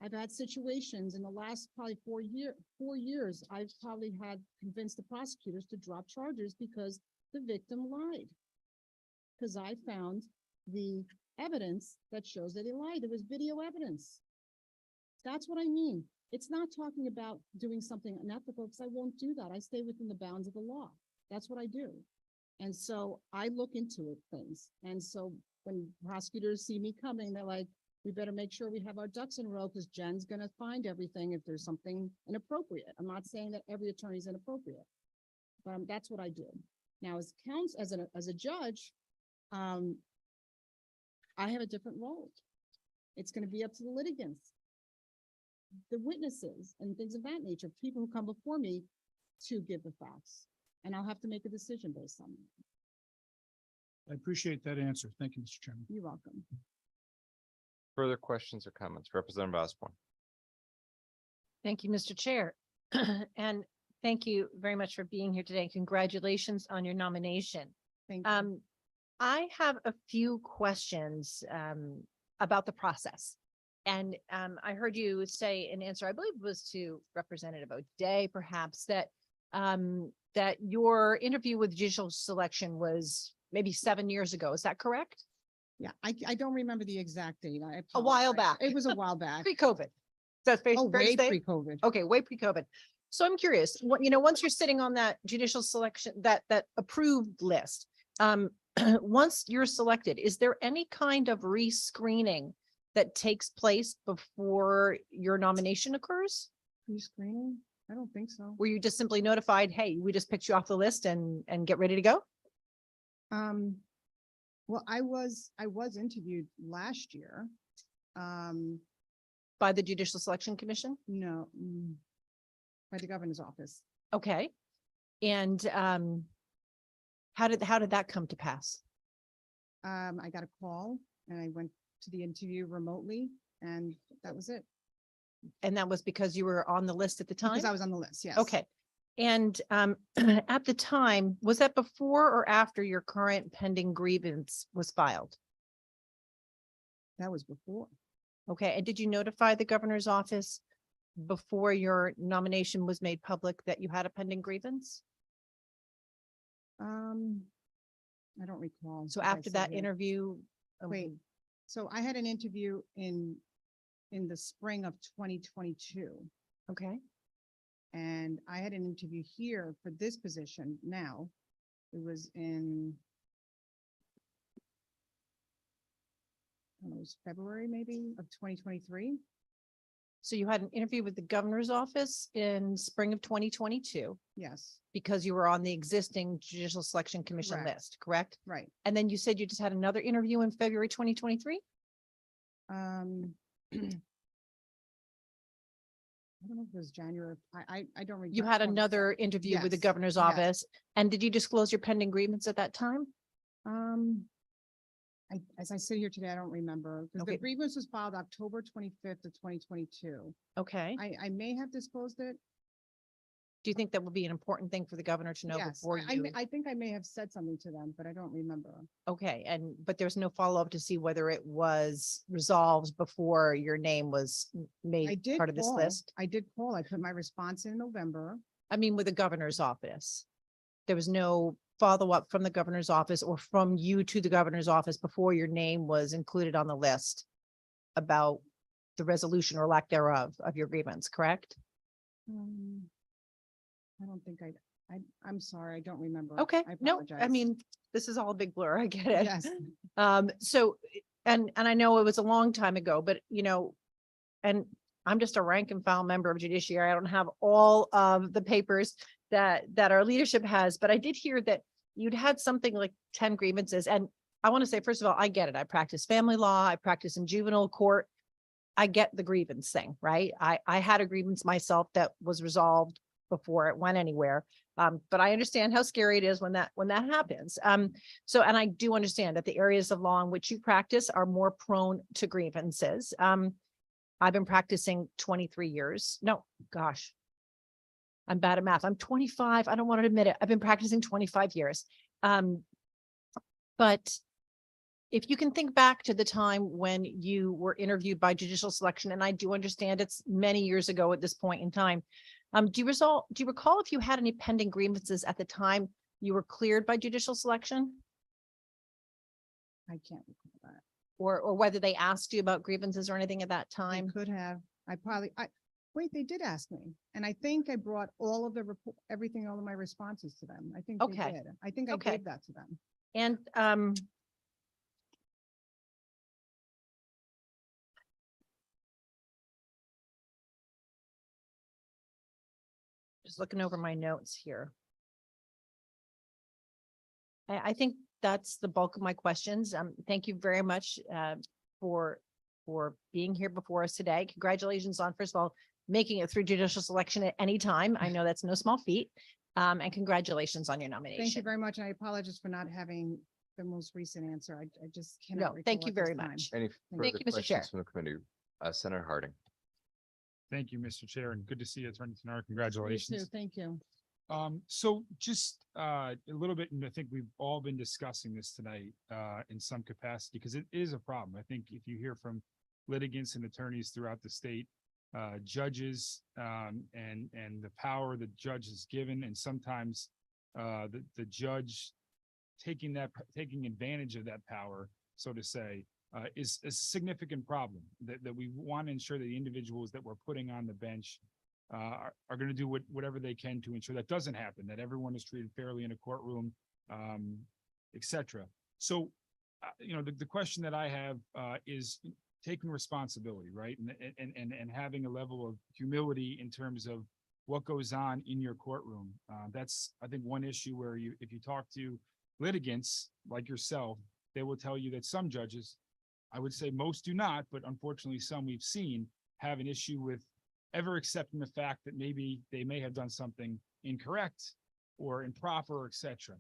I've had situations in the last probably 4 years, I've probably had convinced the prosecutors to drop charges because the victim lied. Because I found the evidence that shows that he lied. There was video evidence. That's what I mean. It's not talking about doing something unethical, because I won't do that. I stay within the bounds of the law. That's what I do. And so I look into things. And so when prosecutors see me coming, they're like, we better make sure we have our ducks in a row, because Jen's going to find everything if there's something inappropriate. I'm not saying that every attorney is inappropriate, but that's what I do. Now, as a judge, I have a different role. It's going to be up to the litigants, the witnesses, and things of that nature, people who come before me to give the facts. And I'll have to make a decision based on that. I appreciate that answer. Thank you, Mr. Chairman. You're welcome. Further questions or comments? Representative Osborne. Thank you, Mr. Chair. And thank you very much for being here today. Congratulations on your nomination. Thank you. I have a few questions about the process. And I heard you say an answer, I believe it was to Representative O'Day, perhaps, that that your interview with judicial selection was maybe 7 years ago. Is that correct? Yeah, I don't remember the exact date. A while apologize. back. It was a while back. Pre-COVID. That's fair to Way say? pre-COVID. Okay, way pre-COVID. So I'm curious, once you're sitting on that judicial selection, that approved list, once you're selected, is there any kind of re-screening that takes place before your nomination occurs? Pre-screening? I don't think so. Were you just simply notified, hey, we just picked you off the list and get ready to go? Well, I was interviewed last year. By the Judicial Selection Commission? No, by the governor's office. Okay. And how did that come to pass? I got a call and I went to the interview remotely, and that was it. And that was because you were on the list at the time? Because I was on the list, yes. Okay. And at the time, was that before or after your current pending grievance was filed? That was before. Okay. And did you notify the governor's office before your nomination was made public that you had a pending grievance? I don't recall. So if I after said that it. interview, Wait, so I had an interview in the spring of 2022. okay. And I had an interview here for this position now. It was in, I don't know it was February maybe of 2023. So you had an interview with the governor's office in spring of 2022 Yes, because you were on the existing Judicial Selection Commission Correct. list, correct? right. And then you said you just had another interview in February 2023? I don't know if it was January. I don't. You recall- had another interview with the Yes, governor's yes. office. And did you disclose your pending grievance at that time? As I sit here today, I don't remember, because Okay. the grievance was filed October 25th of 2022. Okay. I may have disclosed it. Do you think that would be an important thing for the governor to know Yes, before I you? I think I may have said something to them, but I don't remember. Okay, but there's no follow-up to see whether it was resolved before your name was I made did part of this call. list? I did call. I put my response in November. I mean, with the governor's office. There was no follow-up from the governor's office or from you to the governor's office before your name was included on the list about the resolution or lack thereof of your grievance, correct? I don't think I'm sorry, I don't remember. Okay, I no, apologize. I mean, this is all a big blur. I get it. Yes. So, and I know it was a long time ago, but and I'm just a rank and file member of Judiciary. I don't have all of the papers that our leadership has, but I did hear that you'd had something like 10 grievances. And I want to say, first of all, I get it. I practice family law. I practice in juvenile court. I get the grievance thing, right? I had a grievance myself that was resolved before it went anywhere. But I understand how scary it is when that happens. So, and I do understand that the areas of law in which you practice are more prone to grievances. I've been practicing 23 years. No, gosh, I'm bad at math. I'm 25. I don't want to admit it. I've been practicing 25 years. But if you can think back to the time when you were interviewed by Judicial Selection, and I do understand it's many years ago at this point in time, do you recall if you had any pending grievances at the time you were cleared by Judicial Selection? I can't recall that. Or whether they asked you about grievances or anything at that They time? could have. Wait, they did ask me, and I think I brought all of the everything, all of my responses to them. I think they Okay. did. I think I Okay. gave that to them. And just looking over my notes here. I think that's the bulk of my questions. Thank you very much for being here before us today. Congratulations on, first of all, making it through Judicial Selection at any time. I know that's no small feat. And congratulations on your nomination. Thank you very much, and I apologize for not having the most recent answer. I just cannot. No, thank recall you at this very time. much. Any Thank further you, Mr. Chair. questions from the committee? Senator Harding. Thank you, Mr. Chair, and good to see you, Attorney Tunnard. You too. Congratulations. Thank you. So just a little bit, and I think we've all been discussing this tonight in some capacity, because it is a problem. I think if you hear from litigants and attorneys throughout the state, judges and the power the judge is given, and sometimes the judge taking advantage of that power, so to say, is a significant problem that we want to ensure that the individuals that we're putting on the bench are going to do whatever they can to ensure that doesn't happen, that everyone is treated fairly in a courtroom, et cetera. So, the question that I have is taking responsibility, right? And having a level of humility in terms of what goes on in your courtroom. That's, I think, one issue where if you talk to litigants like yourself, they will tell you that some judges, I would say most do not, but unfortunately some we've seen have an issue with ever accepting the fact that maybe they may have done something incorrect or improper, et cetera.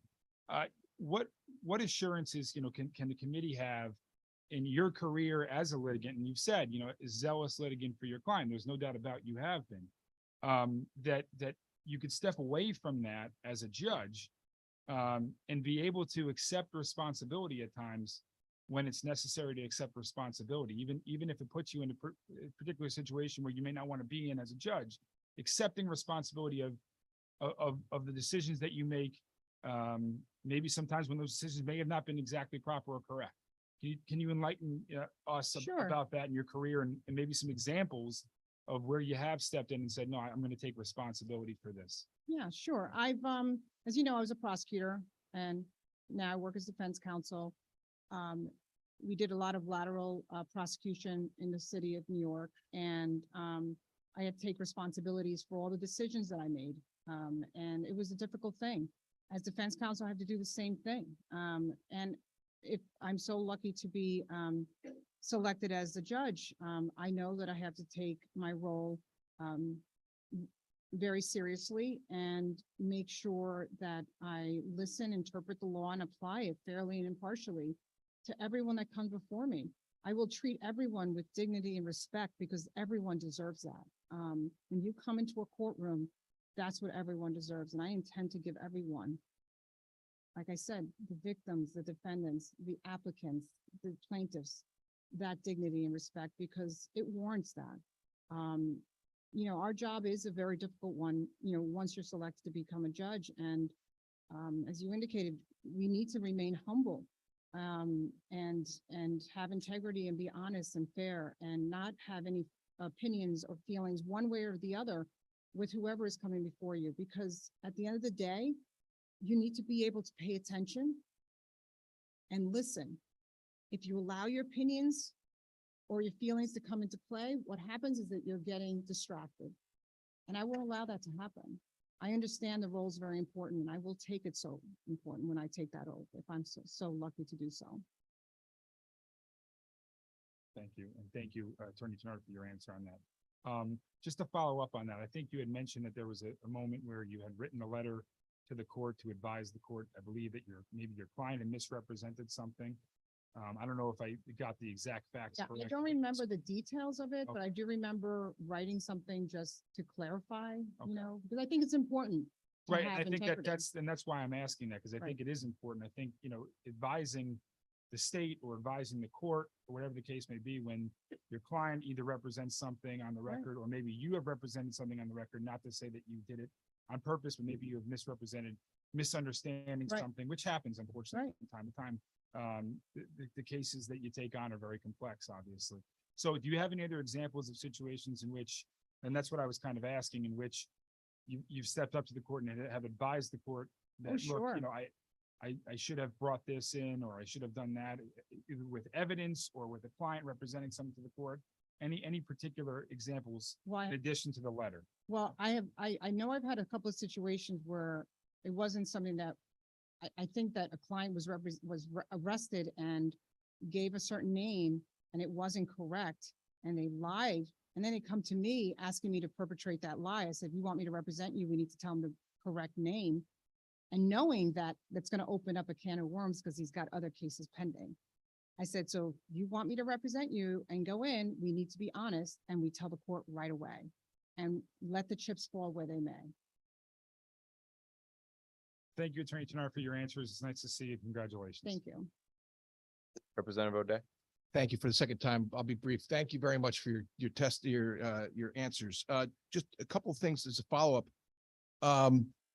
What assurances, can the committee have in your career as a litigant? And you've said, a zealous litigant for your client. There's no doubt about you have been, that you could step away from that as a judge and be able to accept responsibility at times when it's necessary to accept responsibility, even if it puts you in a particular situation where you may not want to be in as a judge, accepting responsibility of the decisions that you make, maybe sometimes when those decisions may have not been exactly proper or correct. Can you enlighten us Sure. about that in your career and maybe some examples of where you have stepped in and said, no, I'm going to take responsibility for this? Yeah, sure. I've, as you know, I was a prosecutor and now I work as defense counsel. we did a lot of lateral prosecution in the city of New York, and I had to take responsibilities for all the decisions that I made. And it was a difficult thing. As defense counsel, I have to do the same thing. And if I'm so lucky to be selected as the judge, I know that I have to take my role very seriously and make sure that I listen, interpret the law, and apply it fairly and impartially to everyone that comes before me. I will treat everyone with dignity and respect because everyone deserves that. When you come into a courtroom, that's what everyone deserves, and I intend to give everyone, like I said, the victims, the defendants, the applicants, the plaintiffs, that dignity and respect because it warrants that. You know, our job is a very difficult one, you know, once you're selected to become a judge. And as you indicated, we need to remain humble and have integrity and be honest and fair and not have any opinions or feelings one way or the other with whoever is coming before you. Because at the end of the day, you need to be able to pay attention and listen. If you allow your opinions or your feelings to come into play, what happens is that you're getting distracted. And I won't allow that to happen. I understand the role is very important, and I will take it so important when I take that oath, if I'm so lucky to do so. Thank you. And thank you, Attorney Tunnard, for your answer on that. Just to follow up on that, I think you had mentioned that there was a moment where you had written a letter to the court to advise the court. I believe that maybe your client had misrepresented something. I don't know if I got the exact facts. Yeah, correct. I don't remember the details of it, but Okay. I do remember writing something just to clarify, Okay. you know, because I think it's important to Right, have I think integrity. that's why I'm asking that, because I Right. think it is important. I think, you know, advising the state or advising the court, or whatever the case may be, when your client either represents something on the Right. record, or maybe you have represented something on the record, not to say that you did it on purpose, but maybe you have misunderstanding Right. something, which happens unfortunately Right. from time to time. The cases that you take on are very complex, obviously. So do you have any other examples of situations in which, and that's what I was kind of asking, in which you've stepped up to the court and have advised the court that, look, sure. you know, I should have brought this in, or I should have done that, either with evidence or with a client representing something to the court? Any particular examples Well, in addition to the letter? Well, I know I've had a couple of situations where it wasn't something that, I think that a client was arrested and gave a certain name and it wasn't correct and they lied. And then they come to me asking me to perpetrate that lie. I said, you want me to represent you? We need to tell them the correct name. And knowing that that's going to open up a can of worms because he's got other cases pending. I said, so you want me to represent you and go in, we need to be honest and we tell the court right away and let the chips fall where they may. Thank you, Attorney Tunnard, for your answers. It's nice to see you. Congratulations. Thank you. Representative O'Day. Thank you for the second time. I'll be brief. Thank you very much for your answers. Just a couple of things as a follow-up.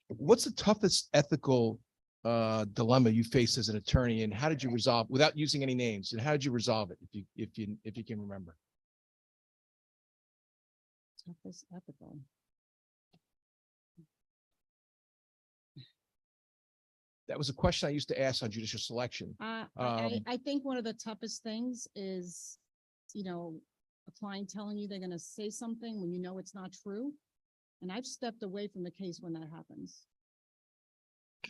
What's the toughest ethical dilemma you faced as an attorney, and how did you resolve, without using any names, and how did you resolve it, if you can remember? Toughest ethical. That was a question I used to ask on judicial selection. I think one of the toughest things is, you know, a client telling you they're going to say something when you know it's not true. And I've stepped away from the case when that happens.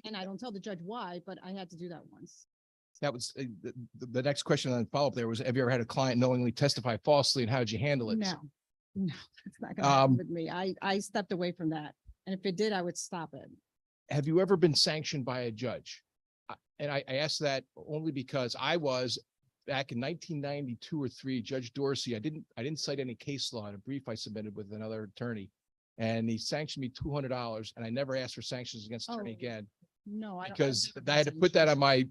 And I don't tell the judge why, but I had to do that once. That was the next question on follow-up there was, have you ever had a client knowingly testify falsely, and how did you handle it? No, it's not going to happen with me. I stepped away from that. And if it did, I would stop it. Have you ever been sanctioned by a judge? And I asked that only because I was back in 1992 or 3, Judge Dorsey. I didn't cite any case law in a brief I submitted with another attorney, and he sanctioned me $200, and I never asked for sanctions against attorney again. No, I don't. Because I had to put that on my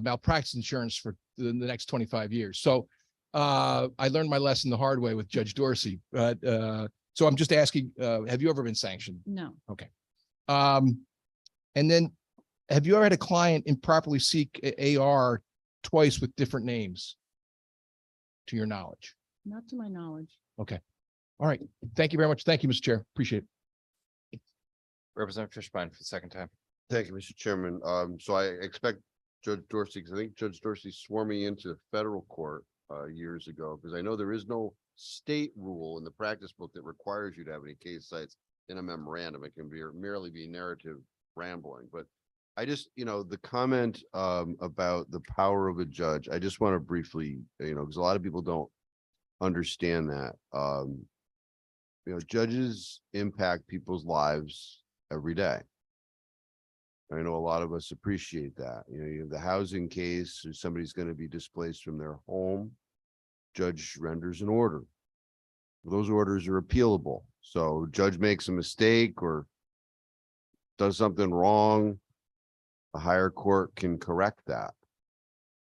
malpractice insurance for the next 25 years. So I learned my lesson the hard way with Judge Dorsey. But so I'm just asking, have you ever been sanctioned? No. Okay. And then have you ever had a client improperly seek AR twice with different names, to your knowledge? Not to my knowledge. Okay. All right. Thank you very much. Thank you, Mr. Chair. Appreciate it. Representative Fishbein for the second time. Thank you, Mr. Chairman. So I expect Judge Dorsey, because I think Judge Dorsey swore me into federal court years ago, because I know there is no state rule in the practice book that requires you to have any case sites in a memorandum. It can be merely be narrative rambling, but I just, the comment about the power of a judge, I just want to briefly, because a lot of people don't understand that. Judges impact people's lives every day. I know a lot of us appreciate that. You have the housing case, or somebody's going to be displaced from their home. Judge renders an order. Those orders are appealable. So judge makes a mistake or does something wrong, the higher court can correct that.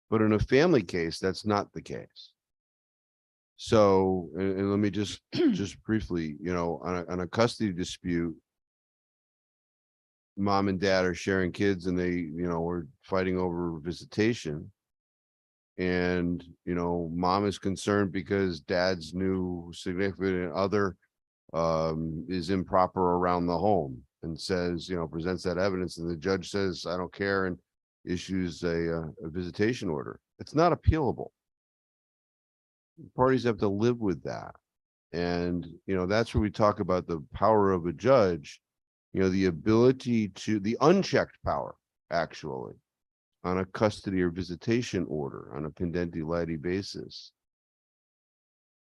But in a family case, that's not the case. So, and let me just briefly, on a custody dispute, mom and dad are sharing kids and they, are fighting over visitation. And, mom is concerned because dad's new significant other is improper around the home and says, presents that evidence, and the judge says, I don't care, and issues a visitation order. It's not appealable. Parties have to live with that. And, that's where we talk about the power of a judge, the ability to, the unchecked power, actually, on a custody or visitation order on a pendenti lati basis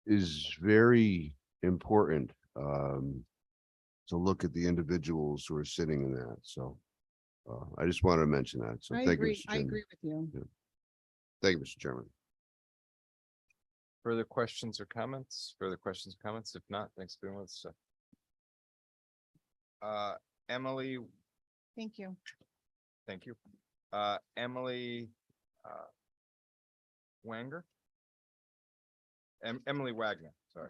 is very important to look at the individuals who are sitting in that. So I just wanted to mention that. So I thank you, agree. Mr. I Chairman. agree with you. Yeah. Thank you, Mr. Chairman. Further questions or comments? Further questions, comments? If not, thanks for being with us. Emily, Thank you. thank you. Emily Wanger? Emily Wagner, sorry,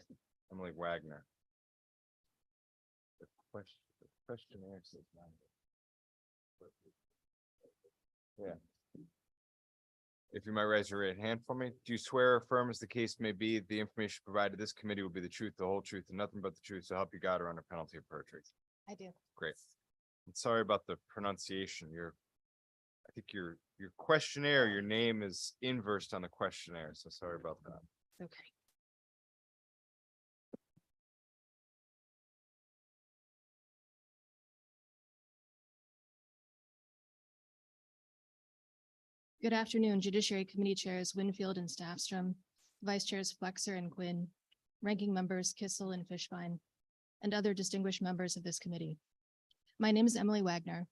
Emily Wagner. The questionnaire says nine. Yeah. If you might raise your right hand for me, do you swear or affirm, as the case may be, the information provided this committee will be the truth, the whole truth, and nothing but the truth, so help you God or under penalty of perjury? I do. Great. I'm sorry about the pronunciation. I think your questionnaire, your name is inversed on the questionnaire, so sorry about that. Okay. Good afternoon, Judiciary Committee Chairs Winfield and Staffstrom, Vice Chairs Flexer and Quinn, Ranking Members Kissel and Fishbein, and other distinguished members of this committee. My name is Emily Wagner.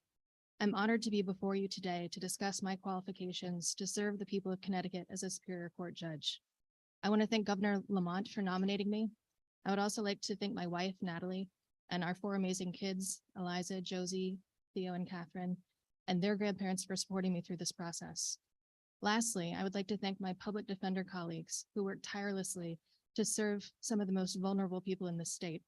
I'm honored to be before you today to discuss my qualifications to serve the people of Connecticut as a Superior Court judge. I want to thank Governor Lamont for nominating me. I would also like to thank my wife, Natalie, and our 4 amazing kids, Eliza, Josie, Theo, and Catherine, and their grandparents for supporting me through this process. Lastly, I would like to thank my public defender colleagues who work tirelessly to serve some of the most vulnerable people in this state.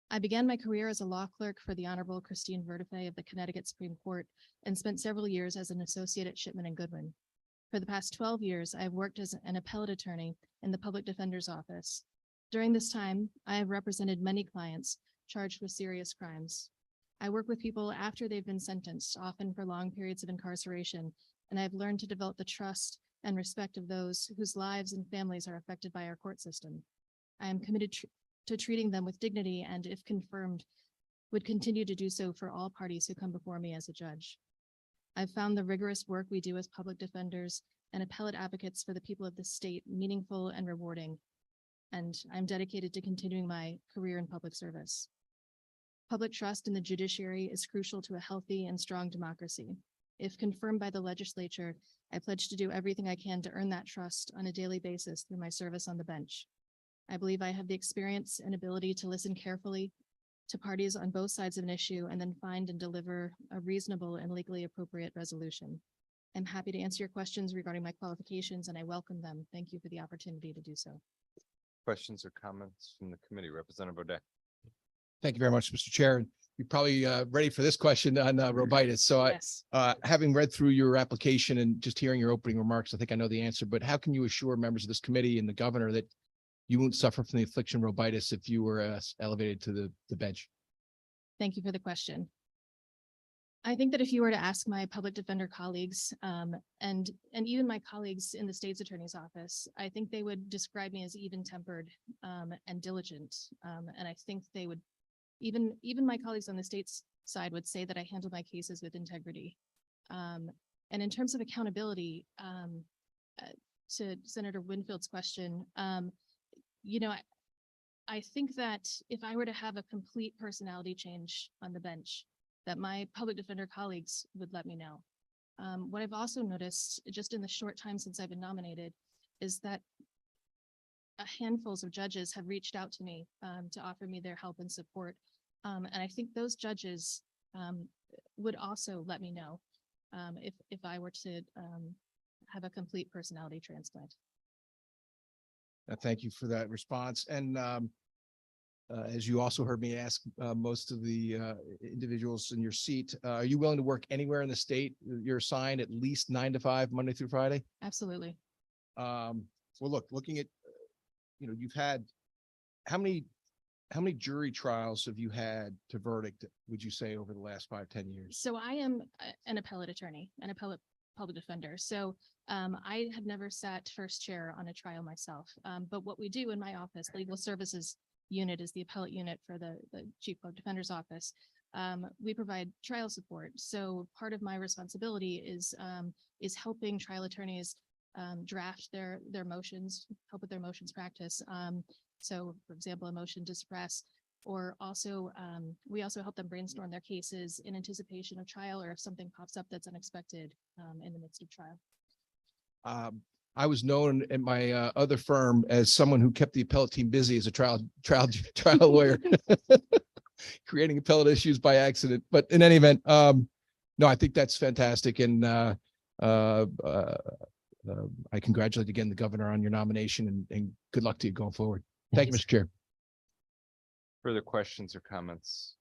I began my career as a law clerk for the Honorable Christine Vertife of the Connecticut Supreme Court and spent several years as an associate at Shipman and Goodwin. For the past 12 years, I have worked as an appellate attorney in the public defender's office. During this time, I have represented many clients charged with serious crimes. I work with people after they've been sentenced, often for long periods of incarceration, and I've learned to develop the trust and respect of those whose lives and families are affected by our court system. I am committed to treating them with dignity and, if confirmed, would continue to do so for all parties who come before me as a judge. I've found the rigorous work we do as public defenders and appellate advocates for the people of the state meaningful and rewarding, and I'm dedicated to continuing my career in public service. Public trust in the judiciary is crucial to a healthy and strong democracy. If confirmed by the legislature, I pledge to do everything I can to earn that trust on a daily basis through my service on the bench. I believe I have the experience and ability to listen carefully to parties on both sides of an issue and then find and deliver a reasonable and legally appropriate resolution. I'm happy to answer your questions regarding my qualifications, and I welcome them. Thank you for the opportunity to do so. Questions or comments from the committee? Representative O'Day. Thank you very much, Mr. Chair. You're probably ready for this question on Robitis. So Yes. having read through your application and just hearing your opening remarks, I think I know the answer, but how can you assure members of this committee and the governor that you won't suffer from the affliction Robitis if you were elevated to the bench? Thank you for the question. I think that if you were to ask my public defender colleagues, and even my colleagues in the state's attorney's office, I think they would describe me as even-tempered, and diligent. And I think they would, even my colleagues on the state's side would say that I handle my cases with integrity. And in terms of accountability, to Senator Winfield's question, you know, I think that if I were to have a complete personality change on the bench, that my public defender colleagues would let me know. What I've also noticed just in the short time since I've been nominated is that handfuls of judges have reached out to me to offer me their help and support. And I think those judges would also let me know if I were to have a complete personality transplant. Thank you for that response. And as you also heard me ask most of the individuals in your seat, are you willing to work anywhere in the state? You're assigned at least 9 to 5, Monday through Friday? Absolutely. Well, look, looking at, you know, you've had, how many jury trials have you had to verdict, would you say, over the last 5-10 years? So I am an appellate attorney, an appellate public defender. So I have never sat first chair on a trial myself. But what we do in my office, legal services unit is the appellate unit for the chief public defender's office. We provide trial support. So part of my responsibility is helping trial attorneys draft their motions, help with their motions practice. So for example, a motion to suppress, or also we also help them brainstorm their cases in anticipation of trial, or if something pops up that's unexpected in the midst of trial. I was known at my other firm as someone who kept the appellate team busy as a trial lawyer, creating appellate issues by accident. But in any event, no, I think that's fantastic. And I congratulate again the governor on your nomination, and good luck to you going forward. Thank you, Mr. Chair. Further questions or comments?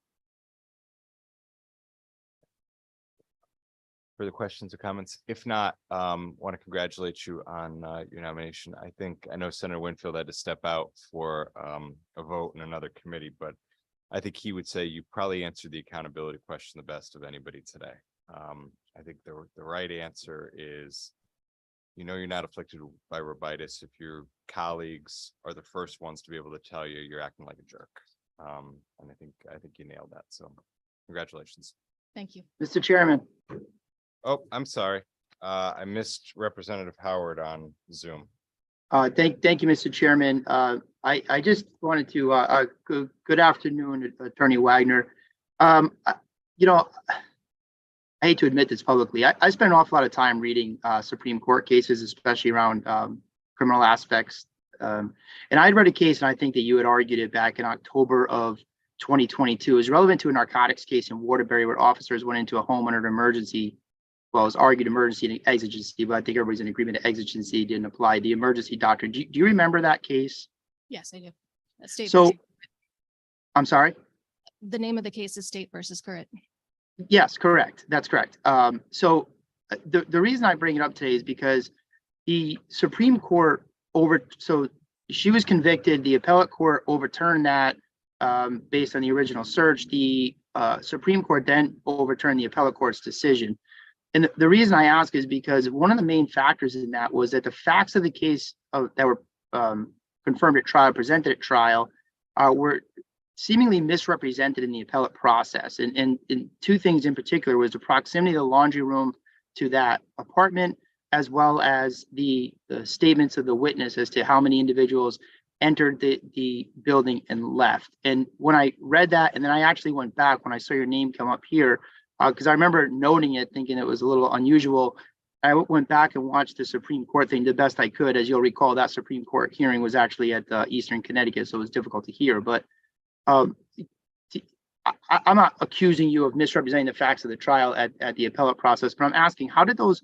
Further questions or comments? If not, want to congratulate you on your nomination. I know Senator Winfield had to step out for a vote in another committee, but I think he would say you probably answered the accountability question the best of anybody today. I think the right answer is, you know, you're not afflicted by rubitis if your colleagues are the first ones to be able to tell you you're acting like a jerk. And I think you nailed that. So congratulations. Thank you. Mr. Chairman. Oh, I'm sorry. I missed Representative Howard on Zoom. Thank you, Mr. Chairman. I just wanted to, good afternoon, Attorney Wagner. You know, I hate to admit this publicly. I spent an awful lot of time reading Supreme Court cases, especially around criminal aspects. And I had read a case, and I think that you had argued it back in October of 2022. It was relevant to a narcotics case in Waterbury where officers went into a home under an emergency. Well, it was argued emergency and exigency, but I think everybody's in agreement that exigency didn't apply. The emergency doctrine. Do you remember that case? Yes, I do. State So, versus- I'm sorry? the name of the case is State versus Currit. Yes, correct. That's correct. So the reason I bring it up today is because the Supreme Court so she was convicted, the appellate court overturned that based on the original search. The Supreme Court then overturned the appellate court's decision. And the reason I ask is because one of the main factors in that was that the facts of the case that were confirmed at trial, presented at trial, were seemingly misrepresented in the appellate process. And two things in particular was the proximity of the laundry room to that apartment, as well as the statements of the witness as to how many individuals entered the building and left. And when I read that, and then I actually went back when I saw your name come up here, because I remember noting it, thinking it was a little unusual. I went back and watched the Supreme Court thing the best I could. As you'll recall, that Supreme Court hearing was actually at Eastern Connecticut, so it was difficult to hear. But I'm not accusing you of misrepresenting the facts of the trial at the appellate process, but I'm asking, how did those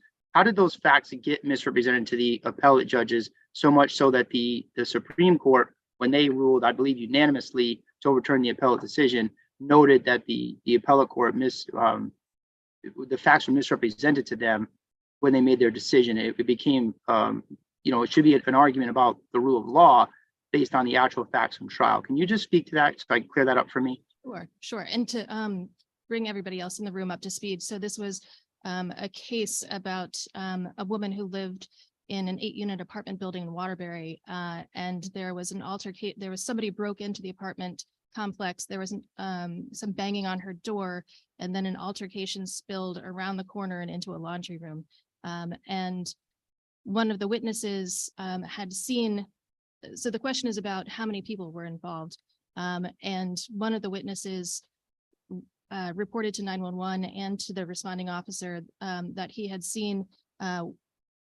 facts get misrepresented to the appellate judges, so much so that the Supreme Court, when they ruled, I believe unanimously, to overturn the appellate decision, noted that the appellate court the facts were misrepresented to them when they made their decision. It became, it should be an argument about the rule of law based on the actual facts from trial. Can you just speak to that so I can clear that up for me? Sure. And bring everybody else in the room up to speed. So this was a case about a woman who lived in an 8-unit apartment building in Waterbury. And there was an altercation. There was somebody broke into the apartment complex. There was some banging on her door, and then an altercation spilled around the corner and into a laundry room. And one of the witnesses had seen, so the question is about how many people were involved. And one of the witnesses reported to 911 and to the responding officer that he had seen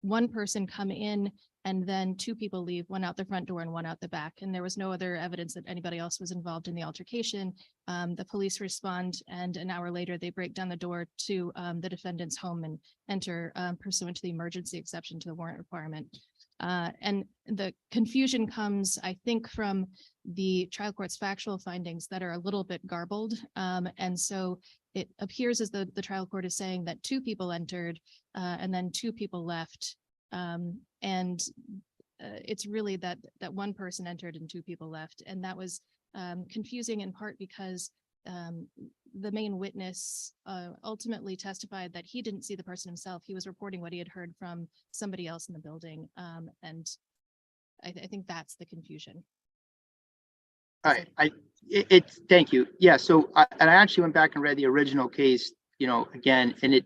one person come in and then 2 people leave, one out the front door and one out the back. And there was no other evidence that anybody else was involved in the altercation. The police respond, and an hour later, they break down the door to the defendant's home and enter pursuant to the emergency exception to the warrant requirement. And the confusion comes, I think, from the trial court's factual findings that are a little bit garbled. And so it appears as though the trial court is saying that 2 people entered and then 2 people left. And it's really that one person entered and 2 people left. And that was confusing in part because the main witness ultimately testified that he didn't see the person himself. He was reporting what he had heard from somebody else in the building. And I think that's the confusion. All right, thank you. Yeah, so I actually went back and read the original case, again, and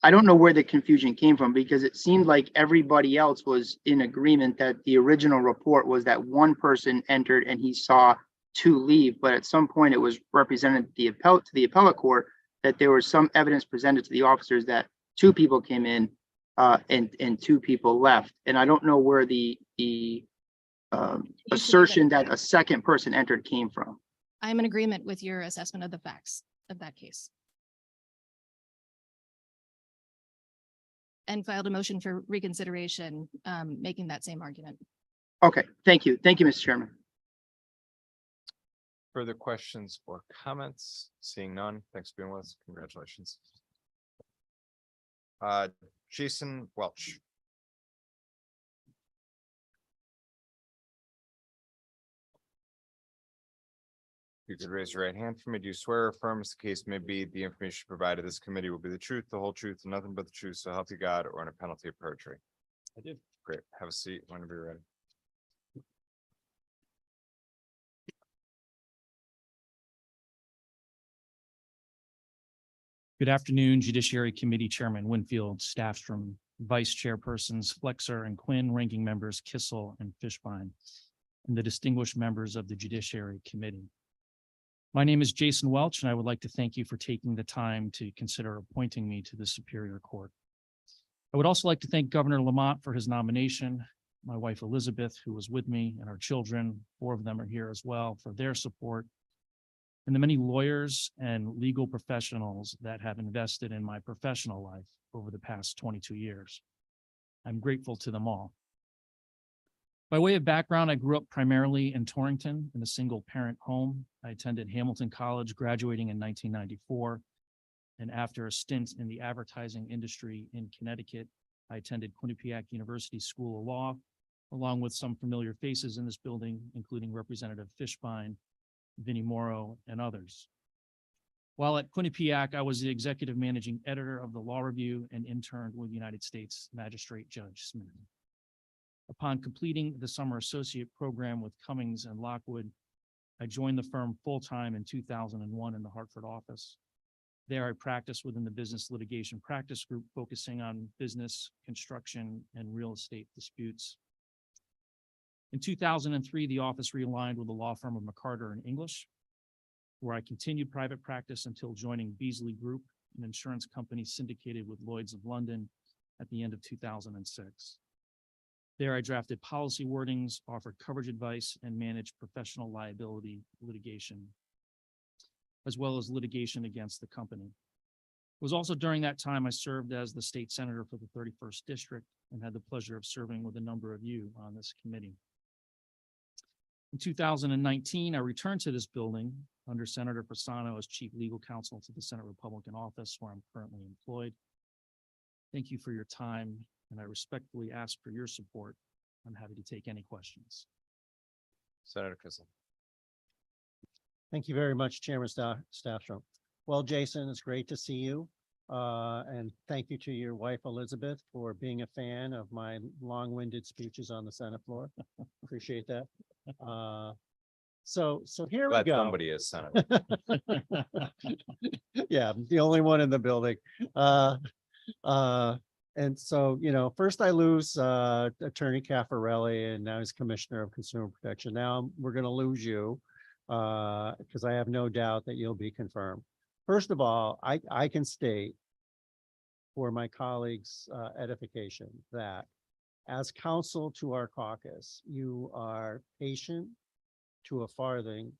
I don't know where the confusion came from, because it seemed like everybody else was in agreement that the original report was that one person entered and he saw 2 leave, but at some point it was represented to the appellate court that there was some evidence presented to the officers that 2 people came in and 2 people left. And I don't know where the assertion that a second person entered came from. I'm in agreement with your assessment of the facts of that case. And filed a motion for reconsideration, making that same argument. Okay, thank you. Thank you, Mr. Chairman. Further questions or comments? Seeing none, thanks for being with us. Congratulations. Jason Welch. You could raise your right hand for me. Do you swear or affirm, as the case may be, the information provided this committee will be the truth, the whole truth, and nothing but the truth, so help you God, or under penalty of perjury? I do. Great. Have a seat whenever you're ready. Good afternoon, Judiciary Committee Chairman Winfield, Staffstrom, Vice Chairpersons Flexer and Quinn, Ranking Members Kissel and Fishbein, and the distinguished members of the Judiciary Committee. My name is Jason Welch, and I would like to thank you for taking the time to consider appointing me to the Superior Court. I would also like to thank Governor Lamont for his nomination, my wife Elizabeth, who was with me, and our children, 4 of them are here as well, for their support, and the many lawyers and legal professionals that have invested in my professional life over the past 22 years. I'm grateful to them all. By way of background, I grew up primarily in Torrington in a single-parent home. I attended Hamilton College, graduating in 1994. And after a stint in the advertising industry in Connecticut, I attended Quinnipiac University School of Law, along with some familiar faces in this building, including Representative Fishbein, Vinnie Morrow, and others. While at Quinnipiac, I was the executive managing editor of the Law Review and interned with United States Magistrate Judge Smith. Upon completing the summer associate program with Cummings and Lockwood, I joined the firm full-time in 2001 in the Hartford office. There, I practiced within the business litigation practice group, focusing on business, construction, and real estate disputes. In 2003, the office realigned with the law firm of McCarter and English, where I continued private practice until joining Beasley Group, an insurance company syndicated with Lloyd's of London, at the end of 2006. There, I drafted policy wordings, offered coverage advice, and managed professional liability litigation, as well as litigation against the company. It was also during that time I served as the state senator for the 31st District and had the pleasure of serving with a number of you on this committee. In 2019, I returned to this building under Senator Fasano as chief legal counsel to the Senate Republican office, where I'm currently employed. Thank you for your time, and I respectfully ask for your support. I'm happy to take any questions. Senator Kissel. Thank you very much, Chairman Staffstrom. Well, Jason, it's great to see you. And thank you to your wife, Elizabeth, for being a fan of my long-winded speeches on the Senate floor. Appreciate that. So here we Glad go. somebody is Senator. Yeah, I'm the only one in the building. And so, first I lose Attorney Caffarelli, and now he's Commissioner of Consumer Protection. Now we're going to lose you because I have no doubt that you'll be confirmed. First of all, I can state for my colleagues' edification that as counsel to our caucus, you are patient to a farthing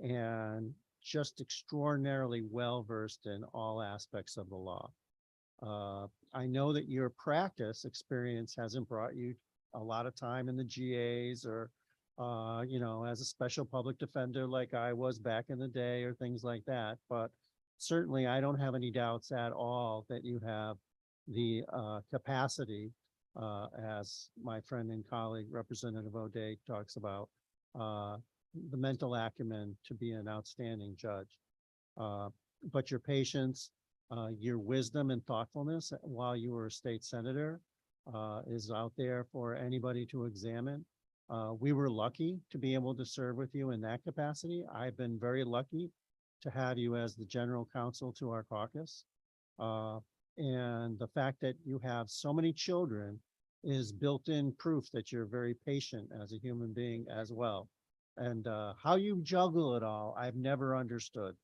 and just extraordinarily well-versed in all aspects of the law. I know that your practice experience hasn't brought you a lot of time in the GAs or, as a special public defender like I was back in the day or things like that. But certainly I don't have any doubts at all that you have the capacity, as my friend and colleague Representative O'Day talks about, the mental acumen to be an outstanding judge. But your patience, your wisdom and thoughtfulness while you were a state senator is out there for anybody to examine. We were lucky to be able to serve with you in that capacity. I've been very lucky to have you as the general counsel to our caucus. And the fact that you have so many children is built-in proof that you're very patient as a human being as well. And how you juggle it all, I've never understood.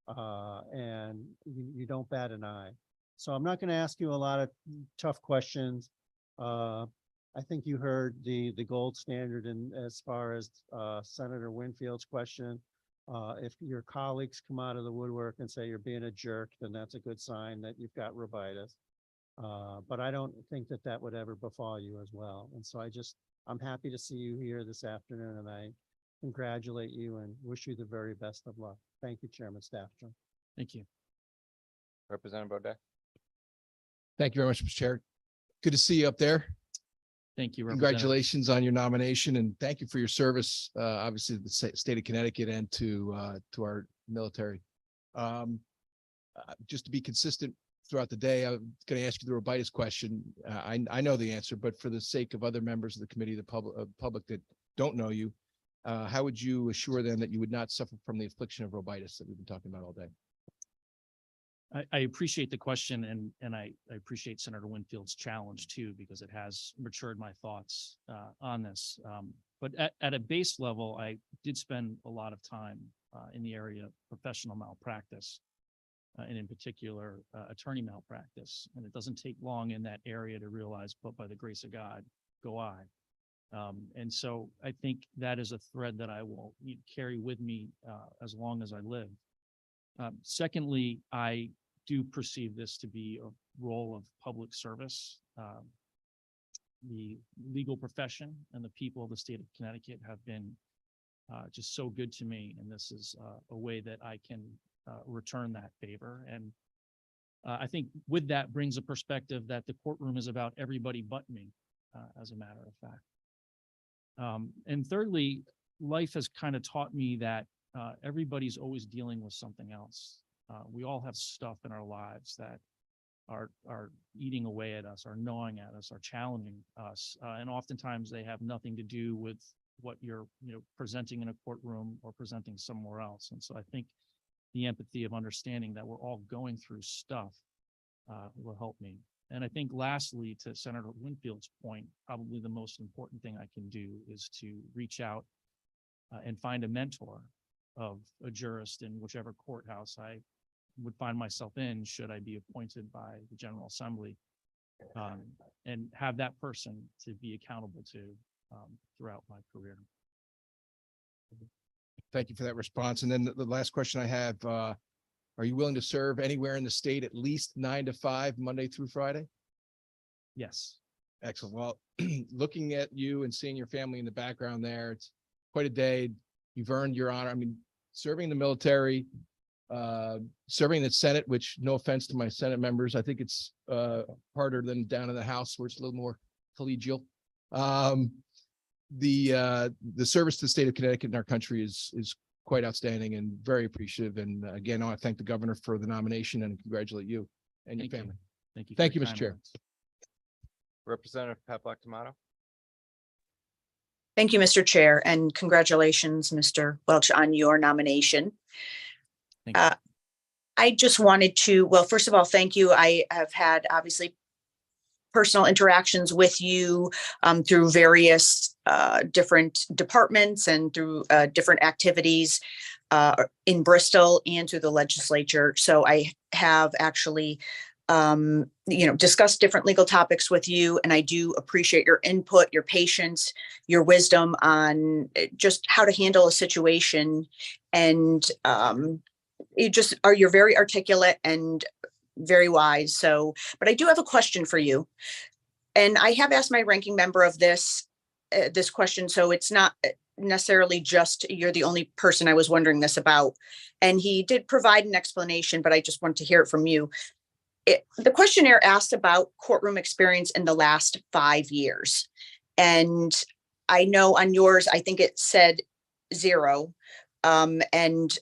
And you don't bat an eye. So I'm not going to ask you a lot of tough questions. I think you heard the gold standard in as far as Senator Winfield's question. If your colleagues come out of the woodwork and say you're being a jerk, then that's a good sign that you've got rubitis. But I don't think that that would ever befall you as well. And so I'm happy to see you here this afternoon, and I congratulate you and wish you the very best of luck. Thank you, Chairman Stafford. Thank you. Representative O'Day. Thank you very much, Mr. Chair. Good to see you up there. Thank you. Representative. Congratulations on your nomination, and thank you for your service, obviously to the state of Connecticut and to our military. Just to be consistent throughout the day, I'm going to ask you the rubitis question. I know the answer, but for the sake of other members of the committee, the public that don't know you, how would you assure them that you would not suffer from the affliction of rubitis that we've been talking about all day? I appreciate the question, and I appreciate Senator Winfield's challenge too, because it has matured my thoughts on this. But at a base level, I did spend a lot of time in the area of professional malpractice, and in particular, attorney malpractice. And it doesn't take long in that area to realize, but by the grace of God, go I. And so I think that is a thread that I will carry with me as long as I live. Secondly, I do perceive this to be a role of public service. The legal profession and the people of the state of Connecticut have been just so good to me, and this is a way that I can return that favor. And I think with that brings a perspective that the courtroom is about everybody but me, as a matter of fact. And thirdly, life has kind of taught me that everybody's always dealing with something else. We all have stuff in our lives that are eating away at us, are gnawing at us, are challenging us. And oftentimes they have nothing to do with what you're presenting in a courtroom or presenting somewhere else. And so I think the empathy of understanding that we're all going through stuff will help me. And I think lastly, to Senator Winfield's point, probably the most important thing I can do is to reach out and find a mentor of a jurist in whichever courthouse I would find myself in, should I be appointed by the General Assembly, and have that person to be accountable to throughout my career. Thank you for that response. And then the last question I have, are you willing to serve anywhere in the state at least 9 to 5, Monday through Friday? Yes. Excellent. Well, looking at you and seeing your family in the background there, it's quite a day. You've earned your honor. I mean, serving the military, serving the Senate, which, no offense to my Senate members, I think it's harder than down in the House where it's a little more collegial. The service to the state of Connecticut in our country is quite outstanding and very appreciative. And again, I want to thank the governor for the nomination and congratulate you and your Thank you. family. Thank you. for Thank your you, Mr. kind Chair. words. Representative Pat Tomato. Thank you, Mr. Chair, and congratulations, Mr. Welch, on your nomination. Thank you. I just wanted to, well, first of all, thank you. I have had obviously personal interactions with you through various different departments and through different activities in Bristol and through the legislature. So I have actually discussed different legal topics with you, and I do appreciate your input, your patience, your wisdom on just how to handle a situation. And you're very articulate and very wise. So, but I do have a question for you. And I have asked my ranking member of this question. So it's not necessarily just you're the only person I was wondering this about. And he did provide an explanation, but I just want to hear it from you. The questionnaire asked about courtroom experience in the last 5 years. And I know on yours, I think it said 0. And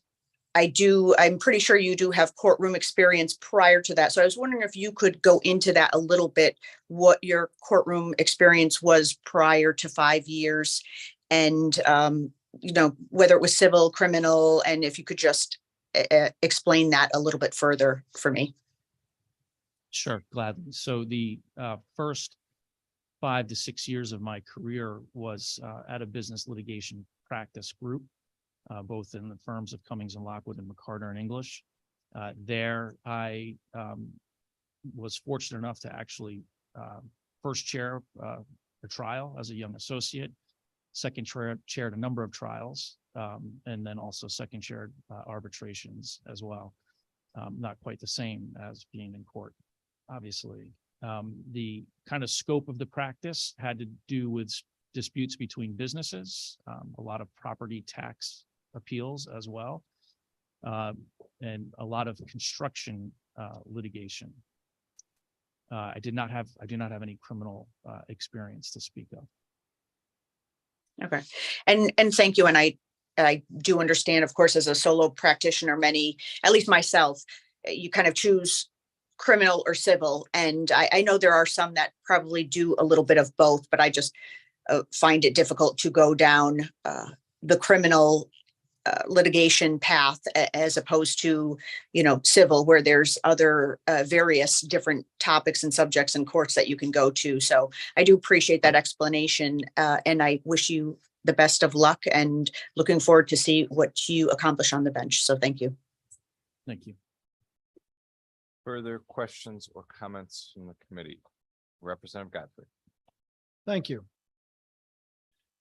I'm pretty sure you do have courtroom experience prior to that. So I was wondering if you could go into that a little bit, what your courtroom experience was prior to 5 years and, whether it was civil, criminal, and if you could just explain that a little bit further for me. Sure, gladly. So the first 5 to 6 years of my career was at a business litigation practice group, both in the firms of Cummings and Lockwood and McCarter and English. There, I was fortunate enough to actually first chair a trial as a young associate, second chaired a number of trials, and then also second chaired arbitrations as well. Not quite the same as being in court, obviously. The kind of scope of the practice had to do with disputes between businesses, a lot of property tax appeals as well, and a lot of construction litigation. I do not have any criminal experience to speak of. Okay. And thank you. And I do understand, of course, as a solo practitioner, many, at least myself, you kind of choose criminal or civil. And I know there are some that probably do a little bit of both, but I just find it difficult to go down the criminal litigation path as opposed to, civil, where there's other various different topics and subjects and courts that you can go to. So I do appreciate that explanation, and I wish you the best of luck and looking forward to see what you accomplish on the bench. So thank you. Thank you. Further questions or comments from the committee? Representative Godfrey. Thank you.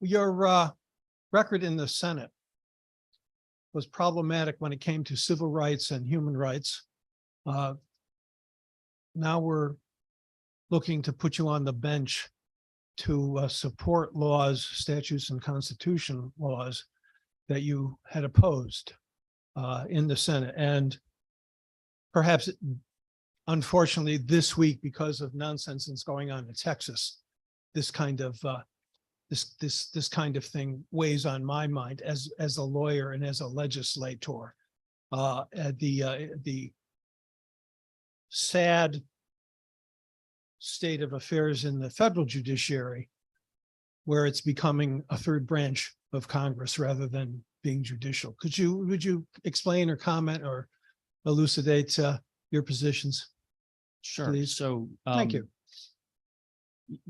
Your record in the Senate was problematic when it came to civil rights and human rights. Now we're looking to put you on the bench to support laws, statutes, and constitution laws that you had opposed in the Senate. And perhaps, unfortunately, this week, because of nonsense that's going on in Texas, this kind of this kind of thing weighs on my mind as a lawyer and as a legislator. The sad state of affairs in the federal judiciary, where it's becoming a third branch of Congress rather than being judicial. Would you explain or comment or elucidate your positions? Sure. Please? So Thank you.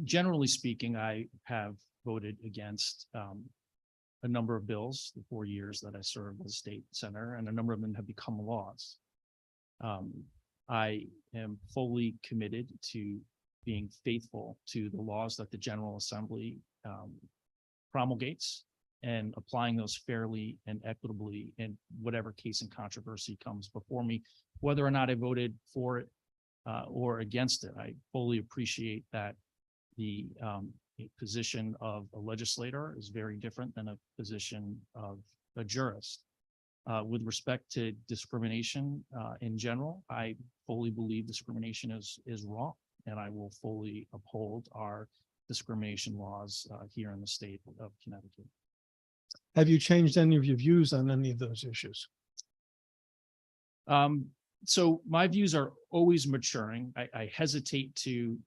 Generally speaking, I have voted against a number of bills the 4 years that I served as state senator, and a number of them have become laws. I am fully committed to being faithful to the laws that the General Assembly promulgates and applying those fairly and equitably in whatever case and controversy comes before me, whether or not I voted for it or against it. I fully appreciate that the position of a legislator is very different than a position of a jurist. With respect to discrimination in general, I fully believe discrimination is wrong, and I will fully uphold our discrimination laws here in the state of Connecticut. Have you changed any of your views on any of those issues? So my views are always maturing. I hesitate to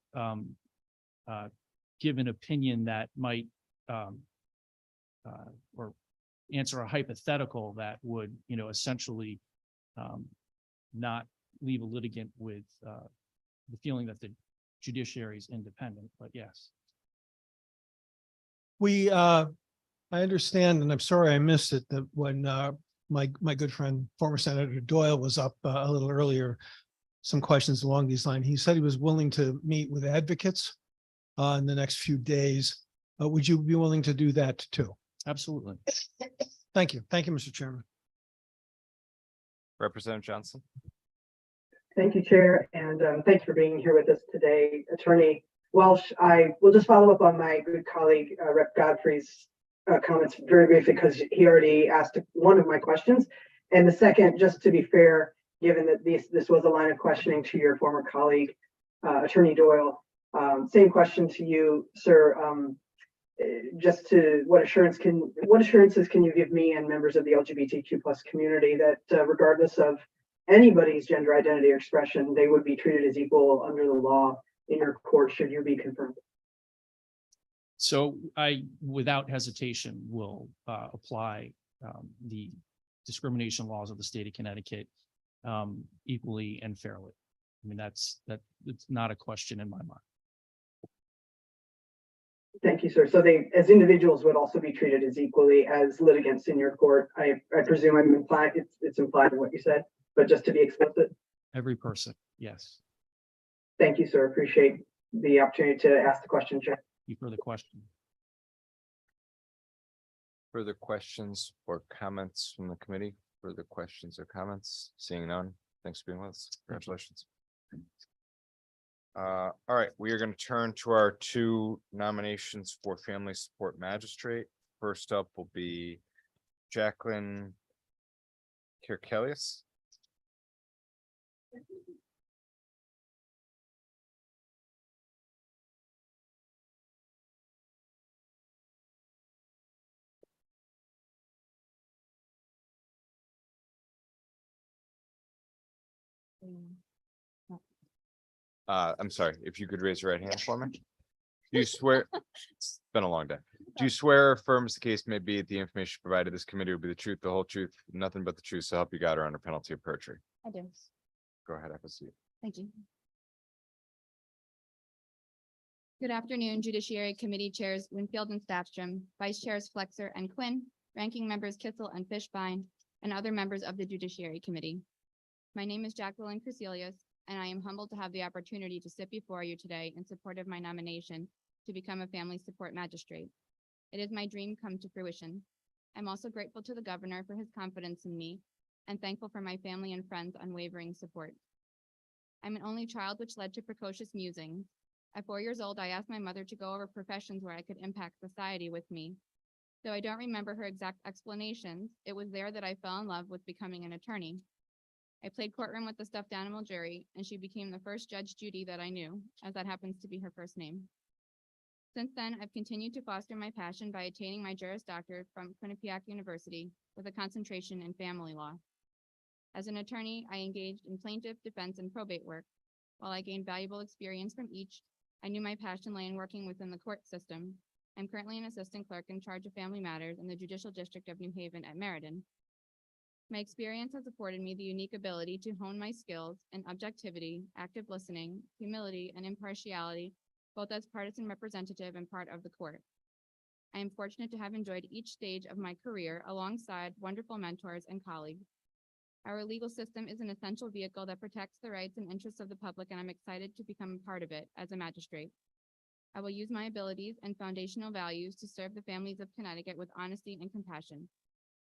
give an opinion that might or answer a hypothetical that would, essentially not leave a litigant with the feeling that the judiciary is independent, but yes. I understand, and I'm sorry I missed it, that when my good friend, former Senator Doyle was up a little earlier, some questions along these lines. He said he was willing to meet with advocates in the next few days. Would you be willing to do that too? Absolutely. Thank you. Thank you, Mr. Chairman. Representative Johnson. Thank you, Chair, and thank you for being here with us today. Attorney Welch, I will just follow up on my good colleague, Rep. Godfrey's comments very briefly, because he already asked one of my questions. And the second, just to be fair, given that this was a line of questioning to your former colleague, Attorney Doyle, same question to you, sir. Just to what assurances can you give me and members of the LGBTQ+ community that regardless of anybody's gender identity or expression, they would be treated as equal under the law in your court should you be confirmed? So I, without hesitation, will apply the discrimination laws of the state of Connecticut equally and fairly. I mean, it's not a question in my mind. Thank you, sir. So they, as individuals, would also be treated as equally as litigants in your court. I presume I'm implied, it's implied in what you said, but just to be explicit. Every person, yes. Thank you, sir. Appreciate the opportunity to ask the question, Chair. Thank you for the question. Further questions or comments from the committee? Further questions or comments? Seeing none. Thanks for being with us. Congratulations. All right, we are going to turn to our two nominations for family support magistrate. First up will be Jacqueline Kirkelius. I'm sorry, if you could raise your right hand for me. Do you swear? It's been a long day. Do you swear or affirm as the case may be that the information provided this committee will be the truth, the whole truth, nothing but the truth, so help you God or under penalty of perjury? I do. Go ahead, have a seat. Thank you. Good afternoon, Judiciary Committee Chairs Winfield and Staffstrom, Vice Chairs Flexer and Quinn, Ranking Members Kissel and Fishbein, and other members of the Judiciary Committee. My name is Jacqueline Criselius, and I am humbled to have the opportunity to sit before you today in support of my nomination to become a family support magistrate. It is my dream come to fruition. I'm also grateful to the governor for his confidence in me and thankful for my family and friends' unwavering support. I'm an only child, which led to precocious musings. At 4 years old, I asked my mother to go over professions where I could impact society with me. Though I don't remember her exact explanations, it was there that I fell in love with becoming an attorney. I played courtroom with the stuffed animal jury, and she became the first Judge Judy that I knew, as that happens to be her first name. Since then, I've continued to foster my passion by attaining my Juris Doctorate from Quinnipiac University with a concentration in family law. As an attorney, I engaged in plaintiff, defense, and probate work. While I gained valuable experience from each, I knew my passion lay in working within the court system. I'm currently an assistant clerk in charge of family matters in the Judicial District of New Haven at Meriden. My experience has afforded me the unique ability to hone my skills in objectivity, active listening, humility, and impartiality, both as partisan representative and part of the court. I am fortunate to have enjoyed each stage of my career alongside wonderful mentors and colleagues. Our legal system is an essential vehicle that protects the rights and interests of the public, and I'm excited to become a part of it as a magistrate. I will use my abilities and foundational values to serve the families of Connecticut with honesty and compassion.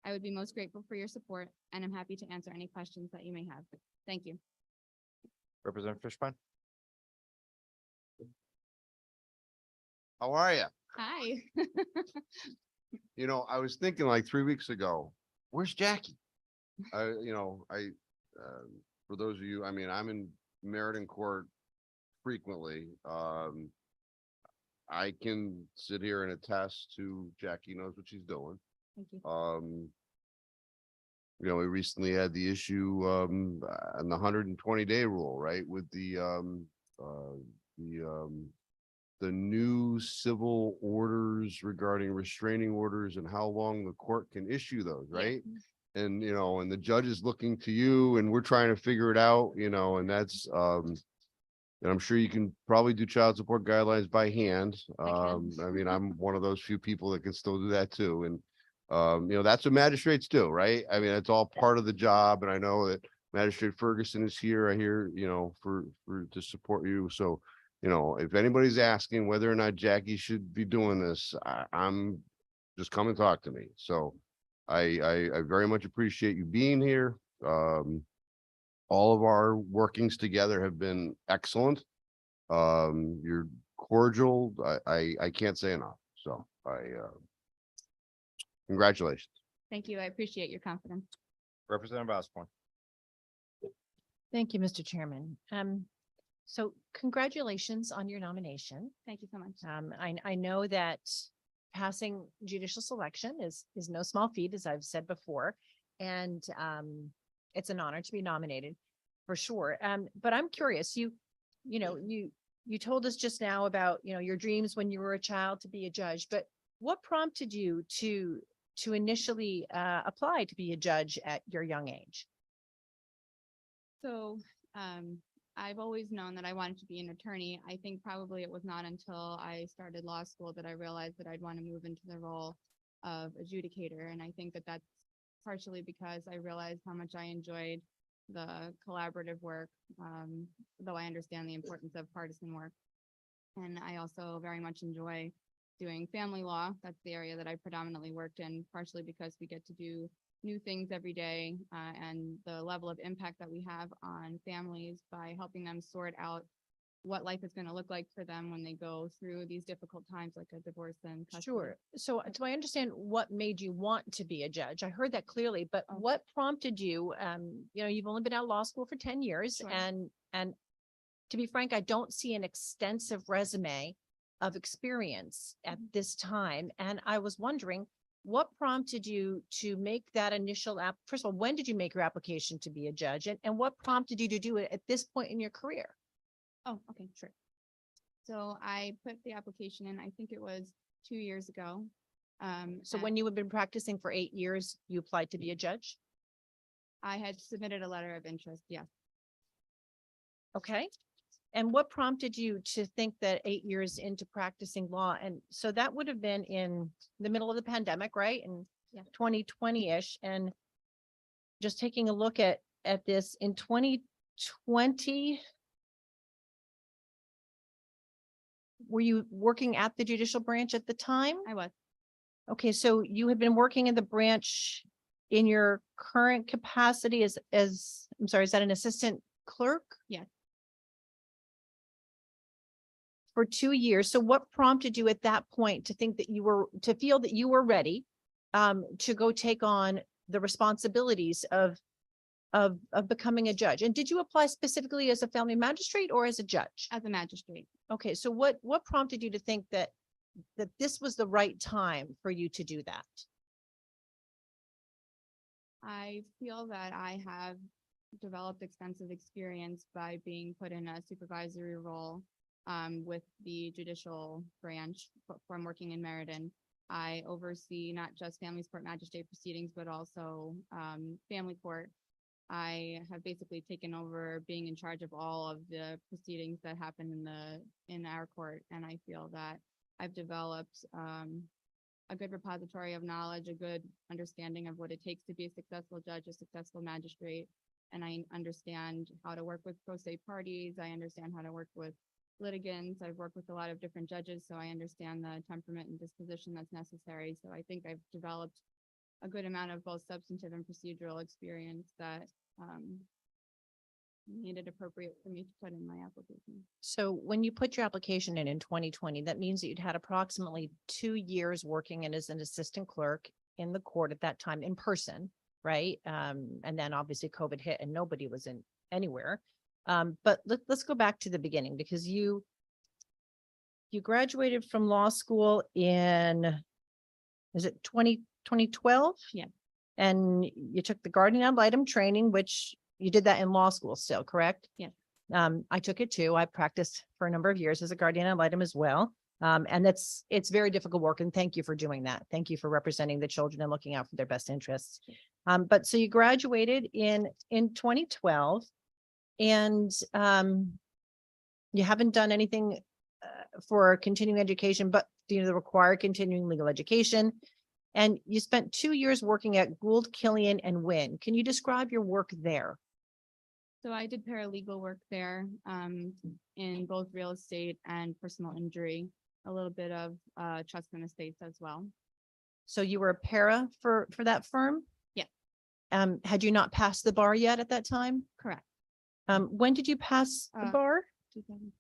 I would be most grateful for your support, and I'm happy to answer any questions that you may have. Thank you. Representative Fishbein. How are you? Hi. You know, I was thinking like 3 weeks ago, where's Jackie? For those of you, I mean, I'm in Meriden Court frequently. I can sit here and attest to Jackie knows what she's doing. Thank you. You know, we recently had the issue on the 120-day rule, right? With the new civil orders regarding restraining orders and how long the court can issue those, right? And, you know, and the judge is looking to you and we're trying to figure it out, you know, and that's, and I'm sure you can probably do child support guidelines by hand. I mean, I'm one of those few people that can still do that too. And, you know, that's what magistrates do, right? I mean, it's all part of the job. And I know that Magistrate Ferguson is here. I hear, you know, to support you. So, you know, if anybody's asking whether or not Jackie should be doing this, I'm just come and talk to me. So I very much appreciate you being here. All of our workings together have been excellent. You're cordial. I can't say enough. So congratulations. Thank you. I appreciate your confidence. Representative Osborne. Thank you, Mr. Chairman. So congratulations on your nomination. Thank you so much. I know that passing judicial selection is no small feat, as I've said before, and it's an honor to be nominated for sure. But I'm curious, you told us just now about, you know, your dreams when you were a child to be a judge, but what prompted you to initially apply to be a judge at your young age? So, I've always known that I wanted to be an attorney. I think probably it was not until I started law school that I realized that I'd want to move into the role of adjudicator. And I think that that's partially because I realized how much I enjoyed the collaborative work, though I understand the importance of partisan work. And I also very much enjoy doing family law. That's the area that I predominantly worked in, partially because we get to do new things every day, and the level of impact that we have on families by helping them sort out what life is going to look like for them when they go through these difficult times like a divorce and custody. Sure. So do I understand what made you want to be a judge? I heard that clearly, but what prompted you? You know, you've only been out of law school for 10 years, Sure. and to be frank, I don't see an extensive resume of experience at this time. And I was wondering, what prompted you to make that initial first of all, when did you make your application to be a judge, and what prompted you to do it at this point in your career? Oh, okay, sure. So I put the application in, I think it was 2 years ago. So when you had been practicing for 8 years, you applied to be a judge? I had submitted a letter of interest, yes. Okay. And what prompted you to think that 8 years into practicing law? And so that would have been in the middle of the pandemic, right? And 2020-ish. And just taking a look at this in 2020, were you working at the judicial branch at the time? I was. Okay, so you had been working in the branch in your current capacity as I'm sorry, is that an assistant clerk? Yes. For 2 years. So what prompted you at that point to think that to feel that you were ready to go take on the responsibilities of becoming a judge? And did you apply specifically as a family magistrate or as a judge? As a magistrate. Okay, so what prompted you to think that this was the right time for you to do that? I feel that I have developed extensive experience by being put in a supervisory role with the judicial branch from working in Meriden. I oversee not just family support magistrate proceedings, but also family court. I have basically taken over being in charge of all of the proceedings that happen in our court, and I feel that I've developed a good repository of knowledge, a good understanding of what it takes to be a successful judge, a successful magistrate, and I understand how to work with pro se parties. I understand how to work with litigants. I've worked with a lot of different judges, so I understand the temperament and disposition that's necessary. So I think I've developed a good amount of both substantive and procedural experience that made it appropriate for me to put in my application. So when you put your application in 2020, that means that you'd had approximately 2 years working in as an assistant clerk in the court at that time in person, right? And then obviously COVID hit and nobody was in anywhere. But let's go back to the beginning, because you graduated from law school in, is it 2012? Yeah. And you took the guardian ad litem training, which you did that in law school still, correct? Yeah. I took it too. I practiced for a number of years as a guardian ad litem as well. And it's very difficult work, and thank you for doing that. Thank you for representing the children and looking out for their best interests. But so you graduated in 2012 and you haven't done anything for continuing education, but the required continuing legal education. And you spent 2 years working at Gould, Killian and Wynn. Can you describe your work there? So I did paralegal work there, in both real estate and personal injury, a little bit of trust and estates as well. So you were a para for that firm? Yeah. Had you not passed the bar yet at that time? Correct. When did you pass the bar? 2000.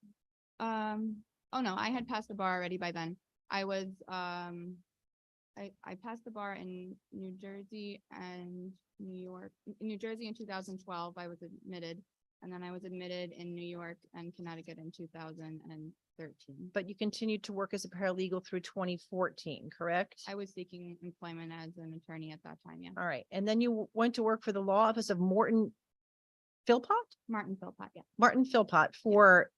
Oh no, I had passed the bar already by then. I was, I passed the bar in New Jersey and New York. In New Jersey in 2012, I was admitted, and then I was admitted in New York and Connecticut in 2013. But you continued to work as a paralegal through 2014, correct? I was seeking employment as an attorney at that time, yeah. All right. And then you went to work for the law office of Martin Philpott? Martin Philpott, yeah. Martin Philpott for,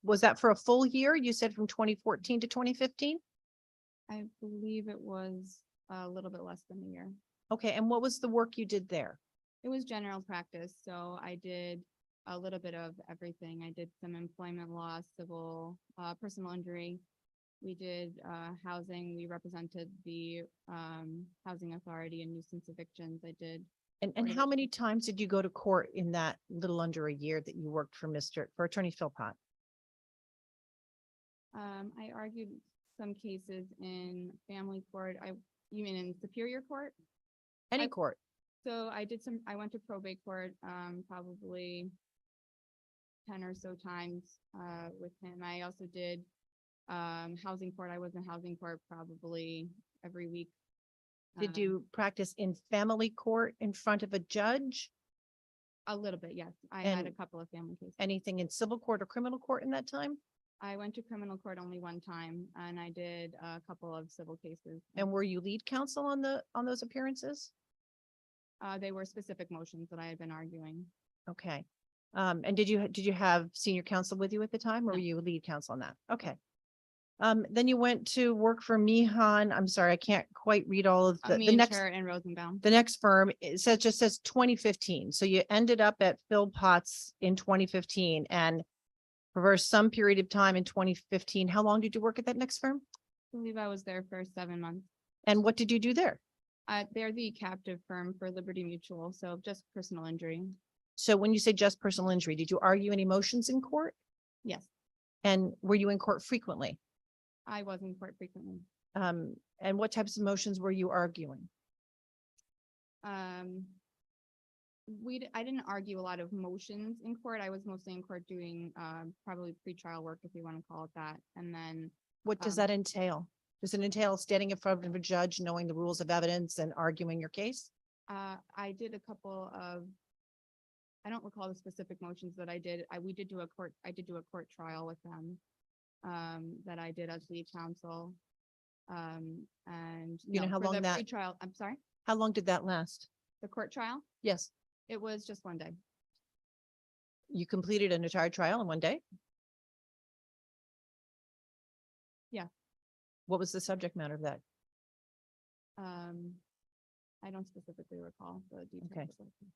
was that for a full year? You said from 2014 to 2015? I believe it was a little bit less than a year. Okay. And what was the work you did there? It was general practice, so I did a little bit of everything. I did some employment law, civil, personal injury. We did housing. We represented the housing authority and nuisance evictions. I did. And how many times did you go to court in that little under a year that you worked for Attorney Philpott? I argued some cases in family court. You mean in Superior Court? Any court? So I went to probate court, probably 10 or so times, with him. I also did, housing court. I was in housing court probably every week. Did you practice in family court in front of a judge? A little bit, yes. I had a couple of family cases. Anything in civil court or criminal court in that time? I went to criminal court only one time, and I did a couple of civil cases. And were you lead counsel on those appearances? They were specific motions that I had been arguing. Okay. And did you have senior counsel with you at the time, or were you lead counsel on that? Okay. Then you went to work for Meehan. I'm sorry, I can't quite read all of the next. And Rosenbaum. The next firm, just says 2015. So you ended up at Philpott's in 2015 and for some period of time in 2015. How long did you work at that next firm? I believe I was there for 7 months. And what did you do there? They're the captive firm for Liberty Mutual, so just personal injury. So when you say just personal injury, did you argue any motions in court? Yes, And were you in court frequently? I was in court frequently. And what types of motions were you arguing? I didn't argue a lot of motions in court. I was mostly in court doing probably pretrial work, if you want to call it that. And then What does that entail? Does it entail standing in front of a judge, knowing the rules of evidence and arguing your case? I did a couple of, I don't recall the specific motions that I did. I did do a court trial with them that I did as lead counsel. And You know how for long the that- pretrial, I'm sorry, How long did that last? the court trial? Yes, It was just one day. you completed an entire trial in one day? Yeah. What was the subject matter of that? I don't specifically recall the details. Okay.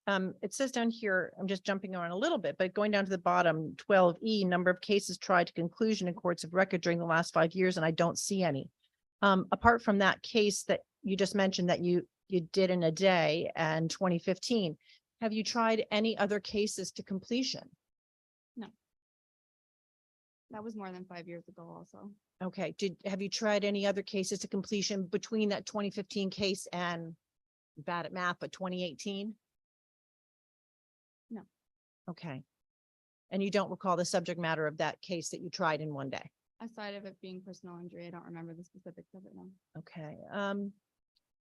of it. It says down here, I'm just jumping around a little bit, but going down to the bottom, 12E, number of cases tried to conclusion in courts of record during the last 5 years, and I don't see any. Apart from that case that you just mentioned that you did in a day and 2015, have you tried any other cases to completion? No. That was more than 5 years ago also. Okay, have you tried any other cases to completion between that 2015 case and bad at math, but 2018? No. Okay. And you don't recall the subject matter of that case that you tried in one day? Aside of it being personal injury, I don't remember the specifics of it now. Okay.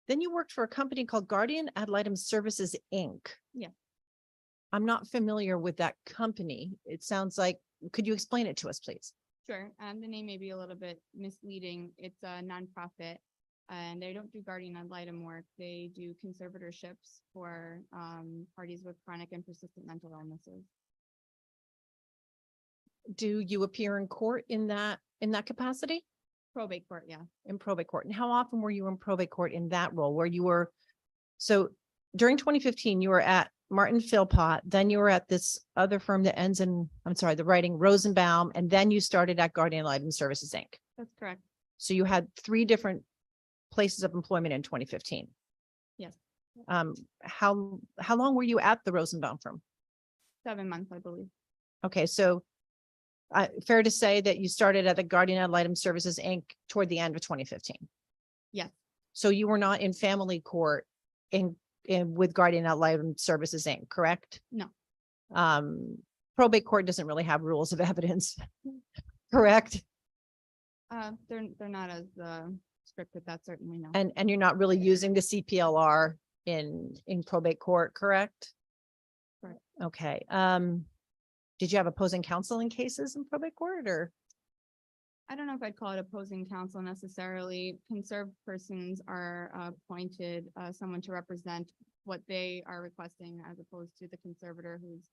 Then you worked for a company called Guardian Ad Litem Services, Inc. Yeah. I'm not familiar with that company. It sounds like, could you explain it to us, please? Sure. The name may be a little bit misleading. It's a nonprofit. And they don't do guardian ad litem work. They do conservatorships for parties with chronic and persistent mental illnesses. Do you appear in court in that capacity? Probate court, yeah. In probate court. And how often were you in probate court in that role where you were? So during 2015, you were at Martin Philpott, then you were at this other firm that ends in, I'm sorry, the writing Rosenbaum, and then you started at Guardian ad litem Services, Inc. That's correct. So you had 3 different places of employment in 2015. Yes. How long were you at the Rosenbaum firm? 7 months, I believe. Okay, so fair to say that you started at the Guardian ad litem Services, Inc. toward the end of 2015. Yes. So you were not in family court in with Guardian ad litem Services, Inc., correct? No. Probate court doesn't really have rules of evidence, correct? They're not as strict with that, certainly no. And you're not really using the CPLR in probate court, correct? Correct. Okay. Did you have opposing counsel in cases in probate court, or? I don't know if I'd call it opposing counsel necessarily. Conserved persons are appointed someone to represent what they are requesting as opposed to the conservator who's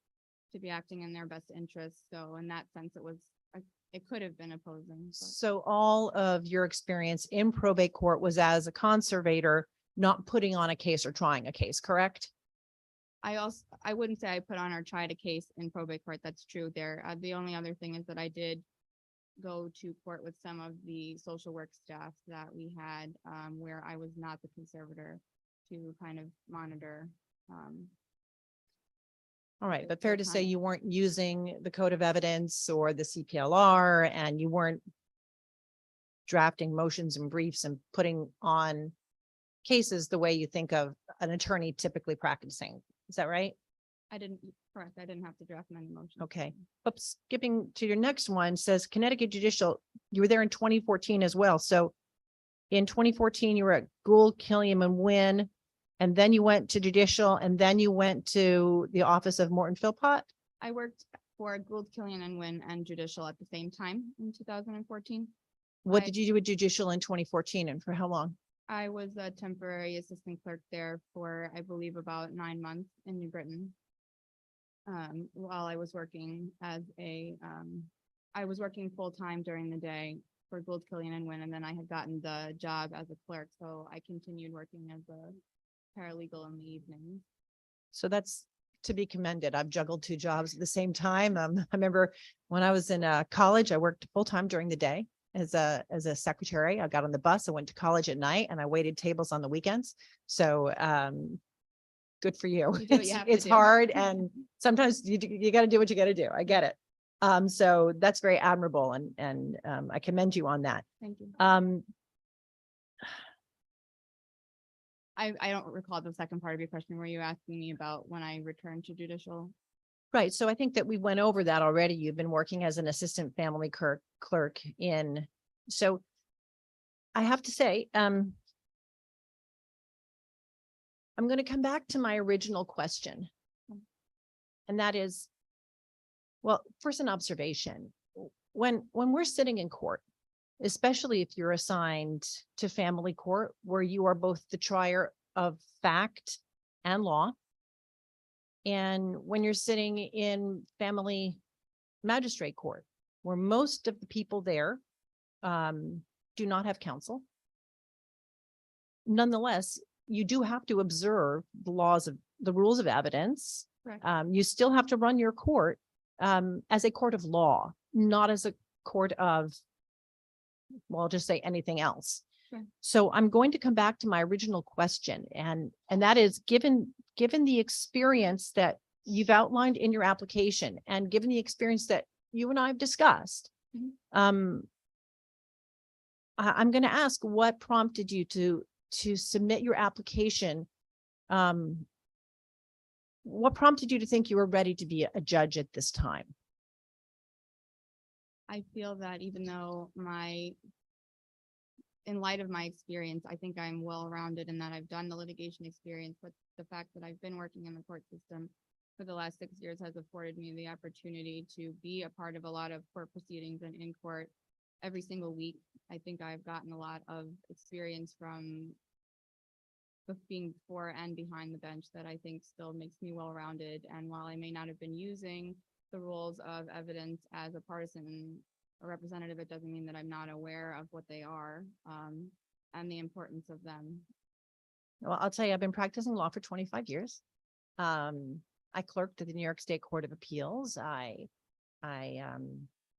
to be acting in their best interest. So in that sense, it could have been opposing. But So all of your experience in probate court was as a conservator, not putting on a case or trying a case, correct? I wouldn't say I put on or tried a case in probate court. That's true there. The only other thing is that I did go to court with some of the social work staff that we had where I was not the conservator to kind of monitor. All right, the- but fair the to say time. you weren't using the code of evidence or the CPLR, and you weren't drafting motions and briefs and putting on cases the way you think of an attorney typically practicing. Is that right? Correct. I didn't have to draft many motions. Okay. But skipping to your next one says Connecticut Judicial, you were there in 2014 as well. So in 2014, you were at Gould, Killiam and Wynn, and then you went to Judicial, and then you went to the office of Morton Philpott. I worked for Gould, Killian and Wynn and Judicial at the same time in 2014. What did you do with Judicial in 2014 and for how long? I was a temporary assistant clerk there for, I believe, about 9 months in New Britain. While I was working I was working full-time during the day for Gould, Killian and Wynn, and then I had gotten the job as a clerk, so I continued working as a paralegal in the evening. So that's to be commended. I've juggled 2 jobs at the same time. I remember when I was in college, I worked full-time during the day as a secretary. I got on the bus, I went to college at night, and I waited tables on the weekends. So good for you. You do what you have to It's do. hard, and sometimes you got to do what you got to do. I get it. So that's very admirable, and I commend you on that. Thank you. I don't recall the second part of your question. Were you asking me about when I returned to Judicial? Right. So I think that we went over that already. You've been working as an assistant family clerk in. So I have to say, I'm going to come back to my original question. And that is, well, first an observation. When we're sitting in court, especially if you're assigned to family court, where you are both the trier of fact and law, and when you're sitting in family magistrate court, where most of the people there do not have counsel. Nonetheless, you do have to observe the rules of evidence. Correct. You still have to run your court as a court of law, not as a court of, well, I'll just say anything else. Sure. So I'm going to come back to my original question, and that is given the experience that you've outlined in your application, and given the experience that you and I have discussed, Mhm. I'm going to ask what prompted you to submit your application. What prompted you to think you were ready to be a judge at this time? I feel that even though in light of my experience, I think I'm well-rounded in that I've done the litigation experience, but the fact that I've been working in the court system for the last 6 years has afforded me the opportunity to be a part of a lot of court proceedings and in court every single week. I think I've gotten a lot of experience from being before and behind the bench that I think still makes me well-rounded. And while I may not have been using the rules of evidence as a partisan or representative, it doesn't mean that I'm not aware of what they are, and the importance of them. Well, I'll tell you, I've been practicing law for 25 years. I clerked at the New York State Court of Appeals. I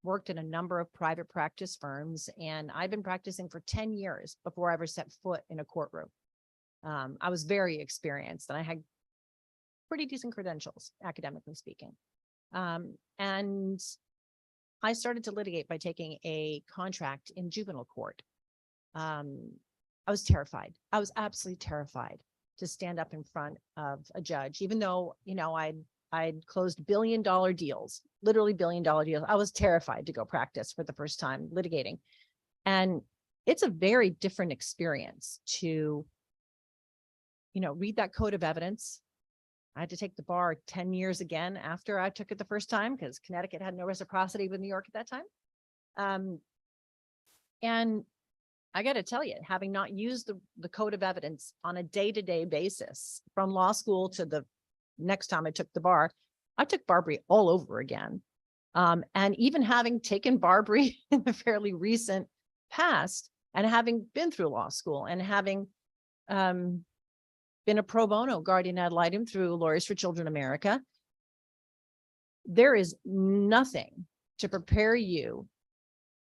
worked in a number of private practice firms, and I've been practicing for 10 years before I ever set foot in a courtroom. I was very experienced and I had pretty decent credentials, academically speaking. And I started to litigate by taking a contract in juvenile court. I was terrified. I was absolutely terrified to stand up in front of a judge, even though, you know, I'd closed billion-dollar deals, literally billion-dollar deals. I was terrified to go practice for the first time litigating. And it's a very different experience to, you know, read that code of evidence. I had to take the bar 10 years again after I took it the first time because Connecticut had no reciprocity with New York at that time. And I got to tell you, having not used the code of evidence on a day-to-day basis from law school to the next time I took the bar, I took Barbary all over again. And even having taken Barbary in the fairly recent past and having been through law school and having been a pro bono guardian ad litem through Lawyers for Children America, there is nothing to prepare you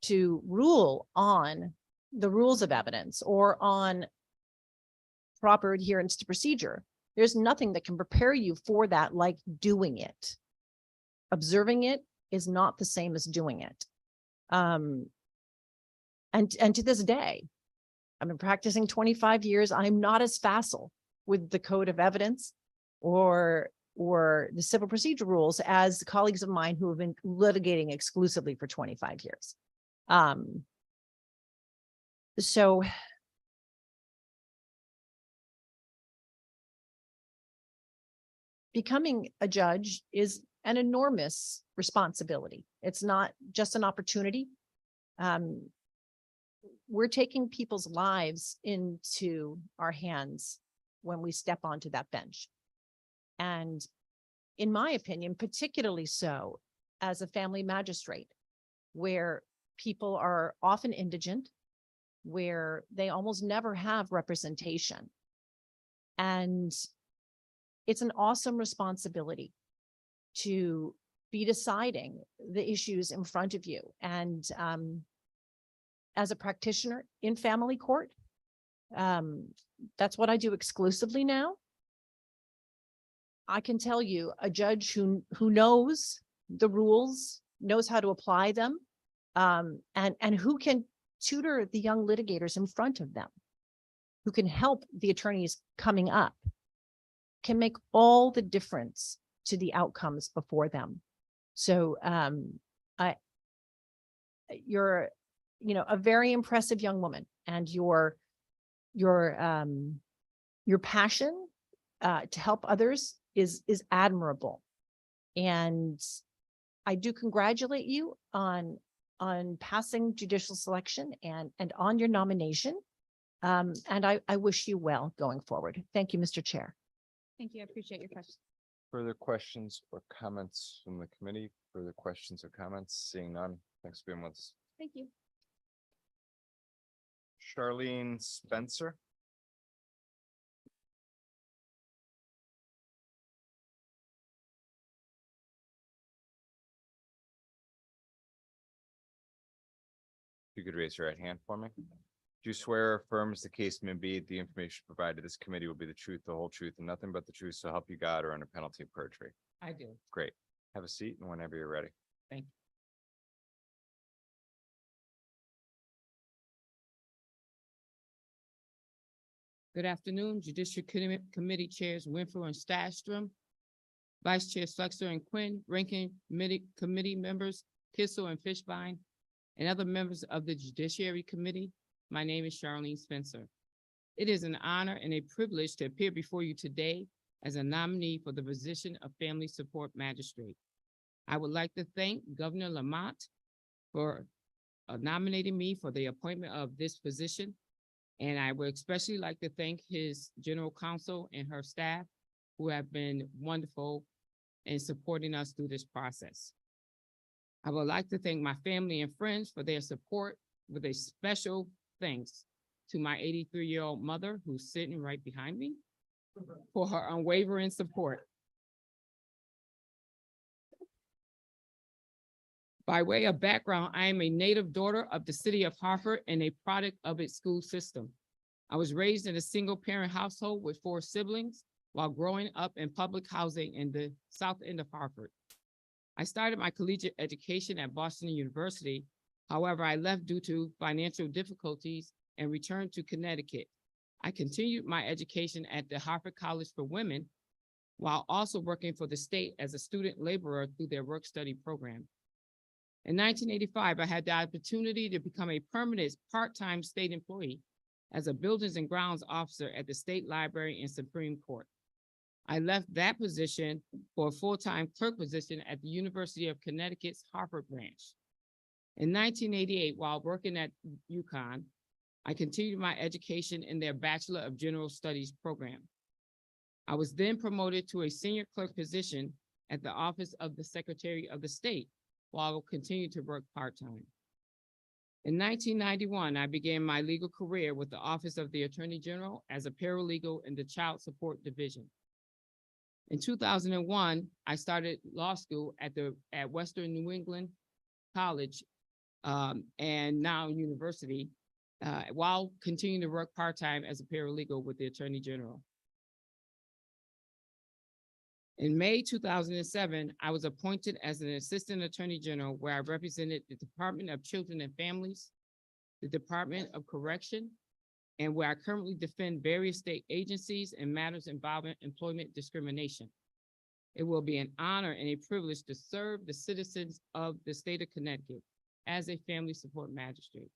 to rule on the rules of evidence or on proper adherence to procedure. There's nothing that can prepare you for that like doing it. Observing it is not the same as doing it. And to this day, I've been practicing 25 years. I'm not as facile with the code of evidence or the civil procedure rules as colleagues of mine who have been litigating exclusively for 25 years. So becoming a judge is an enormous responsibility. It's not just an opportunity. We're taking people's lives into our hands when we step onto that bench. And in my opinion, particularly so as a family magistrate, where people are often indigent, where they almost never have representation. And it's an awesome responsibility to be deciding the issues in front of you. And as a practitioner in family court, that's what I do exclusively now. I can tell you a judge who knows the rules, knows how to apply them, and who can tutor the young litigators in front of them, who can help the attorneys coming up, can make all the difference to the outcomes before them. So you're, you know, a very impressive young woman, and your passion to help others is admirable. And I do congratulate you on passing judicial selection and on your nomination. And I wish you well going forward. Thank you, Mr. Chair. Thank you. I appreciate your question. Further questions or comments from the committee? Further questions or comments? Seeing none. Thanks for being with us. Thank you. Charlene Spencer. If you could raise your right hand for me. Do you swear or affirm as the case may be, the information provided to this committee will be the truth, the whole truth, and nothing but the truth, so help you God, or under penalty of perjury? I do. Great. Have a seat, and whenever you're ready. Thank you. Good afternoon, Judiciary Committee Chairs Winfrey and Stastrom, Vice Chair Flexer and Quinn, Ranking Committee members Kissel and Fishbein, and other members of the Judiciary Committee. My name is Charlene Spencer. It is an honor and a privilege to appear before you today as a nominee for the position of Family Support Magistrate. I would like to thank Governor Lamont for nominating me for the appointment of this position. And I would especially like to thank his general counsel and her staff who have been wonderful in supporting us through this process. I would like to thank my family and friends for their support, with a special thanks to my 83-year-old mother who's sitting right behind me for her unwavering support. By way of background, I am a native daughter of the city of Hartford and a product of its school system. I was raised in a single-parent household with 4 siblings while growing up in public housing in the south end of Hartford. I started my collegiate education at Boston University. However, I left due to financial difficulties and returned to Connecticut. I continued my education at the Hartford College for Women while also working for the state as a student laborer through their work-study program. In 1985, I had the opportunity to become a permanent part-time state employee as a buildings and grounds officer at the State Library and Supreme Court. I left that position for a full-time clerk position at the University of Connecticut's Hartford branch. In 1988, while working at UConn, I continued my education in their Bachelor of General Studies program. I was then promoted to a senior clerk position at the Office of the Secretary of the State, while I continued to work part-time. In 1991, I began my legal career with the Office of the Attorney General as a paralegal in the Child Support Division. In 2001, I started law school at Western New England College and now university, while continuing to work part-time as a paralegal with the Attorney General. In May 2007, I was appointed as an Assistant Attorney General where I represented the Department of Children and Families, the Department of Correction, and where I currently defend various state agencies and matters involving employment discrimination. It will be an honor and a privilege to serve the citizens of the state of Connecticut as a family support magistrate.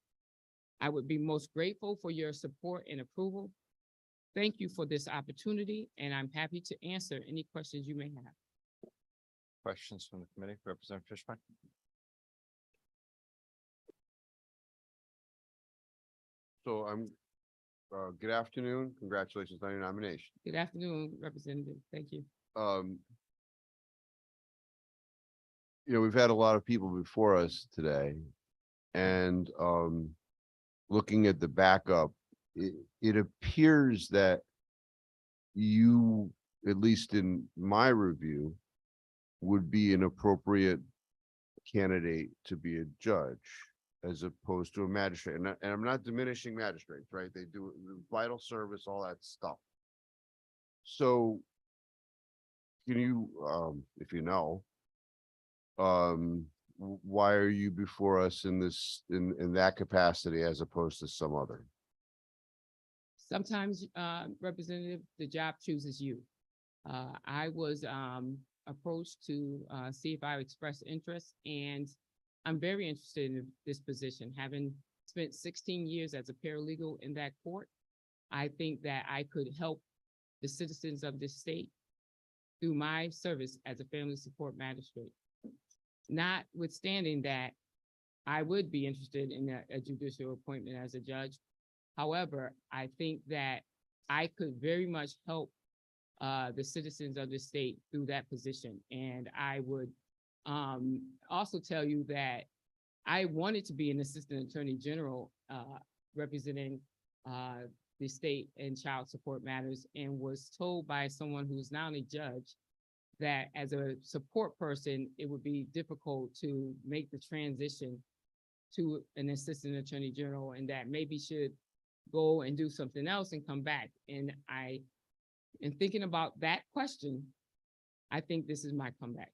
I would be most grateful for your support and approval. Thank you for this opportunity, and I'm happy to answer any questions you may have. Questions from the committee, Representative Fishbein? So good afternoon. Congratulations on your nomination. Good afternoon, Representative. Thank you. We've had a lot of people before us today, and looking at the backup, it appears that you, at least in my review, would be an appropriate candidate to be a judge as opposed to a magistrate. And I'm not diminishing magistrates, right? They do vital service, all that stuff. So can you, if you know, why are you before us in that capacity as opposed to some other? Sometimes, Representative, the job chooses you. I was approached to see if I would express interest, and I'm very interested in this position. Having spent 16 years as a paralegal in that court, I think that I could help the citizens of this state through my service as a family support magistrate. Notwithstanding that, I would be interested in a judicial appointment as a judge. However, I think that I could very much help the citizens of the state through that position. And I would also tell you that I wanted to be an Assistant Attorney General representing the state in child support matters, and was told by someone who's now a judge that as a support person, it would be difficult to make the transition to an Assistant Attorney General, and that maybe should go and do something else and come back. And in thinking about that question, I think this is my comeback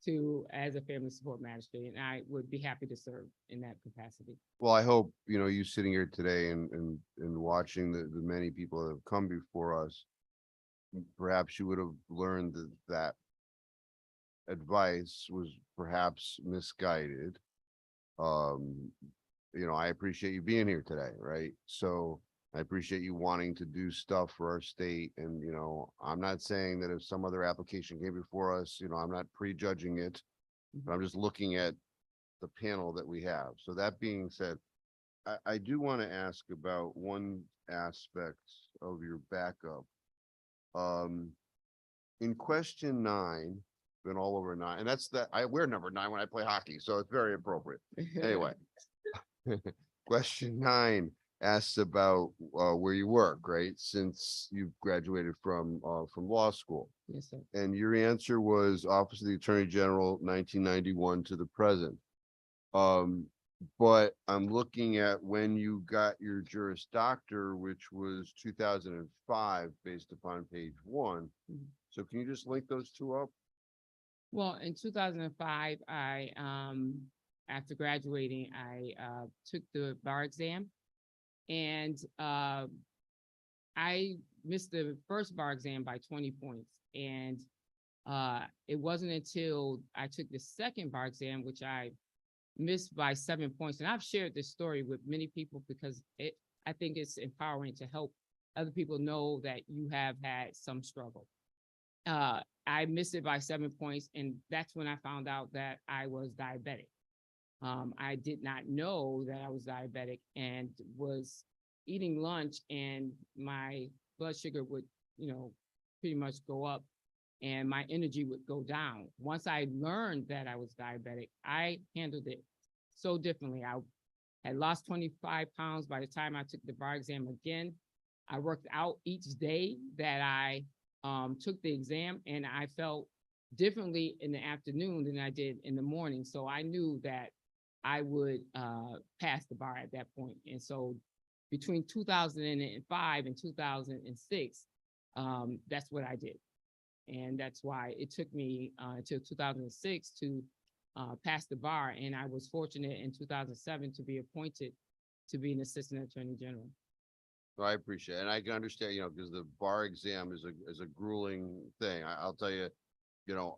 to as a family support magistrate, and I would be happy to serve in that capacity. Well, I hope, you sitting here today and watching the many people that have come before us, perhaps you would have learned that advice was perhaps misguided. I appreciate you being here today, right? So I appreciate you wanting to do stuff for our state. And, I'm not saying that if some other application came before us, I'm not prejudging it, but I'm just looking at the panel that we have. So that being said, I do want to ask about one aspect of your backup. In question 9, been all over 9, and that's that I wear number 9 when I play hockey, so it's very appropriate. Anyway, question 9 asks about where you work, right? Since you graduated from law school. Yes, sir. And your answer was Office of the Attorney General, 1991 to the present. But I'm looking at when you got your Juris Doctor, which was 2005, based upon page 1. Mhm. So can you just link those two up? Well, in 2005, I, after graduating, I, took the bar exam. And, I missed the first bar exam by 20 points. And, it wasn't until I took the second bar exam, which I missed by 7 points. And I've shared this story with many people because I think it's empowering to help other people know that you have had some struggle. I missed it by 7 points, and that's when I found out that I was diabetic. I did not know that I was diabetic and was eating lunch, and my blood sugar would, pretty much go up and my energy would go down. Once I learned that I was diabetic, I handled it so differently. I had lost 25 pounds by the time I took the bar exam again. I worked out each day that I took the exam, and I felt differently in the afternoon than I did in the morning. So I knew that I would pass the bar at that point. And so between 2005 and 2006, that's what I did. And that's why it took me until 2006 to pass the bar. And I was fortunate in 2007 to be appointed to be an assistant attorney general. So I appreciate it. And I can understand, because the bar exam is a grueling thing. I'll tell you,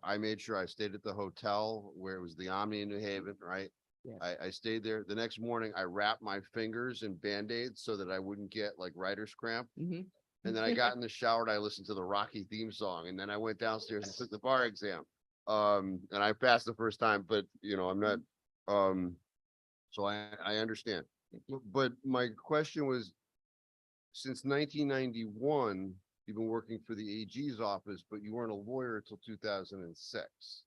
I made sure I stayed at the hotel where it was the Omni in New Haven, right? Yeah. I stayed there. The next morning, I wrapped my fingers in Band-Aids so that I wouldn't get like writer's cramp. Mhm. And then I got in the shower and I listened to the Rocky theme song. And then I went downstairs and took the bar exam. And I passed the first time, but I'm not, so I understand. But my question was, since 1991, you've been working for the AG's office, but you weren't a lawyer until 2006.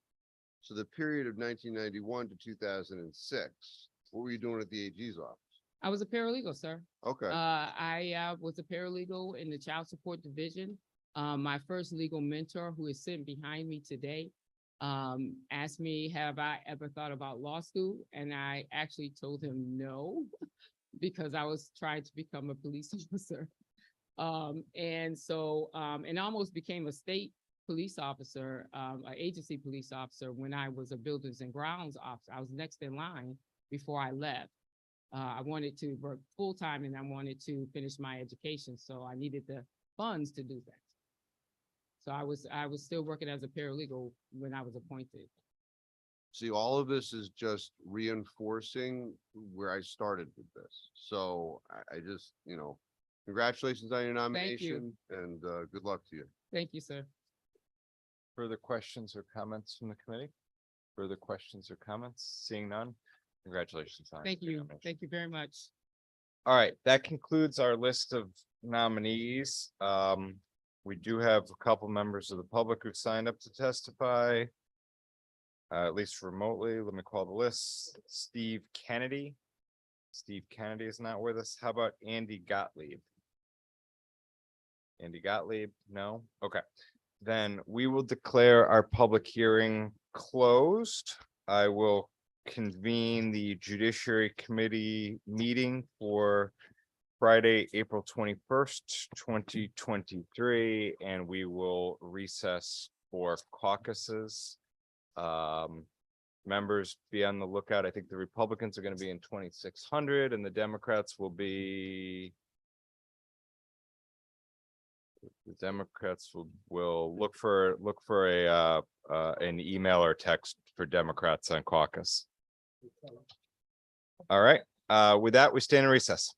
So the period of 1991 to 2006, what were you doing at the AG's office? I was a paralegal, sir. Okay. I was a paralegal in the child support division. My first legal mentor, who is sitting behind me today, asked me, have I ever thought about law school? And I actually told him no, because I was trying to become a police officer. And so, and almost became a state police officer, an agency police officer when I was a buildings and grounds officer. I was next in line before I left. I wanted to work full-time and I wanted to finish my education. So I needed the funds to do that. So I was still working as a paralegal when I was appointed. See, all of this is just reinforcing where I started with this. So I just, congratulations on your nomination and good luck to you. Thank you, sir. Further questions or comments from the committee? Further questions or comments? Seeing none? Congratulations on Thank your you. nomination. Thank you very much. All right, that concludes our list of nominees. We do have a couple members of the public who signed up to testify. At least remotely. Let me call the list. Steve Kennedy. Steve Kennedy is not with us. How about Andy Gottlieb? Andy Gottlieb? No? Okay. Then we will declare our public hearing closed. I will convene the Judiciary Committee meeting for Friday, April 21st, 2023, and we will recess for caucuses. Members, be on the lookout. I think the Republicans are going to be in 2600 and the Democrats will be. The Democrats will look for a an email or text for Democrats on caucus. All right. With that, we stand in recess.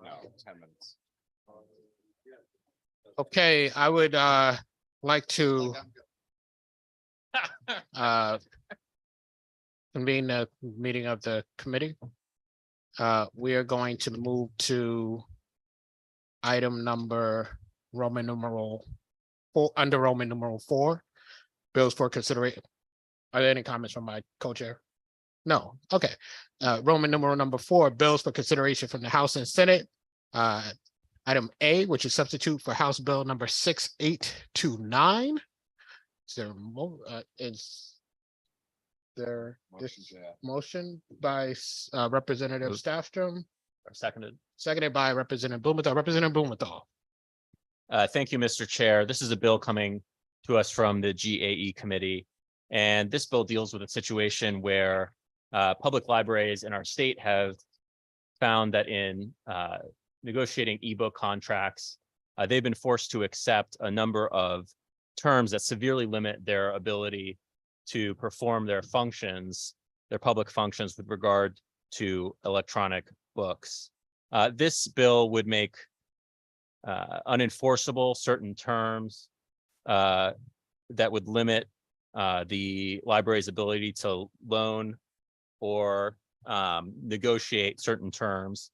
No, 10 minutes. Okay, I would like to convene the meeting of the committee. We are going to move to item number Roman numeral 4, under Roman numeral 4, bills for consideration. Are there any comments from my co-chair? No, okay. Roman numeral number 4, bills for consideration from the House and Senate. Item A, which is substitute for House Bill number 6829. Is there this motion by Representative Staffstrom? Seconded by Representative Blumenthal. Representative Blumenthal. Thank you, Mr. Chair. This is a bill coming to us from the GAE committee. And this bill deals with a situation where public libraries in our state have found that in negotiating ebook contracts, they've been forced to accept a number of terms that severely limit their ability to perform their functions, their public functions with regard to electronic books. This bill would make unenforceable certain terms that would limit the library's ability to loan or negotiate certain terms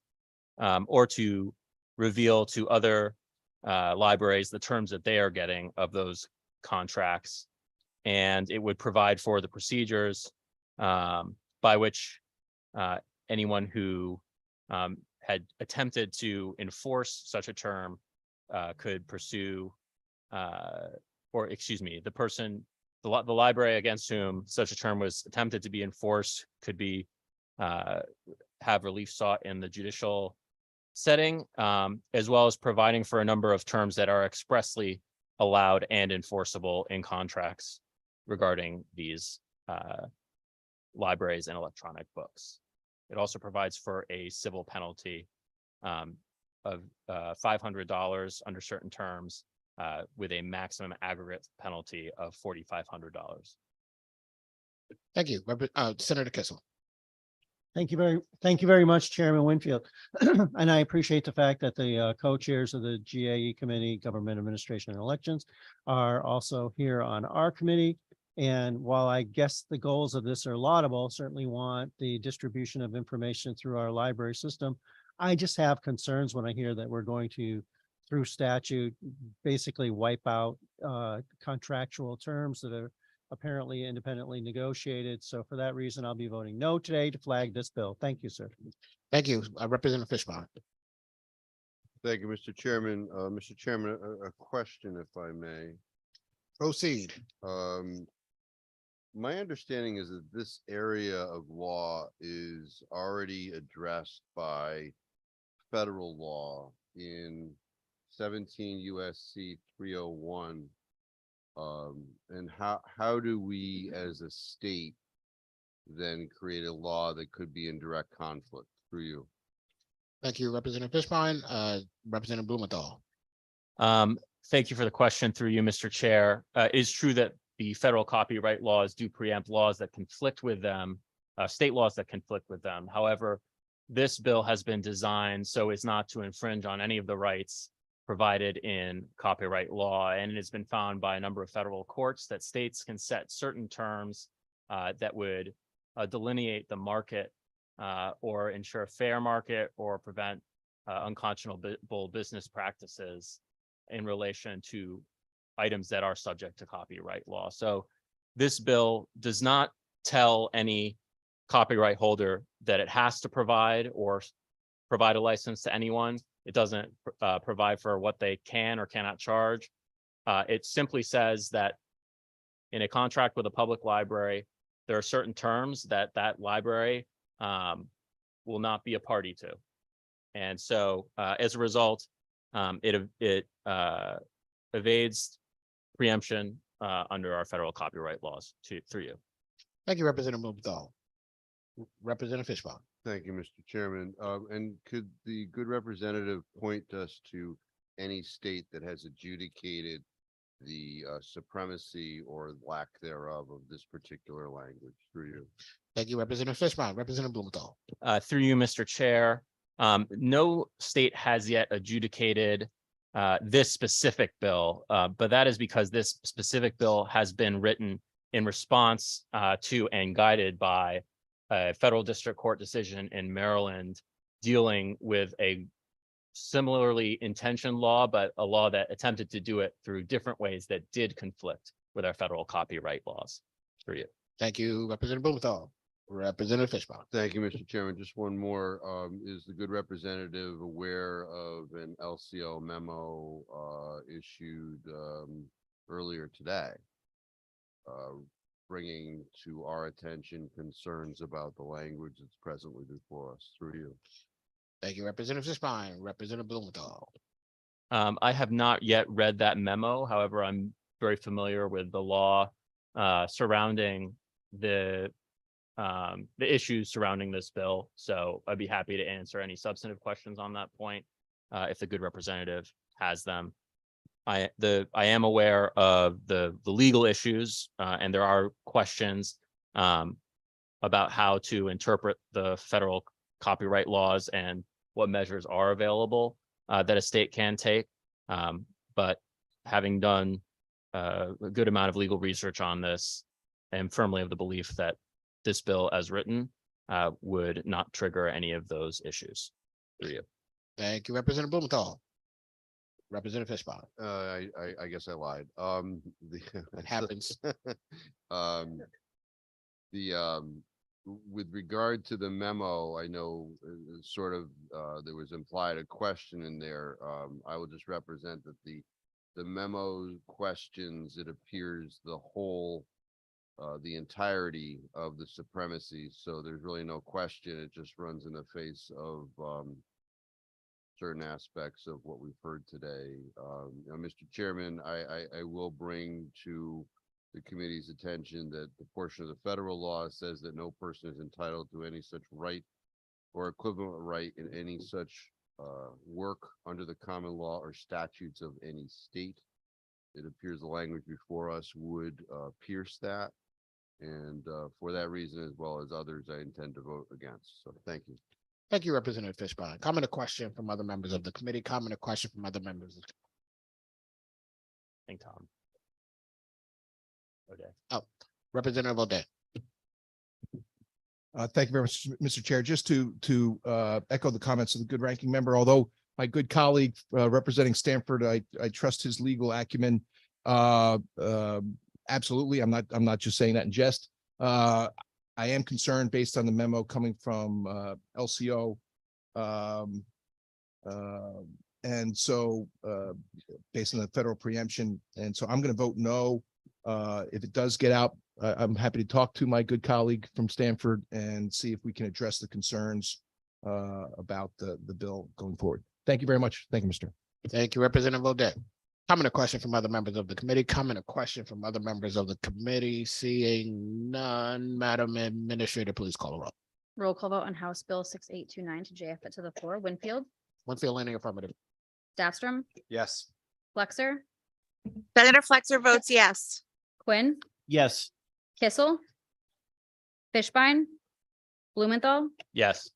or to reveal to other libraries the terms that they are getting of those contracts. And it would provide for the procedures by which anyone who had attempted to enforce such a term could pursue, or excuse me, the library against whom such a term was attempted to be enforced could be have relief sought in the judicial setting, as well as providing for a number of terms that are expressly allowed and enforceable in contracts regarding these libraries and electronic books. It also provides for a civil penalty of $500 under certain terms with a maximum aggregate penalty of $4,500. Thank you, Senator Kissel. Thank you very much, Chairman Winfield. And I appreciate the fact that the co-chairs of the GAE Committee, Government Administration and Elections, are also here on our committee. And while I guess the goals of this are laudable, certainly want the distribution of information through our library system, I just have concerns when I hear that we're going to, through statute, basically wipe out contractual terms that are apparently independently negotiated. So for that reason, I'll be voting no today to flag this bill. Thank you, sir. Thank you, Representative Fishbach. Thank you, Mr. Chairman. Mr. Chairman, a question, if I may. Proceed. My understanding is that this area of law is already addressed by federal law in 17 USC 301. And how do we as a state then create a law that could be in direct conflict through you? Thank you, Representative Fishbein. Representative Blumenthal. Thank you for the question through you, Mr. Chair. It is true that the federal copyright laws do preempt laws that conflict with them, state laws that conflict with them. However, this bill has been designed so as not to infringe on any of the rights provided in copyright law. And it has been found by a number of federal courts that states can set certain terms that would delineate the market or ensure a fair market or prevent unconscionable business practices in relation to items that are subject to copyright law. So this bill does not tell any copyright holder that it has to provide or provide a license to anyone. It doesn't provide for what they can or cannot charge. It simply says that in a contract with a public library, there are certain terms that that library will not be a party to. And so as a result, it evades preemption under our federal copyright laws through you. Thank you, Representative Blumenthal. Representative Fishbach. Thank you, Mr. Chairman. And could the good representative point us to any state that has adjudicated the supremacy or lack thereof of this particular language through you? Thank you, Representative Fishbach. Representative Blumenthal. Through you, Mr. Chair, No state has yet adjudicated this specific bill, but that is because this specific bill has been written in response to and guided by a federal district court decision in Maryland dealing with a similarly intentioned law, but a law that attempted to do it through different ways that did conflict with our federal copyright laws. Through you. Thank you, Representative Blumenthal. Representative Fishbach. Thank you, Mr. Chairman. Just one more. Is the good representative aware of an LCO memo issued earlier today? Bringing to our attention concerns about the language that's presently before us. Through you. Thank you, Representative Fishbein. Representative Blumenthal. I have not yet read that memo. However, I'm very familiar with the law surrounding the issues surrounding this bill. So I'd be happy to answer any substantive questions on that point if the good representative has them. I am aware of the legal issues and there are questions about how to interpret the federal copyright laws and what measures are available that a state can take. But having done a good amount of legal research on this, I am firmly of the belief that this bill as written would not trigger any of those issues. For you. Thank you, Representative Blumenthal. Representative Fishbein. I guess I lied. It happens. With regard to the memo, I know sort of there was implied a question in there. I will just represent that the memo questions, it appears the whole the entirety of the supremacy. So there's really no question. It just runs in the face of certain aspects of what we've heard today. Mr. Chairman, I will bring to the committee's attention that the portion of the federal law says that no person is entitled to any such right or equivalent right in any such work under the common law or statutes of any state. It appears the language before us would pierce that. And for that reason, as well as others, I intend to vote against. So thank you. Thank you, Representative Fishbein. Comment or question from other members of the committee? Comment or question from other members? Thank Tom. Okay. Oh, Representative O'Day. Thank you very much, Mr. Chair. Just to echo the comments of the good ranking member, although my good colleague representing Stanford, I trust his legal acumen. Absolutely. I'm not just saying that in jest. I am concerned based on the memo coming from LCO. And so based on the federal preemption. And so I'm going to vote no. If it does get out, I'm happy to talk to my good colleague from Stanford and see if we can address the concerns about the bill going forward. Thank you very much. Thank you, Mr. Thank you, Representative O'Day. Comment or question from other members of the committee? Comment or question from other members of the committee? Seeing none, Madam Administrator, please call a roll. Roll call vote on House Bill 6829 to JF it to the floor. Winfield, Winfield, any affirmative? Staffstrom, Yes. Flexer, Senator Flexer votes yes. Quinn, Yes. Kissel, Fishbein, Blumenthal, Yes.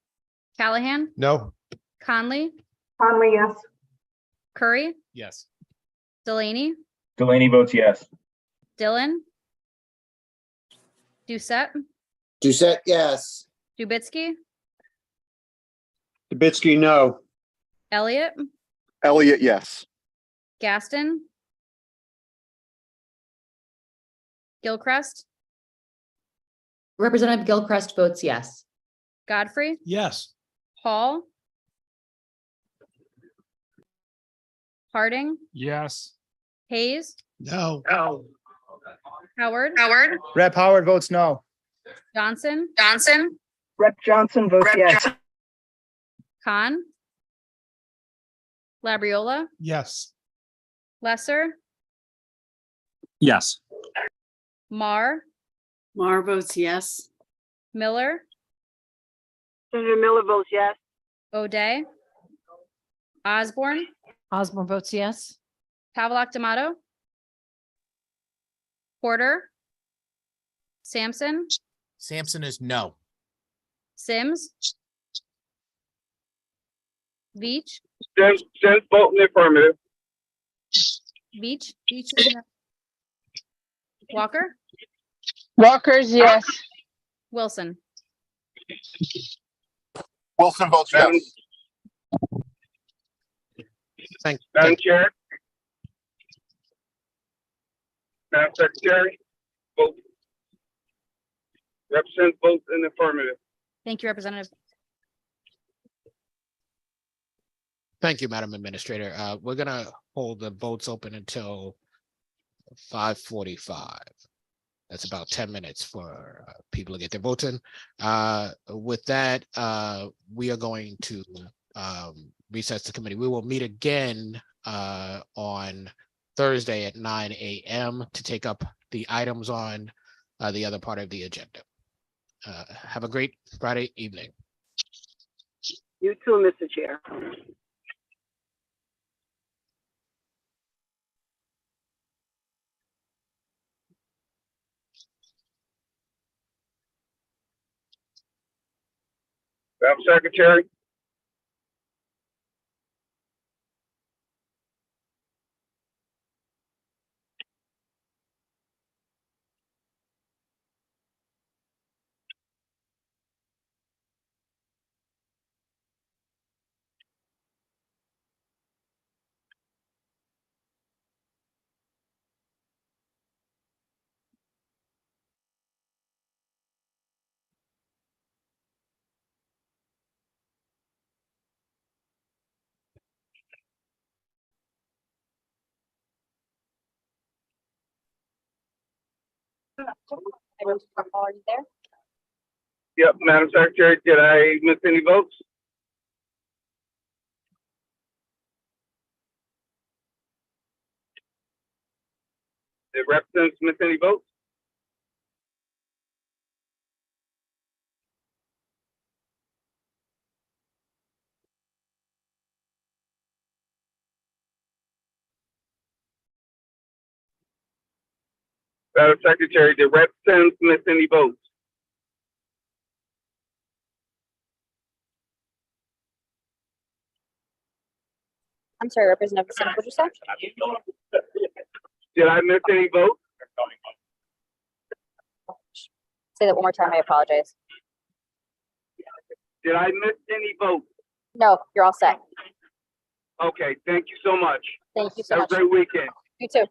Callahan, No. Conley, Conley, yes. Curry, Yes. Delaney, Delaney votes yes. Dillon, Doucette, Doucette, yes. Dubitsky, Dubitsky, no. Elliott, Elliott, yes. Gaston, Gilchrist, Representative Gilchrist votes yes. Godfrey, Yes. Hall, Harding, Yes. Hayes, No. Howard, Rep. Howard votes no. Johnson, Rep. Johnson votes yes. Khan, Labriola, Yes. Lesser, Yes. Marr, votes yes. Miller, Senator Miller votes yes. O'Day, Osborne, Osborne votes yes. Pavlock D'Amato, Porter, Sampson, Sampson is no. Sims, Veach, Since vote in the affirmative. Veach, Beach is not- Walker, Walker's yes. Wilson. Wilson votes Madam- yes. Madam Chair. Madam Secretary, vote. Represent vote in the affirmative. Thank you, Representative. Thank you, Madam Administrator. We're gonna hold the votes open until 5:45. That's about 10 minutes for people to get their votes in. With that, we are going to recess the committee. We will meet again on Thursday at 9 a.m. to take up the items on the other part of the agenda. Have a great Friday evening. You too, Mr. Chair. Madam Secretary. Already there? Yep, Madam Secretary, did I miss any votes? Did representatives miss any votes? Madam Secretary, did representatives miss any votes? I'm sorry, Representative, what did you say? Did I miss any votes? Say that one more time, I apologize. Did I miss any votes? No, you're all set. Okay, thank you so much. Thank you so Have much. a great weekend. You too.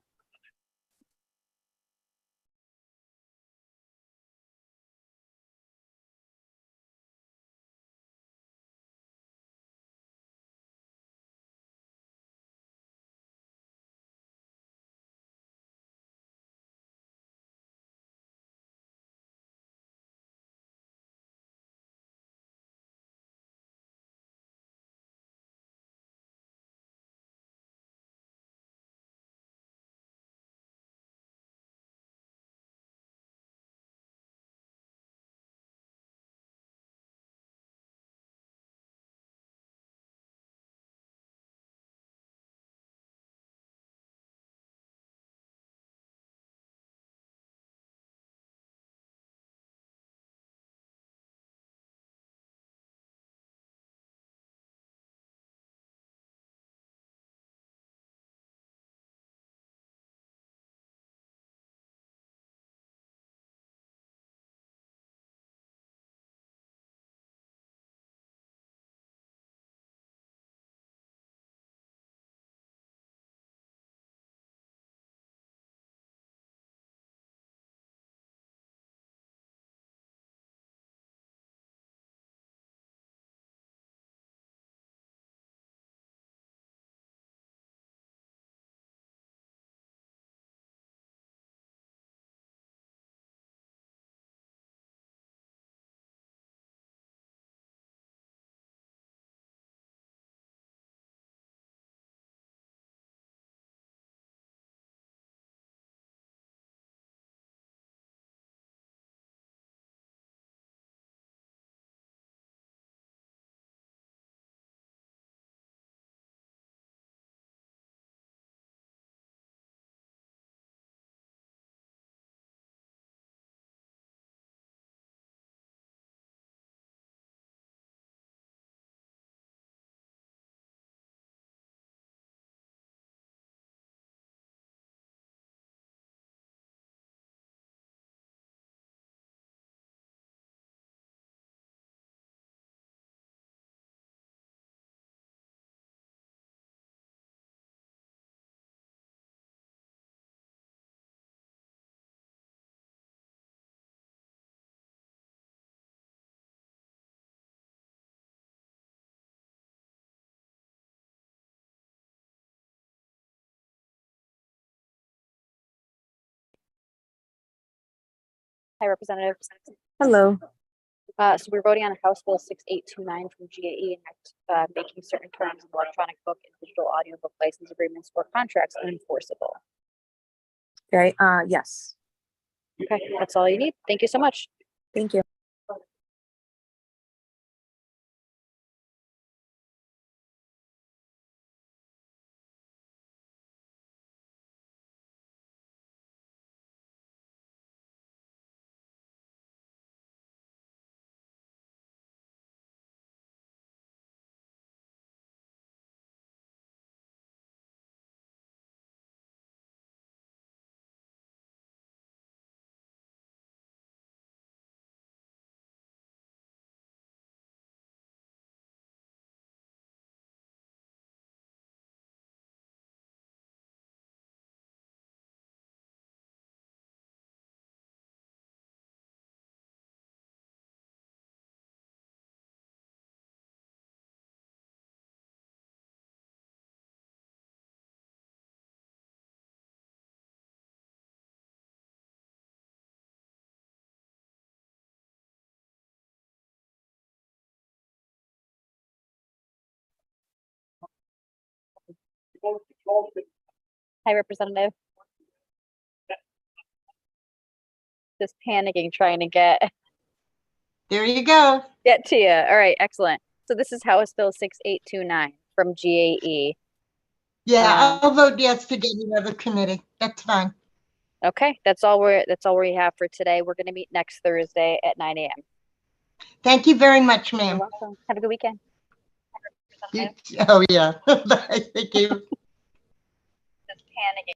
Hi, Representative. Hello. So we're voting on House Bill 6829 from GAE, making certain terms of electronic book and digital audiobook license agreements or contracts unenforceable. Okay, yes. Okay, that's all you need. Thank you so much. Thank you. Hi, Representative. Just panicking, trying to get There you go. to you. All right, excellent. So this is House Bill 6829 from GAE. Yeah, I'll vote yes to get another committee. That's fine. Okay, that's all we have for today. We're going to meet next Thursday at 9 a.m. Thank you very much, You're ma'am. welcome. Have a good weekend. Oh, yeah. Bye. Thank you. Just panicking.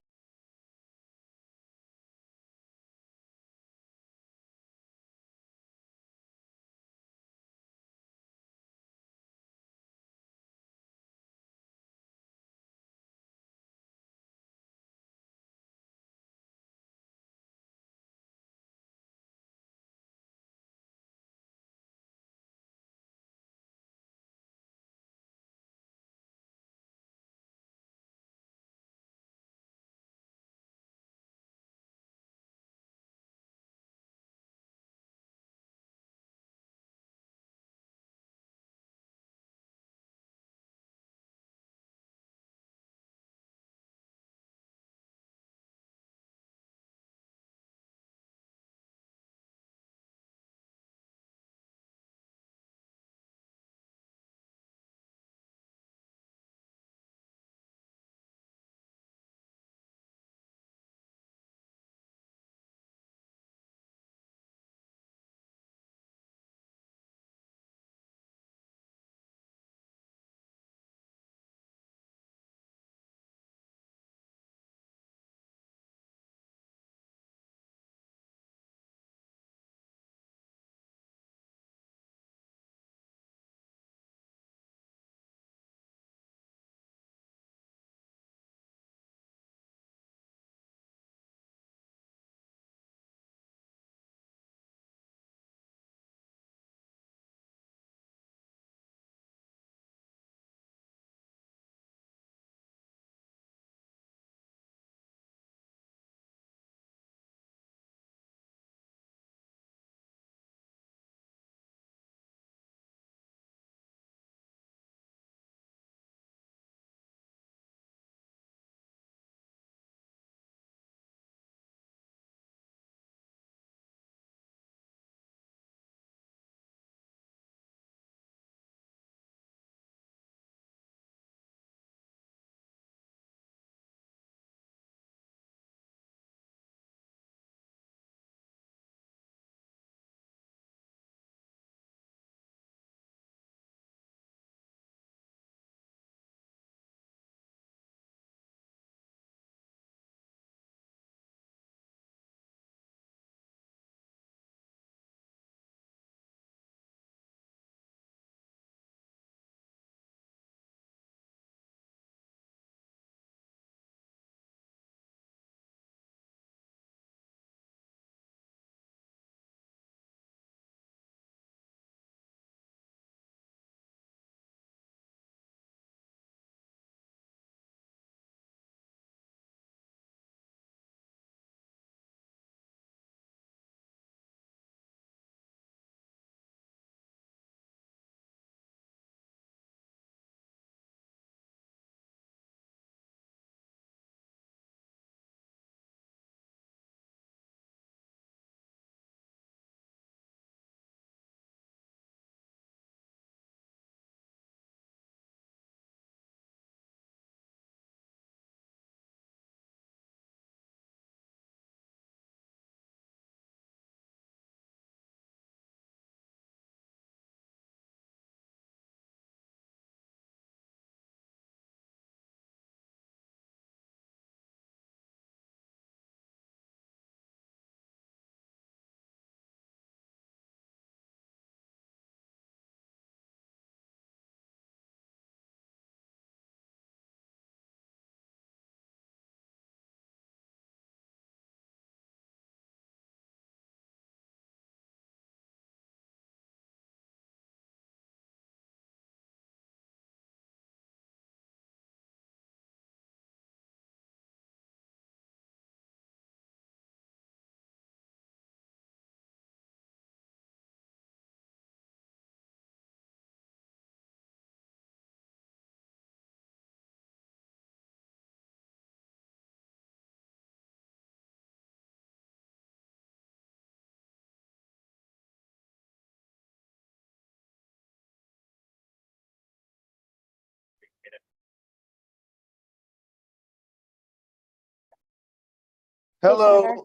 Senator.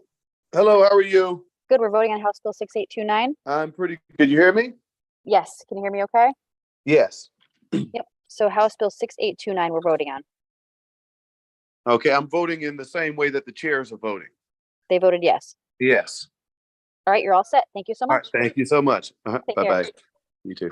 Hello, how are you? Good, we're voting on House Bill 6829. I'm pretty good. You hear me? Yes, can you hear me okay? Yes. Yep, so House Bill 6829 we're voting on. Okay, I'm voting in the same way that the chairs are voting. They voted yes. Yes. All right, you're all set. Thank you so All right, much. thank you so much. Take care. Bye-bye. You too.